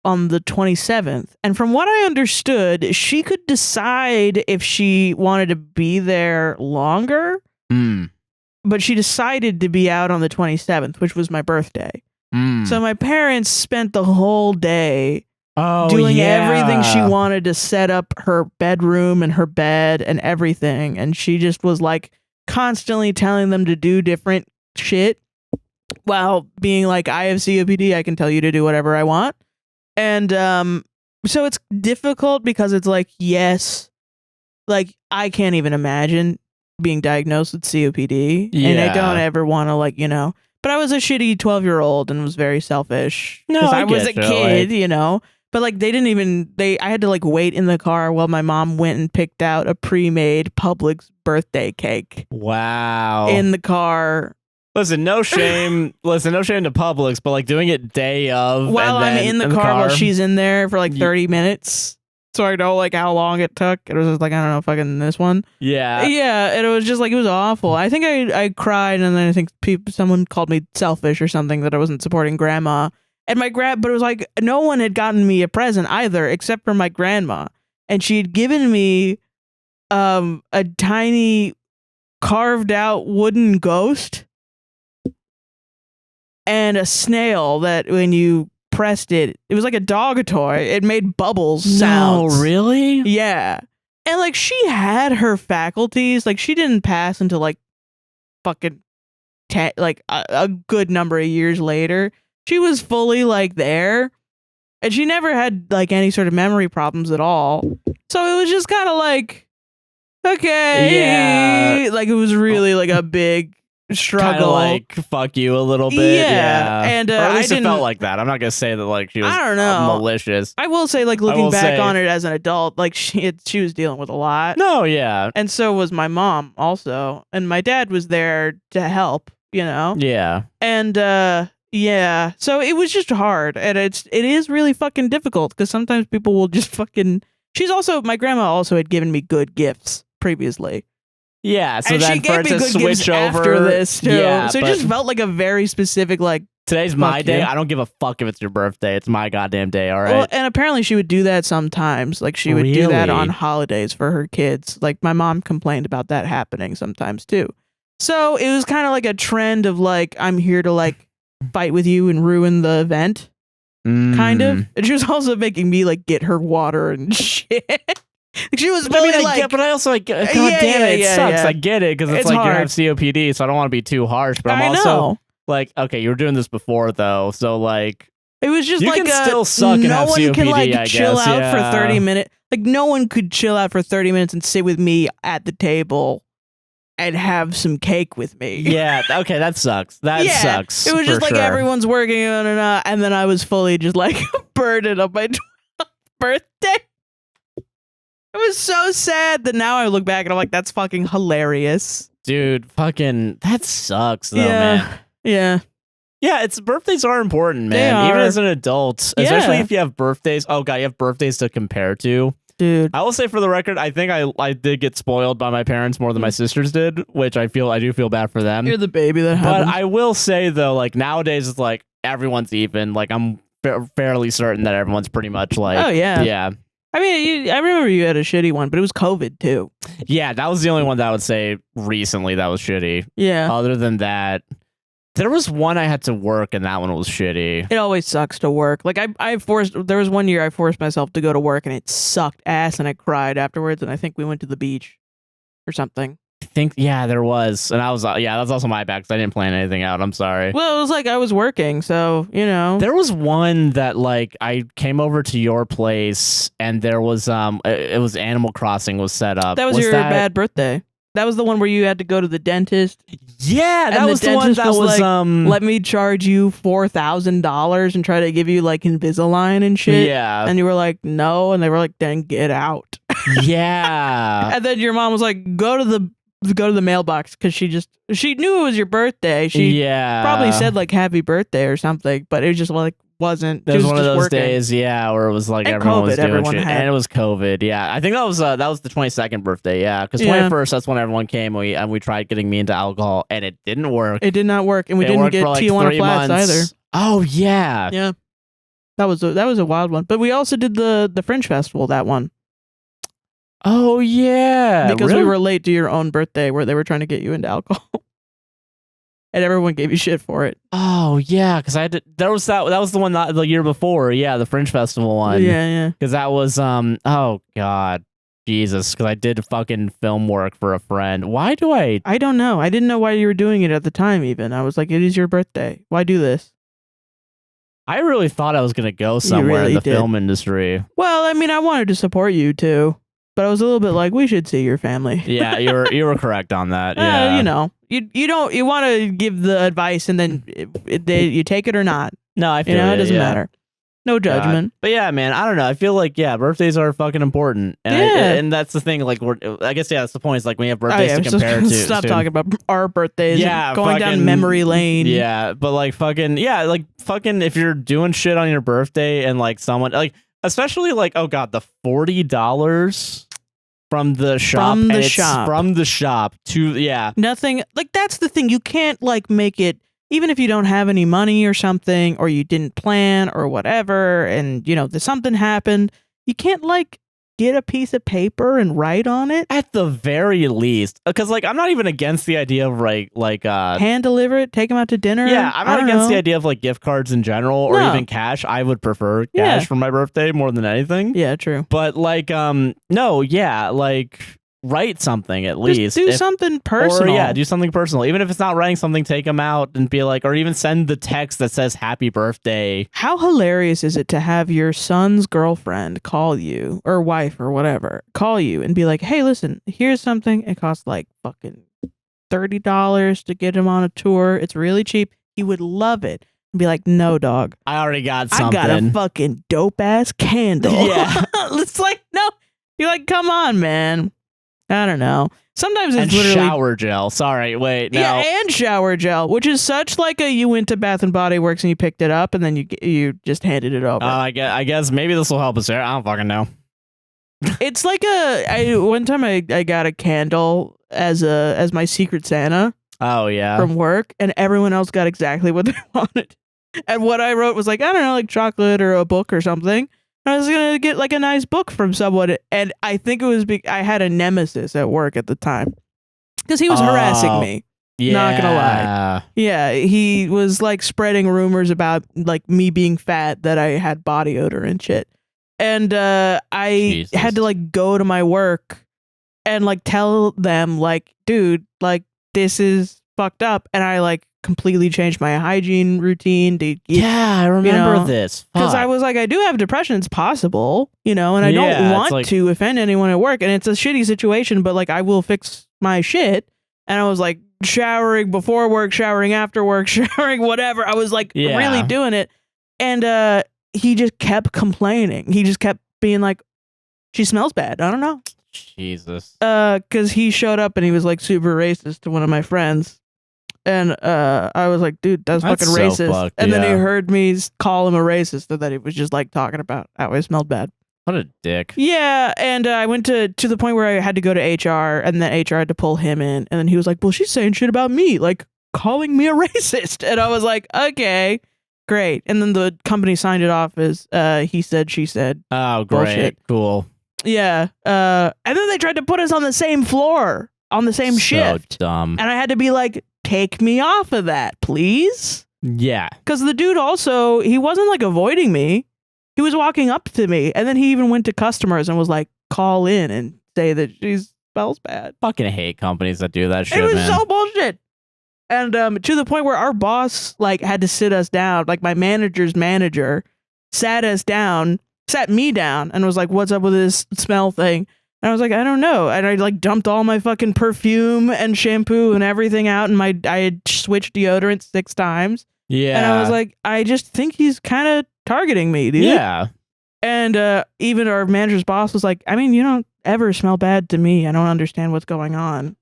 on the 27th. And from what I understood, she could decide if she wanted to be there longer. But she decided to be out on the 27th, which was my birthday. So my parents spent the whole day doing everything she wanted to set up her bedroom and her bed and everything. And she just was like constantly telling them to do different shit while being like, I have COPD, I can tell you to do whatever I want. And so it's difficult because it's like, yes, like I can't even imagine being diagnosed with COPD. And I don't ever want to, like, you know, but I was a shitty 12-year-old and was very selfish. No, I was a kid, you know. But like I had to like wait in the car while my mom went and picked out a pre-made Publix birthday cake. Wow. In the car. Listen, no shame. To Publix, but like doing it day of. While I'm in the car while she's in there for like 30 minutes. So I know like how long it took. It was just like, I don't know, fucking this one. Yeah. Yeah. And it was just like, it was awful. I think I cried and then I think someone called me selfish or something that I wasn't supporting grandma. And but it was like no one had gotten me a present either, except for my grandma. And she had given me a tiny carved out wooden ghost and a snail that when you pressed it, it was like a dog toy. It made bubbles sounds. No, really? Yeah. And like she had her faculties. Like she didn't pass until like fucking like a good number of years later. She was fully like there, and she never had like any sort of memory problems at all. So it was just kind of like, okay, like it was really like a big struggle. Like fuck you a little bit. Yeah. And or at least I it felt like that. I'm not gonna say that like she was I don't know. malicious. I will say like looking back on it as an adult, like she was dealing with a lot. No, yeah. And so was my mom also, and my dad was there to help. You know. Yeah. And yeah, so it was just hard, and it is really fucking difficult because sometimes people will just fucking. My grandma also had given me good gifts, previously. Yeah, so And then she for gave it me to good switch gifts over after this too. Yeah, So it but just felt like a very specific like. today's my Fuck day. you. I don't give a fuck if it's your birthday. It's my goddamn day. All right. Well, and apparently she would do that sometimes. Like she would do that Really? on holidays for her kids. Like my mom complained about that happening sometimes too. So it was kind of like a trend of like I'm here to like fight with you and ruin the event, kind of. And she was also making me like get her water and shit. She was But I really mean, like, but I also like, God Yeah, damn it, yeah, it sucks. yeah. I get it because it's It's like you hard. have COPD, so I don't want to be too harsh. But I'm I also know. like, okay, you were doing this before though, so like, It was just you like can still suck and no have one can COPD, like I chill guess, out for yeah. 30 minutes. Like no one could chill out for 30 minutes and sit with me at the table and have some cake with me. yeah, okay, that sucks. That Yeah, sucks. It was just for like sure. everyone's working on it, and then I was fully just like burdened on my 12th birthday. It was so sad that now I look back and I'm like, that's fucking hilarious. Dude, fucking, that sucks though, Yeah. man. Yeah. Yeah, birthdays are important, They man. Even are. as an adult, Yeah. especially if you have birthdays. Oh god, you have birthdays to compare to. Dude. I will say for the record, I think I did get spoiled by my parents more than my sisters did, which I do feel bad for them. You're the baby that But happened. I will say though, like nowadays it's like everyone's even. Like I'm fairly certain that everyone's pretty much like. Oh, yeah. Yeah. I mean, I remember you had a shitty one, but it was COVID too. Yeah, that was the only one that I would say recently that was shitty. Yeah. Other than that, there was one I had to work and that one was shitty. It always sucks to work. Like there was one year I forced myself to go to work and it sucked ass and I cried afterwards and I think we went to the beach or something. I think, yeah, there was. And I was, that was also my bad because I didn't plan anything out. I'm sorry. Well, it was like I was working, so, you know. There was one that, like, I came over to your place and there was, it was Animal Crossing was set up. That was your bad birthday. That was the one where you had to go to the dentist. Yeah, that And was the the one dentist that was, like, let me charge you $4,000 and try to give you, like, Invisalign and shit. yeah. And you were like, no. And they were like, then get out. Yeah. And then your mom was like, go to the mailbox because she knew it was your birthday. She probably said like happy birthday or something, but it just like wasn't. There was She one of just those working. days, yeah, where it was like And everyone was COVID, doing everyone shit, had. and it was COVID. Yeah, I think that was the 22nd birthday. Yeah, because Yeah. 21st, that's when everyone came. And we tried getting me into alcohol, and it didn't work. It did not work, and we It didn't worked get for like Tijuana 3 Flats months. either. Oh yeah, Yeah, that was a wild one. But we also did the Fringe Festival that one oh yeah, because really? we were late to your own birthday where they were trying to get you into alcohol, and everyone gave you shit for it. Oh yeah, because I had there was that was the one the year before. Yeah, the Fringe Festival one. Yeah. Because that was oh god, Jesus, because I did fucking film work for a friend. Why do I? I don't know. I didn't know why you were doing it at the time. Even I was like, it is your birthday. Why do this? I really thought I was gonna go somewhere really in the did. film industry. Well, I mean, I wanted to support you too, but I was a little bit like, we should see your family. Yeah, you were correct on that. Yeah, You know, you want to give the advice and then you take it or not. No, I feel It doesn't yeah. matter. No judgment. But yeah, man, I don't know. I feel like birthdays are fucking important, and Yeah. and that's the thing. Like, I guess that's the point. Is like when you have birthdays to so compare to. stop talking about our birthdays. Yeah, and going down fucking- memory lane. Yeah, but like fucking if you're doing shit on your birthday and like someone like especially like oh god the $40 from the shop From the and it's shop. from the shop to Nothing like that's the thing. You can't like make it. Even if you don't have any money or something, or you didn't plan or whatever, and something happened, you can't like get a piece of paper and write on it. at the very least because like I'm not even against the idea of like Hand deliver it, take them out to dinner. yeah, I'm I not don't against the know. idea of like gift cards in general or No. even cash. I would prefer Yeah. cash for my birthday more than anything. Yeah, true. But like no, yeah, like write something at Just least. do If- something personal. Or yeah, do something personal. Even if it's not writing something, take them out and be like, or even send the text that says happy birthday. How hilarious is it to have your son's girlfriend call you, or wife, or whatever, call you and be like, hey, listen, here's something. It costs like fucking $30 to get him on a tour. It's really cheap. He would love it. And be like, no, dog. I already got something. I got a fucking dope ass candle. Yeah. It's like, no. You're like, come on, man. I don't know. Sometimes it's and literally shower gel. Sorry, wait, no. yeah, and shower gel, which is such like you went to Bath and Body Works and you picked it up and then you just handed it over. I guess maybe this will help us here. I don't fucking know. It's like one time I got a candle as my Secret Santa Oh yeah. from work, and everyone else got exactly what they wanted. And what I wrote was like, I don't know, like chocolate or a book or something. I was gonna get like a nice book from someone, and I think it was I had a nemesis at work at the time because he was harassing me. Yeah. Not gonna lie. Yeah, he was like spreading rumors about like me being fat, that I had body odor and shit. And I had to like go to my work and like tell them like, dude, like this is fucked up. And I like completely changed my hygiene routine to I remember this. Because I was like, I do have depression, it's possible, and I don't want to offend anyone at work, and it's a shitty situation, but like I will fix my shit. And I was like showering before work, showering after work, showering whatever. I was like really doing it. And he just kept complaining. He just kept being like, she smells bad. I don't know. Jesus. Because he showed up and he was like super racist to one of my friends. And I was like, dude, that's fucking so racist. fucked, and then he heard me call him a racist, and that he was just like talking about how I smelled bad. What a dick. Yeah, and I went to the point where I had to go to HR, and then HR had to pull him in, and then he was like, well, she's saying shit about me, like calling me a racist. And I was like, okay, great. And then the company signed it off as he said, she said. Oh, great. Bullshit. Cool. Yeah. And then they tried to put us on the same floor, on the same shift. So dumb. And I had to be like, take me off of that, please. Yeah. Because the dude also, he wasn't like avoiding me. He was walking up to me, and then he even went to customers and was like, call in and say that she smells bad. Fucking hate companies that do that shit, It was man. so bullshit. And to the point where our boss like had to sit us down, like my manager's manager sat me down and was like, what's up with this smell thing? And I was like, I don't know. And I like dumped all my fucking perfume and shampoo and everything out, and I had switched deodorant 6 times. Yeah. And I was like, I just think he's kind of targeting me, dude. Yeah. And even our manager's boss was like, I mean, you don't ever smell bad to me. I don't understand what's going on.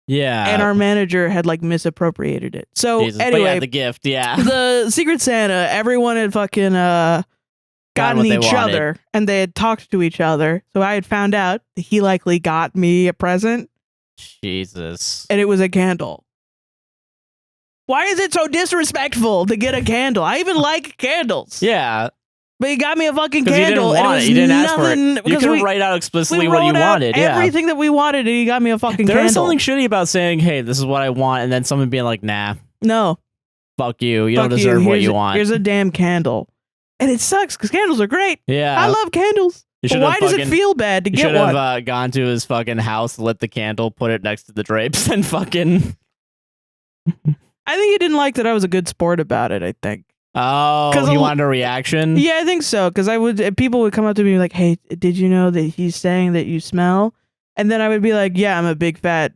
Yeah. And our manager had like misappropriated it. So Jesus. anyway, But yeah, the gift, yeah. the Secret Santa, everyone had fucking gotten each other, and they had talked to each other. So I had found out that he likely got me a present. Jesus. And it was a candle. Why is it so disrespectful to get a candle? I even like candles. Yeah. But he got me a fucking candle. You didn't ask for it. You could write out explicitly what you wanted. Yeah. Everything that we wanted, and he got me a fucking candle. There is something shitty about saying, hey, this is what I want, and then someone being like, nah. No. Fuck you. You don't deserve what you want. Here's a damn candle. And it sucks, because candles are great. Yeah. I love candles. But why does it feel bad to get one? You should have gone to his fucking house, lit the candle, put it next to the drapes, and fucking... I think he didn't like that I was a good sport about it, I think. Oh, he wanted a reaction? Yeah, I think so. Because people would come up to me like, hey, did you know that he's saying that you smell? And then I would be like, yeah, I'm a big fat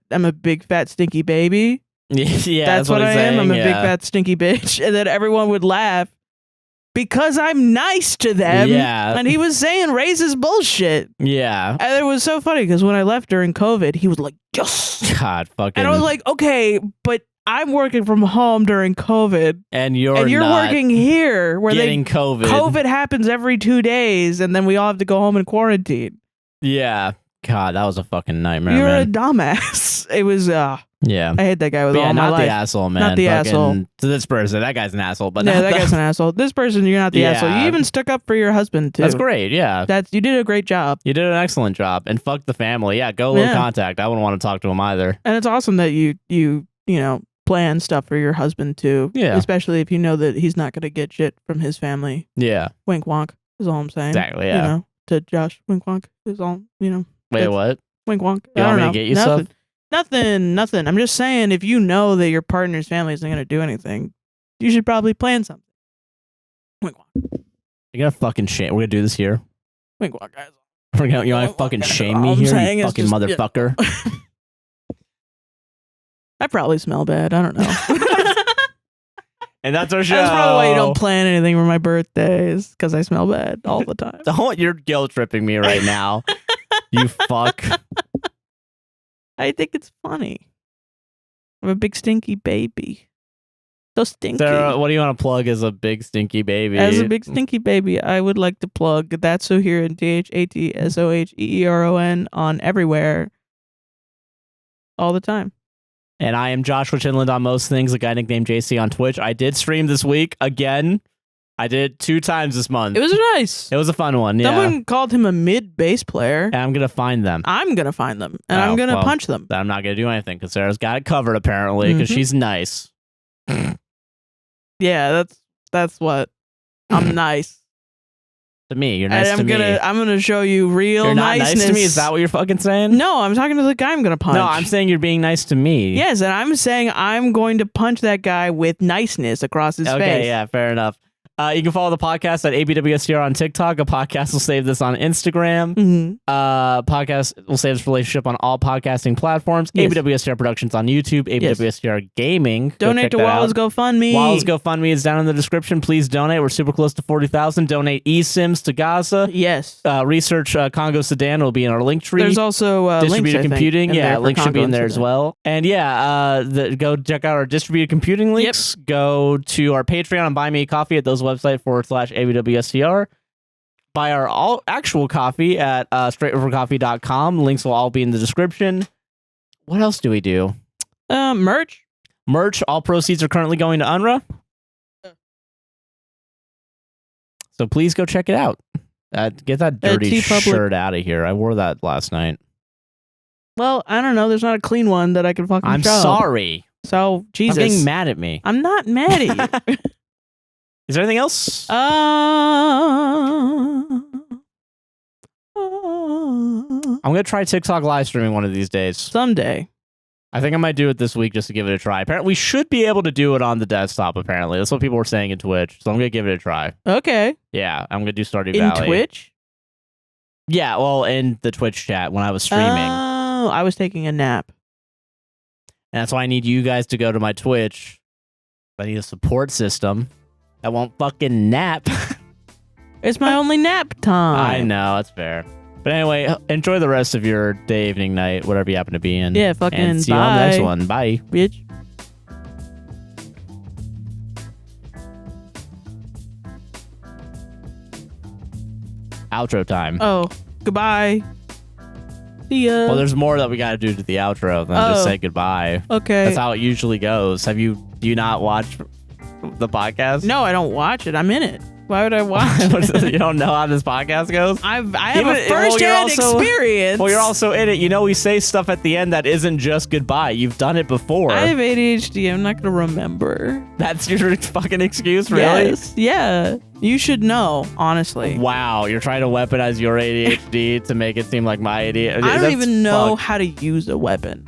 stinky baby. Yeah, that's what I am. I'm a big fat stinky bitch. And then everyone would laugh because I'm nice to them. Yeah. And he was saying racist bullshit. Yeah. And it was so funny because when I left during COVID, he was like, yes. God, fucking. And I was like, okay, but I'm working from home during COVID, and you're not working here where getting COVID. COVID happens every 2 days, and then we all have to go home and quarantine. Yeah, God, that was a fucking nightmare. You're man. a dumbass. It was yeah. I hate that guy with all my life. Not the asshole, man. Not the asshole. To this person, that guy's an asshole. But yeah, that guy's an asshole. This person, you're not the asshole. You even stuck up for your husband too. That's great. Yeah, you did a great job. You did an excellent job, and fuck the family. Yeah, go lose contact. I wouldn't want to talk to him either. And it's awesome that you plan stuff for your husband too. Yeah. Especially if you know that he's not going to get shit from his family. Yeah. Wink wonk is all I'm saying. Exactly. Yeah. To Josh, wink wonk is all, Wait, what? Wink wonk. You want me to get you stuff? Nothing. I'm just saying, if you know that your partner's family isn't going to do anything, you should probably plan something. Wink wonk. You're going to fucking shame. We're going to do this here. Wink wonk, guys. You want to fucking shame me here, you fucking motherfucker? Yeah. I probably smell bad. I don't know. And that's our show. That's probably why you don't plan anything for my birthdays, because I smell bad all the time. You're guilt tripping me right now. You fuck. I think it's funny. I'm a big stinky baby. So stinky. Sarah, what do you want to plug as a big stinky baby? As a big stinky baby, I would like to plug That's So Here and THATSOHEERON on everywhere. All the time. And I am Joshua Chinland on most things, a guy nicknamed JC on Twitch. I did stream this week again. I did 2 times this month. It was nice. It was a fun one. Yeah. Someone called him a mid bass player. And I'm gonna find them. I'm gonna find them, and I'm gonna punch them. I'm not gonna do anything because Sarah's got it covered apparently because she's nice. Yeah, that's what. I'm nice. To me, you're nice to me. I'm gonna show you real you're not niceness. Nice to me? Is that what you're fucking saying? No, I'm talking to the guy I'm gonna punch. No, I'm saying you're being nice to me. Yes, and I'm saying I'm going to punch that guy with niceness across his face. Okay, yeah, fair enough. You can follow the podcast at APWSTR on TikTok. A podcast will save this on Instagram. Podcast will save this relationship on all podcasting platforms. Yes. APWSTR Productions on YouTube. APWSTR Gaming. Donate to Wallace GoFundMe. Wallace GoFundMe is down in the description. Please donate. We're super close to 40,000. Donate eSIMs to Gaza. Yes. Research Congo Sudan will be in our link tree. There's also distributed links, computing. Yeah, link should be in there as well. And yeah, go check out our distributed computing links. Yep. Go to our Patreon and buy me a coffee at those website /ABWSTR. Buy our actual coffee at straightrovercoffee.com. Links will all be in the description. What else do we do? Merch. All proceeds are currently going to UNRWA. So please go check it out. Get that dirty shirt out of here. I wore that last night. Well, I don't know. There's not a clean one that I can fucking I'm show. sorry. So, Jesus. I'm getting mad at me. I'm not mad at you. Is there anything else? I'm going to try TikTok live streaming one of these days. Someday. I think I might do it this week just to give it a try. Apparently, we should be able to do it on the desktop, apparently. That's what people were saying in Twitch. So I'm going to give it a try. Okay. Yeah, I'm going to do Stardew Valley. In Twitch? Yeah, well, in the Twitch chat when I was streaming. Oh, I was taking a nap. And that's why I need you guys to go to my Twitch. I need a support system that won't fucking nap. It's my only nap time. I know, that's fair. But anyway, enjoy the rest of your day, evening, night, whatever you happen to be in. Yeah, fucking and see you on the next one. Bye. Bitch. Outro time. Oh, goodbye. See ya. Well, there's more that we got to do to the outro than just say goodbye. Okay. That's how it usually goes. Do you not watch the podcast? No, I don't watch it. I'm in it. Why would I watch it? You don't know how this podcast goes? I have a first-hand experience. Well, you're also in it. You know, we say stuff at the end that isn't just goodbye. You've done it before. I have ADHD. I'm not going to remember. That's your fucking excuse, really? Yes. Yeah. You should know, honestly. Wow. You're trying to weaponize your ADHD to make it seem like my ADHD. I don't even know how to use a weapon.